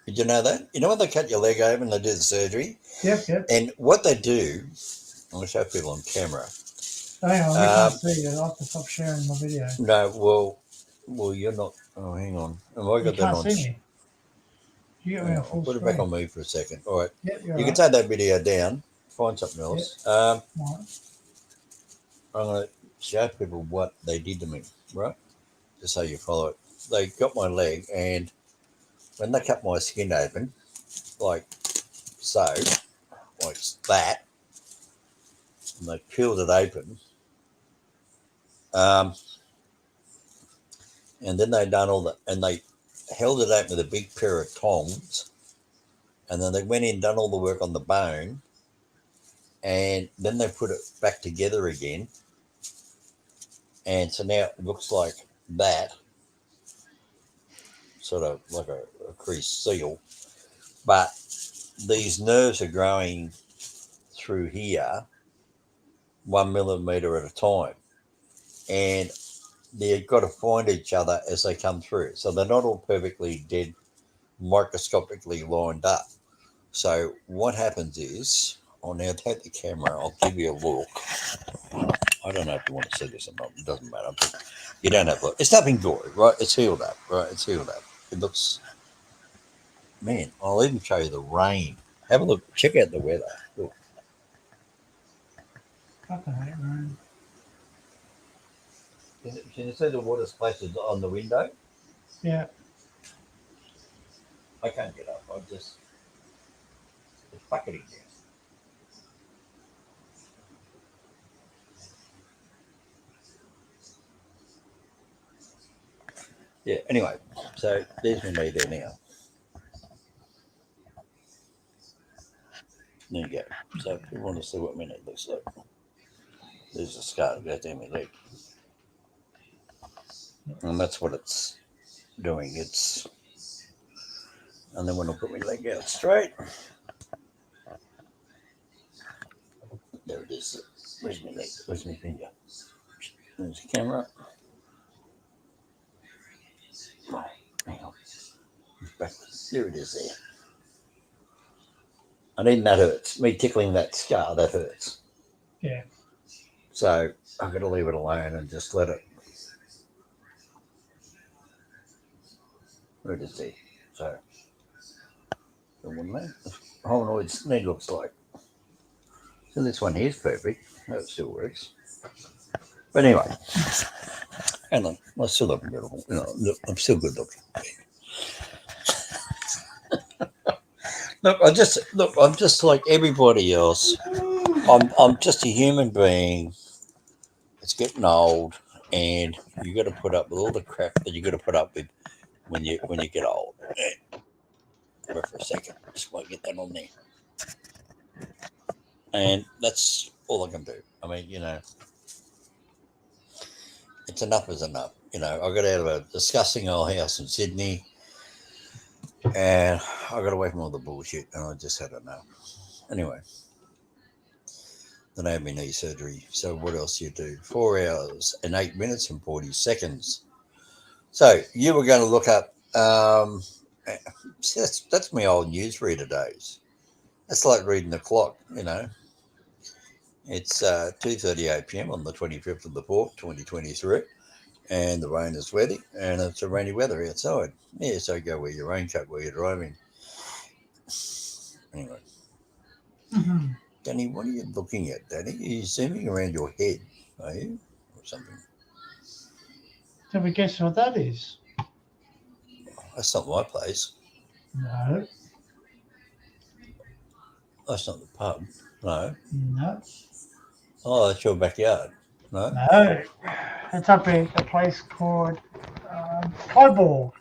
Did you know that? You know when they cut your leg open, they do the surgery,
Yep.
and what they do, I'm going to show people on camera.
Hang on, we can't see you. I'll have to stop sharing my video.
No, well, you're not. Oh, hang on. Have I
You
got that
can't
on?
see me. You got me
Hang
on
on, I'll
full
put it back
screen.
on me for a second. All right.
Yep, you're
You can
right.
take that video down. Find something else.
Right.
I'm going to show people what they did to me, right? Just so you follow it. They got my leg, and when they cut my skin open, like so, like that, and they peeled it open, and then they done all that, and they held it open with a big pair of tongs, and then they went in, done all the work on the bone, and then they put it back together again, and so now it looks like that, sort of like a creased seal, but these nerves are growing through here 1 millimeter at a time, and they've got to find each other as they come through, so they're not all perfectly dead microscopically lined up. So what happens is, I'll now take the camera, I'll give you a look. I don't know if you want to see this or not, it doesn't matter. You don't have to look. It's nothing gory, right? It's healed up, right? It's healed up. It looks, man, I'll even show you the rain. Have a look, check out the weather. Look.
Fucking hate rain.
Can you see the water splashes on the window?
Yeah.
I can't get up, it's bucketing down. Yeah, anyway, so there's me there now. There you go. So if you want to see what minute looks like, there's a scar that goes down my leg. And that's what it's doing. And then when I put my leg out straight, there it is. Where's my leg? Where's my finger? There's the camera. Oh, hang on. There it is there. And even that hurts. Me tickling that scar, that hurts.
Yeah.
So I've got to leave it alone and just let it. Where it is there. So the one there. The hominoid's knee looks like. So this one here's perfect. That still works. But anyway, hang on. I still look beautiful. You know, look, I'm still good looking. I'm just like everybody else. I'm just a human being. It's getting old, and you got to put up with all the crap that you got to put up with when you get old. Wait for a second. Just want to get that on there, and that's all I can do. I mean, it's enough is enough. I got out of a disgusting old house in Sydney, and I got away from all the bullshit, and I just had enough. Anyway, then I had my knee surgery. So what else do you do? 4 hours and 8 minutes and 40 seconds. So you were going to look up. That's my old newsreader days. That's like reading the clock. It's 2:38 p.m. on the 25th of the 4th, 2023. And the rain is wetty, and it's a rainy weather outside. Yeah, so go wear your raincoat while you're driving. Anyway.
Mm-hmm.
Danny, what are you looking at, Danny? Are you zooming around your head, are you? Or something?
Can we guess what that is?
That's not my place.
No.
That's not the pub. No.
No.
Oh, that's your backyard. No.
No. It's up in a place called Coburg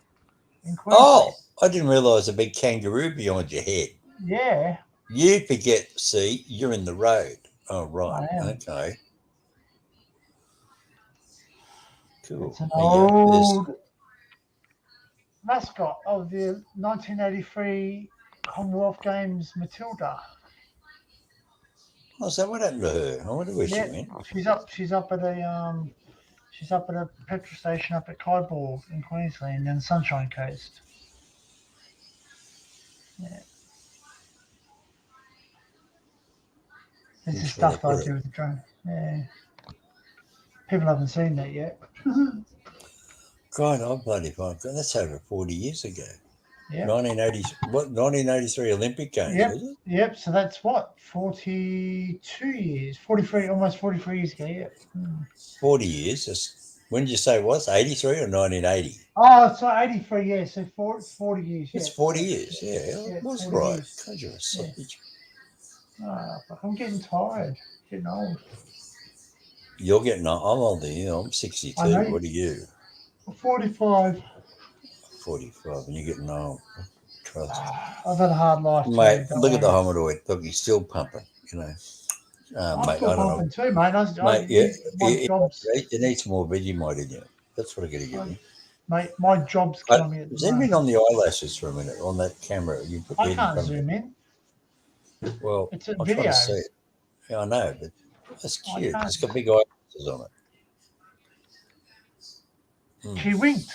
in Queensland.
Oh, I didn't realise a big kangaroo behind your head.
Yeah.
You forget, see, you're in the road. Oh, right.
I am.
Okay. Cool.
It's an
There you go.
old mascot of the 1983 Commonwealth Games Matilda.
Oh, so what happened to her? I wonder where she
Yeah,
went.
she's up at a petrol station up at Kyborg in Queensland and Sunshine Coast. Yeah. This is
That's where they
stuff I
put
do
her.
with the drone. Yeah. People haven't seen that yet.
God, I bloody fine. That's over 40 years ago.
Yep.
1983 Olympic Games,
Yep.
was it?
Yep. So that's what 42 years, 43, almost 43 years ago. Yep.
40 years. When did you say it was? 83 or 1980?
Oh, so 83 years. So 40 years.
It's
Yeah.
40 years. Yeah,
Yeah.
it was
40
right.
years.
God, you're a
Yeah.
sausage.
But I'm getting tired. Getting old.
You're getting old. I'm older than you. I'm
I
62.
know.
What are you?
45.
45, and you're getting old. Trust.
I've had a hard life
Mate,
too. Don't
look at the
worry.
homodoid. Look, he's still pumping, you know.
I'm
Mate,
still
I don't know.
pumping too, mate.
Mate, yeah,
My job's,
you need some more Vegemite in you. That's what I got to give you.
mate. My job's killing me at the
Zoom in
moment.
on the eyelashes for a minute on that camera. You put
I
your head in
can't
front of
zoom
it.
in.
Well,
It's a
I'm trying
video.
to see it. Yeah, I know, but that's
I
cute.
can't.
It's got big eyelashes on it.
She winked.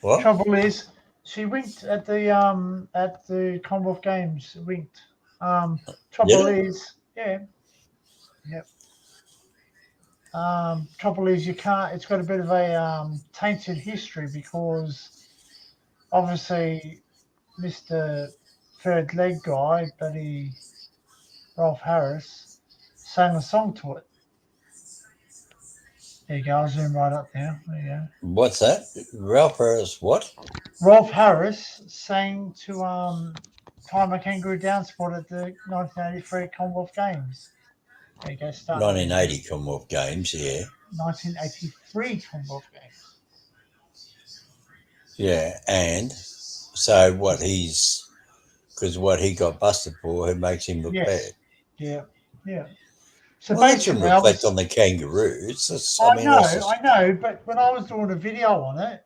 What?
Trouble is, she winked at the Commonwealth Games. Winked. Trouble
Did it?
is, yeah, yep. Trouble is, you can't. It's got a bit of a tainted history because obviously Mr. Third Leg guy, buddy Rolf Harris, sang a song to it. There you go. I'll zoom right up there. There you go.
What's that? Ralph Harris, what?
Rolf Harris sang to Time a Kangaroo Down Spot at the 1983 Commonwealth Games. There you go. Start
1980 Commonwealth Games, yeah.
1983 Commonwealth Games.
Yeah, and so what because what he got busted for, it makes him look bad.
Yeah. Yeah. So
Well, that shouldn't
basically,
reflect on the kangaroos.
I know, but when I was doing a video on it,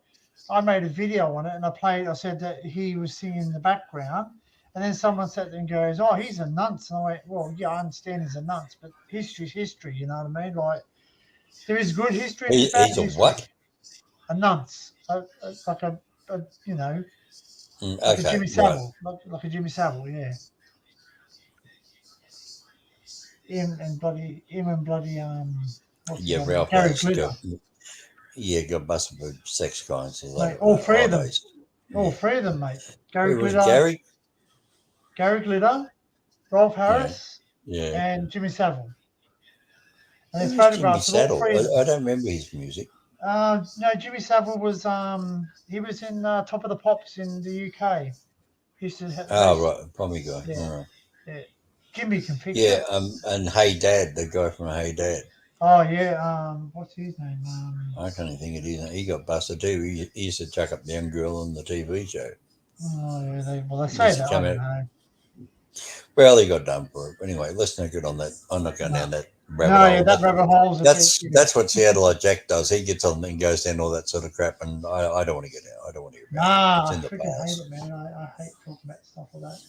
I made a video on it and I said that he was singing in the background. And then someone sat there and goes, "Oh, he's a nunce." And I went, "Well, yeah, I understand he's a nunce, but history's history, you know what I mean? Like, there is good history and there's bad
He's a
history."
what?
A nunce, like a you know, like
Okay,
a Jimmy
right.
Savile, like a Jimmy Savile, yeah. Him and bloody, what's his
Yeah,
name?
Ralph
Gary
Harris
Glitter.
got busted for sex crimes.
Mate, all three of them.
Those.
All three of them, mate. Gary
Who was
Glitter,
it,
Gary Glitter, Rolf Harris,
Yeah.
and Jimmy Savile. And there's
Who was Jimmy
photographs of all
Saddle?
three of them.
I don't remember his music.
No, Jimmy Savile was he was in Top of the Pops in the UK. He used to have
Right, Pommy guy.
Yeah.
All right.
Yeah. Jimmy can fix
Yeah,
it.
and Hey Dad, the guy from Hey Dad.
Oh yeah, what's his name?
I can't even think it is. He got busted too. He used to chuck up the young girl on the TV show.
Oh yeah, they
He
say
used to
that. I
come
don't
out.
know.
Well, he got done for it. Anyway, let's not get on that. I'm not going down that rabbit hole.
Yeah, that rabbit hole's a
That's
bit,
that's what Seattle Jack does. He gets on and goes down all that sort of crap, and I don't want to get out. I don't want to hear about
Nah,
it. It's
I
in the
freaking hate
past.
it, man. I hate talking about stuff like that.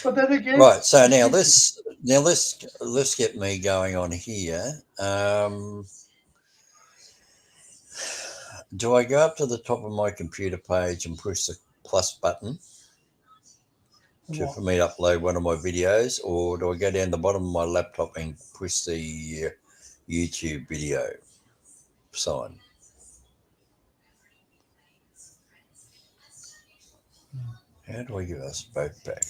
But then again,
Right. So now let's get me going on here. Do I go up to the top of my computer page and push the plus button for me to upload one of my videos, or do I go down the bottom of my laptop and push the YouTube video sign? How do I get us both back?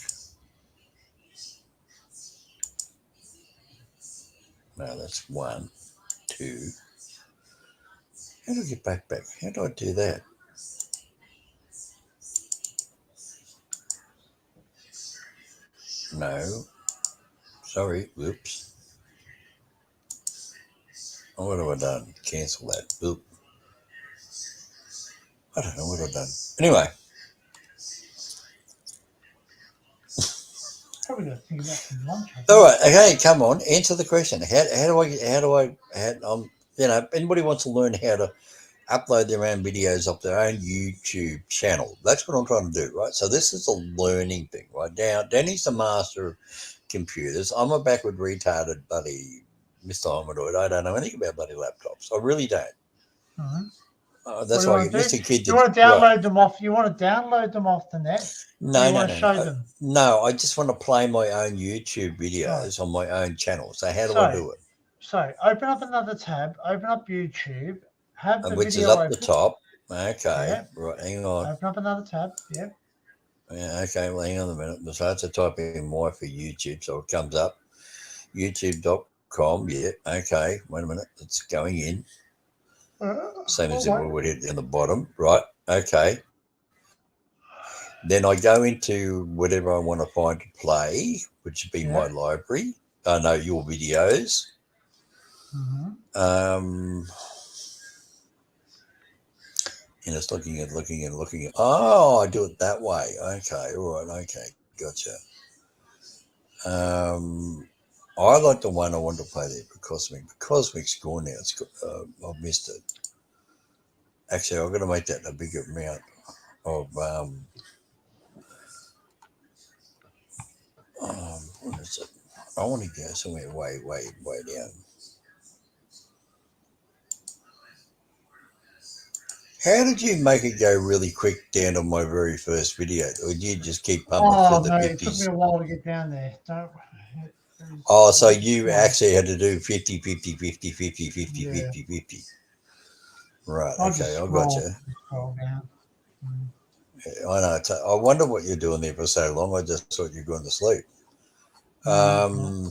No, that's 1, 2. How do I get back? How do I do that? No. Sorry. Oops. Oh, what have I done? Cancel that. Oop. I don't know what I've done. Anyway.
probably got to think about some lunch.
All right. Okay. Come on. Answer the question. How do I? Anybody wants to learn how to upload their own videos off their own YouTube channel. That's what I'm trying to do, right? So this is a learning thing, right? Now, Danny's the master of computers. I'm a backward retarded bloody Mr. Homidoid. I don't know anything about bloody laptops. I really don't.
Mhm.
That's
What
why
do
I
you
get
want to
Mr.
do?
Kid
You
to
want to
right.
download them off? You want to download them off the net? Or you want to show them?
No. I just want to play my own YouTube videos on my own channel. So how do I do it?
So open up another tab. Open up YouTube. Have the
Which is
video
up the
open.
top. Okay.
Yeah.
Right. Hang on.
Open up another tab. Yep.
Yeah, okay, well, hang on a minute. So I have to type in more for YouTube, so it comes up. YouTube.com. Yeah, okay. Wait a minute. It's going in. Same as it would hit on the bottom. Right. Okay. Then I go into whatever I want to find to play, which would be my library. I know your videos.
Mm-hmm.
And it's looking at. Oh, I do it that way. Okay. All right. Okay. Gotcha. I like the one I want to play there, the Cosmic Score now. It's I've missed it. Actually, I've got to make that a bigger amount of what is it? I want to go somewhere way down. How did you make it go really quick down on my very first video? Or did you just keep pumping through the 50s?
It took me a while to get down there.
So you actually had to do 50, 50, 50, 50, 50, 50, 50. Right, okay, I got you.
Scroll down.
Yeah, I know. I wonder what you're doing there for so long. I just thought you were going to sleep.
Although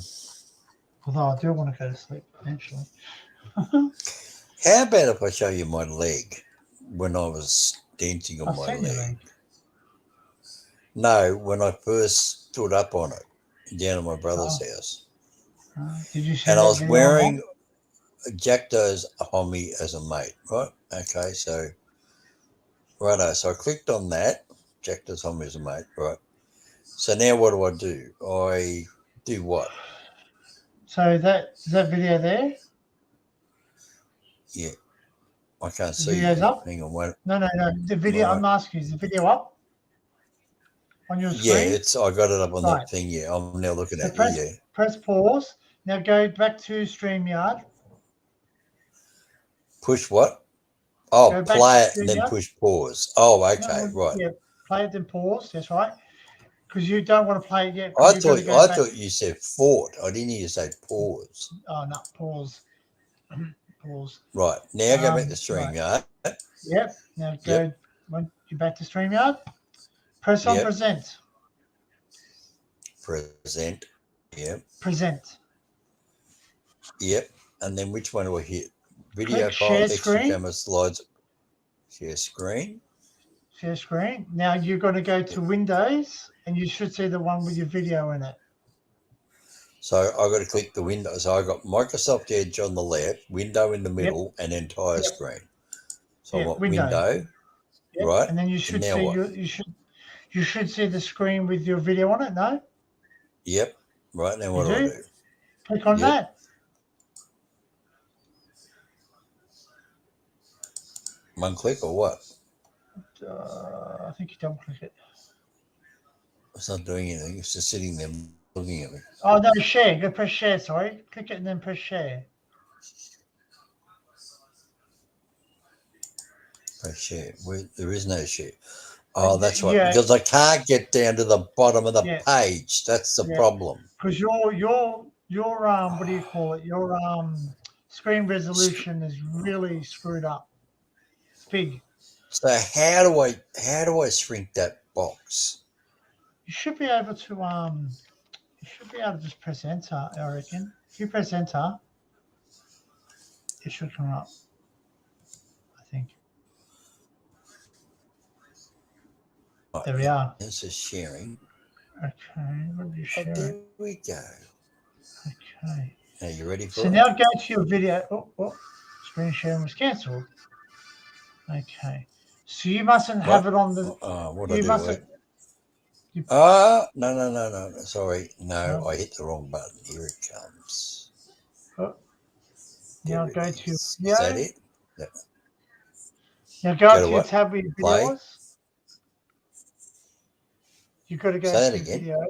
I do want to go to sleep eventually.
How about if I show you my leg when I was dancing on my leg? No, when I first stood up on it down at my brother's house.
Did you see
and
that
I was
video
wearing Jack Doe's homie as a mate, right? Okay, so righto. So I clicked on that, Jack Doe's homie as a mate, right? So now what do? I do what?
So is that video there?
Yeah. I can't
The
see
video's
you.
up?
Hang on, wait.
No. The video, I'm asking, is the video up on your screen?
I got it up on the thing. Yeah, I'm now looking at you. Yeah.
Press pause. Now go back to StreamYard.
Push what? Oh, play it and then push pause. Oh, okay, right.
Yeah, play it then pause. That's right. Because you don't want to play it yet.
I thought you said fought. I didn't hear you say pause.
Oh no, pause. Pause.
Right now, go back to StreamYard.
Right. Yep. Now go. When you're back to StreamYard, press on present.
Present. Yep.
Present.
Yep. And then which one do I hit? Video
Click
file,
share
extra
screen.
camera slides. Share screen.
Share screen. Now you're going to go to Windows, and you should see the one with your video in it.
So I got to click the window. So I got Microsoft Edge on the left, window in the middle, and entire screen. So I want window. Right.
And then you should see you should see the screen with your video on it. No.
Yep. Right now, what do I do?
Click on that.
One click or what?
I think you double click it.
It's not doing anything. It's just sitting there looking at me.
Oh no, share. Go press share. Sorry, click it and then press share.
Press share. There is no share. Oh, that's right. Because I can't get down to the bottom of the page. That's the problem.
Because your what do you call it? Your screen resolution is really screwed up. It's big.
So how do I shrink that box?
You should be able to just press enter, I reckon. If you press enter, it should come up. I think. There we are.
This is sharing.
Okay, let me share it.
There we go.
Okay.
Are you ready for it?
So now go to your video. Screen sharing was cancelled. Okay. So you mustn't have it on the.
What do I do? No. Sorry. No, I hit the wrong button. Here it comes.
Now go to
Is that it?
Now go
Go
up
to
to your
what?
tab where your video
Play.
was. You've got to go
Say
to
it
your
again.
video.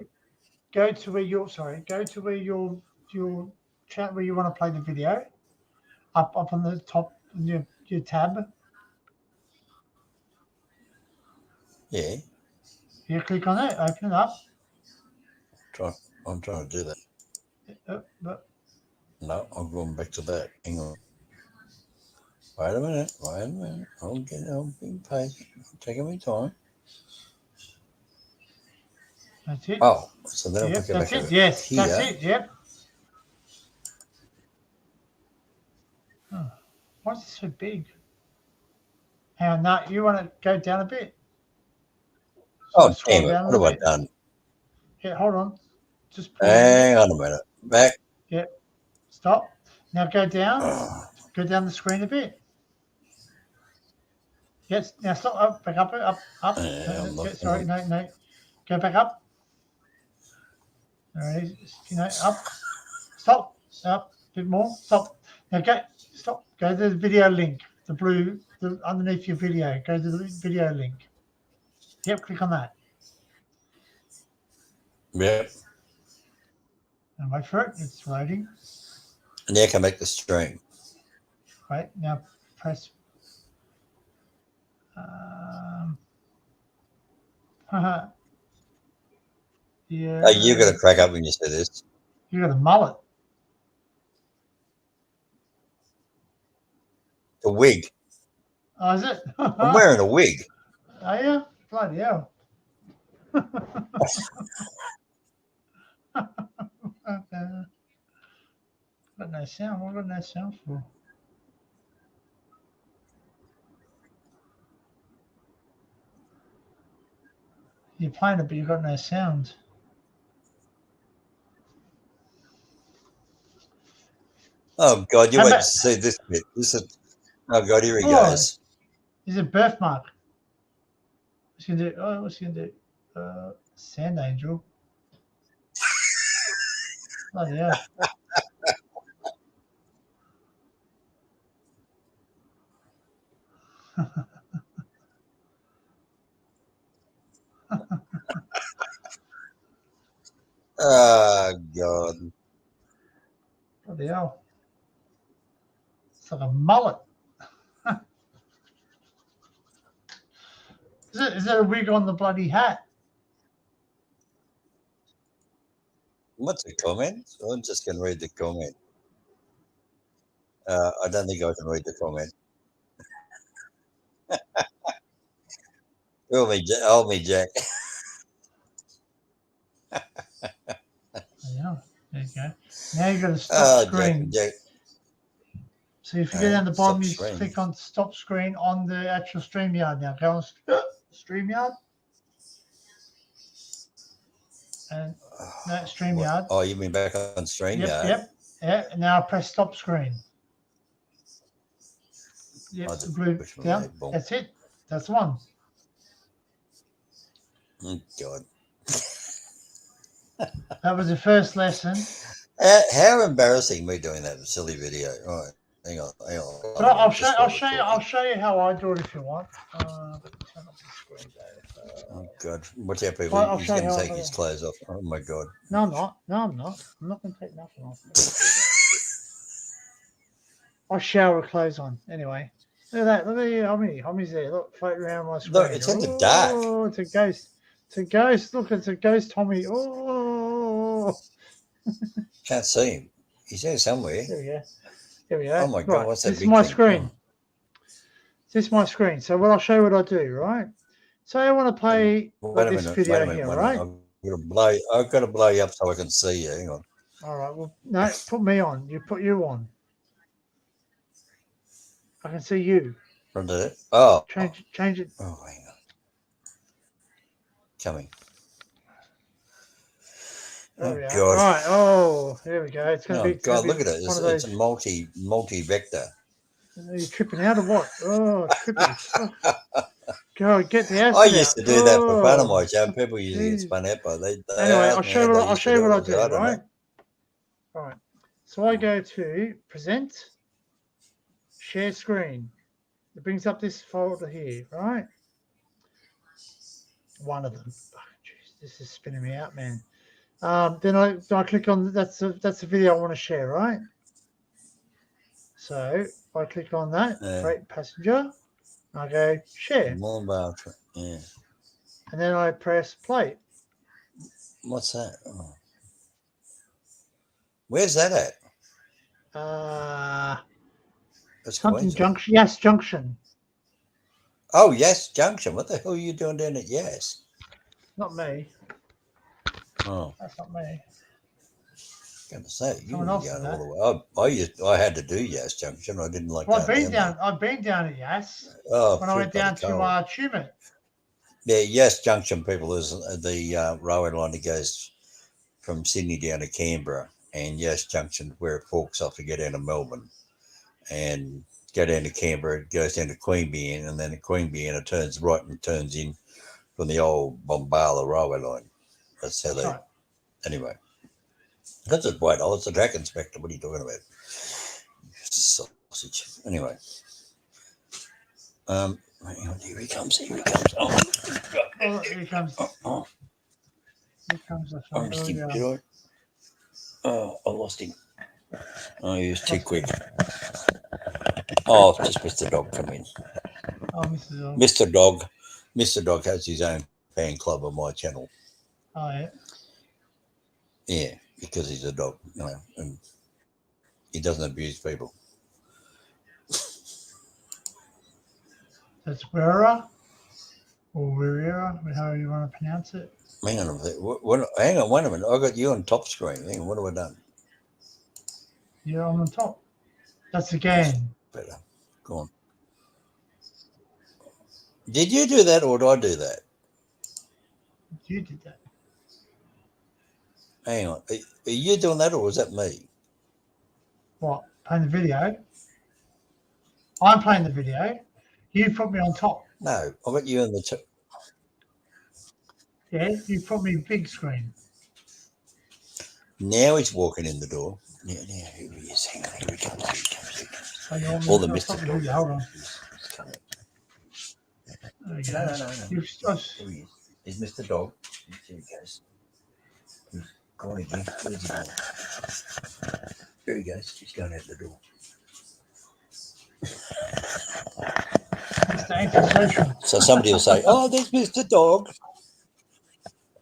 Go to where your Go to where your chat where you want to play the video. Up on the top on your tab.
Yeah.
You click on it. Open it up.
I'm trying to do that.
But
No, I'm going back to that. Hang on. Wait a minute. I'm being patient. I'm taking my time.
that's it.
Oh, so then
Yep,
I'll go
that's
back
it.
over
Yes, that's
here.
it. Yep. Oh, why is it so big? Hang on, no, you want to go down a bit. So
Oh,
scroll
damn it.
down a
What
little
have I
bit.
done?
Yeah, hold on. Just pause a bit.
Hang on a minute. Back.
Yep. Stop. Now go down.
Oh,
Go down the screen a bit. Yes. Now stop. Up. Back up. Up.
yeah, I'm not. Hang
Sorry.
on.
No. Go back up. All right. Up. Stop. Up. A bit more. Stop. Now go. Stop. Go to the video link. The blue. The underneath your video. Go to the video link. Yep. Click on that.
Yep.
And wait for it. It's loading.
Now come back to stream.
Right. Now press. Um, yeah.
Oh, you're going to crack up when you see this.
You got a mullet.
The wig.
Oh, is it?
I'm wearing a wig.
Oh, yeah? Bloody hell. Got no sound. What got no sound for? You're playing it, but you've got no sound.
Oh, God, you
How
wait to
about,
see this bit. This is. Oh, God, here he
oh,
goes.
is it birthmark? What's he gonna do? Oh, what's he gonna do? Sand angel. Bloody hell.
Oh, God.
Bloody hell. It's like a mullet. Is that a wig on the bloody hat?
What's the comment? I'm just going to read the comment. I don't think I can read the comment. Hold me, Jack.
Yeah, there you go. Now you got to stop
Oh,
screen.
Jack.
So if you go down the
Stop
bottom, you
screen.
click on stop screen on the actual StreamYard now. Go on StreamYard. And no, StreamYard.
Oh, you mean back on StreamYard?
Yep. Yeah. And now press stop screen. Yep,
I'll
the
just
blue
push my
down.
leg, boom.
That's it. That's the one.
Oh, God.
That was the first lesson.
How embarrassing me doing that silly video. All right, hang on.
But I'll show you how I do it if you want. Turn off the screen there.
Oh, God. Watch out, people.
I'll
He's
show you
going to
how
take his clothes off. Oh, my God.
No, I'm not. I'm not going to take nothing off. I'll shower clothes on. Anyway. Look at that. Look at you. Hommy's there. Look, floating around my screen.
Look, it's in the dark.
Oh, it's a ghost. It's a ghost. Look, it's a ghost Tommy. Oh.
Can't see him. He's there somewhere.
There we go. There we go.
Oh, my God.
Right.
What's that
This
big
is my
thing?
screen.
Oh.
This is my screen. So I'll show you what I do, right? So I want to play this video here, right?
I've got to blow you up so I can see you. Hang on.
All right. Well, no, put me on. You put you on. I can see you.
Oh.
Change it.
Oh, hang on. Coming.
There we are.
God.
Right. Oh, there we go. It's going to be.
God, look at it. It's a multi-vector.
Are you tripping out or what? Oh, tripping. Oh. Go get the acid
I used to do that for fun of
Oh,
my show. People used to get spun out by they.
Anyway, I'll show you what I do,
I don't
right?
know.
Right. So I go to present, share screen. It brings up this folder here, right? One of them. Oh, jeez, this is spinning me out, man. Then I click on that's the video I want to share, right? So I click on that, create passenger. I go share,
Yeah.
and then I press play.
What's that? Oh. Where's that at? That's
Something
Queensland.
junction. Yes, junction.
Oh, Yes Junction. What the hell are you doing down at Yes?
Not me.
Oh,
That's not me.
gonna say you
Someone
were
else
going
did
all the way. I had to do Yes Junction. I didn't like
Well,
going down there.
I've been down at Yass
Oh,
when I went down to Tumut.
Yeah, Yes Junction, people, is the railway line that goes from Sydney down to Canberra, and Yes Junction where it forks off to get into Melbourne, and go down to Canberra, it goes down to Queanbeyan, and then at Queanbeyan it turns right and turns in from the old Bombala railway line. That's how they.
Right.
Anyway, that's a white hole. It's a track inspector. What are you talking about? Sausage. Anyway. Hang on, here he comes. Here he comes. Oh,
Here he comes. Here comes the
I missed him. Did I? Oh, I lost him. Oh, he was too quick. Oh, just Mr. Dog come in.
Oh, Mr. Dog.
Mr. Dog. Mr. Dog has his own fan club on my channel.
Oh, yeah.
Yeah, because he's a dog, and he doesn't abuse people.
That's Wera or Werera, however you want to pronounce it.
Hang on a minute. Hang on, wait a minute. I got you on top screen. Hang on, what have I done?
You're on the top. That's the game.
Better. Go on. Did you do that or did I do that?
You did that.
Hang on. Are you doing that or was that me?
What? Playing the video? I'm playing the video. You put me on top.
No, I got you in the top.
Yeah, you put me big screen.
Now he's walking in the door. Now here he is. Hang on, here he comes. All the Mr. Dog.
Hold on.
He's coming.
There we go.
No. Here he is. He's Mr. Dog. Here he goes. He's gone again. Where's he going? There he goes. He's going out the door.
Mr. Antisocial.
So somebody will say, "Oh, there's Mr. Dog."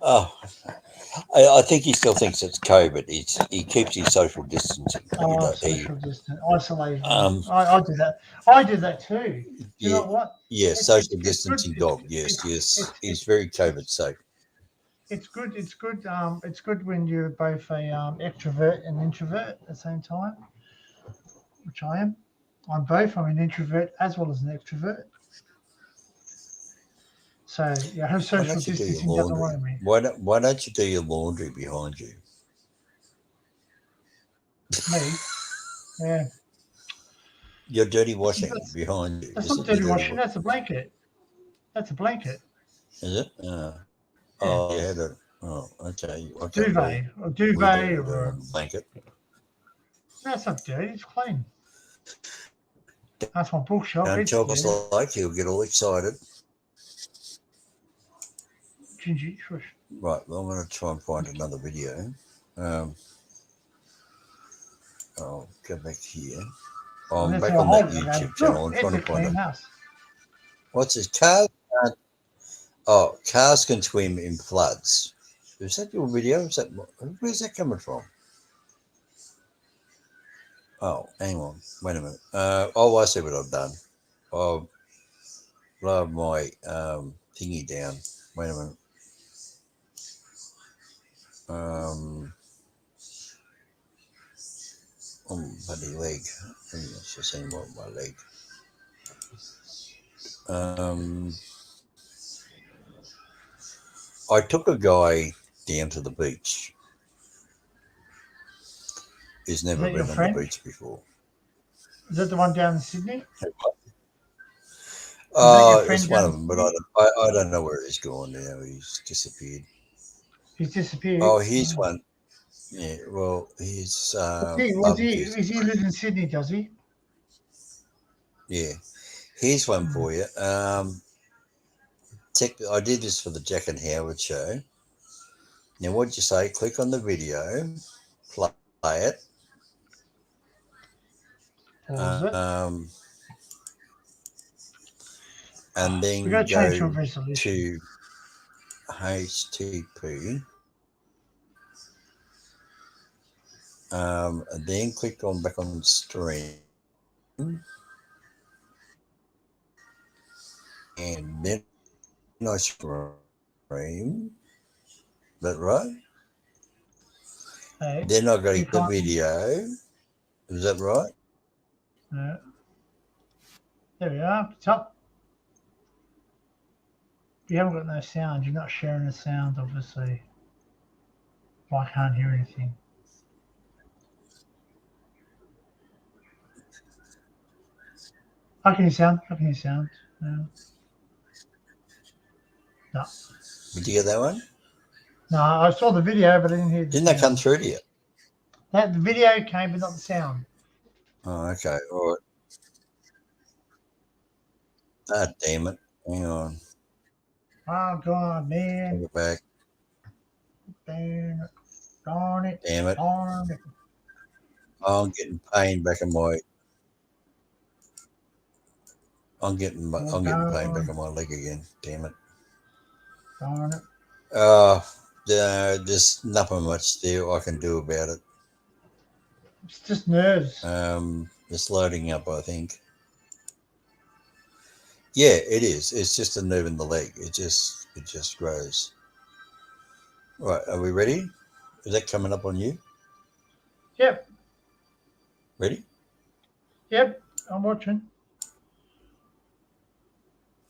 Oh, I think he still thinks it's COVID. He keeps his social distancing.
Social distance, isolation. I do that. I do that too. You know what?
Yeah, social distancing dog. Yes. He's very COVID safe.
It's good. It's good. It's good when you're both a extrovert and introvert at the same time, which I am. I'm both. I'm an introvert as well as an extrovert. So yeah, her social distancing doesn't worry me.
Why don't you do your laundry behind you?
Me? Yeah.
Your dirty washing behind you.
That's not dirty washing. That's a blanket. That's a blanket.
Is it? Oh, yeah. Oh, okay.
Duvet or
a blanket.
That's not dirty. It's clean. That's my bookshelf.
Don't tell us like he'll get all excited.
Gingy, shush.
Right, well, I'm going to try and find another video. I'll go back here. I'm back on that YouTube channel. I'm trying to find it. What's this? Cars can swim in floods. Is that your video? Where's that coming from? Oh, hang on. Wait a minute. I see what I've done. I've lowered my thingy down. Wait a minute. Bloody leg. It's just saying what my leg. I took a guy down to the beach. He's never been on the beach before.
Is that the one down in Sydney?
It's one of them, but I don't know where he's gone now. He's disappeared.
He's disappeared.
Oh, here's one. Yeah, well, he's.
Does he live in Sydney? Does he?
Yeah, Here's one for you. I did this for the Jack and Howard show. Now, what'd you say? Click on the video, play it,
Pause it.
and
We
then
got to change your
go
resolution.
to HTTP, and then click on back on stream, and then I stream. That right?
Hey,
Then I got
click
the
on.
video. Is that right?
No. There we are. Top. You haven't got no sound. You're not sharing the sound, obviously. I can't hear anything. How can you sound? How can you sound? No. No.
Did you get that one?
No, I saw the video, but I didn't hear the
Didn't
sound.
that come through to you?
The video came, but not the sound.
Oh, okay. All right. Ah, damn it. Hang on.
Oh, God, man.
Take it back.
Damn it. Darn it.
Damn it.
Darn it.
Oh, I'm getting pain back in my. I'm getting pain back in my leg again. Damn it.
Darn it.
There's nothing much there I can do about it.
It's just nerves.
It's loading up, I think. Yeah, it is. It's just a nerve in the leg. It just grows. Right, are we ready? Is that coming up on you?
Yep.
Ready?
Yep. I'm watching.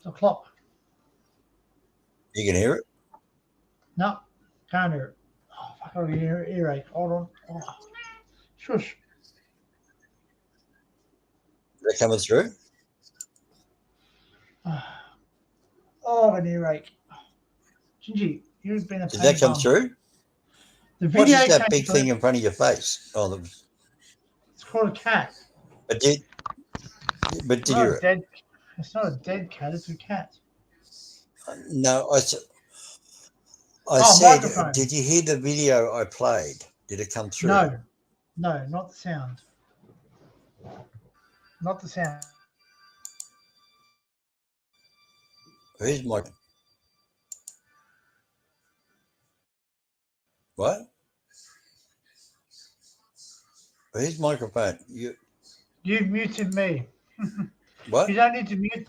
The clock.
You can hear it?
No, can't hear it. Oh, fuck, I hear earache. Hold on. Oh. Shush.
Is that coming through?
Oh, an earache. Gingy, you've been a
Did that come through?
The
What
video
is that
came
big
through.
thing in front of your face? Oh,
It's called a cat.
but did you hear it?
It's not a dead cat. It's a cat.
No, I said,
Microphone.
did you hear the video I played? Did it come through?
No, not the sound. Not the sound.
Who's my... What? Whose microphone?
You've muted me.
What?
You don't need to mute.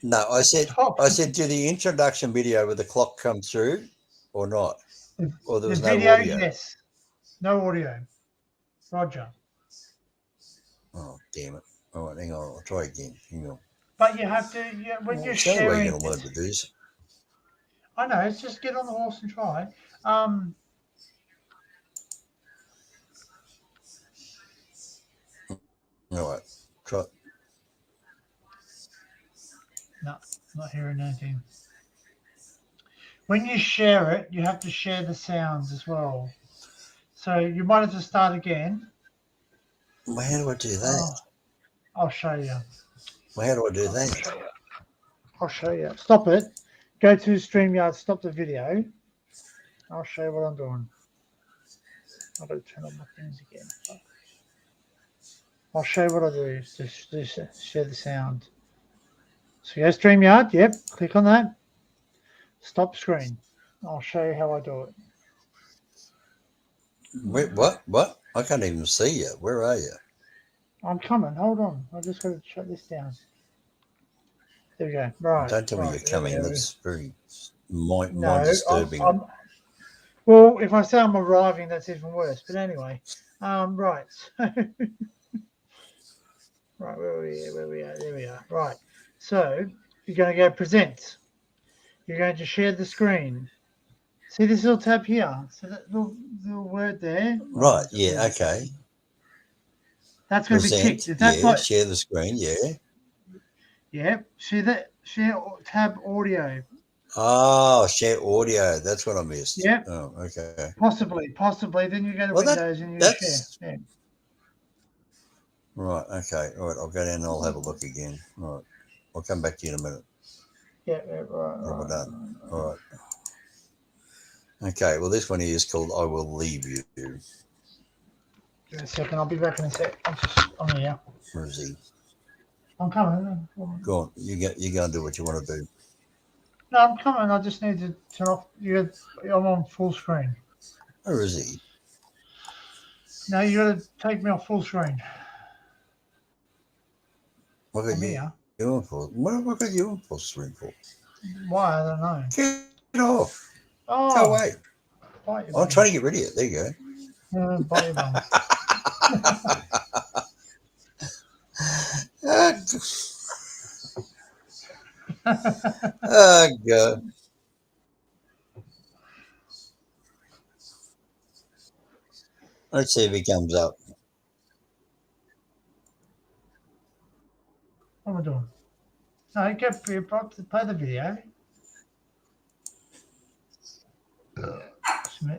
No, I said,
Stop.
do the introduction video with the clock come through or not? Or there was no
video,
audio?
yes. No audio. Roger.
Oh, damn it. All right, hang on. I'll try again. Hang on.
But you have to, when you're
There's no way
sharing.
you're going to learn to do this.
I know, it's just get on the horse and try.
All right. Try.
No, not hearing anything. When you share it, you have to share the sounds as well. So you might have to start again.
Well, how do I do that?
I'll show you.
Well, how do I do that?
I'll show you. Stop it. Go to StreamYard, stop the video. I'll show you what I'm doing. I've got to turn on my things again. I'll show you what I do to share the sound. So go StreamYard, yep, click on that. Stop screen. I'll show you how I do it.
Wait, what? I can't even see you. Where are you?
I'm coming. Hold on. I just got to shut this down. There we go. Right.
Don't tell me you're coming. That's very mind disturbing.
Well, if I say I'm arriving, that's even worse. But anyway, right. Right, where we are. There we are. Right. So you're going to go present. You're going to share the screen. See this little tab here? So that little word there.
Right. Yeah. Okay.
That's going to be ticked.
Share the screen. Yeah.
Yeah. See that? Share tab audio.
Oh, share audio. That's what I missed.
Yeah.
Oh, okay.
Possibly. Then you go to Windows and you share. Yeah.
Right. Okay. All right. I'll go down and I'll have a look again. All right. I'll come back to you in a minute.
Yeah, right.
When we're done. All right. Okay. Well, this one here is called "I Will Leave You."
Give me a second. I'll be back in a sec. I'm here.
Where is he?
I'm coming.
Go on. You go and do what you want to do.
No, I'm coming. I just need to turn off. I'm on full screen.
Where is he?
No, you got to take me off full screen.
What got
I'm
you
here.
on for? What got you on full screen for?
Why? I don't know.
Get off.
Oh,
Go away.
bite your
I'm
bum.
trying to get rid of you. There you go.
Bite your bum.
Oh, God. Let's see if he comes up.
What am I doing? No, play the video.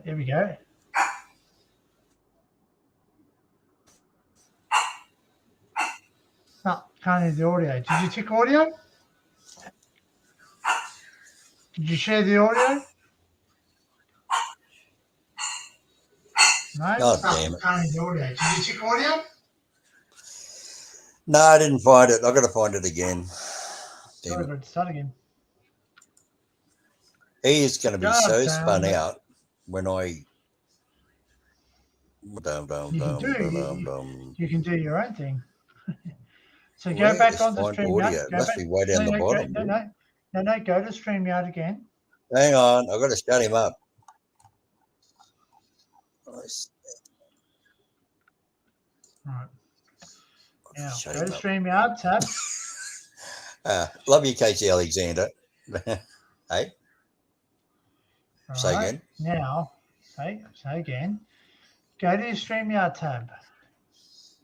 Here we go. No, can't hear the audio. Did you tick audio? Did you share the audio? No?
God damn it.
Can't hear the audio. Did you tick audio?
No, I didn't find it. I've got to find it again. Damn
Sorry,
it.
but start again.
He is going to be
God
so
damn
spun
it.
out when I.
You can do your own thing. So go
Where
back
is
onto
find
StreamYard.
audio? It must be way down the bottom.
No, go to StreamYard again.
Hang on. I've got to shut him up.
Right. Now,
Shut
go
him
to
up.
StreamYard tab.
Love you, Casey Alexander. Hey?
All
Say
right.
again.
Now, say again. Go to your StreamYard tab.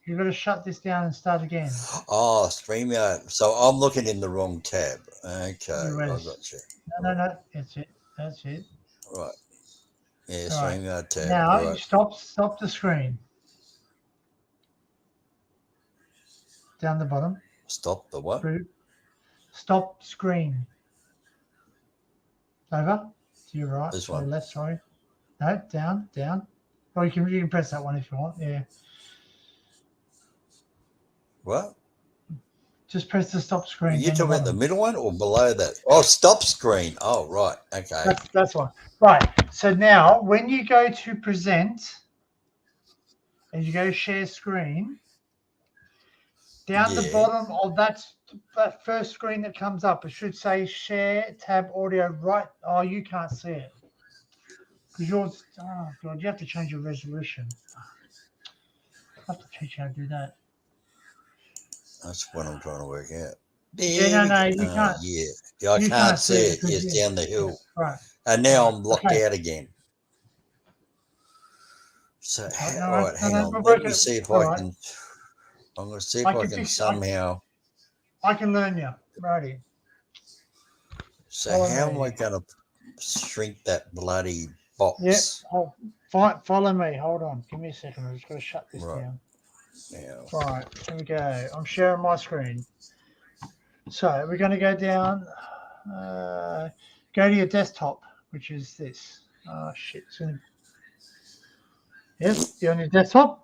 You've got to shut this down and start again.
Oh, StreamYard. So I'm looking in the wrong tab. Okay. I got you.
No. That's it.
Right. Yeah,
Right.
StreamYard tab.
Now,
Right.
stop the screen. Down the bottom.
Stop the what?
Stop screen. Over. To your right.
This
to
one.
your left, sorry. No, down. Or you can press that one if you want. Yeah.
What?
Just press the stop screen.
You talking about the middle one or below that? Oh, stop screen. Oh, right. Okay.
That's one. Right. So now, when you go to present and you go share screen, down the bottom of that first screen that comes up, it should say share tab audio right. Oh, you can't see it. Because yours, oh God, you have to change your resolution. I have to teach you how to do that.
That's what I'm trying to work out.
Yeah, no, you can't.
Yeah, I can't see it. It's down the hill.
Right.
And now I'm locked out again. So, all right, hang on. Let me see if I can. I'm going to see if I can somehow.
I can learn you. Righty.
So how am I going to shrink that bloody box?
Yep. Follow me. Hold on. Give me a second. I'm just going to shut this down.
Yeah.
Right. Here we go. I'm sharing my screen. So we're going to go down. Go to your desktop, which is this. Oh, shit. Yes, you're on your desktop.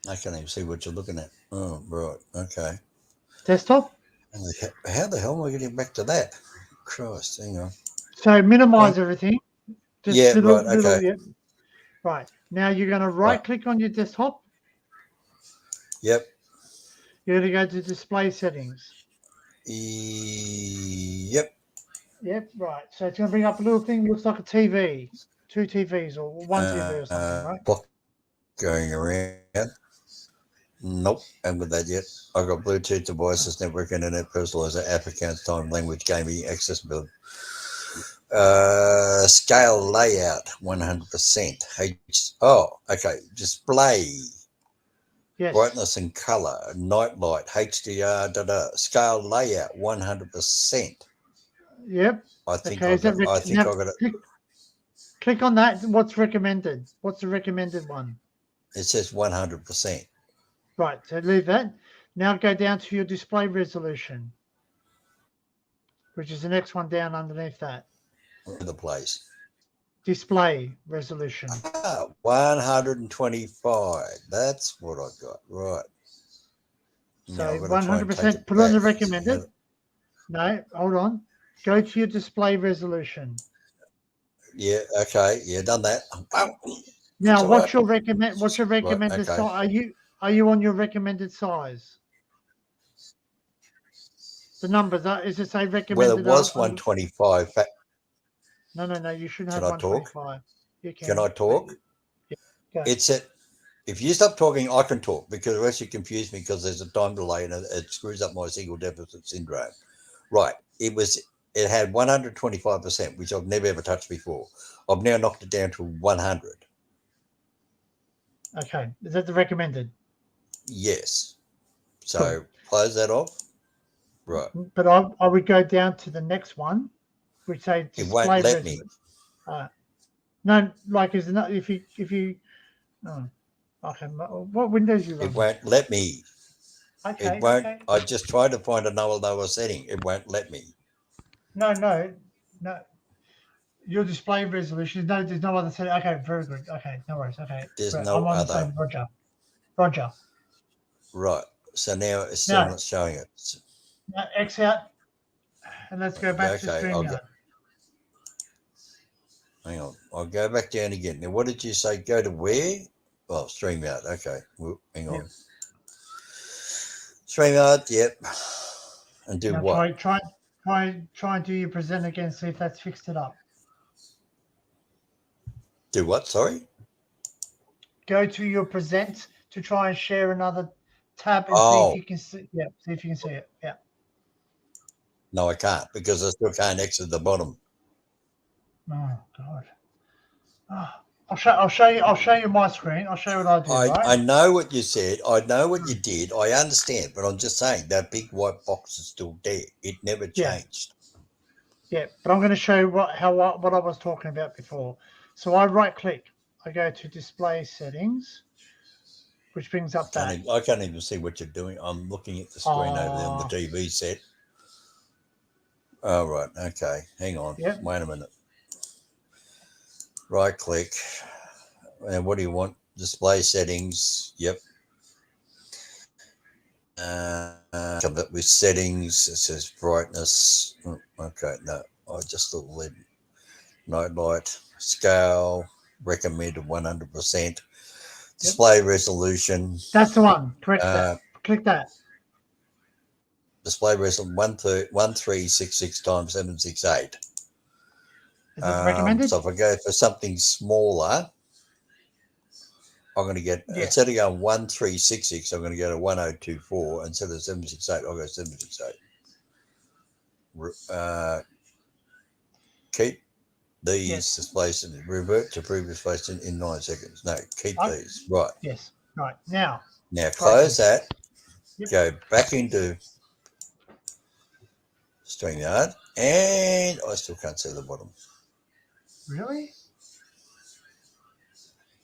I can't even see what you're looking at. Oh, right. Okay.
Desktop.
How the hell am I getting back to that? Christ, hang on.
So minimize everything.
Just right. Okay.
Right. Now you're going to right click on your desktop.
Yep.
You're going to go to display settings.
Yep.
Yep. Right. So it's going to bring up a little thing. Looks like a TV. 2 TVs or 1 TV or something, right?
Block going around. Nope, haven't got that yet. I've got Bluetooth devices, network, internet, personalizer, app accounts, time, language, gaming, accessibility. Scale layout, 100%. Okay. Display.
Yes.
Brightness and color, night light, HDR, Scale layout, 100%.
Yep.
I think I got it.
Click on that. What's recommended? What's the recommended one?
It says 100%.
Right, so leave that. Now go down to your display resolution, which is the next one down underneath that.
The place.
Display resolution.
125. That's what I got. Right.
So
Now I've got to try and take
100%.
it
Put on the
back.
recommended. No, hold on. Go to your display resolution.
Yeah, okay. Yeah, done that.
Now,
all
what's
right.
your recommended
okay.
size? Are you on your recommended size? The number that is it say
Well,
recommended?
it was 125.
No. You shouldn't have
Can I talk?
125. You
Can I talk?
Yeah, go.
It's at. If you stop talking, I can talk because the rest you confuse me because there's a time delay and it screws up my single deficit syndrome. Right. It had 125%, which I've never ever touched before. I've now knocked it down to 100.
Okay. Is that the recommended?
Yes. So
Cool.
close that off. Right.
But I would go down to the next one, which say
It won't
display
let me.
No, like is not if you. Oh, okay. What windows you
It
run?
won't let me.
Okay.
It won't.
Okay.
I just tried to find another lower setting. It won't let me.
No. Your display resolution. No, there's no other setting. Okay, very good. Okay, no worries. Okay,
There's
right,
no
I'm on
other.
the same. Roger.
Right. So now it's still not showing it.
Now X out, and let's go back to StreamYard.
Hang on. I'll go back down again. Now, what did you say? Go to where? Oh, StreamYard. Okay. Well, hang on.
Yep.
StreamYard. Yep. And do
Now
what?
Try and do your present again. See if that's fixed it up.
Do what? Sorry.
Go to your present to try and share another tab and see if you can see. Yeah, see if you can see it. Yeah.
No, I can't because I still can't exit the bottom.
Oh God. I'll show you my screen. I'll show you what I do. Right.
I know what you said. I know what you did. I understand, but I'm just saying that big white box is still there. It never changed.
Yeah, but I'm going to show you what I was talking about before. So I right click. I go to display settings, which brings up that.
I can't even see what you're doing. I'm looking at the screen over there on the TV set. Oh, right. Okay. Hang on.
Yep.
Wait a minute. Right click. And what do you want? Display settings. Yep. Cover it with settings. It says brightness. Okay. No, I just thought LED. Night light. Scale. Recommended 100%. Display resolution.
That's the one. Correct that. Click that.
Display resolution 1366 times 768.
Is it recommended?
So if I go for something smaller, I'm going to get, instead of going 1366, I'm going to go to 1024. Instead of 768, I'll go 768. Keep these displays and revert to previous place in 9 seconds. No, keep these. Right.
Yes. Right. Now
close that. Yep. Go back into StreamYard, and I still can't see the bottom.
Really?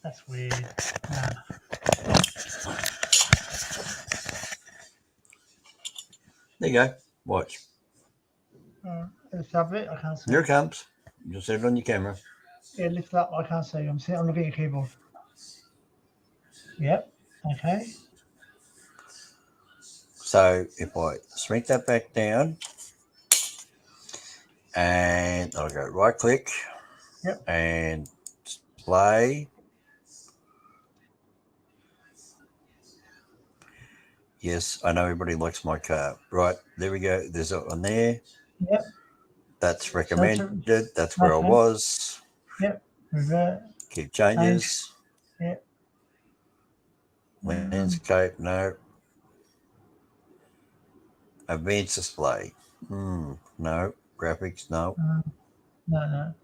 That's weird.
There you go. Watch.
Lift up it. I can't see.
Here it comes. You'll see it on your camera.
Yeah, lift it up. I can't see. I'm looking at your keyboard. Yep. Okay.
So if I shrink that back down, and I'll go right click.
Yep.
And display. Yes, I know everybody likes my car. Right, there we go. There's it on there.
Yep.
That's recommended. That's where I was.
Yep. Revert.
Keep changes.
Yep.
Landscape, no. Advanced display. No. Graphics, no.
No.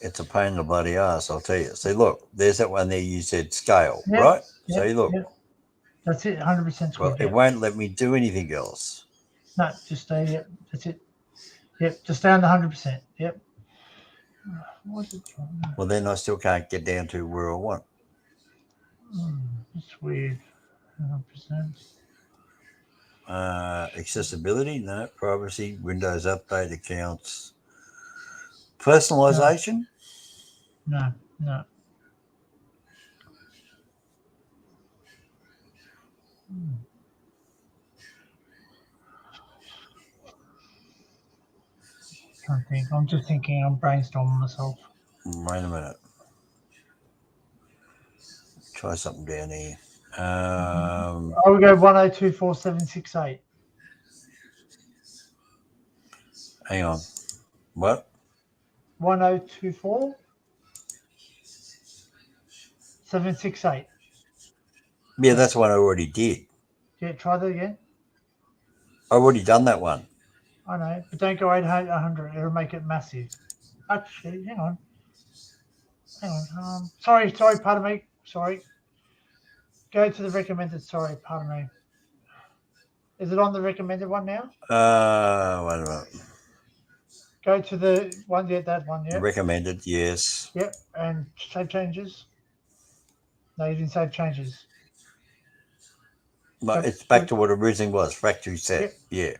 It's a pain in the bloody ass, I'll tell you. See, look, there's that one there you said scale,
yep.
right?
Yep.
See, look.
Yep. That's it, 100%
Well, it won't let me do anything else.
No, just stay, yep, that's it. Yep, just stay on the 100%, yep.
Well, then I still can't get down to where I want.
It's weird. 100%.
Accessibility, no. Privacy, Windows update accounts.
No,
Personalization,
no, no. Hmm. Trying to think. I'm just thinking. I'm brainstorming myself.
wait a minute. Try something down here.
I will go 1024768.
Hang on. What?
1024768.
Yeah, that's one I already did.
Yeah, try that again.
I already done that one.
I know, but don't go 800. It'll make it massive. Actually, hang on. Hang on. Sorry, pardon me. Sorry. Go to the recommended. Sorry, pardon me. Is it on the recommended one now?
Wait a minute.
Go to the one, yeah, that one, yeah.
Recommended, yes.
Yep, and save changes. No, you didn't save changes.
But it's back to what originally was. Factory set.
Yep.
Yeah.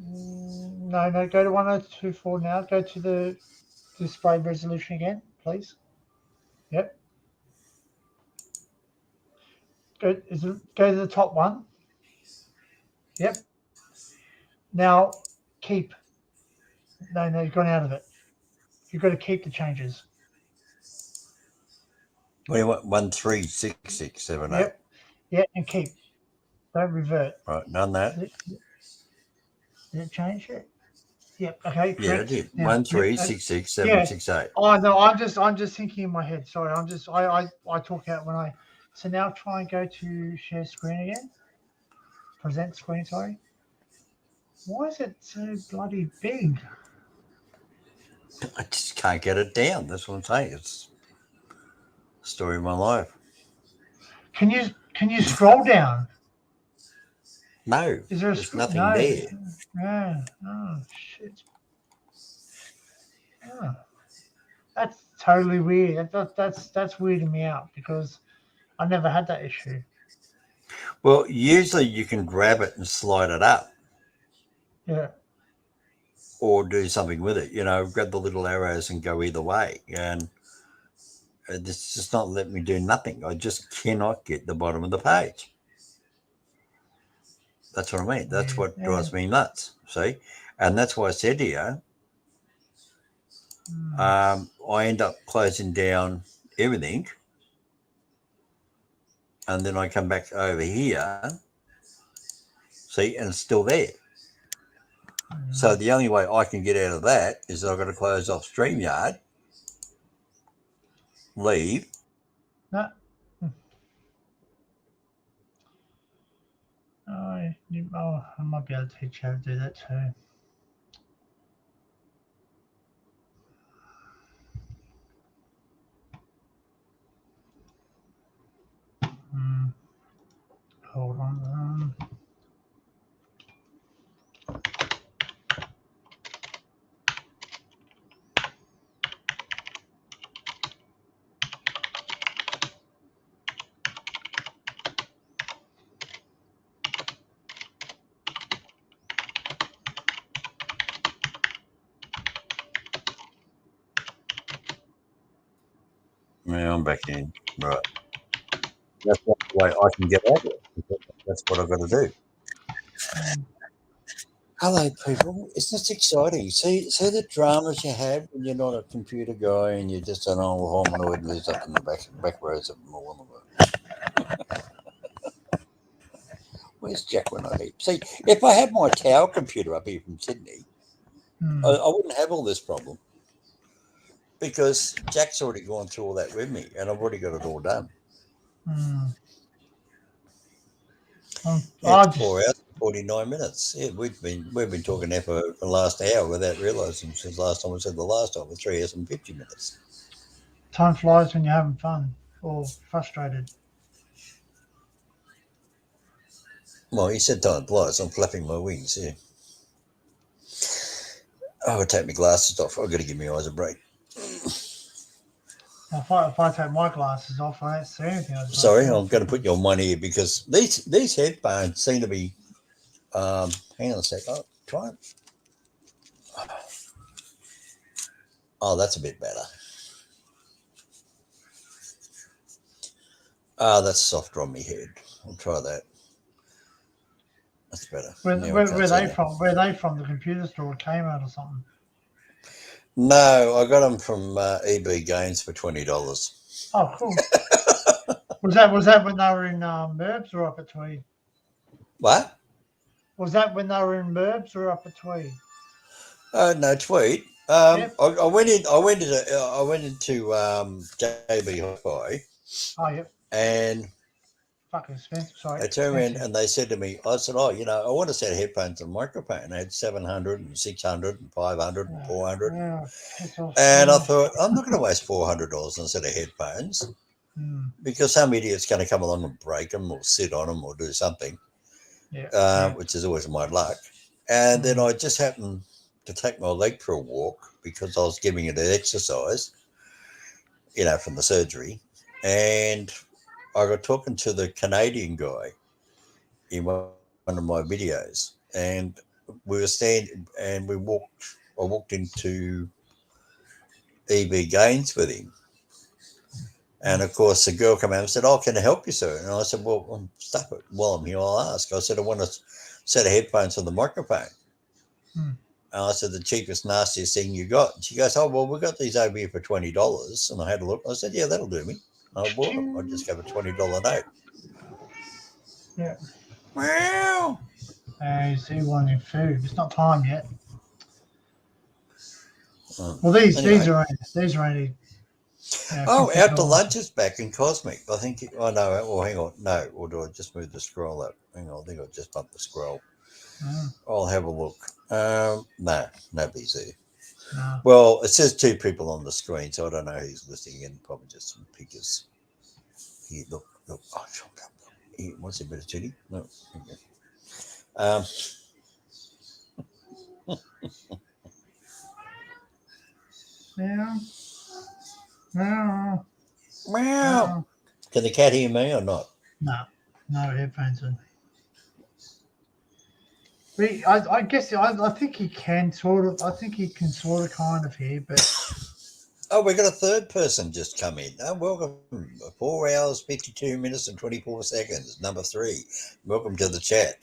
No, go to 1024 now. Go to the display resolution again, please. Yep. Go to the top one. Yep. Now keep. No, you've gone out of it. You've got to keep the changes.
What do you want? 136678.
Yep. Yeah, and keep. Don't revert.
Right, done that.
Did it change it? Yep. Okay.
Yeah, I
Correct.
did.
Now,
13667768.
Oh no, I'm just thinking in my head. Sorry, I talk out when I. So now try and go to share screen again. Present screen. Sorry. Why is it so bloody big?
I just can't get it down. That's what I'm saying. It's the story of my life.
Can you scroll down?
No,
Is there
there's nothing there.
Yeah. Oh shit. Yeah. That's totally weird. That's weirding me out because I never had that issue.
Well, usually you can grab it and slide it up.
Yeah.
Or do something with it. Grab the little arrows and go either way. And it's just not letting me do nothing. I just cannot get the bottom of the page. That's what I mean. That's what drives me nuts. See? And that's why I said to you, I end up closing down everything. And then I come back over here. See? And it's still there. So the only way I can get out of that is that I've got to close off StreamYard, leave.
No. I might be able to teach you how to do that too. Hold on.
Yeah, I'm back in. Right. That's the way I can get out of it. That's what I've got to do. Hello, people. Isn't this exciting? See the dramas you have when you're not a computer guy and you're just an old hominoid who lives up in the back roads of Moolumba. Where's Jack when I leave? See, if I had my tower computer up here from Sydney, I wouldn't have all this problem because Jack's already gone through all that with me and I've already got it all done. It's 4 hours and 49 minutes. Yeah, we've been talking there for the last hour without realising since last time we said the last time for 3 hours and 50 minutes.
Time flies when you're having fun or frustrated.
Well, he said time flies. I'm flapping my wings, yeah. Oh, I'll take my glasses off. I've got to give my eyes a break.
If I take my glasses off, I don't see anything. I just
Sorry,
don't
I'm going to put you on one ear because these headphones seem to be. Hang on a sec. Oh, try it. Oh, that's a bit better. That's softer on my head. I'll try that. That's better. Now I can't see that.
Where they from? The computer store, Kmart or something.
No, I got them from EB Games for $20.
Oh, cool. Was that when they were in Merbs or up at Tweed?
What?
Was that when they were in Merbs or up at Tweed?
No, Tweet.
Yep.
I went in. I went into JB Hi-Fi,
Oh, yep.
and
Fucking expensive. Sorry.
they turned around
Expensive.
and they said to me, I said, oh, I want a set of headphones and microphone. They had 700 and 600 and 500 and 400.
Yeah, piss off.
And I thought, I'm not going to waste $400 on a set of headphones
Hmm.
because some idiot's going to come along and break them or sit on them or do something,
Yeah.
which is always my luck. And then I just happened to take my leg for a walk because I was giving it an exercise, from the surgery. And I got talking to the Canadian guy in one of my videos, and we were standing and I walked into EB Gaines with him. And of course, the girl came out and said, oh, can I help you, sir? And I said, well, stop it. While I'm here, I'll ask. I said, I want a set of headphones for the microphone.
Hmm.
And I said, the cheapest, nastiest thing you got. And she goes, oh, well, we got these over here for $20. And I had a look. I said, yeah, that'll do me. I bought them. I just gave a $20 note.
Yeah.
Wow.
You see one in food. It's not time yet. Well, these are only.
Oh, Out to Lunch is back in Cosmic. I think. Oh no. Well, hang on. No. Or do I just move the scroll up? Hang on. I think I just bumped the scroll. I'll have a look. No, nobody's there.
No.
Well, it says two people on the screen, so I don't know who's listening in. Probably just some pickers. Here, look. Oh, here, what's a bit of titty? No. Okay.
Yeah. No.
Meow. Can the cat hear me or not?
No headphones in. I guess I think he can sort of. I think he can sort of kind of hear, but.
Oh, we got a third person just come in. Oh, welcome. 4 hours, 52 minutes, and 24 seconds. Number 3. Welcome to the chat.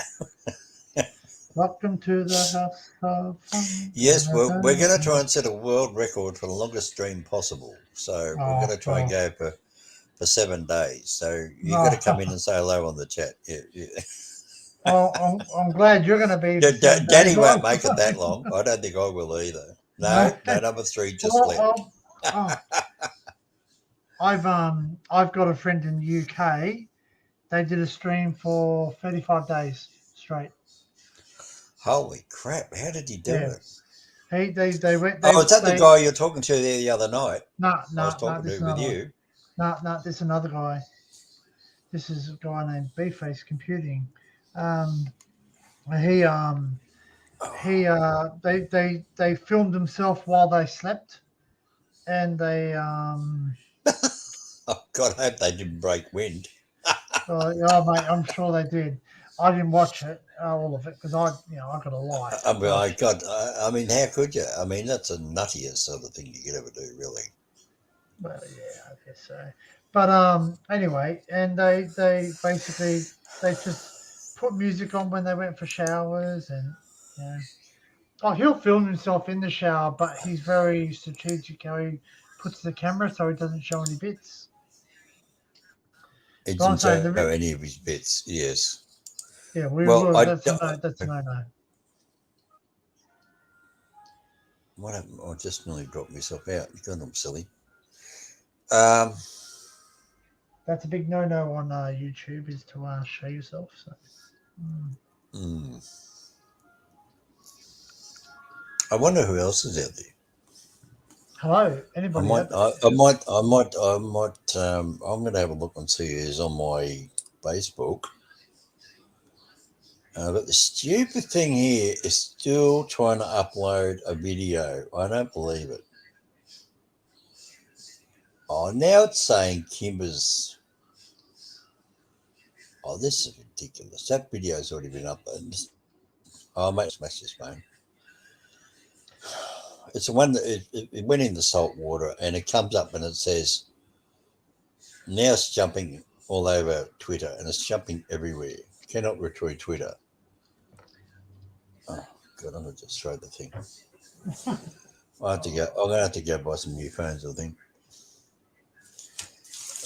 Welcome to the house of fun.
Yes, we're going to try and set a world record for the longest stream possible. So we're going to try and go for 7 days. So you've got to come in and say hello on the chat. Yeah.
Well, I'm glad you're going to be.
Danny won't make it that long. I don't think I will either. No, number 3 just left.
I've got a friend in the UK. They did a stream for 35 days straight.
Holy crap! How did he do it?
They went.
Is that the guy you're talking to there the other night?
No,
I was talking to with you.
No, this is another guy. This is a guy named B-Face Computing. They filmed himself while they slept, and they
Oh God, I hope they didn't break wind.
mate, I'm sure they did. I didn't watch it, all of it, because I got a life.
I mean, how could you? I mean, that's the nuttiest sort of thing you could ever do, really.
Well, yeah, I guess so. But anyway, and they basically just put music on when they went for showers, and he'll film himself in the shower, but he's very strategic how he puts the camera so he doesn't show any bits.
It doesn't show any of his bits. Yes.
Yeah, that's a no.
What happened? I just nearly dropped myself out. God, I'm silly.
That's a big no on YouTube, is to show yourself. So.
I wonder who else is out there.
Hello, anybody?
I'm going to have a look and see who's on my Facebook. But the stupid thing here is still trying to upload a video. I don't believe it. Oh, now it's saying Kimber's. Oh, this is ridiculous. That video's already been uploaded. Oh, mate, smash this phone. It's the one that it went in the salt water and it comes up and it says, now it's jumping all over Twitter and it's jumping everywhere. Cannot retrieve Twitter. Oh, God, I'm going to just throw the thing. I'm going to have to go buy some new phones, I think.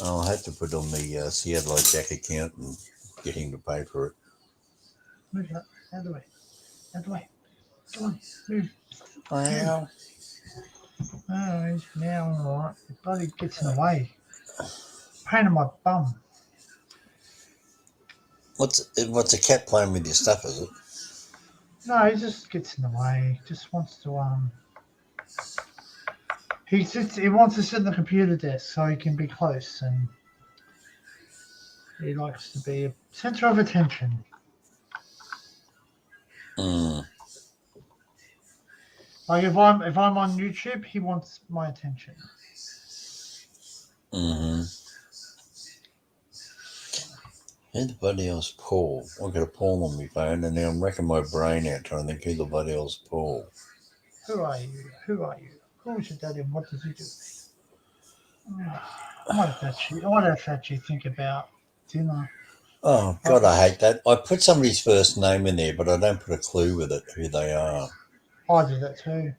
I'll have to put on the Seattle Jack account and get him to pay for it.
Move that. Out of the way. Out of the way. Come on. Move.
Well,
Oh, he's now all right. It bloody gets in the way. Pain in my bum.
what's a cat playing with your stuff, is it?
No, he just gets in the way. He just wants to he wants to sit in the computer desk so he can be close, and he likes to be a center of attention.
Mm.
Like if I'm on YouTube, he wants my attention.
Mm-hmm. Who the bloody hell's Paul? I've got a Paul on my phone and now I'm racking my brain out trying to think who the bloody hell's Paul.
Who are you? Who are you? Who was your daddy and what did you do? What did that you think about dinner?
Oh, God, I hate that. I put somebody's first name in there, but I don't put a clue with it, who they are.
I do that too.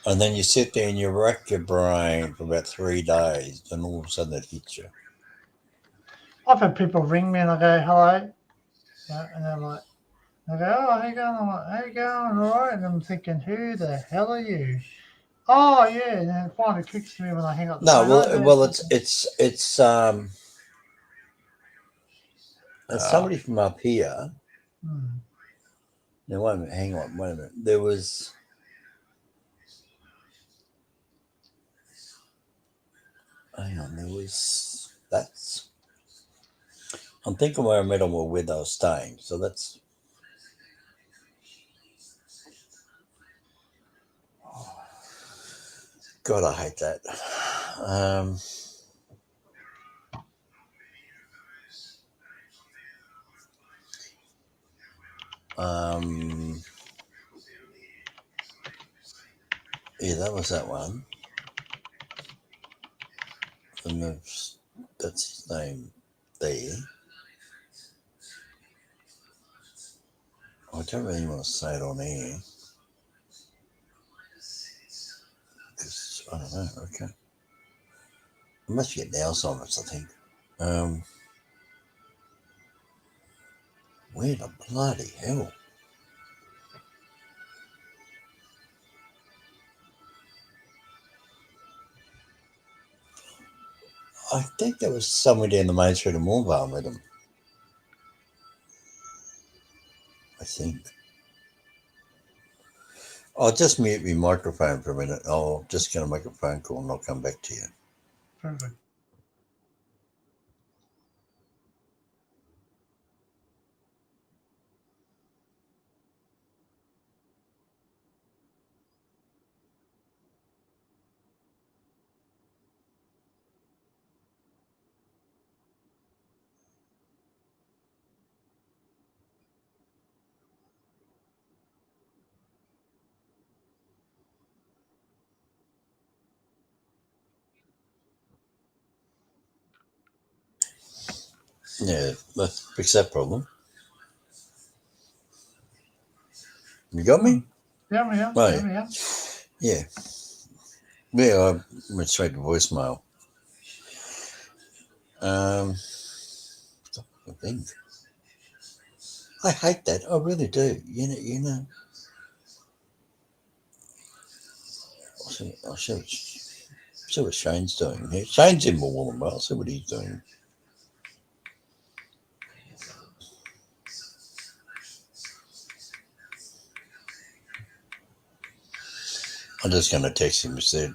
And then you sit there and you rack your brain for about 3 days and all of a sudden it hits you.
I've had people ring me and I go, hello. Yeah, and they're like, I go, oh, how you going? I'm like, how you going? All right. And I'm thinking, who the hell are you? Oh, yeah. And then it finally clicks to me when I hang up the
No,
phone.
well, it's somebody from up here. Now, wait a minute, hang on, wait a minute. There was... Hang on, there was... That's... I'm thinking where I met them or where they were staying, so that's... God, I hate that. Yeah, that was that one. And that's his name there. I don't really want to say it on air. Because, I don't know, okay. I must get Alzheimer's, I think. Where the bloody hell? I think there was somewhere down the main street of Moorvale with them. I think. I'll just mute my microphone for a minute. I'm just going to make a phone call and I'll come back to you.
Perfect.
Yeah, let's fix that problem. You got me?
Yeah.
Oh,
Yeah.
yeah. Yeah, I went straight to voicemail. I think. I hate that. I really do. You know. I'll see what Shane's doing here. Shane's in Wollongong. I'll see what he's doing. I'm just going to text him instead.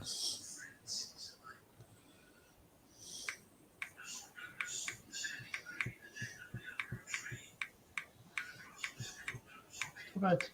Right.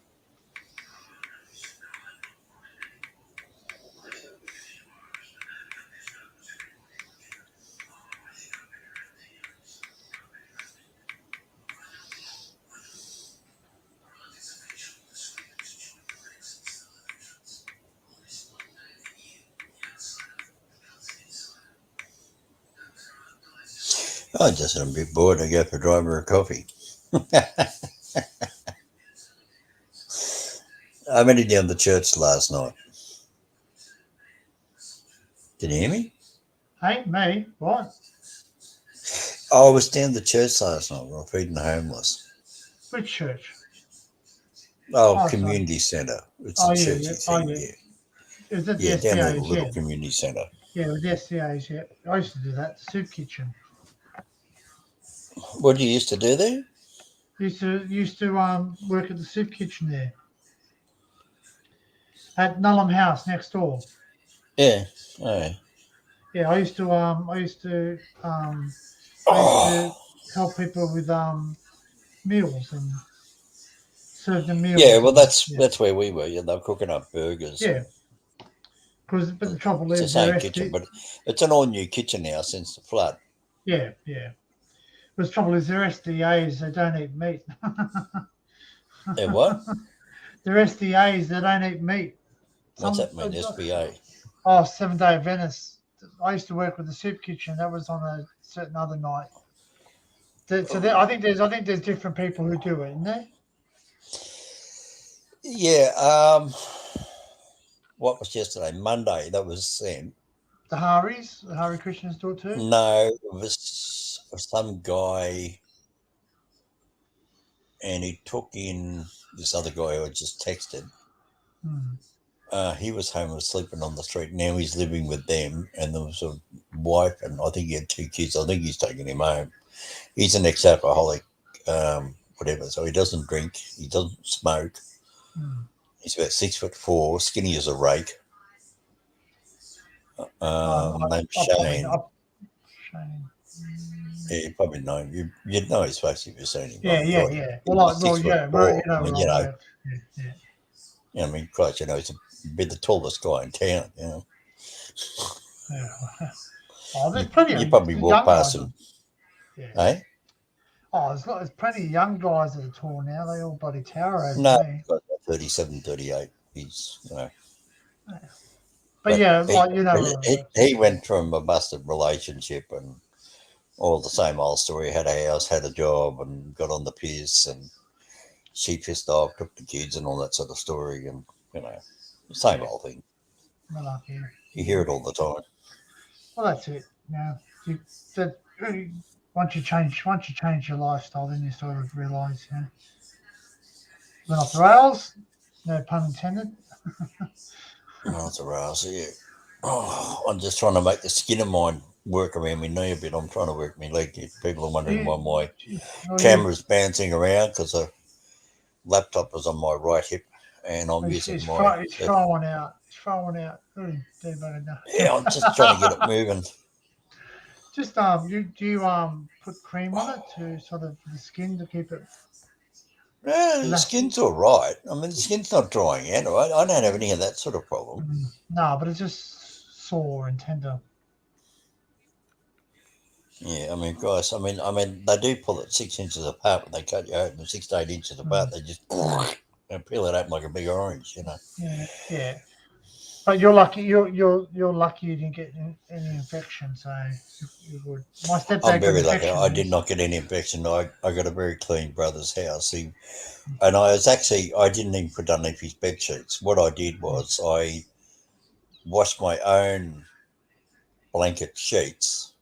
I just am a bit bored. I go for a drive or a coffee. I went down the church last night. Can you hear me?
Hey, me? What?
I was down the church last night. We were feeding the homeless.
Which church?
Oh,
Oh, sorry.
community centre. It's
Oh,
a
yeah, yeah.
churchy
Oh,
thing,
yeah.
yeah.
Is it the
Yeah, down at a
SDAs?
little
Yeah.
community centre.
Yeah, with the SDAs, yeah. I used to do that. Soup kitchen.
What do you used to do there?
Used to work at the soup kitchen there at Nullum House next door.
Yeah. Oh.
Yeah, I used to
Oh.
help people with meals and serve them
Yeah,
meals
well,
and
that's where we were. Yeah, they were cooking up burgers,
yeah.
and
But the trouble
it's the
is they're
same kitchen,
SD.
but it's an all new kitchen now since the flood.
Yeah, yeah. But the trouble is they're SDAs. They don't eat meat.
And what?
They're SDAs. They don't eat meat.
What's
Some
that mean? SBA.
7 Day Adventists. I used to work with the soup kitchen. That was on a certain other night. I think there's different people who do it, isn't there?
Yeah. What was yesterday? Monday. That was Sam.
The Hari Christians do it too.
No, it was some guy, and he took in this other guy who I just texted.
Hmm.
He was homeless, sleeping on the street. Now he's living with them, and there was a wife, and I think he had 2 kids. I think he's taking him home. He's an ex-alcoholic, whatever. So he doesn't drink, he doesn't smoke.
Hmm.
He's about 6'4", skinny as a rake. Named
I probably
Shane.
Shane.
Yeah, you probably know him. You'd know his face if you've seen him.
Yeah.
He's 6'4".
You
I
know,
mean,
yeah.
I mean, Christ, he's the tallest guy in town.
Yeah. Oh, there's plenty
You
of
probably walk
young
past
guys.
him.
Yeah.
Eh?
Oh, there's plenty of young guys that are tall now. They all bloody tower over
No,
me.
he's got 37, 38. He's,
But yeah,
he,
like you know,
he went from a busted relationship and all the same old story. Had a house, had a job, and got on the piss, and she pissed off, took the kids, and all that sort of story. And the same old thing.
malarkey.
You hear it all the time.
Well, that's it. That once you change your lifestyle, then you sort of realise, went off the rails. No pun intended.
Oh, it's a rouse, yeah. Oh, I'm just trying to make the skin of mine work around my knee a bit. I'm trying to work my leg. People are wondering why my camera's bouncing around because the laptop is on my right hip and I'm using
It's
my...
throwing out. It's throwing out.
Yeah, I'm just trying to get it moving.
Just do you put cream on it to sort of the skin to keep it?
Yeah, the skin's all right. I mean, the skin's not drying out, right? I don't have any of that sort of problem.
No, but it's just sore and tender.
Yeah, I mean, guys, I mean, they do pull it 6 inches apart when they cut you open, 6 to 8 inches apart. They just peel it open like a big orange,
Yeah. But you're lucky. You're lucky you didn't get any infection. So you would. My stepdad
I'm very
got
lucky. I did not get any infection. I got a very clean brother's house. And I didn't even put underneath his bed sheets. What I did was I washed my own blanket sheets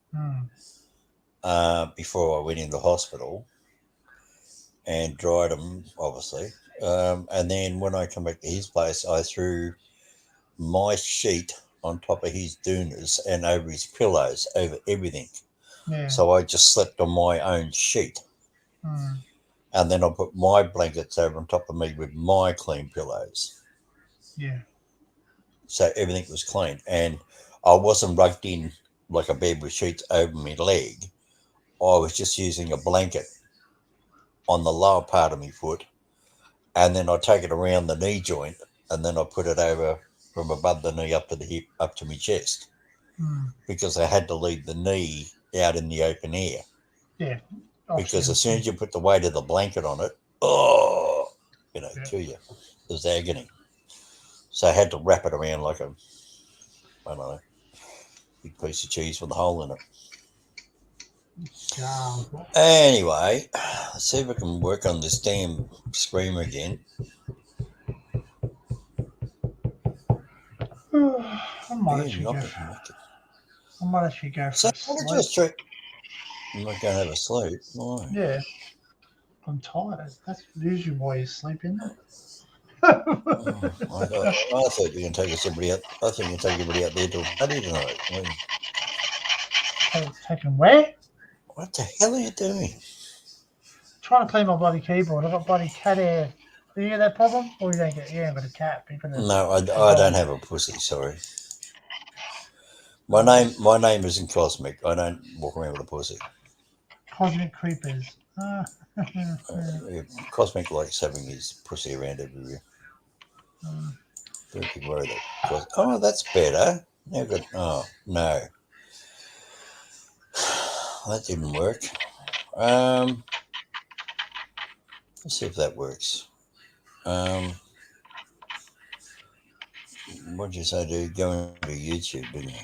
before I went into hospital and dried them, obviously. And then when I come back to his place, I threw my sheet on top of his doonas and over his pillows, over everything.
Yeah.
So I just slept on my own sheet. And then I put my blankets over on top of me with my clean pillows.
Yeah.
So everything was clean. And I wasn't rugged in like a bed with sheets over my leg. I was just using a blanket on the lower part of my foot. And then I take it around the knee joint and then I put it over from above the knee up to the hip, up to my chest. Because I had to leave the knee out in the open air.
Yeah.
Because as soon as you put the weight of the blanket on it, kill you. It was agony. So I had to wrap it around like a, I don't know, big piece of cheese with a hole in it.
God.
Anyway, let's see if I can work on this damn screamer again.
I might
Yeah,
actually
not
go.
gonna make it.
I might actually go
So
for a
what did
sleep.
you stream? I'm not gonna have a sleep. Why?
Yeah, I'm tired. That's usually why you sleep, isn't it?
Oh, I thought you were gonna take somebody out. I think you take everybody out there to a party tonight.
Taking where?
What the hell are you doing?
Trying to clean my bloody keyboard. I've got bloody cat hair. Do you get that problem? Or you ain't got a cat, but you got
No,
a
I don't
dog.
have a pussy. Sorry,
Oh,
my name isn't Cosmic. I don't walk around with a pussy.
cosmic creepers.
Yeah, Cosmic likes having his pussy around everywhere. Very big worry that. Oh, that's better. Now got. Oh no, that didn't work. Let's see if that works. What'd you say, dude? Go into YouTube, didn't you?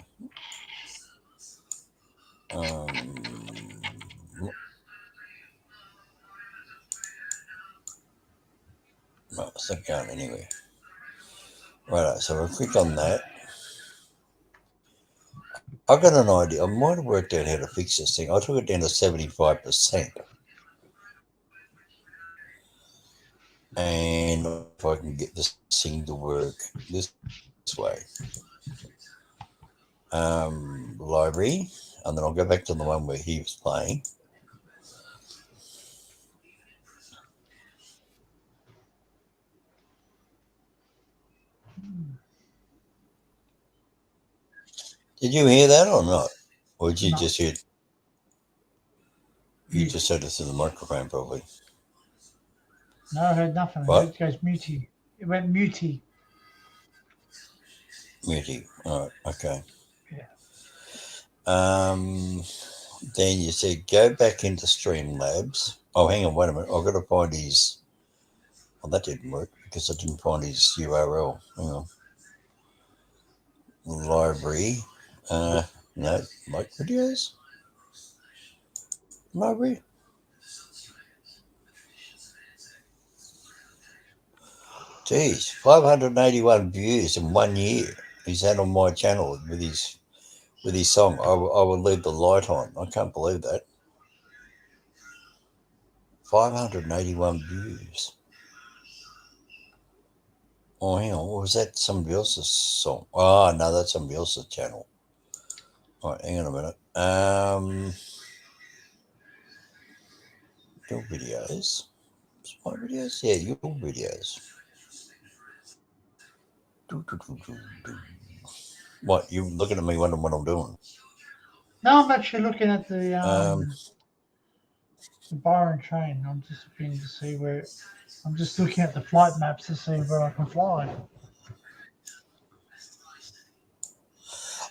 No, it's not going anywhere. Right, so we'll click on that. I've got an idea. I might have worked out how to fix this thing. I took it down to 75%. And if I can get this thing to work this way. Library. And then I'll go back to the one where he was playing. Did you hear that or not? Or did you
No,
just hear it? You
mute.
just heard it through the microphone, probably.
No, I heard nothing. I heard
What?
it goes mutey. It went mutey.
Muty. All right. Okay.
Yeah.
Then you said go back into Streamlabs. Oh, hang on. Wait a minute. I've got to find his. Well, that didn't work because I didn't find his URL. Hang on. Library. No, like videos. Library. Geez, 581 views in 1 year. He's had on my channel with his song. I will leave the light on. I can't believe that. 581 views. Oh, hang on. Was that somebody else's song? Oh, no, that's somebody else's channel. All right, hang on a minute. Your videos. My videos? Yeah, your videos. What? You looking at me wondering what I'm doing?
No, I'm actually looking at the
Um,
Byron train. I'm just looking to see where. I'm just looking at the flight maps to see where I can fly.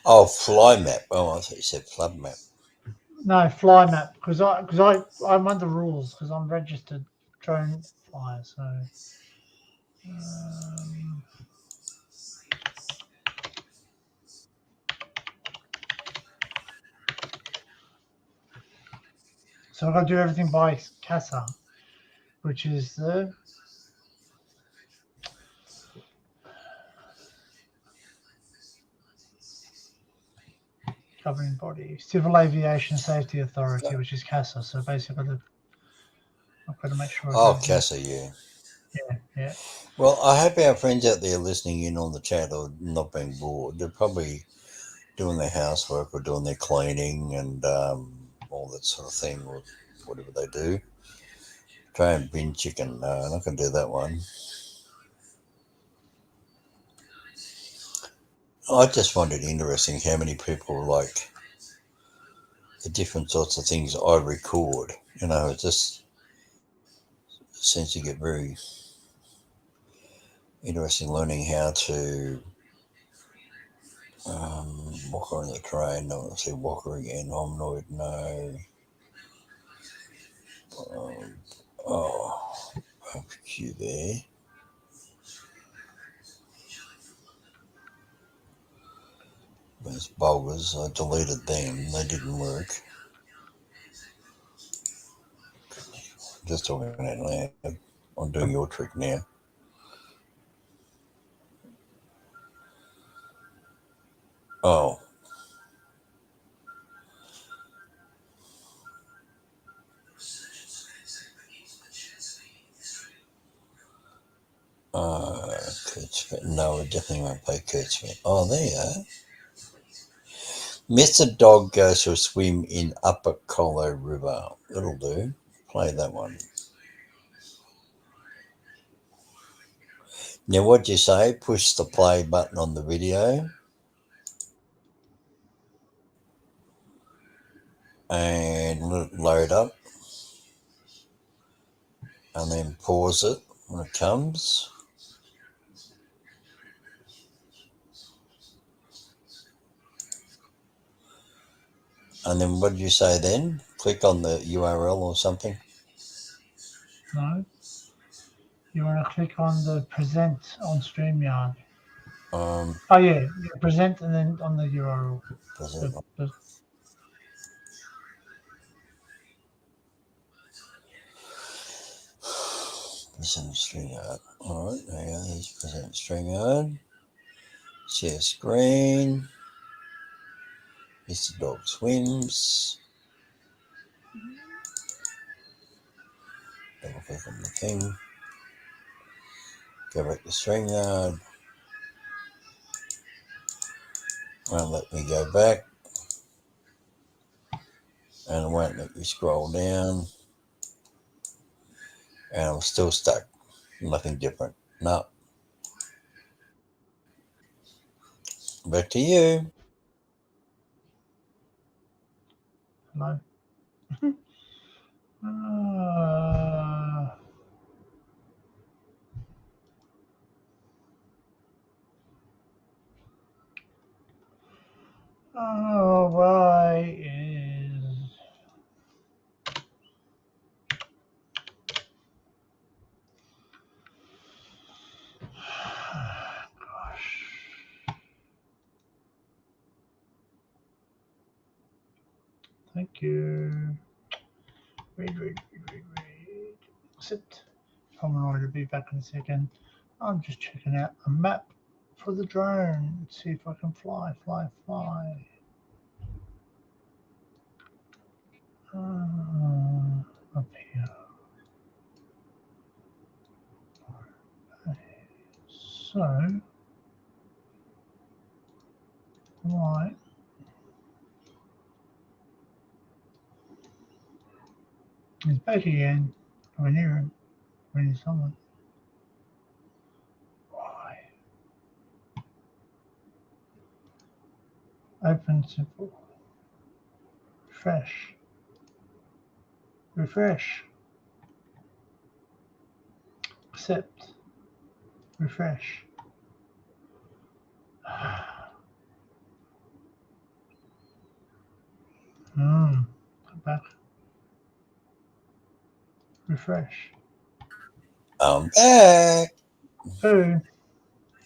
oh, fly map. Oh, I thought you said flood map.
No, fly map because I'm under rules because I'm registered drone flyer. Um, so I've got to do everything by CASA, which is the governing body, Civil Aviation Safety Authority, which is CASA. So basically, I've got to make sure I do
Oh,
everything.
Casa, yeah.
Yeah.
Well, I hope our friends out there listening in on the chat are not being bored. They're probably doing their housework or doing their cleaning and all that sort of thing, or whatever they do. Try and bin chicken. No, I'm not going to do that one. I just find it interesting how many people like the different sorts of things I record. You know, it just seems to get very interesting learning how to walker on the train. I want to say walker again. Hominoid, no. Oh, barbecue there. Those bulbers, I deleted them. They didn't work. Just talking out loud. I'm doing your trick now. Oh. Kurt's no, I definitely won't play Kurt's. Oh, there you are. Mr. Dog goes for a swim in Upper Colo River. It'll do. Play that one. Now, what'd you say? Push the play button on the video and let it load up, and then pause it when it comes. And then what did you say then? Click on the URL or something?
No. You want to click on the present on StreamYard.
Um,
Oh yeah, present and then on the URL.
present. Present StreamYard. Alright, there you go. Here's present StreamYard. Share screen. Mr. Dog swims. Double click on the thing. Go back to StreamYard. Won't let me go back. And it won't let me scroll down. And I'm still stuck. Nothing different. No. Back to you.
No. Why is gosh. Thank you. Read. Accept. I'm ready to be back in a second. I'm just checking out a map for the drone. See if I can fly. Up here. So, right. He's back again. I near him. We need someone. Why? Open simple. Refresh. Accept. Refresh. Come back. Refresh.
I'm back.
Boom.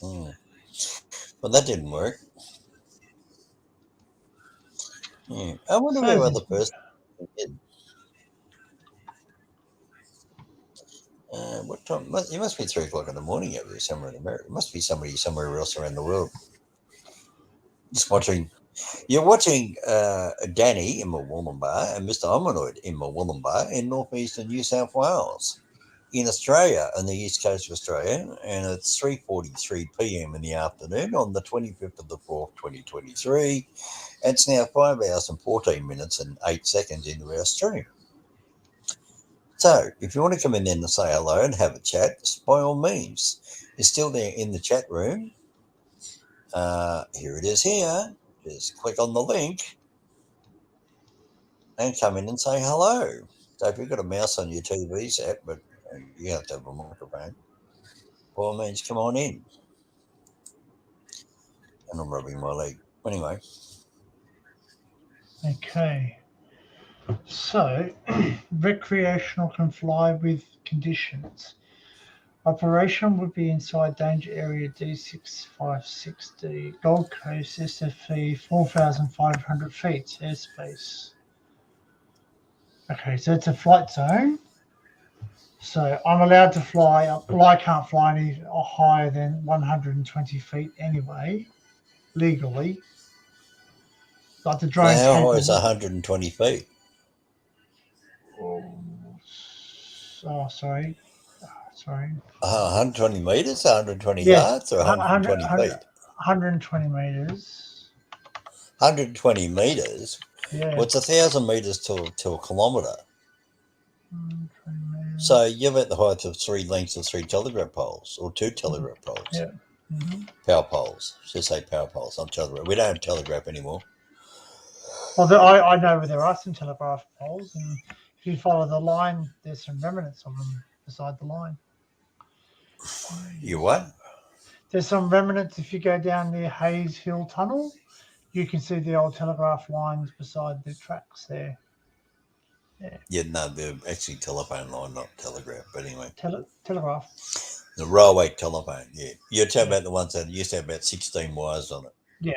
Well, that didn't work. I wonder where
So
other person did. What time? It must be 3 o'clock in the morning over there somewhere in America. It must be somebody somewhere else around the world. Just watching. You're watching Danny in Murwillumbah and Mr. Ominoid in Murwillumbah in northeastern New South Wales, in Australia, on the east coast of Australia, and it's 3:43 p.m. in the afternoon on the 25th of the 4th, 2023. It's now 5 hours and 14 minutes and 8 seconds into our stream. So, if you want to come in there and say hello and have a chat, by all means, it's still there in the chat room. Here it is here. Just click on the link and come in and say hello. So, if you've got a mouse on your TV set, but you have to have a microphone, by all means, come on in. And I'm rubbing my leg. Anyway.
Okay. So, recreational can fly with conditions. Operation would be inside danger area D656D, Gold Coast, SFE 4,500 feet airspace. Okay, so it's a flight zone. So I'm allowed to fly up. Well, I can't fly any higher than 120 feet anyway, legally. Like the
So
drone's
how high is
capable.
120 feet?
Oh, sorry. Sorry.
120 meters, 120
Yes,
yards, or
100,
120 feet?
120 meters.
120 meters.
Yeah.
Well, it's 1,000 meters to a kilometre.
120 meters.
So you're at the height of three lengths of three telegraph poles, or two telegraph poles.
Yeah. Mm-hmm.
Power poles. Should say power poles, not telegraph. We don't have telegraph anymore.
Well, I know where there are some telegraph poles, and if you follow the line, there's some remnants of them beside the line.
You what?
There's some remnants if you go down the Hayes Hill Tunnel. You can see the old telegraph lines beside the tracks there.
Yeah, no, they're actually telephone line, not telegraph. But anyway,
Telegraph.
the railway telephone. Yeah, you're talking about the ones that used to have about 16 wires on it.
Yeah,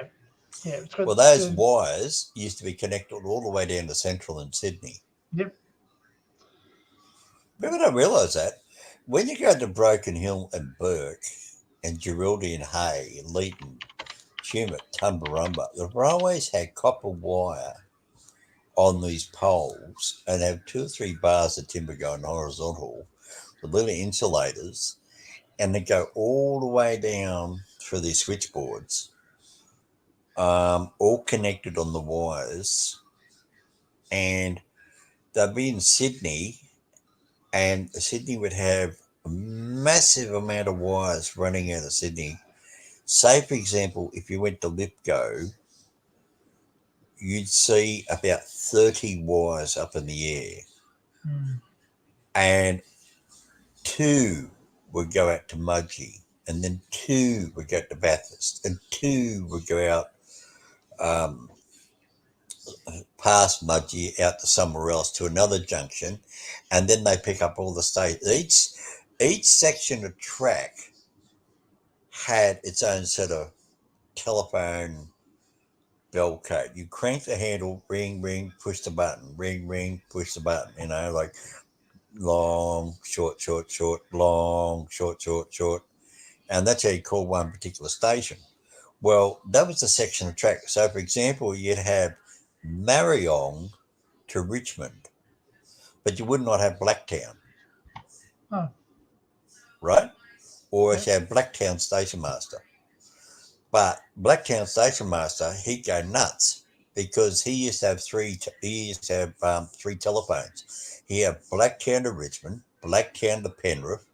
yeah. It's got
Well, those wires used to be connected all the way down to Central and Sydney.
Yep.
People don't realise that. When you go to Broken Hill and Burke and Giraldy and Hay, Leeton, Tumut, Tumbarumba, the railways had copper wire on these poles and have 2 or 3 bars of timber going horizontal with little insulators, and they go all the way down through these switchboards, all connected on the wires, and they'd be in Sydney, and Sydney would have a massive amount of wires running out of Sydney. Say, for example, if you went to Lithgow, you'd see about 30 wires up in the air, and 2 would go out to Mudgee, and then 2 would go to Bathurst, and 2 would go out past Mudgee out to somewhere else to another junction, and then they pick up all the stations. Each section of track had its own sort of telephone bell code. You crank the handle, ring, ring, push the button, ring, ring, push the button, like long, short, short, short, long, short, short, short. And that's how you call one particular station. Well, that was a section of track. So, for example, you'd have Marryong to Richmond, but you would not have Blacktown.
Oh.
Right? Or if you have Blacktown Station Master. But Blacktown Station Master, he'd go nuts because he used to have three telephones. He had Blacktown to Richmond, Blacktown to Penrith,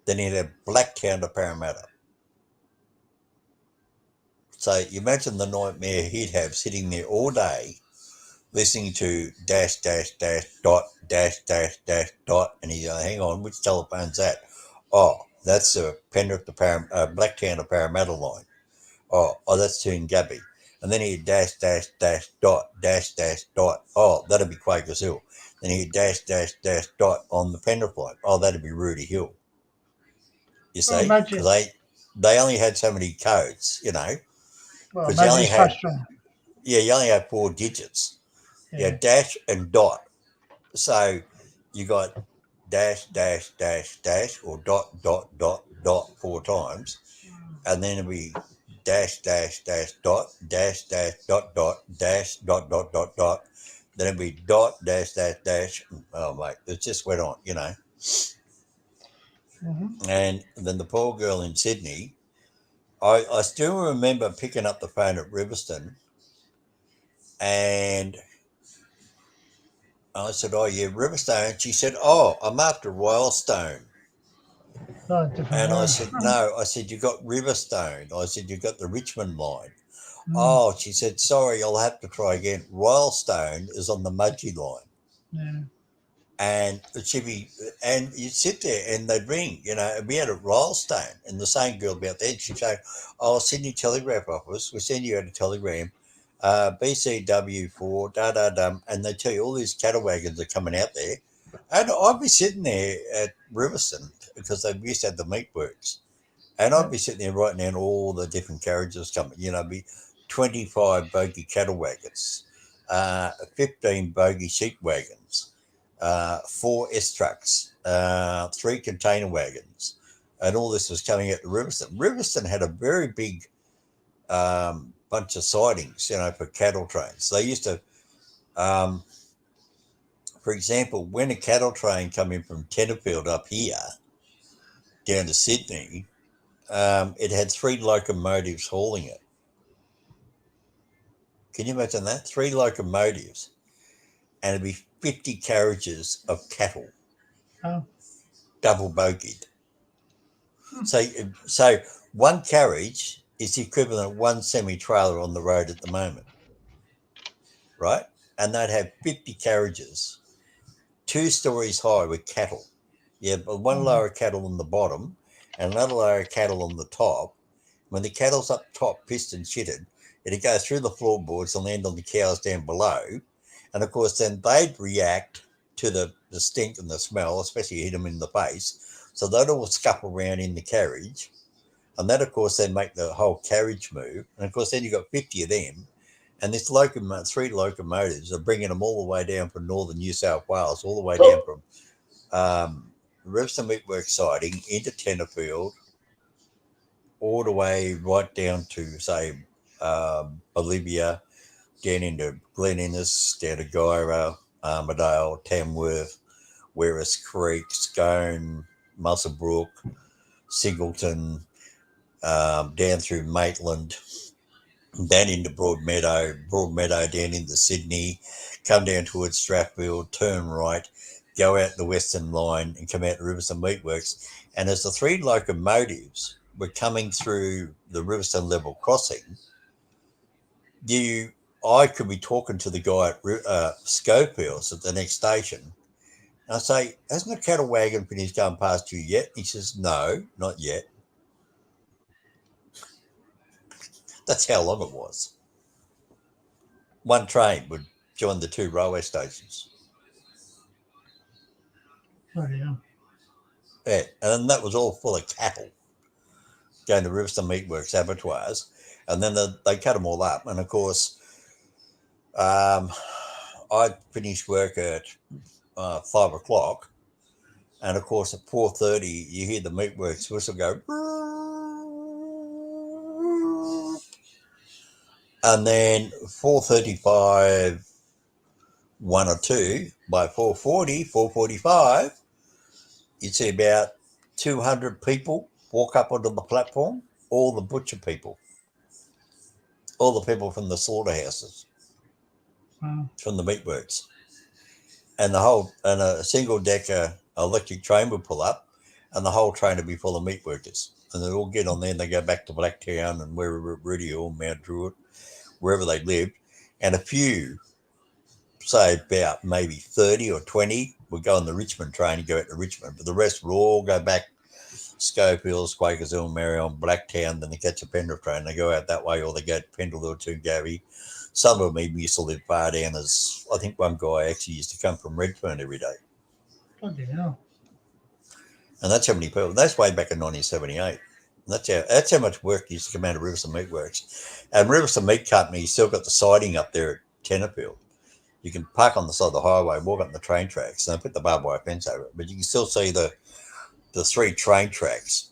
then he'd have Blacktown to Parramatta. So you imagine the nightmare he'd have sitting there all day listening to dash, dash, dash, dot, dash, dash, dash, dot, and he's like, hang on, which telephone's that? Oh, that's a Penrith to Blacktown to Parramatta line. Oh, that's Toongabbie. And then he'd dash, dash, dash, dot, dash, dash, dot. Oh, that'd be Quakers Hill. Then he'd dash, dash, dash, dot on the Penrith line. Oh, that'd be Rudy Hill. You see? Because they only had so many codes,
Well,
you only had, you only had 4 digits. Yeah. You had dash and dot. So you got dash, dash, dash, dash, or dot, dot, dot, dot 4 times. And then it'd be dash, dash, dash, dot, dash, dash, dot, dot, dash, dot, dot, dot, dot. Then it'd be dot, dash, dash, dash. Oh, mate, it just went on,
Mm-hmm.
And then the poor girl in Sydney, I still remember picking up the phone at Riverstone, and I said, oh, yeah, Riverstone. She said, oh, I'm after Royalstone. And I said, no. I said, you got Riverstone. I said, you got the Richmond line. Oh, she said, sorry, I'll have to try again. Royalstone is on the Mudgee line.
Yeah.
And you'd sit there and they'd ring, we had a Royalstone, and the same girl about there, she'd say, oh, Sydney Telegraph Office, we send you out a telegram, BCW4, da-da-dum, and they tell you all these cattle wagons are coming out there. And I'd be sitting there at Riverstone because they used to have the meatworks, and I'd be sitting there writing down all the different carriages coming, be 25 bogie cattle wagons, 15 bogie sheep wagons, 4 S trucks, 3 container wagons, and all this was coming out to Riverstone. Riverstone had a very big bunch of sidings, for cattle trains. They used to, for example, when a cattle train come in from Tenterfield up here down to Sydney, it had 3 locomotives hauling it. Can you imagine that? 3 locomotives, and it'd be 50 carriages of cattle,
Oh.
double bogied. So one carriage is the equivalent of one semi-trailer on the road at the moment, right? And they'd have 50 carriages, 2 stories high with cattle. Yeah, but one layer of cattle on the bottom and another layer of cattle on the top. When the cattle's up top, pissed and shitted, it'd go through the floorboards and land on the cows down below. And of course, then they'd react to the stink and the smell, especially hit them in the face. So they'd all scuffle around in the carriage. And that, of course, then make the whole carriage move. And of course, then you've got 50 of them. And this 3 locomotives are bringing them all the way down from northern New South Wales, all the way down from Revston Meatworks siding into Tenterfield, all the way right down to, say, Bolivia, down into Glen Innes, down to Gyra, Armidale, Tamworth, Werris Creek, Scone, Muswellbrook, Singleton, down through Maitland, down into Broadmeadow down into Sydney, come down towards Strathfield, turn right, go out the Western Line and come out to Riverstone Meatworks. And as the 3 locomotives were coming through the Riverstone level crossing, I could be talking to the guy at Schofields at the next station. And I say, hasn't the cattle wagon finished going past you yet? He says, no, not yet. That's how long it was. One train would join the 2 railway stations.
Oh, yeah.
Yeah, and that was all full of cattle going to Riverstone Meatworks abattoirs. And then they cut them all up. And, of course, I finished work at 5 o'clock. And, of course, at 4:30, you hear the Meatworks whistle go. And then 4:35, 1 or 2, by 4:40, 4:45, you'd see about 200 people walk up onto the platform, all the butcher people, all the people from the slaughterhouses, from the meatworks. And a single decker electric train would pull up, and the whole train would be full of meat workers. And they'd all get on there and they go back to Blacktown and wherever, Rudy or Mount Druitt, wherever they lived. And a few, say about maybe 30 or 20, would go on the Richmond train and go out to Richmond. But the rest would all go back Schofields, Quakers Hill, Marion, Blacktown, then they catch a Penrith train. They go out that way, or they go to Pendle or Toongabbie. Some of them even used to live far down, as I think one guy actually used to come from Redfern every day.
Bloody hell.
And that's how many people. That's way back in 1978. That's how much work used to come out of Riverstone Meatworks. And Riverstone Meat Company still got the siding up there at Tenterfield. You can park on the side of the highway, walk up the train tracks, and they put the barbed wire fence over it. But you can still see the 3 train tracks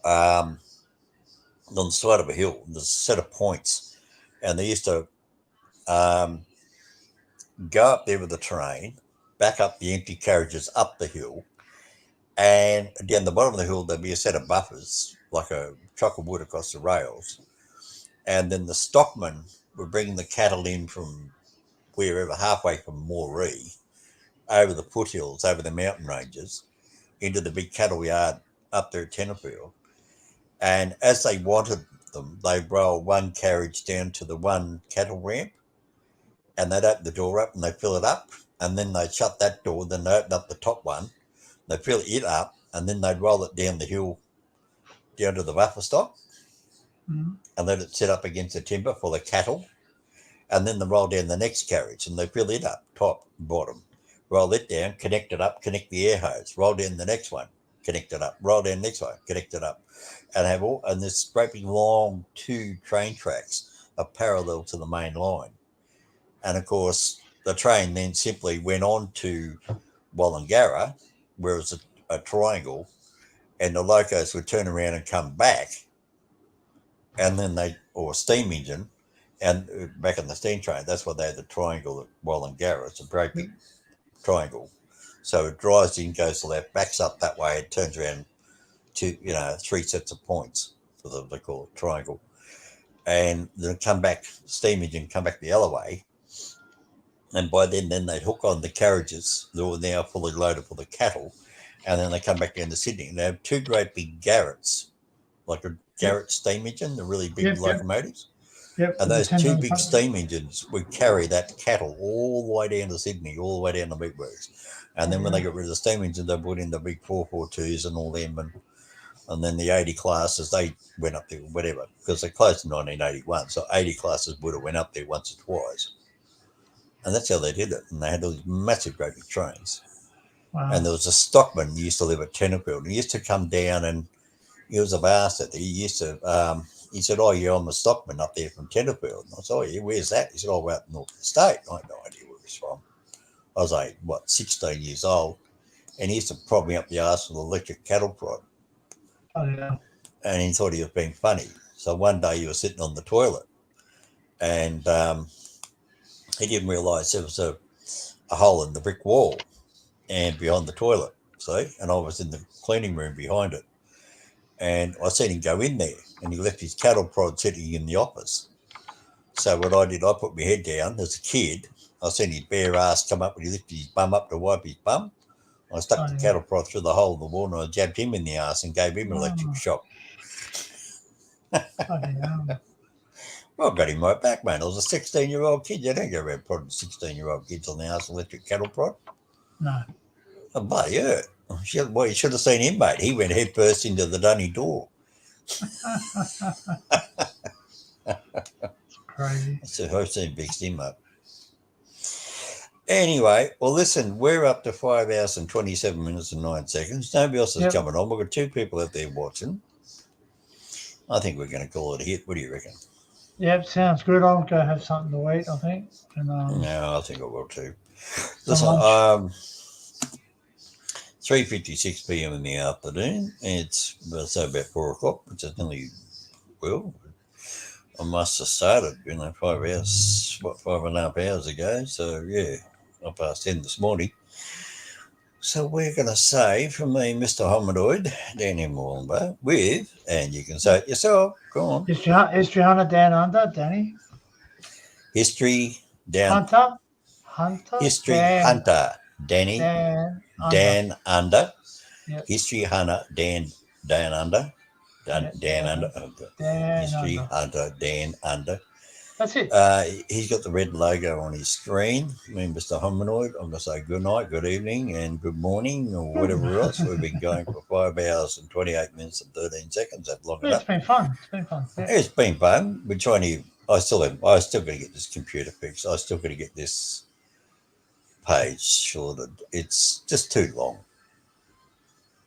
on the side of a hill. There's a set of points. And they used to go up there with the train, back up the empty carriages up the hill, and down the bottom of the hill there'd be a set of buffers, like a truck of wood across the rails. And then the stockman would bring the cattle in from wherever, halfway from Moree, over the foothills, over the mountain ranges, into the big cattle yard up there at Tenterfield. And as they wanted them, they roll one carriage down to the one cattle ramp, and they'd open the door up and they fill it up, and then they'd shut that door, then they open up the top one, they fill it up, and then they'd roll it down the hill down to the buffer stock and let it sit up against the timber for the cattle, and then they roll down the next carriage and they fill it up, top and bottom, roll it down, connect it up, connect the air hose, roll down the next one, connect it up, roll down the next one, connect it up, and have all, and this great big long 2 train tracks are parallel to the main line. And of course, the train then simply went on to Wollongara, where it was a triangle, and the locos would turn around and come back, and then or steam engine, and back on the steam train. That's why they had the triangle at Wollongara. It's a great big triangle. So it drives in, goes to the left, backs up that way, it turns around to, 3 sets of points for they call it triangle. And then come back, steam engine, come back the other way. And by then they'd hook on the carriages that were now fully loaded for the cattle. And then they come back down to Sydney. And they have 2 great big Garretts, like a Garrett steam engine, the really big locomotives.
Yep.
And those 2 big steam engines would carry that cattle all the way down to Sydney, all the way down to Meatworks. And then when they got rid of the steam engine, they put in the big 442s and all them. And then the 80 classes, they went up there, whatever, because they closed in 1981. So 80 classes would have went up there once or twice. And that's how they did it. And they had those massive, great big trains.
Wow.
And there was a stockman who used to live at Tenterfield. He used to come down, and he was a bastard. He used to, he said, "Oh, yeah, I'm a stockman up there from Tenterfield." And I said, "Oh, yeah, where's that?" He said, "Oh, we're out in North of the State." I had no idea where he was from. I was like, 16 years old. And he used to prod me up the arse with an electric cattle prod.
Oh, yeah.
And he thought he was being funny. So one day he was sitting on the toilet, and he didn't realise there was a hole in the brick wall and behind the toilet, see? And I was in the cleaning room behind it. And I seen him go in there, and he left his cattle prod sitting in the office. So what I did, I put my head down as a kid. I seen his bare ass come up, and he lifted his bum up to wipe his bum. I stuck the cattle prod through the hole in the wall, and I jabbed him in the ass and gave him an electric shock. Well, I got him right back, man. I was a 16-year-old kid. You don't go around prodding 16-year-old kids on the ass electric cattle prod.
No.
Oh, bloody hurt. Well, you should have seen him, mate. He went head first into the dunny door.
It's crazy.
So I've seen fixed him up. Anyway, well, listen, we're up to 5 hours and 27 minutes and 9 seconds. Nobody else is coming on. We've got 2 people out there watching. I think we're going to call it a hit. What do you reckon?
Yep, sounds good. I'll go have something to eat, I think. And,
no, I think I will too. Listen, 3:56 p.m. in the afternoon. It's about 4 o'clock, which is nearly, well, I must have started, 5 hours, 5.5 hours ago. So, yeah, I passed 10 this morning. So we're going to say, from me, Mr. Homidoid, down in Moreland with, and you can say it yourself, go on.
History Hunter Down Under, Danny.
History Down
Hunter.
History Hunter, Danny. Dan Under. Yep. History Hunter, Dan Under. Dan Under. History Hunter, Dan Under.
That's it.
He's got the red logo on his screen. Me and Mr. Hominoid, I'm going to say good night, good evening, and good morning, or whatever else. We've been going for 5 hours and 28 minutes and 13 seconds. That's long enough.
It's been fun. Yeah.
It's been fun. We're trying to. I still got to get this computer fixed. I still got to get this page sorted. It's just too long.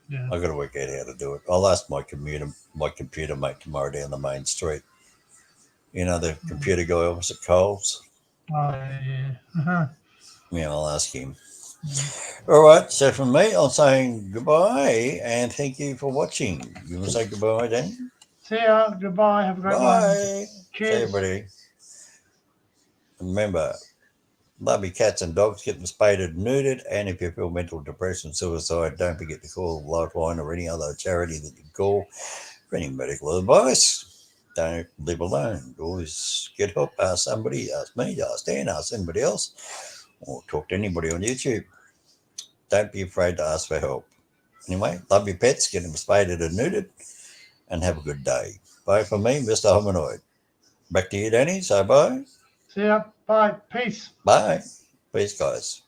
Yeah.
I got to work out how to do it. I'll ask my computer mate tomorrow down the main street. The computer guy opposite Coles.
Oh, yeah. Uh-huh.
Yeah, I'll ask him. All right, so from me, I'm saying goodbye and thank you for watching. You want to say goodbye, Danny?
See ya. Goodbye. Have a great
one.
Cheers.
See everybody. Remember, love your cats and dogs, get them spaded and neutered, and if you feel mental depression, suicide, don't forget to call Lifeline or any other charity that you call for any medical advice. Don't live alone. Always get help. Ask somebody, ask me, ask Dan, ask anybody else, or talk to anybody on YouTube. Don't be afraid to ask for help. Anyway, love your pets, get them spaded and neutered, and have a good day. Bye from me, Mr. Hominoid. Back to you, Danny. Say bye.
See ya. Bye. Peace.
Bye. Peace, guys.